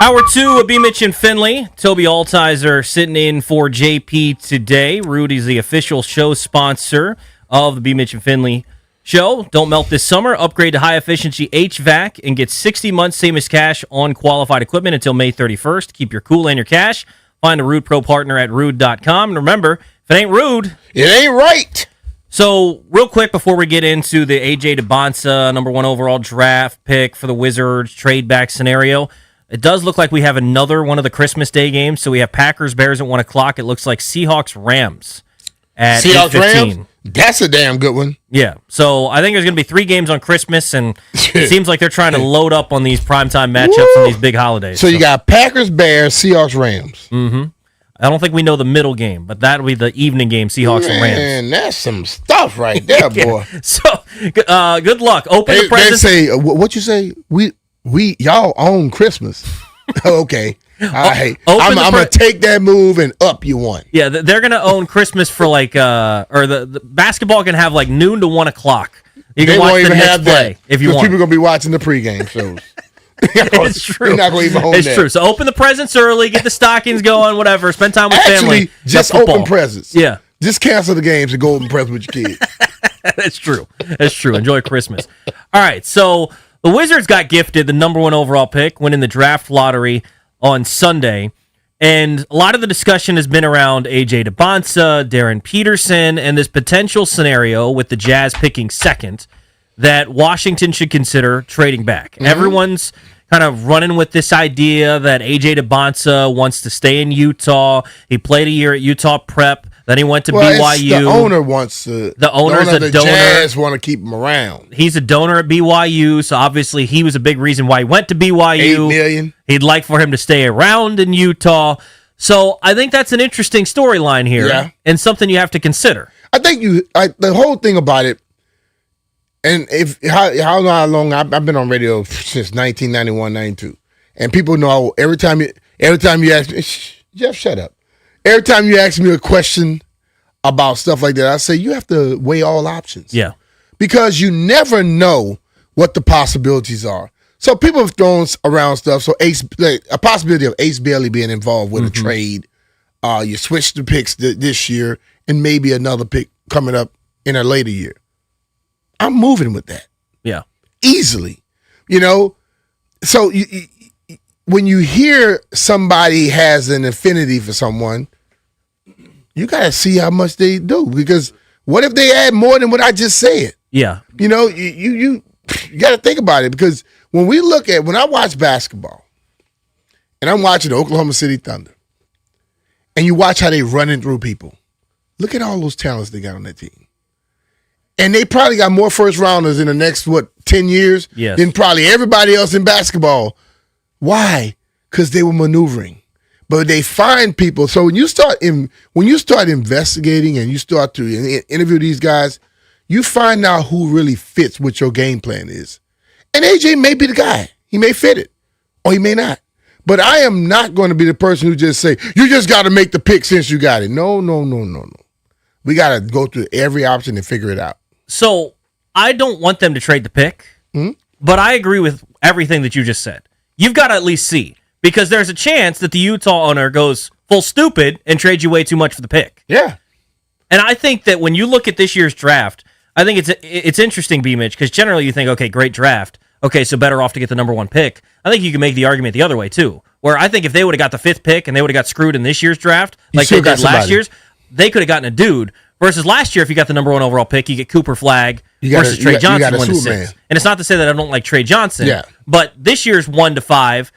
S: Hour 2 of BMitch and Finlay. Toby Altizer sitting in for JP today. Rudy's the official show sponsor of the BMitch and Finlay show. Don't melt this summer. Upgrade to high-efficiency HVAC and get 60 months same as cash on qualified equipment until May 31st. Keep your cool and your cash. Find a Rude Pro partner at rude.com. And remember, if it ain't rude,
T: it ain't right.
S: So, real quick before we get into the AJ Debonsa number 1 overall draft pick for the Wizards trade back scenario, it does look like we have another one of the Christmas Day games. So we have Packers-Bears at 1 o'clock. It looks like Seahawks-Rams at 8:15.
T: That's a damn good one.
S: Yeah. So I think there's going to be 3 games on Christmas, and it seems like they're trying to load up on these primetime matchups on these big holidays.
T: So you got Packers-Bears, Seahawks-Rams.
S: Mm-hmm. I don't think we know the middle game, but that'll be the evening game, Seahawks and Rams.
T: Man, that's some stuff right there, boy.
S: So, good luck. Open the presents.
T: They say, what you say? We y'all own Christmas. Okay. All right. I'm going to take that move and up you one.
S: Yeah, they're going to own Christmas for or the basketball can have like noon to 1 o'clock. You can watch the Knicks play if you want.
T: People are going to be watching the pregame shows.
S: It's true.
T: You're not going to even own
S: It's
T: that.
S: true. So open the presents early, get the stockings going, whatever. Spend time with family.
T: Actually, just open presents.
S: Yeah.
T: Just cancel the games and go open presents with your kids.
S: That's true. That's true. Enjoy Christmas. All right, so the Wizards got gifted the number 1 overall pick, winning the draft lottery on Sunday. And a lot of the discussion has been around AJ Debonsa, Darren Peterson, and this potential scenario with the Jazz picking second that Washington should consider trading back. Mm-hmm. Everyone's kind of running with this idea that AJ Debonsa wants to stay in Utah. He played a year at Utah Prep. Then he went to BYU.
T: The owner wants to.
S: The owner's a donor. The
T: Jazz want to keep him around.
S: He's a donor at BYU, so obviously he was a big reason why he went to BYU.
T: $8 million.
S: He'd like for him to stay around in Utah. So I think that's an interesting storyline here, and something you have to consider.
T: I think the whole thing about it, and how long I've been on radio since 1991, 92, and people know every time you ask me, Jeff, shut up. Every time you ask me a question about stuff like that, I say you have to weigh all options.
S: Yeah.
T: Because you never know what the possibilities are. So people have thrown around stuff. So a possibility of Ace Bailey being involved with a trade. You switch the picks this year and maybe another pick coming up in a later year. I'm moving with that.
S: Yeah.
T: Easily. So when you hear somebody has an affinity for someone, you got to see how much they do. Because what if they add more than what I just said?
S: Yeah.
T: You got to think about it. Because when I watch basketball, and I'm watching the Oklahoma City Thunder, and you watch how they running through people, look at all those talents they got on that team. And they probably got more first rounders in the next, 10 years than probably everybody else in basketball. Why? Because they were maneuvering. But they find people. So when you start investigating and you start to interview these guys, you find out who really fits what your game plan is. And AJ may be the guy. He may fit it, or he may not. But I am not going to be the person who just say, you just got to make the pick since you got it. No. We got to go through every option and figure it out.
S: So I don't want them to trade the pick, but I agree with everything that you just said. You've got to at least see, because there's a chance that the Utah owner goes full stupid and trade you way too much for the pick.
T: Yeah.
S: And I think that when you look at this year's draft, I think it's interesting, BMitch, because generally you think, okay, great draft. Okay, so better off to get the number 1 pick. I think you can make the argument the other way, too, where I think if they would have got the 5th pick and they would have got screwed in this year's draft, like they did last year's, they could have gotten a dude. Versus last year, if you got the number 1 overall pick, you get Cooper Flagg versus Trey Johnson 1 to 6. And it's not to say that I don't like Trey Johnson, but this year's 1 to 5,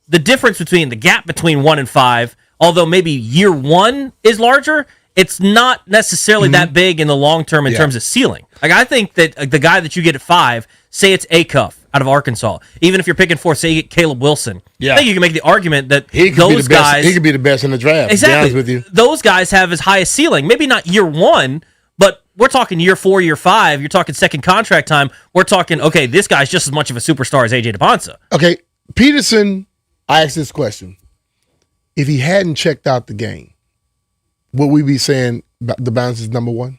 S: the difference between the gap between 1 and 5, although maybe year 1 is larger, it's not necessarily that big in the long term in terms of ceiling. Like I think that the guy that you get at 5, say it's Acuff out of Arkansas, even if you're picking 4, say you get Caleb Wilson, I think you can make the argument that those guys,
T: he could be the best in the draft.
S: Exactly,
T: to be honest with you.
S: Those guys have his highest ceiling. Maybe not year 1, but we're talking year 4, year 5. You're talking second contract time. We're talking, okay, this guy's just as much of a superstar as AJ Debonsa.
T: Okay, Peterson. I asked this question: if he hadn't checked out the game, would we be saying Debonsa is number 1?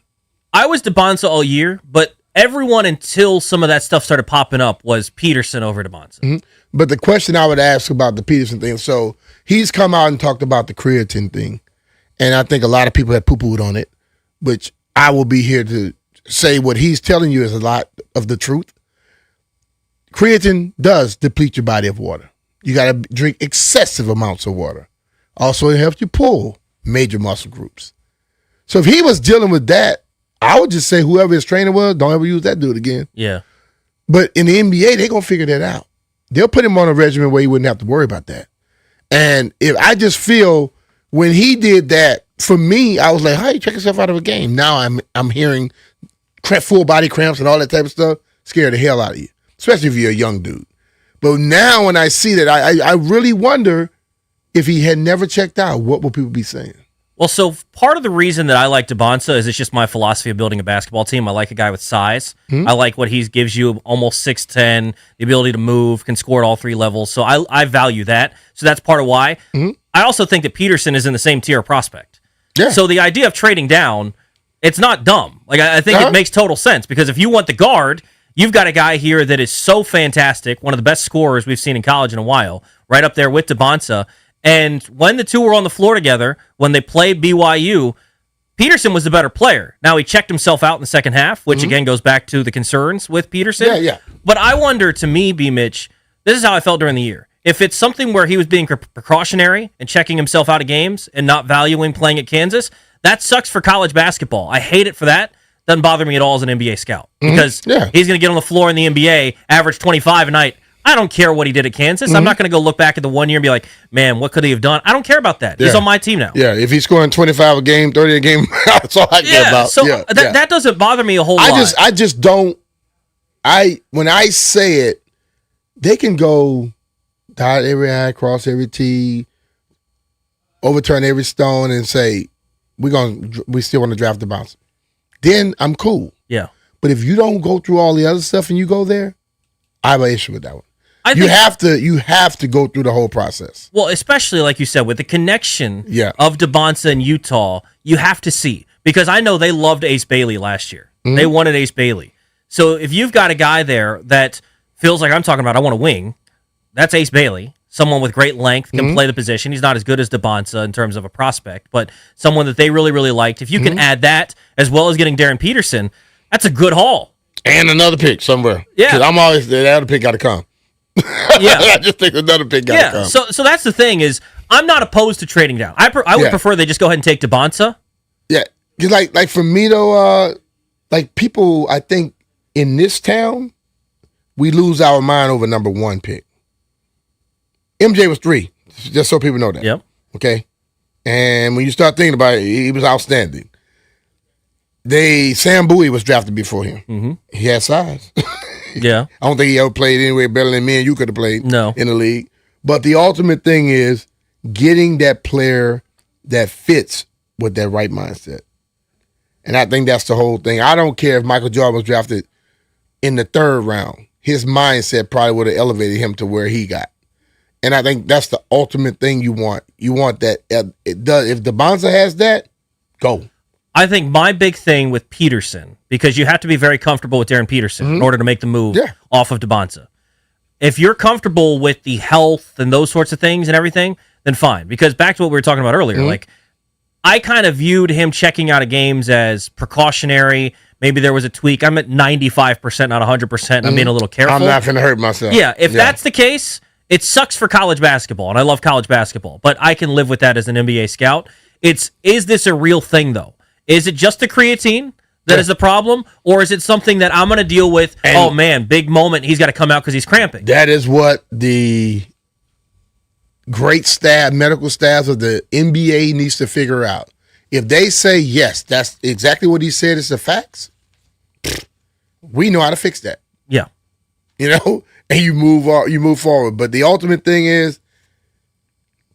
S: I was Debonsa all year, but everyone until some of that stuff started popping up was Peterson over Debonsa.
T: Mm-hmm. But the question I would ask about the Peterson thing, so he's come out and talked about the creatine thing, and I think a lot of people have poo-pooed on it, which I will be here to say what he's telling you is a lot of the truth. Creatine does deplete your body of water. You got to drink excessive amounts of water. Also, it helps you pull major muscle groups. So if he was dealing with that, I would just say whoever his trainer was, don't ever use that dude again.
S: Yeah.
T: But in the NBA, they're going to figure that out. They'll put him on a regimen where he wouldn't have to worry about that. And if I just feel when he did that, for me, I was like, how you check yourself out of a game? Now I'm hearing full body cramps and all that type of stuff. Scare the hell out of you, especially if you're a young dude. But now when I see that, I really wonder if he had never checked out, what would people be saying?
S: Well, so part of the reason that I like Debonsa is it's just my philosophy of building a basketball team. I like a guy with size. I like what he gives you, almost 6'10", the ability to move, can score at all 3 levels. So I value that. So that's part of why. I also think that Peterson is in the same tier of prospect. Yeah. So the idea of trading down, it's not dumb. Like I think it makes total sense because if you want the guard, you've got a guy here that is so fantastic, one of the best scorers we've seen in college in a while, right up there with Debonsa. And when the two were on the floor together, when they played BYU, Peterson was the better player. Now, he checked himself out in the second half, which again goes back to the concerns with Peterson.
T: Yeah.
S: But I wonder, to me, BMitch, this is how I felt during the year. If it's something where he was being precautionary and checking himself out of games and not valuing playing at Kansas, that sucks for college basketball. I hate it for that. Doesn't bother me at all as an NBA scout because he's going to get on the floor in the NBA, average 25 a night. I don't care what he did at Kansas. I'm not going to go look back at the 1 year and be like, man, what could he have done? I don't care about that. He's on my team now.
T: Yeah, if he's scoring 25 a game, 30 a game, that's all I care about.
S: So that doesn't bother me a whole lot.
T: I just don't. When I say it, they can go dot every I, cross every T, overturn every stone, and say we still want to draft the bouncer. Then I'm cool.
S: Yeah.
T: But if you don't go through all the other stuff and you go there, I have an issue with that one. You have to go through the whole process.
S: Well, especially like you said, with the connection of Debonsa and Utah, you have to see. Because I know they loved Ace Bailey last year. They wanted Ace Bailey. So if you've got a guy there that feels like I'm talking about, I want a wing, that's Ace Bailey. Someone with great length, can play the position. He's not as good as Debonsa in terms of a prospect, but someone that they really, really liked. If you can add that, as well as getting Darren Peterson, that's a good haul.
T: And another pick somewhere. Yeah. Because I'm always, the other pick got to come. I just think another pick got to come.
S: So that's the thing is, I'm not opposed to trading down. I would prefer they just go ahead and take Debonsa.
T: Yeah. Because like for me, though, like people, I think in this town, we lose our mind over number 1 pick. MJ was 3, just so people know that.
S: Yep.
T: Okay? And when you start thinking about it, he was outstanding. Sam Bowie was drafted before him. He had size.
S: Yeah.
T: I don't think he ever played anywhere better than me and you could have played in the league. But the ultimate thing is getting that player that fits with that right mindset. And I think that's the whole thing. I don't care if Michael Jordan was drafted in the 3rd round. His mindset probably would have elevated him to where he got. And I think that's the ultimate thing you want. You want that. It does. If Debonsa has that, go.
S: I think my big thing with Peterson, because you have to be very comfortable with Darren Peterson in order to make the move off of Debonsa. If you're comfortable with the health and those sorts of things and everything, then fine. Because back to what we were talking about earlier, like I kind of viewed him checking out of games as precautionary. Maybe there was a tweak. I'm at 95%, not 100%. I'm being a little careful.
T: I'm not going to hurt myself.
S: Yeah, if that's the case, it sucks for college basketball, and I love college basketball, but I can live with that as an NBA scout. Is this a real thing, though? Is it just the creatine that is the problem, or is it something that I'm going to deal with, oh, man, big moment, he's got to come out because he's cramping?
T: That is what the great staff, medical staff of the NBA needs to figure out. If they say, yes, that's exactly what he said is the facts, we know how to fix that.
S: Yeah.
T: You know? And you move forward. But the ultimate thing is,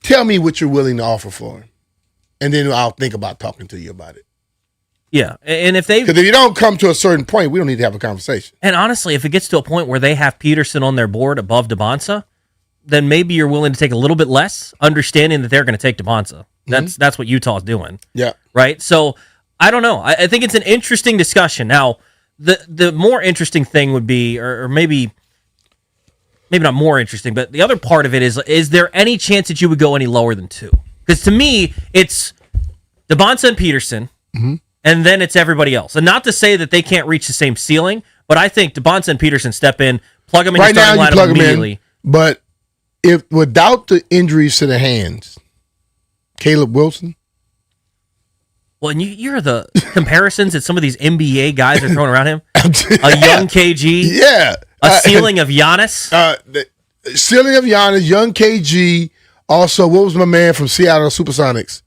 T: tell me what you're willing to offer for him. And then I'll think about talking to you about it.
S: Yeah. And if they...
T: Because if you don't come to a certain point, we don't need to have a conversation.
S: And honestly, if it gets to a point where they have Peterson on their board above Debonsa, then maybe you're willing to take a little bit less, understanding that they're going to take Debonsa. That's what Utah's doing.
T: Yeah.
S: Right? So, I don't know. I think it's an interesting discussion. Now, the more interesting thing would be, or maybe not more interesting, but the other part of it is there any chance that you would go any lower than 2? Because to me, it's Debonsa and Peterson, and then it's everybody else. And not to say that they can't reach the same ceiling, but I think Debonsa and Peterson step in, plug them in
T: right
S: your starting
T: now, you
S: lineup
T: plug
S: immediately.
T: them in, but if without the injuries to the hands, Caleb Wilson.
S: Well, and you're the comparisons that some of these NBA guys are throwing around him. A young KG.
T: Yeah.
S: A ceiling of Giannis.
T: The ceiling of Giannis, young KG. Also, what was my man from Seattle Supersonics?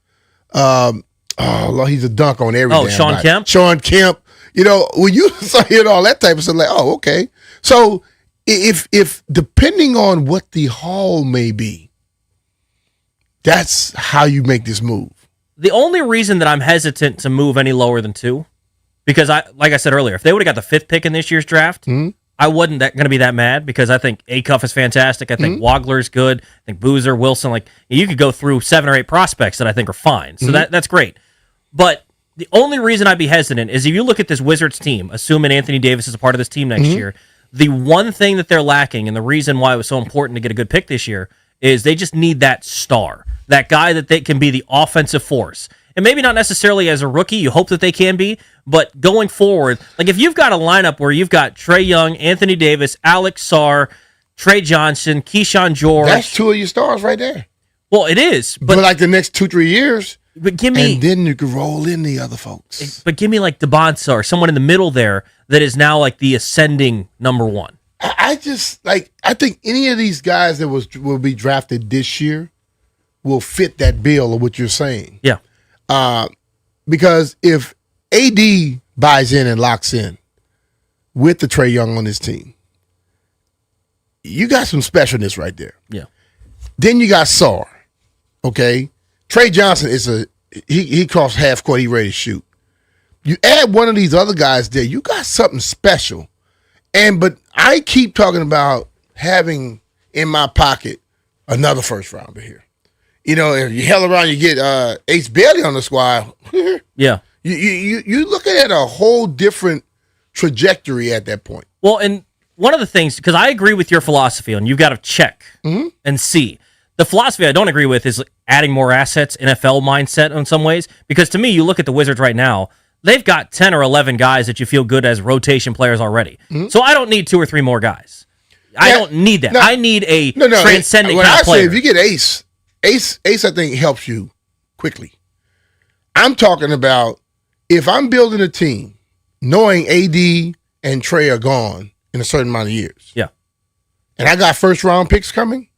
T: Lord, he's a dunk on everything.
S: Sean Kemp?
T: Sean Kemp. You know, when you start hearing all that type of stuff, like, oh, okay. So if depending on what the haul may be, that's how you make this move.
S: The only reason that I'm hesitant to move any lower than 2, because like I said earlier, if they would have got the 5th pick in this year's draft, I wasn't going to be that mad because I think Acuff is fantastic. I think Wagler's good. I think Boozer, Wilson, like you could go through 7 or 8 prospects that I think are fine. So that's great. But the only reason I'd be hesitant is if you look at this Wizards team, assuming Anthony Davis is a part of this team next year, the one thing that they're lacking and the reason why it was so important to get a good pick this year is they just need that star, that guy that they can be the offensive force. And maybe not necessarily as a rookie, you hope that they can be, but going forward, like if you've got a lineup where you've got Trae Young, Anthony Davis, Alex Sarr, Trey Johnson, Keyshawn George.
T: That's 2 of your stars right there.
S: Well, it is.
T: But like the next 2-3 years,
S: but give me,
T: and then you can roll in the other folks.
S: But give me like Debonsa or someone in the middle there that is now like the ascending number 1.
T: I think any of these guys that will be drafted this year will fit that bill of what you're saying.
S: Yeah.
T: Because if AD buys in and locks in with the Trae Young on his team, you got some specialness right there.
S: Yeah.
T: Then you got Sarr. Okay. Trey Johnson is he crossed half court, he ready to shoot. You add one of these other guys there, you got something special. But I keep talking about having in my pocket another first rounder here. You know, if you hell around, you get Ace Bailey on the squad.
S: Yeah.
T: You're looking at a whole different trajectory at that point.
S: Well, and one of the things, because I agree with your philosophy, and you've got to check and see. The philosophy I don't agree with is adding more assets, NFL mindset in some ways, because to me, you look at the Wizards right now, they've got 10 or 11 guys that you feel good as rotation players already. So I don't need 2 or 3 more guys. I don't need that. I need a transcendent kind of player.
T: Say, if you get Ace, I think helps you quickly. I'm talking about if I'm building a team, knowing AD and Trey are gone in a certain amount of years.
S: Yeah.
T: And I got first round picks coming.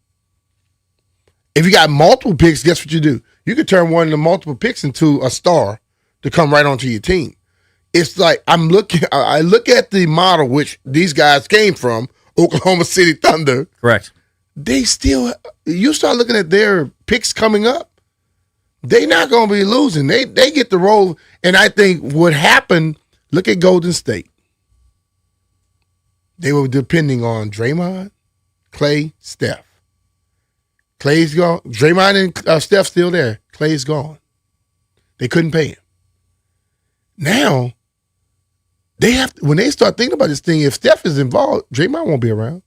T: If you got multiple picks, guess what you do? You could turn one of the multiple picks into a star to come right onto your team. It's like I look at the model which these guys came from, Oklahoma City Thunder.
S: Correct.
T: You start looking at their picks coming up, they're not going to be losing. They get the role. And I think what happened, look at Golden State. They were depending on Draymond, Clay, Steph. Clay's gone. Draymond and Steph still there. Clay's gone. They couldn't pay him. Now, when they start thinking about this thing, if Steph is involved, Draymond won't be around.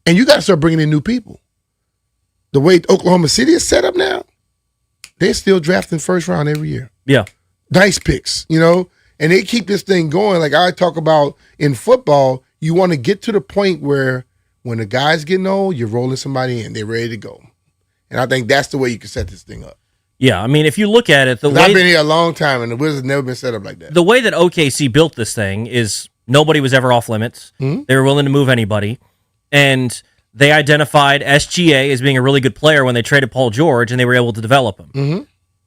T: And you got to start bringing in new people. the way Oklahoma City is set up now, they're still drafting first round every year.
S: Yeah.
T: Nice picks, and they keep this thing going. Like I talk about in football, you want to get to the point where when the guy's getting old, you're rolling somebody in. They're ready to go. And I think that's the way you can set this thing up.
S: Yeah, I mean, if you look at it,
T: I've been here a long time, and the Wizards never been set up like that.
S: The way that OKC built this thing is nobody was ever off limits.
T: Mm-hmm.
S: They were willing to move anybody. And they identified SGA as being a really good player when they traded Paul George, and they were able to develop him.
T: Mm-hmm.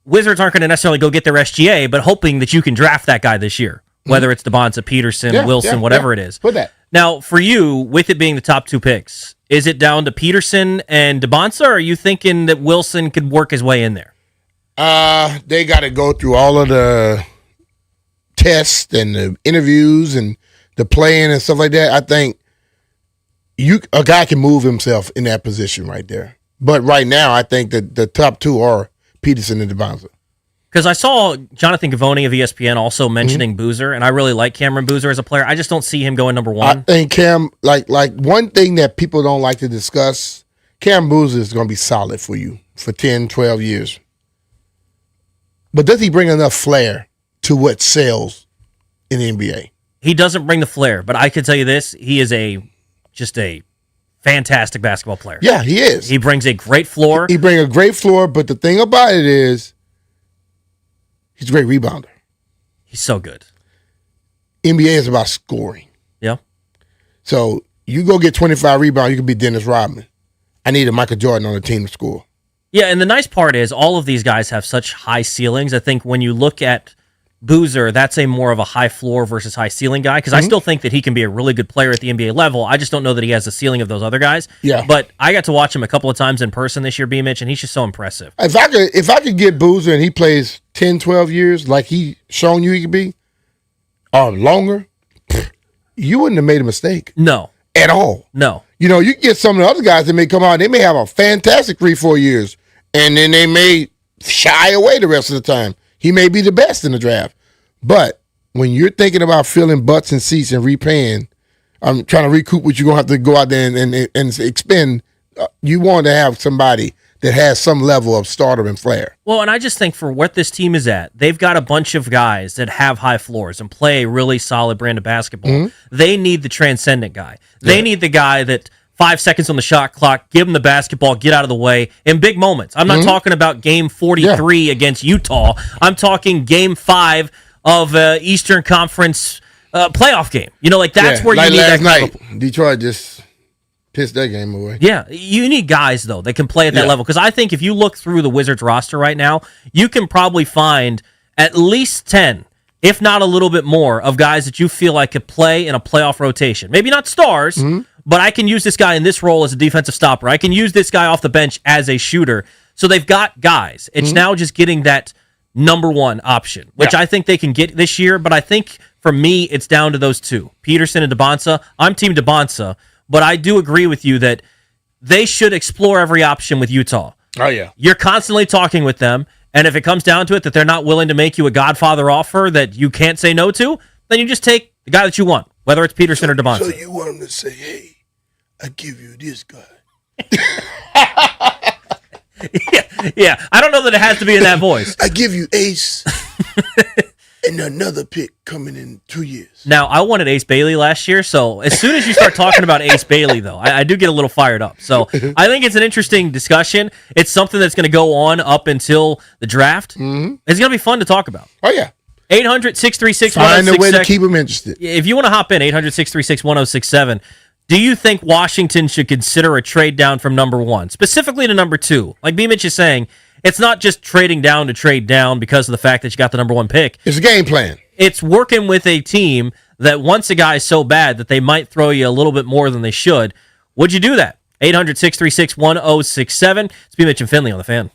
S: Wizards aren't going to necessarily go get their SGA, but hoping that you can draft that guy this year, whether it's Debonsa, Peterson, Wilson, whatever it is.
T: Put that.
S: Now, for you, with it being the top 2 picks, is it down to Peterson and Debonsa, or are you thinking that Wilson could work his way in there?
T: They got to go through all of the tests and the interviews and the playing and stuff like that. I think a guy can move himself in that position right there. But right now, I think that the top 2 are Peterson and Debonsa.
S: Because I saw Jonathan Givony of ESPN also mentioning Boozer, and I really like Cameron Boozer as a player. I just don't see him going number 1.
T: I think Cam, like one thing that people don't like to discuss, Cam Boozer is going to be solid for you for 10, 12 years. But does he bring enough flair to what sells in the NBA?
S: He doesn't bring the flair, but I can tell you this, he is just a fantastic basketball player.
T: Yeah, he is.
S: He brings a great floor.
T: He brings a great floor, but the thing about it is he's a great rebounder.
S: He's so good.
T: NBA is about scoring.
S: Yeah.
T: So you go get 25 rebounds, you can be Dennis Rodman. I need a Michael Jordan on the team to score.
S: Yeah, and the nice part is all of these guys have such high ceilings. I think when you look at Boozer, that's a more of a high floor versus high ceiling guy, because I still think that he can be a really good player at the NBA level. I just don't know that he has the ceiling of those other guys.
T: Yeah.
S: But I got to watch him a couple of times in person this year, BMitch, and he's just so impressive.
T: If I could get Boozer and he plays 10, 12 years like he shown you he could be, or longer, you wouldn't have made a mistake.
S: No.
T: At all.
S: No.
T: You get some of the other guys that may come out, they may have a fantastic 3-4 years, and then they may shy away the rest of the time. He may be the best in the draft. But when you're thinking about filling butts and seats and repaying, I'm trying to recoup what you're going to have to go out there and expend, you want to have somebody that has some level of stardom and flair.
S: Well, and I just think for what this team is at, they've got a bunch of guys that have high floors and play a really solid brand of basketball.
T: Mm-hmm.
S: They need the transcendent guy. They need the guy that 5 seconds on the shot clock, give him the basketball, get out of the way in big moments. I'm not talking about game 43 against Utah. I'm talking game 5 of Eastern Conference playoff game. That's where you need that
T: night. Detroit just pissed that game away.
S: Yeah, you need guys, though, that can play at that level. Because I think if you look through the Wizards roster right now, you can probably find at least 10, if not a little bit more, of guys that you feel like could play in a playoff rotation. Maybe not stars, but I can use this guy in this role as a defensive stopper. I can use this guy off the bench as a shooter. So they've got guys. It's now just getting that number 1 option, which I think they can get this year. But I think for me, it's down to those 2, Peterson and Debonsa. I'm Team Debonsa, but I do agree with you that they should explore every option with Utah.
T: Oh, yeah.
S: You're constantly talking with them, and if it comes down to it that they're not willing to make you a Godfather offer that you can't say no to, then you just take the guy that you want, whether it's Peterson or Debonsa.
T: So you want them to say, hey, I give you this guy.
S: Yeah, I don't know that it has to be in that voice.
T: I give you Ace and another pick coming in 2 years.
S: Now, I wanted Ace Bailey last year, so as soon as you start talking about Ace Bailey, though, I do get a little fired up. So I think it's an interesting discussion. It's something that's going to go on up until the draft. It's going to be fun to talk about.
T: Oh, yeah.
S: 800-636-1067.
T: Find a way to keep them interested.
S: If you want to hop in, 800-636-1067. Do you think Washington should consider a trade down from number 1, specifically to number 2? Like BMitch is saying, it's not just trading down to trade down because of the fact that you got the number 1 pick.
T: It's a game plan.
S: It's working with a team that wants a guy so bad that they might throw you a little bit more than they should. Would you do that? 800-636-1067. It's BMitch and Finlay on the Fan.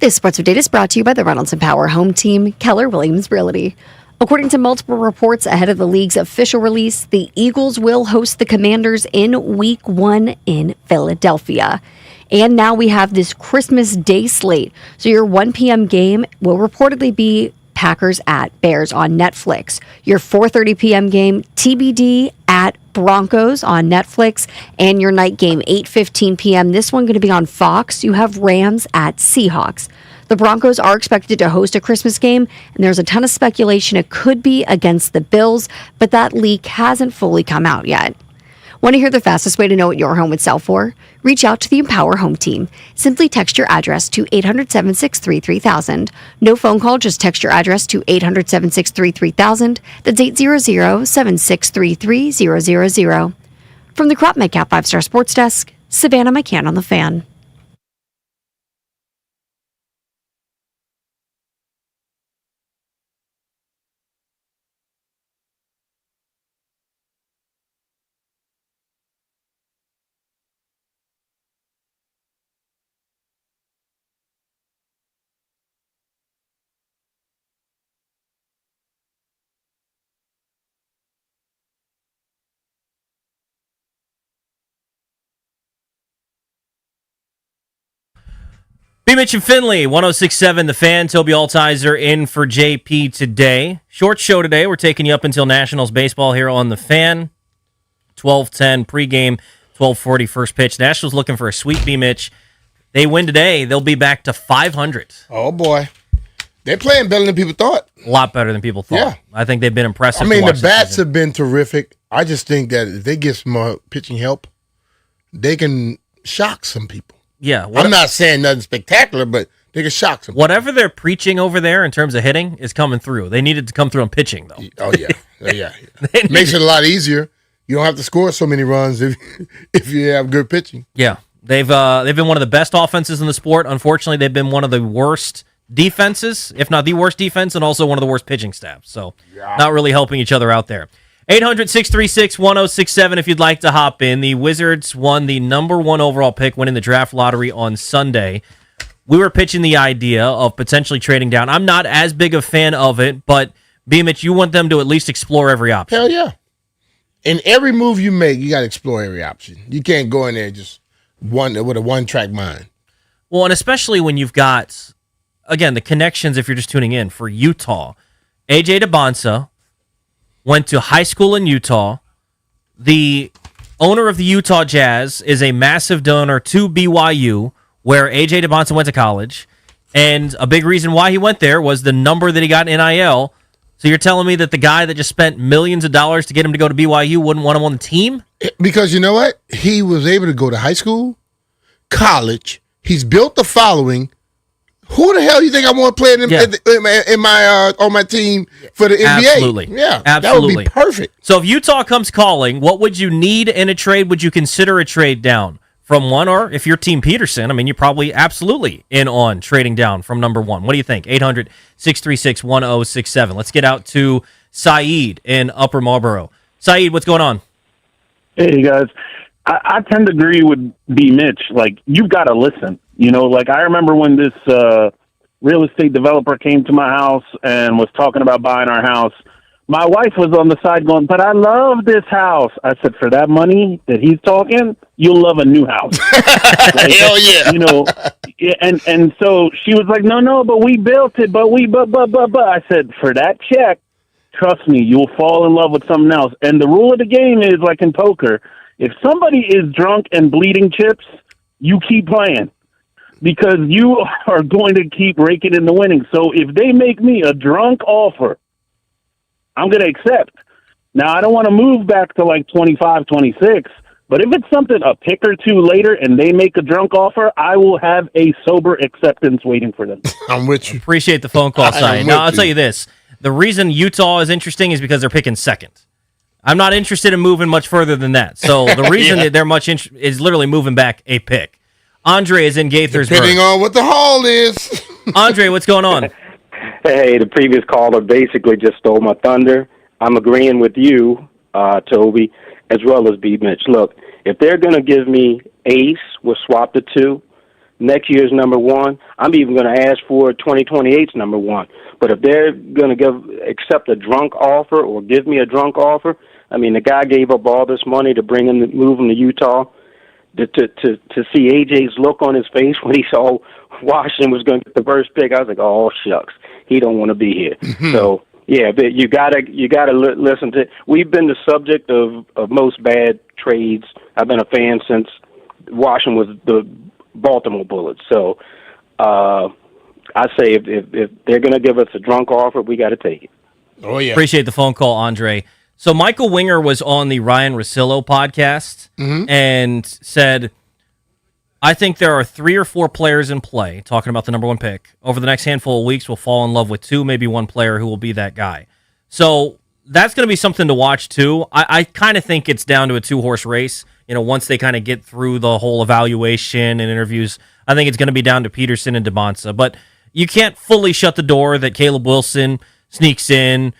J: This sports update is brought to you by the Reynolds and Power Home Team, Keller Williams Realty. According to multiple reports ahead of the league's official release, the Eagles will host the Commanders in Week 1 in Philadelphia. And now we have this Christmas Day slate. So your 1 p.m. game will reportedly be Packers at Bears on Netflix. Your 4:30 p.m. game, TBD at Broncos on Netflix. And your night game, 8:15 p.m. This one going to be on Fox. You have Rams at Seahawks. The Broncos are expected to host a Christmas game, and there's a ton of speculation it could be against the Bills, but that leak hasn't fully come out yet. Want to hear the fastest way to know what your home would sell for? Reach out to the Empower Home Team. Simply text your address to 800-763-3000. No phone call, just text your address to 800-763-3000. That's 800-763-3000. From the Crop Medcap 5-Star Sports Desk, Savannah McCann on the Fan.
S: BMitch Finlay, 106.7 The Fan. Toby Altizer in for JP today. Short show today. We're taking you up until Nationals baseball here on The Fan. 12:10 pregame, 12:40 first pitch. Nationals looking for a sweep, BMitch. They win today. They'll be back to 500.
T: Oh, boy. They're playing better than people thought.
S: A lot better than people thought.
T: Yeah.
S: I think they've been impressive.
T: I mean, the bats have been terrific. I just think that if they get some more pitching help, they can shock some people.
S: Yeah.
T: I'm not saying nothing spectacular, but they can shock some people.
S: Whatever they're preaching over there in terms of hitting is coming through. They needed to come through on pitching, though.
T: Oh, yeah. Yeah. Makes it a lot easier. You don't have to score so many runs if you have good pitching.
S: Yeah. They've been one of the best offenses in the sport. Unfortunately, they've been one of the worst defenses, if not the worst defense, and also one of the worst pitching staffs. So not really helping each other out there. 800-636-1067 if you'd like to hop in. The Wizards won the number 1 overall pick, winning the draft lottery on Sunday. We were pitching the idea of potentially trading down. I'm not as big a fan of it, but BMitch, you want them to at least explore every option.
T: Hell yeah. In every move you make, you got to explore every option. You can't go in there just with a one-track mind.
S: Well, and especially when you've got, again, the connections, if you're just tuning in, for Utah. AJ Debonsa went to high school in Utah. The owner of the Utah Jazz is a massive donor to BYU, where AJ Debonsa went to college. And a big reason why he went there was the number that he got in NIL. So you're telling me that the guy that just spent millions of dollars to get him to go to BYU wouldn't want him on the team?
T: Because you know what? He was able to go to high school, college. He's built the following. Who the hell do you think I want to play on my team for the NBA?
S: Absolutely.
T: Yeah,
S: absolutely.
T: That would be perfect.
S: So if Utah comes calling, what would you need in a trade? Would you consider a trade down from 1? Or if you're Team Peterson, I mean, you're probably absolutely in on trading down from number 1. What do you think? 800-636-1067. Let's get out to Saeed in Upper Marlboro. Saeed, what's going on?
U: Hey, guys. I tend to agree with BMitch. Like, you've got to listen. You know, like I remember when this real estate developer came to my house and was talking about buying our house. My wife was on the side going, but I love this house. I said, for that money that he's talking, you'll love a new house. Like, hell yeah. You know, and so she was like, no, but we built it, but. I said, for that check, trust me, you'll fall in love with something else. And the rule of the game is like in poker. If somebody is drunk and bleeding chips, you keep playing because you are going to keep raking in the winnings. So if they make me a drunk offer, I'm going to accept. Now, I don't want to move back to like 25, 26, but if it's something a pick or two later and they make a drunk offer, I will have a sober acceptance waiting for them.
T: I'm with you.
S: Appreciate the phone call, Si. Now, I'll tell you this. The reason Utah is interesting is because they're picking second. I'm not interested in moving much further than that. So the reason that they're is literally moving back a pick. Andre is in Gaithersburg.
T: Depending on what the haul is.
S: Andre, what's going on?
V: Hey, the previous caller basically just stole my thunder. I'm agreeing with you, Toby, as well as BMitch. Look, if they're going to give me Ace, we'll swap the 2. next year's number one. I'm even going to ask for 2028's number one. But if they're going to accept a drunk offer or give me a drunk offer, I mean, the guy gave up all this money to move him to Utah. To see AJ's look on his face when he saw Washington was going to get the first pick, I was like, oh shucks, he don't want to be here. So yeah, but you gotta listen to. We've been the subject of most bad trades. I've been a fan since Washington was the Baltimore Bullets. So I say if they're going to give us a drunk offer, we got to take it.
T: Oh yeah,
S: appreciate the phone call, Andre. So Michael Winger was on the Ryan Russillo podcast and said, I think there are 3 or 4 players in play, talking about the number one pick. Over the next handful of weeks, we'll fall in love with 2, maybe 1 player who will be that guy. So that's going to be something to watch, too. I kind of think it's down to a 2-horse race. You know, once they kind of get through the whole evaluation and interviews, I think it's going to be down to Peterson and Debonsa. But you can't fully shut the door that Caleb Wilson sneaks in,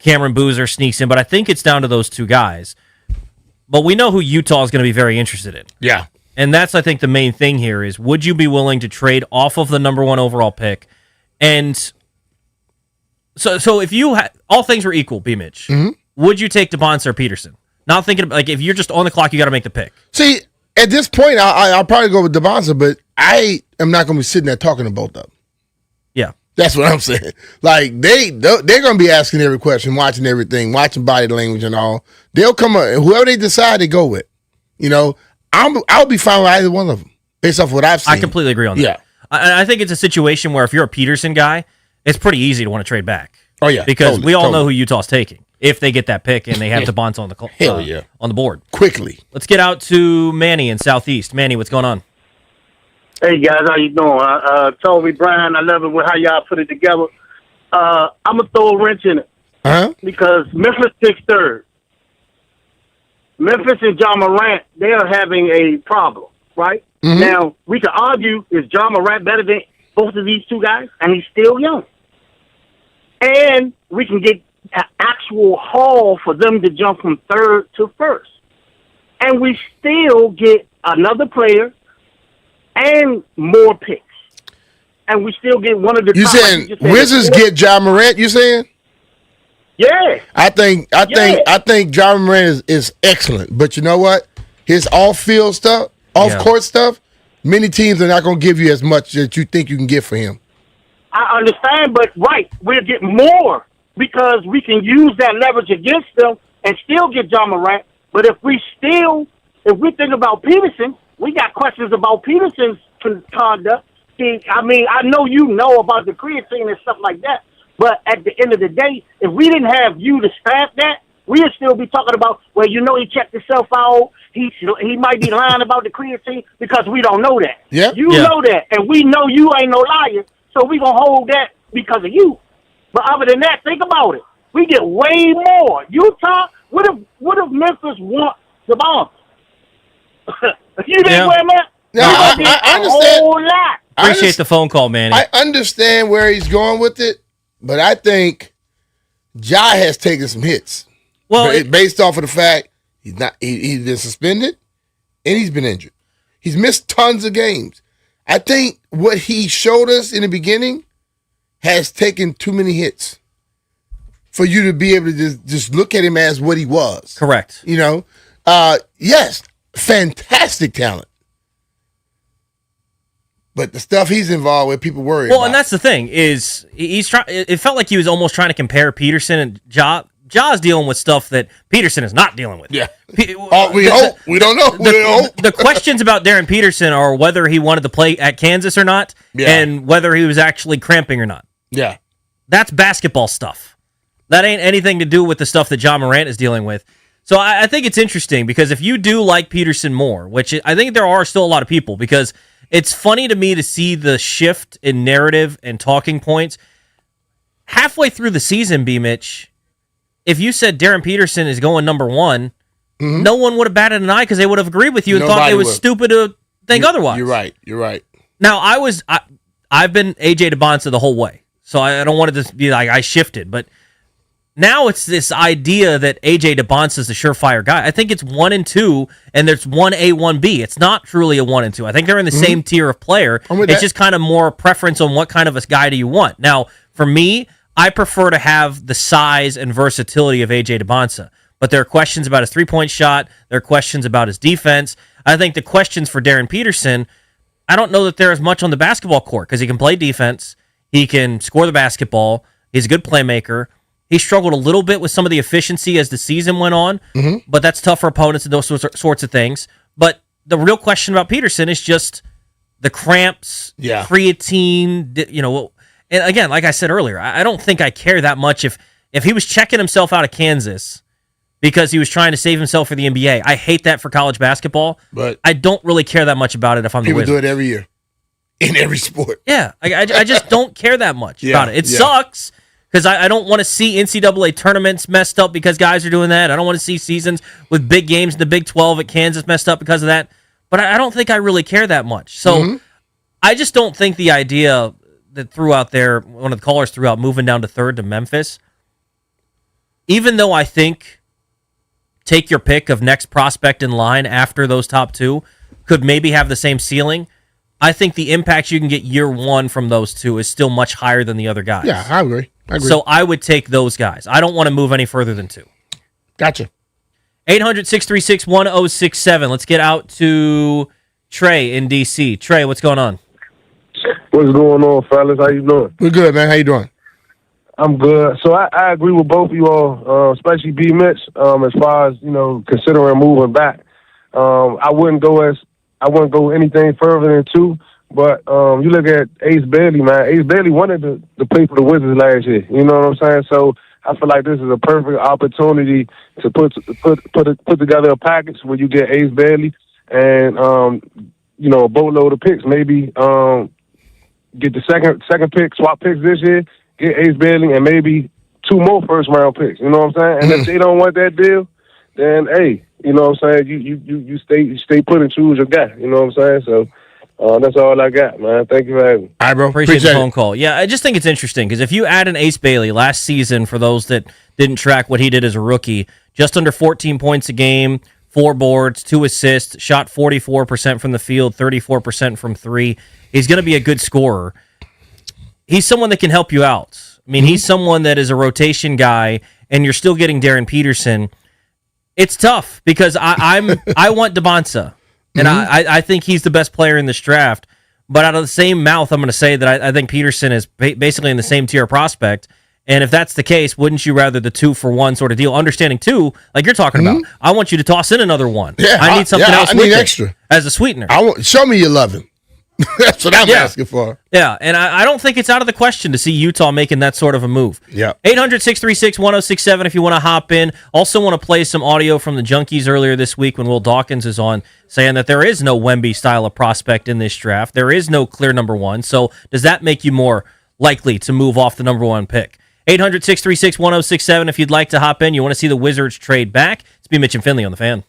S: Cameron Boozer sneaks in, but I think it's down to those 2 guys. But we know who Utah is going to be very interested in.
T: Yeah.
S: And that's, I think, the main thing here is, would you be willing to trade off of the number 1 overall pick? And so if you all things were equal, BMitch, would you take Debonsa or Peterson? Not thinking, like, if you're just on the clock, you got to make the pick.
T: See, at this point, I'll probably go with Debonsa, but I am not going to be sitting there talking to both of them.
S: Yeah.
T: That's what I'm saying. Like, they're going to be asking every question, watching everything, watching body language and all. They'll come up, whoever they decide to go with. You know, I'll be fine with either one of them based off what I've seen.
S: I completely agree on that.
T: Yeah.
S: I think it's a situation where if you're a Peterson guy, it's pretty easy to want to trade back.
T: Oh, yeah.
S: Because we all know who Utah's taking if they get that pick and they have Debonsa on the on the board.
T: Quickly.
S: Let's get out to Manny in Southeast. Manny, what's going on?
B: Hey guys, how you doing? Toby, Brian, I love it with how y'all put it together. I'm gonna throw a wrench in it because Memphis picks third. Memphis and John Morant, they are having a problem, right? Now we can argue, is John Morant better than both of these 2 guys, and he's still young, and we can get an actual haul for them to jump from third to first, and we still get another player and more picks. And we still get one of the
T: You
B: top,
T: saying
B: like you
T: Wizards get John Morant, you saying?
B: Yeah.
T: I think John Morant is excellent. But you know what? His off-field stuff, off-court stuff, many teams are not going to give you as much that you think you can get for him.
B: I understand, but we'll get more because we can use that leverage against them and still get John Morant. But if we think about Peterson, we got questions about Peterson's conduct. See, I mean, I know you know about the creatine and stuff like that, but at the end of the day, if we didn't have you to staff that, we'd still be talking about, well, you know, he checked himself out. He might be lying about the creatine because we don't know that. You know that, and we know you ain't no liar, so we going to hold that because of you. But other than that, think about it. We get way more. Utah, what if Memphis want the bomb? You think where I'm at?
T: No, I understand.
B: Whole lot.
S: Appreciate the phone call, Manny.
T: I understand where he's going with it, but I think Ja has taken some hits.
S: Well,
T: based off of the fact he's been suspended and he's been injured. He's missed tons of games. I think what he showed us in the beginning has taken too many hits for you to be able to just look at him as what he was.
S: Correct.
T: You know, yes, fantastic talent. But the stuff he's involved with, people worry about.
S: Well, and that's the thing is he's trying. It felt like he was almost trying to compare Peterson and Ja. Ja's dealing with stuff that Peterson is not dealing with.
T: Yeah. We hope. We don't know.
S: The questions about Darren Peterson are whether he wanted to play at Kansas or not, and whether he was actually cramping or not.
T: Yeah.
S: That's basketball stuff. That ain't anything to do with the stuff that John Morant is dealing with. So I think it's interesting because if you do like Peterson more, which I think there are still a lot of people, because it's funny to me to see the shift in narrative and talking points. Halfway through the season, BMitch, if you said Darren Peterson is going number one, no one would have batted an eye because they would have agreed with you and thought it was stupid to think otherwise.
T: You're right. You're right.
S: Now, I've been AJ Debonsa the whole way, so I don't want it to be like I shifted. But Now it's this idea that AJ Debonsa is the surefire guy. I think it's 1 and 2, and there's 1A, 1B. It's not truly a 1 and 2. I think they're in the same tier of player. It's just kind of more preference on what kind of a guy do you want. Now, for me, I prefer to have the size and versatility of AJ Debonsa. But there are questions about his three-point shot. There are questions about his defense. I think the questions for Darren Peterson, I don't know that they're as much on the basketball court because he can play defense. He can score the basketball. He's a good playmaker. He struggled a little bit with some of the efficiency as the season went on, but that's tough for opponents and those sorts of things. But the real question about Peterson is just the cramps, creatine, and again, like I said earlier, I don't think I care that much if he was checking himself out of Kansas because he was trying to save himself for the NBA. I hate that for college basketball, but I don't really care that much about it if I'm the Wizards.
T: People do it every year in every sport.
S: Yeah, I just don't care that much about it. It sucks. Because I don't want to see NCAA tournaments messed up because guys are doing that. I don't want to see seasons with big games in the Big 12 at Kansas messed up because of that. But I don't think I really care that much. So I just don't think the idea that threw out there, one of the callers threw out moving down to third to Memphis, even though I think take your pick of next prospect in line after those top two could maybe have the same ceiling, I think the impact you can get year one from those two is still much higher than the other guys.
T: Yeah, I agree.
S: So I would take those guys. I don't want to move any further than 2.
T: Gotcha.
S: 800-636-1067. Let's get out to Trey in D.C. Trey, what's going on?
I: What's going on, fellas? How you doing?
T: We're good, man. How you doing?
I: I'm good. So I agree with both of you all, especially BMitch, as far as, considering moving back. I wouldn't go anything further than 2. But you look at Ace Bailey, man. Ace Bailey wanted to play for the Wizards last year. You know what I'm saying? So I feel like this is a perfect opportunity to put together a package where you get Ace Bailey and a boatload of picks. Maybe get the second pick, swap picks this year, get Ace Bailey, and maybe 2 more first round picks. You know what I'm saying? And if they don't want that deal, then hey, you know what I'm saying? You stay put and choose your guy. You know what I'm saying? So. That's all I got, man. Thank you for having me.
T: All right, bro.
S: Appreciate the phone call. Yeah, I just think it's interesting because if you add an Ace Bailey last season, for those that didn't track what he did as a rookie, just under 14 points a game, 4 boards, 2 assists, shot 44% from the field, 34% from 3. He's going to be a good scorer. He's someone that can help you out. I mean, he's someone that is a rotation guy, and you're still getting Darren Peterson. It's tough because I want Debonsa. And I think he's the best player in this draft. But out of the same mouth, I'm going to say that I think Peterson is basically in the same tier prospect. And if that's the case, wouldn't you rather the 2-for-1 sort of deal? Understanding 2, like you're talking about, I want you to toss in another 1.
T: Yeah,
S: I need something else
T: I
S: with
T: need
S: it
T: extra
S: as a sweetener.
T: Show me your loving. That's what I'm asking for.
S: Yeah, and I don't think it's out of the question to see Utah making that sort of a move.
T: Yeah.
S: 800-636-1067 if you want to hop in. Also want to play some audio from the Junkies earlier this week when Will Dawkins is on, saying that there is no Wemby style of prospect in this draft. There is no clear number 1. So does that make you more likely to move off the number 1 pick? 800-636-1067 if you'd like to hop in. You want to see the Wizards trade back. It's BMitch and Finlay on the Fan.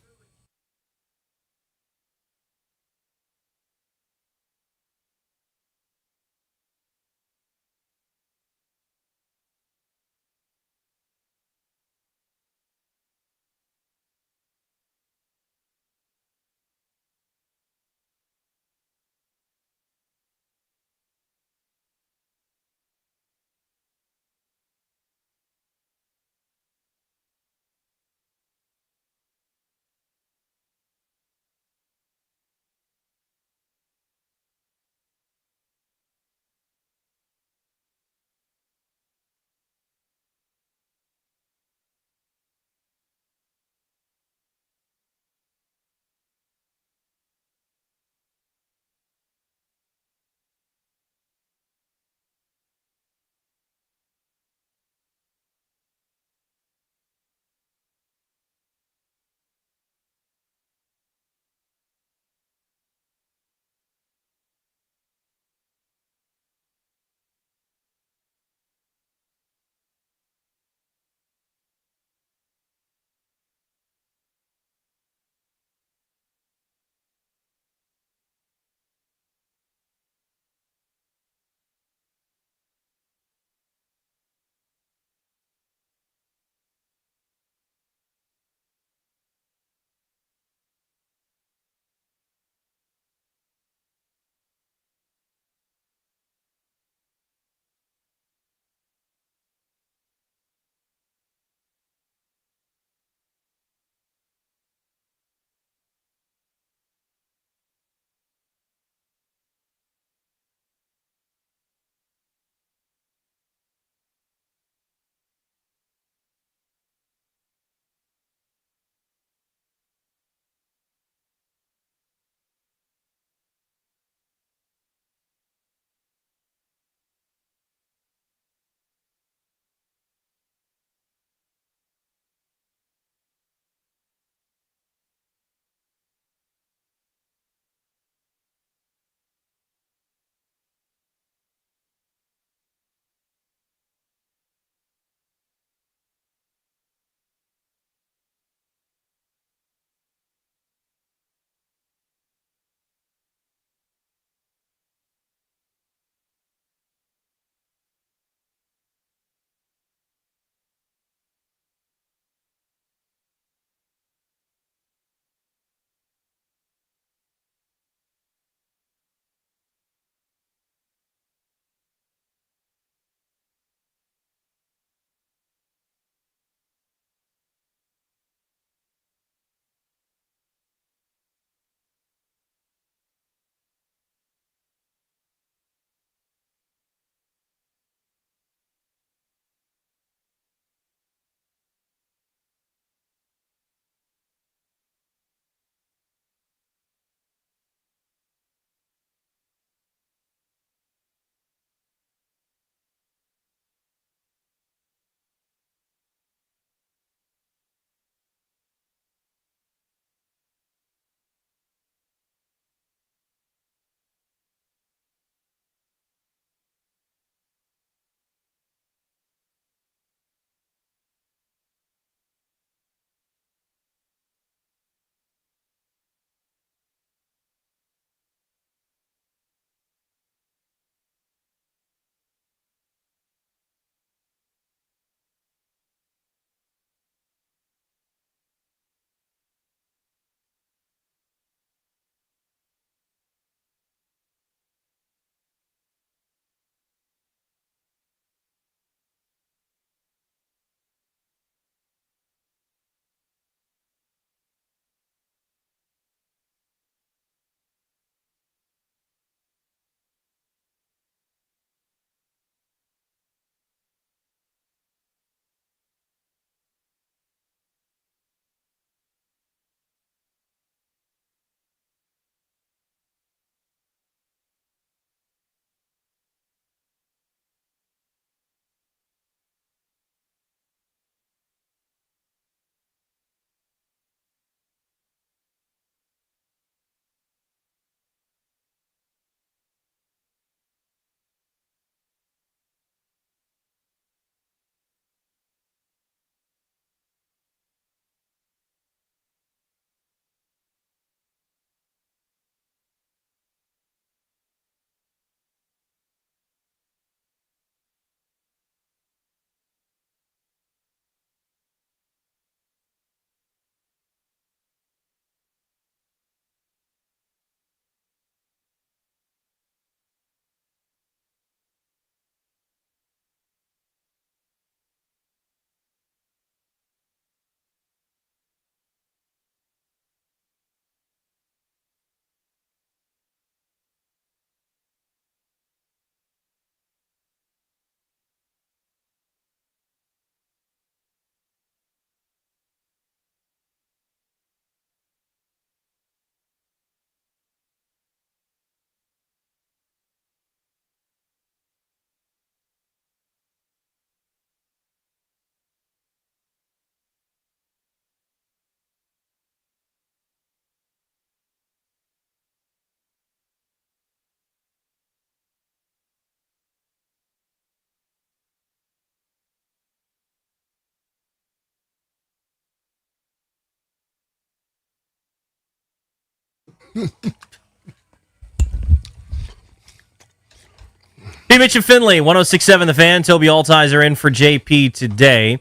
S: BMitch Finlay, 106.7 The Fan. Toby Altizer in for JP today.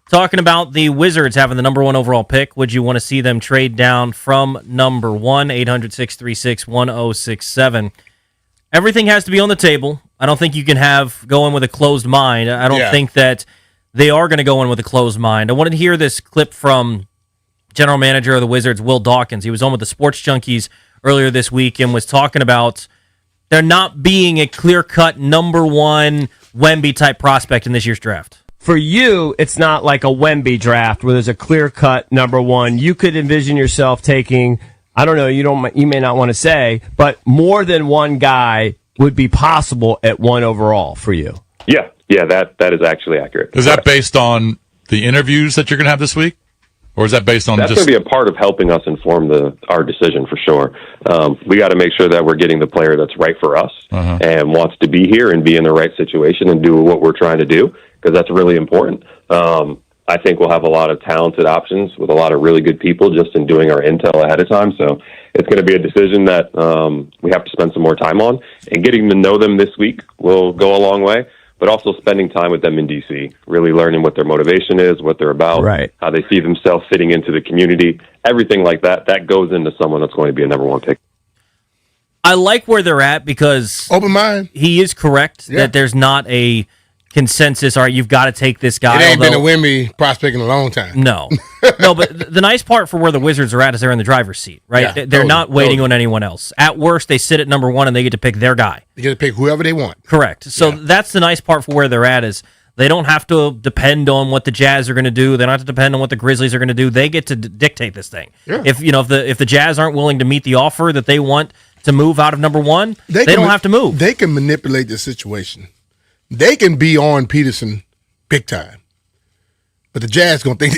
S: Talking about the Wizards having the number 1 overall pick. Would you want to see them trade down from number 1? 800-636-1067. Everything has to be on the table. I don't think you can go in with a closed mind. I don't think that they are going to go in with a closed mind. I wanted to hear this clip from general manager of the Wizards, Will Dawkins. He was on with the Sports Junkies earlier this week and was talking about there not being a clear-cut number 1 Wemby-type prospect in this year's draft.
C: For you, it's not like a Wemby draft where there's a clear-cut number 1. You could envision yourself taking, I don't know, you may not want to say, but more than one guy would be possible at 1 overall for you.
K: Yeah, that is actually accurate.
D: Is that based on the interviews that you're going to have this week? Or is that based on
K: That's going to be a part of helping us inform our decision for sure. We got to make sure that we're getting the player that's right for us and wants to be here and be in the right situation and do what we're trying to do, because that's really important. I think we'll have a lot of talented options with a lot of really good people just in doing our intel ahead of time. So it's going to be a decision that we have to spend some more time on, and getting to know them this week will go a long way. But also spending time with them in D.C., really learning what their motivation is, what they're about, how they see themselves fitting into the community, everything like that. That goes into someone that's going to be a number 1 pick.
S: I like where they're at because
T: open mind.
S: He is correct that there's not a consensus. All right, you've got to take this guy.
T: It ain't been a Wemby prospect in a long time.
S: No, but the nice part for where the Wizards are at is they're in the driver's seat, right?
T: Yeah,
S: they're not waiting on anyone else. At worst, they sit at number 1 and they get to pick their guy.
T: They get to pick whoever they want.
S: Correct. So that's the nice part for where they're at is they don't have to depend on what the Jazz are going to do. They don't have to depend on what the Grizzlies are going to do. They get to dictate this thing.
T: Yeah.
S: If the Jazz aren't willing to meet the offer that they want to move out of number 1, they don't have to move.
T: They can manipulate the situation. They can be on Peterson big time, but the Jazz gonna think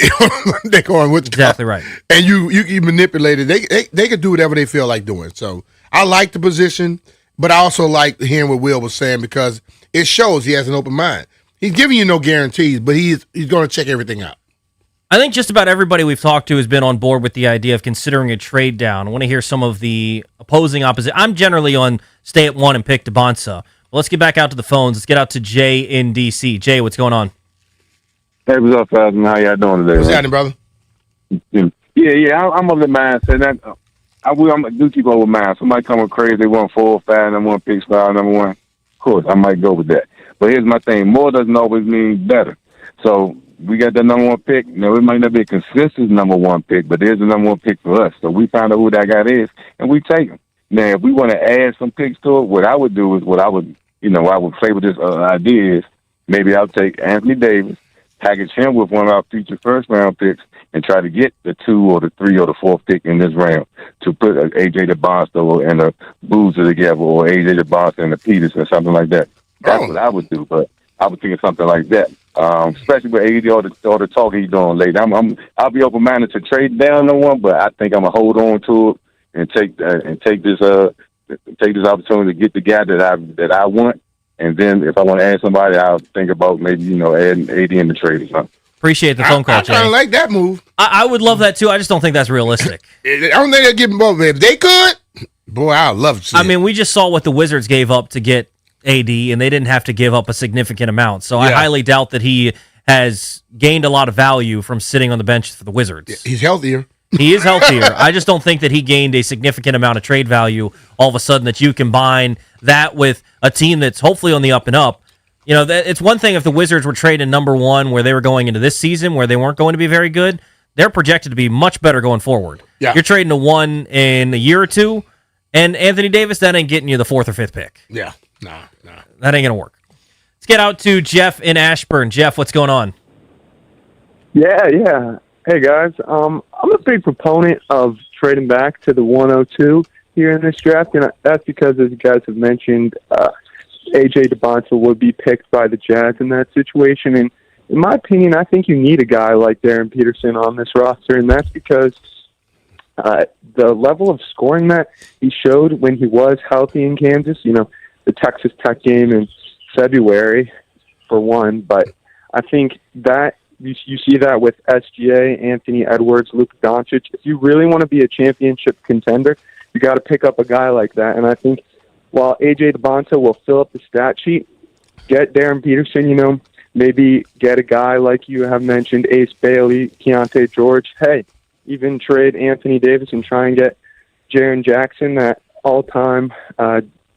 T: they're going with the
S: exactly right.
T: And you manipulate it. They can do whatever they feel like doing. So I like the position, but I also like hearing what Will was saying because it shows he has an open mind. He's giving you no guarantees, but he's going to check everything out.
S: I think just about everybody we've talked to has been on board with the idea of considering a trade down. I want to hear some of the opposing opposition. I'm generally on stay at 1 and pick Debonsa. Well, let's get back out to the phones. Let's get out to Jay in D.C. Jay, what's going on?
L: Hey, what's up, fellas? How y'all doing today?
T: What's happening, brother?
L: Yeah. I'm of the mindset that I do keep over mind. Somebody coming crazy, they want 4 or 5, number 1 pick style, number 1. Of course, I might go with that. But here's my thing: more doesn't always mean better. So we got the number 1 pick. Now it might not be a consistent number 1 pick, but there's the number 1 pick for us. So we find out who that guy is, and we take him. Now, if we want to add some picks to it, what I would do is I would play with this idea is maybe I'll take Anthony Davis, package him with one of our future first-round picks, and try to get the 2 or the 3 or the 4th pick in this round to put AJ Debonsa and a Boozer together, or AJ Debonsa and a Peterson, something like that. That's what I would do, but I was thinking something like that. Especially with AD, all the talking he's doing lately. I'll be open-minded to trade down the 1, but I think I'm gonna hold on to it and take this opportunity to get the guy that I want. And then if I want to add somebody, I'll think about maybe adding AD in the trade or something.
S: Appreciate the phone call, Jay.
T: I kind of like that move.
S: I would love that too. I just don't think that's realistic.
T: I don't think they'll give them both. If they could, boy, I'd love to see it.
S: We just saw what the Wizards gave up to get AD, and they didn't have to give up a significant amount. So I highly doubt that he has gained a lot of value from sitting on the bench for the Wizards.
T: He's healthier.
S: He is healthier. I just don't think that he gained a significant amount of trade value all of a sudden that you combine that with a team that's hopefully on the up and up. It's one thing if the Wizards were trading number 1 where they were going into this season where they weren't going to be very good. They're projected to be much better going forward.
T: Yeah.
S: You're trading a 1 in a year or 2, and Anthony Davis, that ain't getting you the 4th or 5th pick.
T: Yeah. Nah.
S: That ain't going to work. Let's get out to Jeff in Ashburn. Jeff, what's going on?
W: Yeah. Hey, guys. I'm a big proponent of trading back to the 102 here in this draft, and that's because, as you guys have mentioned, AJ Debonsa would be picked by the Jazz in that situation. And in my opinion, I think you need a guy like Darren Peterson on this roster, and that's because the level of scoring that he showed when he was healthy in Kansas, the Texas Tech game in February, for one, but I think that you see that with SGA, Anthony Edwards, Luka Doncic. If you really want to be a championship contender, you got to pick up a guy like that. And I think while AJ Debonsa will fill up the stat sheet, get Darren Peterson, maybe get a guy like you have mentioned, Ace Bailey, Keontae George. Hey, even trade Anthony Davis and try and get Jaren Jackson, that all-time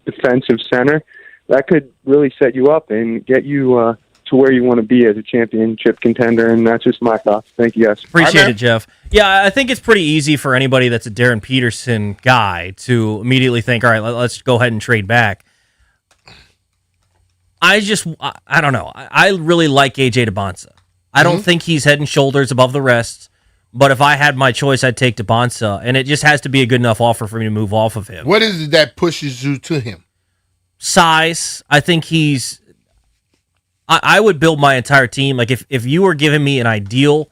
W: defensive center. That could really set you up and get you to where you want to be as a championship contender, and that's just my thoughts. Thank you, guys.
S: Appreciate it, Jeff. Yeah, I think it's pretty easy for anybody that's a Darren Peterson guy to immediately think, all right, let's go ahead and trade back. I don't know. I really like AJ Debonsa. I don't think he's head and shoulders above the rest, but if I had my choice, I'd take Debonsa, and it just has to be a good enough offer for me to move off of him.
T: What is it that pushes you to him?
S: Size. I think I would build my entire team. Like if you were giving me an ideal,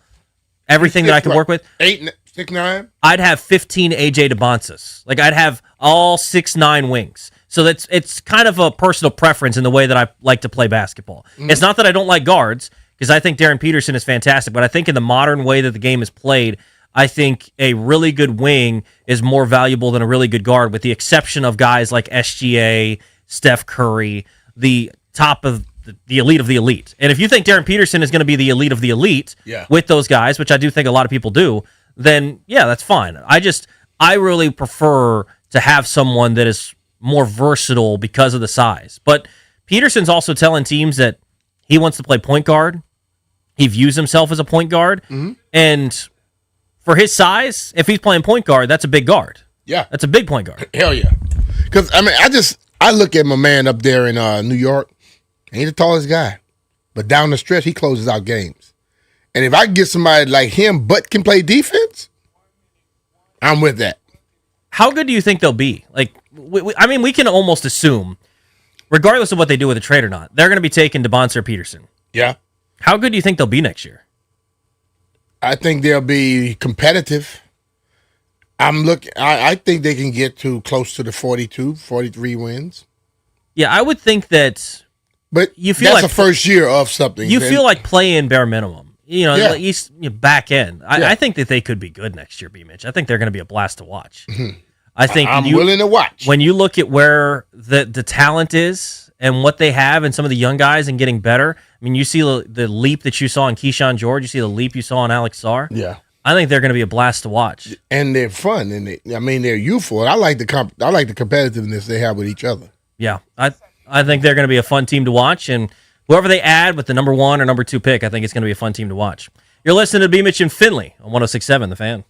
S: everything that I could work with,
T: 6'9",
S: I'd have 15 AJ Debonsas. Like I'd have all 6'9" wings. So it's kind of a personal preference in the way that I like to play basketball. It's not that I don't like guards, because I think Darren Peterson is fantastic, but I think in the modern way that the game is played, I think a really good wing is more valuable than a really good guard, with the exception of guys like SGA, Steph Curry, the top of the elite of the elite. And if you think Darren Peterson is going to be the elite of the elite with those guys, which I do think a lot of people do, then yeah, that's fine. I really prefer to have someone that is more versatile because of the size. But Peterson's also telling teams that he wants to play point guard. He views himself as a point guard. And for his size, if he's playing point guard, that's a big guard.
T: Yeah.
S: That's a big point guard.
T: Hell yeah. Because, I look at my man up there in New York. He ain't the tallest guy. But down the stretch, he closes out games. And if I can get somebody like him but can play defense, I'm with that.
S: How good do you think they'll be? Like, we can almost assume, regardless of what they do with the trade or not, they're going to be taking Debonsa or Peterson.
T: Yeah.
S: How good do you think they'll be next year?
T: I think they'll be competitive. I think they can get to close to the 42, 43 wins.
S: Yeah, I would think that.
T: But
S: you feel
T: that's
S: like
T: the first year of something.
S: You feel like playing bare minimum. At least back end. I think that they could be good next year, BMitch. I think they're going to be a blast to watch. I think
T: I'm willing to watch.
S: When you look at where the talent is and what they have and some of the young guys and getting better, I mean, you see the leap that you saw in Keyshawn George. You see the leap you saw in Alex Sarr.
T: Yeah.
S: I think they're going to be a blast to watch.
T: And they're fun. And they're youthful. I like the competitiveness they have with each other.
S: Yeah. I think they're going to be a fun team to watch. And whoever they add with the number 1 or number 2 pick, I think it's going to be a fun team to watch. You're listening to BMitch and Finlay on 106.7 The Fan.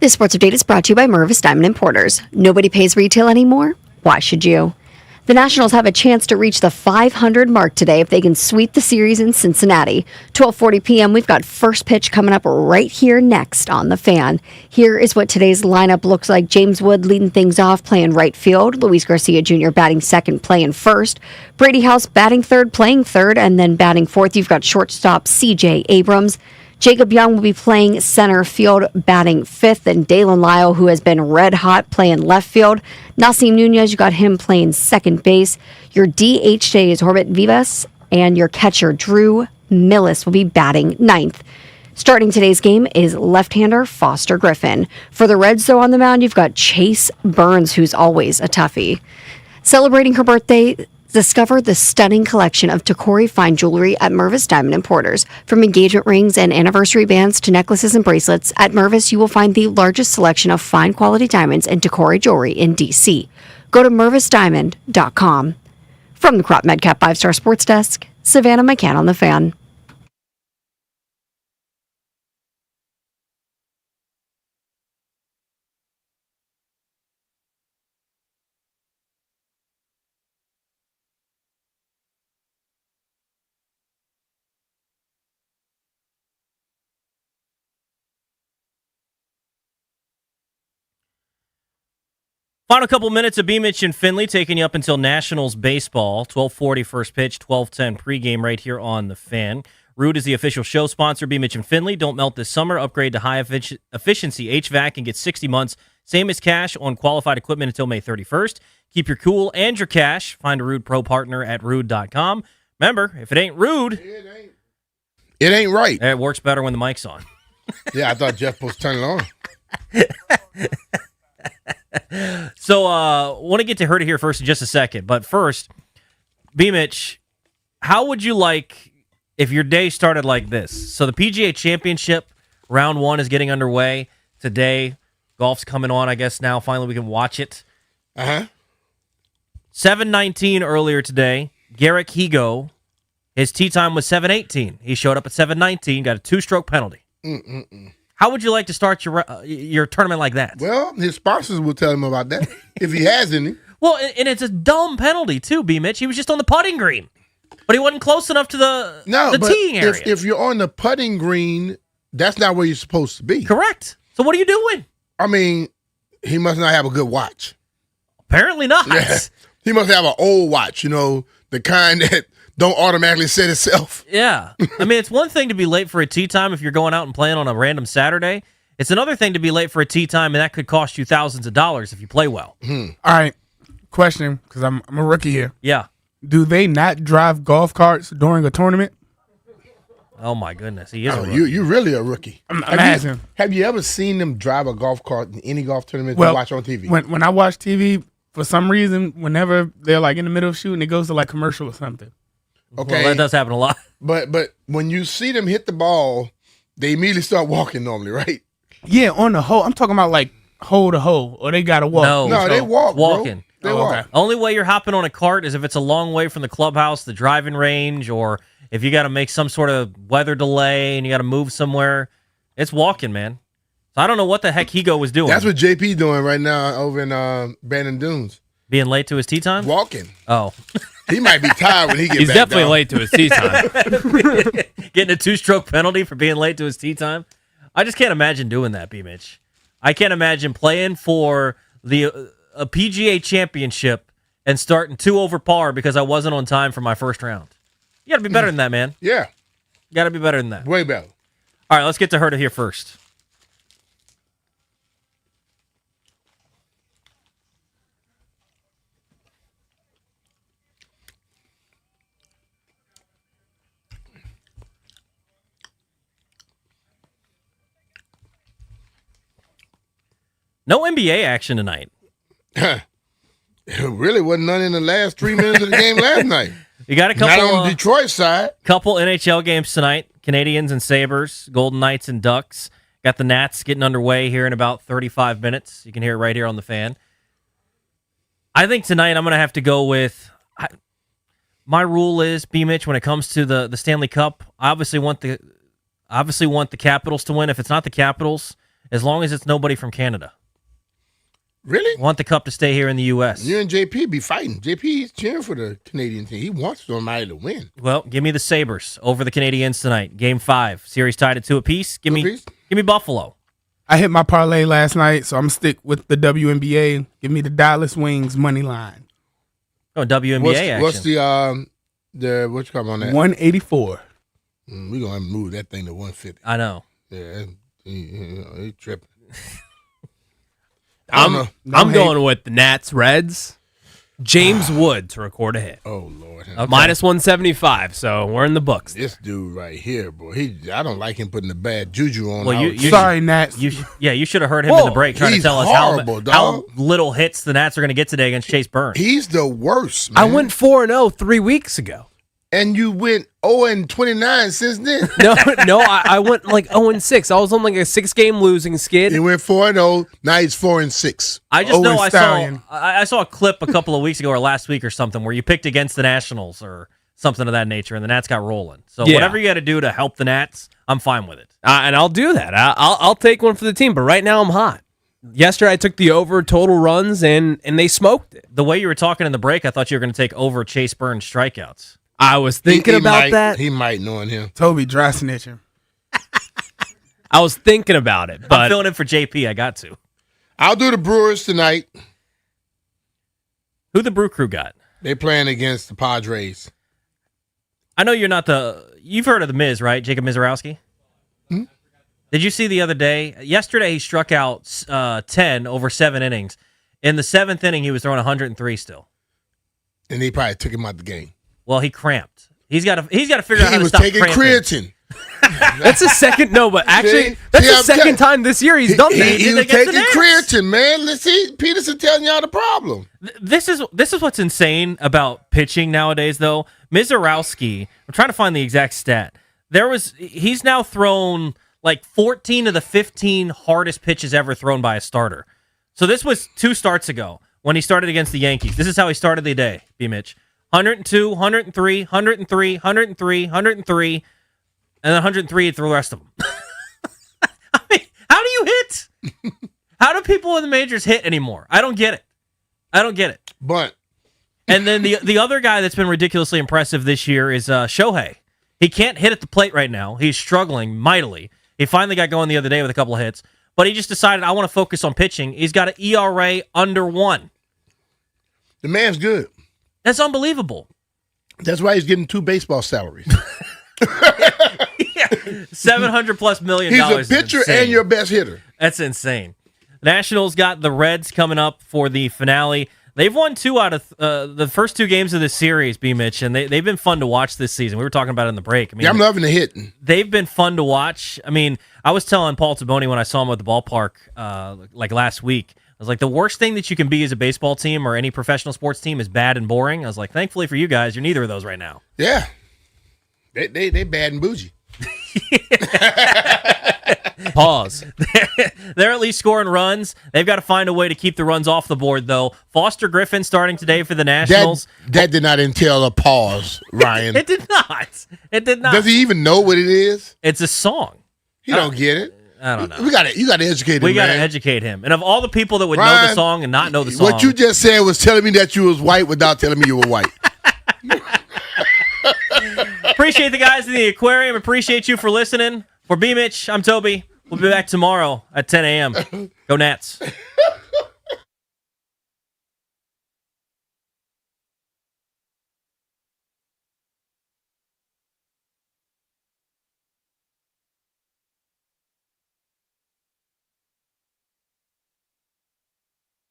J: This sports update is brought to you by Mervis Diamond Importers. Nobody pays retail anymore. Why should you? The Nationals have a chance to reach the 500 mark today if they can sweep the series in Cincinnati. 12:40 p.m. We've got first pitch coming up right here next on The Fan. Here is what today's lineup looks like. James Wood leading things off, playing right field. Luis Garcia Jr. batting second, playing first. Brady House batting third, playing third, and then batting fourth. You've got shortstop C.J. Abrams. Jacob Young will be playing center field, batting fifth, and Dalen Lyle, who has been red hot, playing left field. Nasim Nunez, you got him playing second base. Your DH today is Orbit Vivas, and your catcher, Drew Millis, will be batting ninth. Starting today's game is left-hander Foster Griffin. For the Reds, though, on the mound, you've got Chase Burns, who's always a toughie. Celebrating her birthday, discover the stunning collection of Tacori fine jewelry at Mervis Diamond Importers. From engagement rings and anniversary bands to necklaces and bracelets, at Mervis you will find the largest selection of fine quality diamonds and Tacori jewelry in D.C. Go to mervisdiamond.com. From the Crop Medcap 5-Star Sports Desk, Savannah McCann on The Fan.
S: Final couple minutes of BMitch and Finlay taking you up until Nationals baseball. 12:40 first pitch, 12:10 pregame right here on The Fan. Root is the official show sponsor. BMitch and Finlay. Don't melt this summer. Upgrade to high efficiency HVAC and get 60 months. Same as cash on qualified equipment until May 31st. Keep your cool and your cash. Find a Rude Pro partner at rude.com. Remember, if it ain't rude,
T: it ain't right.
S: It works better when the mic's on.
T: Yeah, I thought Jeff supposed to turn it on.
S: So, want to get to her here first in just a second. But first, BMitch, how would you like if your day started like this? So the PGA Championship round 1 is getting underway today. Golf's coming on, I guess now. Finally, we can watch it. 7:19 earlier today. Garrick Higo, his tee time was 7:18. He showed up at 7:19, got a 2-stroke penalty. How would you like to start your tournament like that?
T: Well, his sponsors will tell him about that if he has any.
S: Well, and it's a dumb penalty too, B-Mitch. He was just on the putting green, but he wasn't close enough to the teeing area.
T: If you're on the putting green, that's not where you're supposed to be.
S: Correct. So what are you doing?
T: I mean, he must not have a good watch.
S: Apparently not.
T: Yeah. He must have an old watch, the kind that don't automatically set itself.
S: Yeah. I mean, it's one thing to be late for a tee time if you're going out and playing on a random Saturday. It's another thing to be late for a tee time, and that could cost you thousands of dollars if you play well.
M: All right. Question, because I'm a rookie here.
S: Yeah.
M: Do they not drive golf carts during a tournament?
S: Oh, my goodness. He is a rookie.
T: You're really a rookie.
M: I'm asking.
T: Have you ever seen them drive a golf cart in any golf tournament you watch on TV?
M: When I watch TV, for some reason, whenever they're like in the middle of shooting, it goes to like commercial or something.
T: Okay.
S: Well, that does happen a lot.
T: But when you see them hit the ball, they immediately start walking normally, right?
M: Yeah, on the hole. I'm talking about like hole to hole, or they got to walk.
T: No, they walk,
S: walking.
T: Bro. They walk.
M: Okay.
S: Only way you're hopping on a cart is if it's a long way from the clubhouse, the driving range, or if you got to make some sort of weather delay and you got to move somewhere. It's walking, man. So I don't know what the heck Higo was doing.
T: That's what JP doing right now over in Bandon Dunes.
S: Being late to his tee time?
T: Walking.
S: Oh.
T: He might be tired when he gets
G: He's
T: back
G: definitely
T: down.
G: late to his tee time.
S: Getting a 2-stroke penalty for being late to his tee time? I just can't imagine doing that, B-Mitch. I can't imagine playing for a PGA championship and starting 2 over par because I wasn't on time for my first round. You got to be better than that, man.
T: Yeah.
S: You got to be better than that.
T: Way better.
S: All right, let's get to her to here first. No NBA action tonight.
T: It really wasn't none in the last 3 minutes of the game last night.
S: You got a couple
T: Not on the Detroit side.
S: Couple NHL games tonight. Canadians and Sabres, Golden Knights and Ducks. Got the Nats getting underway here in about 35 minutes. You can hear it right here on the Fan. I think tonight I'm going to have to go with my rule is, B-Mitch, when it comes to the Stanley Cup, I obviously want the Capitals to win. If it's not the Capitals, as long as it's nobody from Canada.
T: Really?
S: Want the cup to stay here in the U.S.
T: You and JP be fighting. JP's cheering for the Canadian team. He wants somebody to win.
S: Well, give me the Sabres over the Canadiens tonight. Game 5. Series tied at 2 apiece. Give me Buffalo.
M: I hit my parlay last night, so I'm going to stick with the WNBA. Give me the Dallas Wings money line.
S: Oh, WNBA action.
T: What's the what you call on that?
M: 184.
T: We're going to have to move that thing to 150.
S: I know.
T: Yeah, he tripping.
N: I'm going with the Nats Reds. James Wood to record a hit.
T: Oh Lord,
S: Okay.
N: Minus 175. So we're in the books.
T: This dude right here, boy. I don't like him putting the bad juju on.
S: Well,
M: sorry, Nats.
S: You should have heard him in the break trying to tell us how little hits the Nats are going to get today against Chase Burns.
T: He's the worst, man.
N: I went 4-0 3 weeks ago.
T: And you went 0-29 since then.
N: No, I went like 0-6. I was on like a 6-game losing skid.
T: He went 4-0. Now he's 4-6.
S: I just know I saw a clip a couple of weeks ago or last week or something where you picked against the Nationals or something of that nature, and the Nats got rolling. So whatever you got to do to help the Nats, I'm fine with it.
N: And I'll do that. I'll take one for the team. But right now I'm hot. Yesterday I took the over total runs and they smoked it.
S: The way you were talking in the break, I thought you were going to take over Chase Burns strikeouts.
N: I was thinking about that.
T: He might knowing him.
M: Toby dry snitching.
N: I was thinking about it, but
S: I'm filling in for JP. I got to.
T: I'll do the Brewers tonight.
S: Who the Brew Crew got?
T: They playing against the Padres.
S: I know you're not you've heard of the Miz, right? Jacob Mizorowski?
T: Hmm?
S: Did you see the other day? Yesterday he struck out 10 over 7 innings. In the 7th inning, he was throwing 103 still.
T: And they probably took him out the game.
S: Well, he cramped. He's got to figure out how to stop
T: He was taking
S: cramping.
T: creatine.
N: That's the second. No, but actually, that's the second time this year he's done that.
T: He was taking creatine, man. Let's see, Peterson telling y'all the problem.
S: This is what's insane about pitching nowadays, though. Mizorowski, I'm trying to find the exact stat. He's now thrown like 14 of the 15 hardest pitches ever thrown by a starter. So this was 2 starts ago when he started against the Yankees. This is how he started the day, BMitch. 102, 103, 103, 103, 103, and then 103 through the rest of them. I mean, how do you hit? How do people in the majors hit anymore? I don't get it.
T: But
S: and then the other guy that's been ridiculously impressive this year is Shohei. He can't hit at the plate right now. He's struggling mightily. He finally got going the other day with a couple of hits, but he just decided, I want to focus on pitching. He's got an ERA under 1.
T: The man's good.
S: That's unbelievable.
T: That's why he's getting 2 baseball salaries.
S: $700+ million.
T: He's a pitcher and your best hitter.
S: That's insane. Nationals got the Reds coming up for the finale. They've won 2 out of the first 2 games of this series, B-Mitch, and they've been fun to watch this season. We were talking about it in the break. I mean,
T: I'm loving the hitting.
S: They've been fun to watch. I mean, I was telling Paul Taboni when I saw him at the ballpark like last week, I was like, the worst thing that you can be as a baseball team or any professional sports team is bad and boring. I was like, thankfully for you guys, you're neither of those right now.
T: Yeah. They bad and bougie.
N: Pause.
S: They're at least scoring runs. They've got to find a way to keep the runs off the board, though. Foster Griffin starting today for the Nationals.
T: That did not entail a pause, Ryan.
S: It did not. It did not.
T: Does he even know what it is?
S: It's a song.
T: He don't get it.
S: I don't know.
T: You got to educate him.
S: We got to
T: man.
S: educate him. And of all the people that would know
T: Ryan,
S: the song and not know the song,
T: what you just said was telling me that you was white without telling me you were white.
S: Appreciate the guys in the aquarium. Appreciate you for listening. For BMitch, I'm Toby. We'll be back tomorrow at 10 a.m. Go Nats.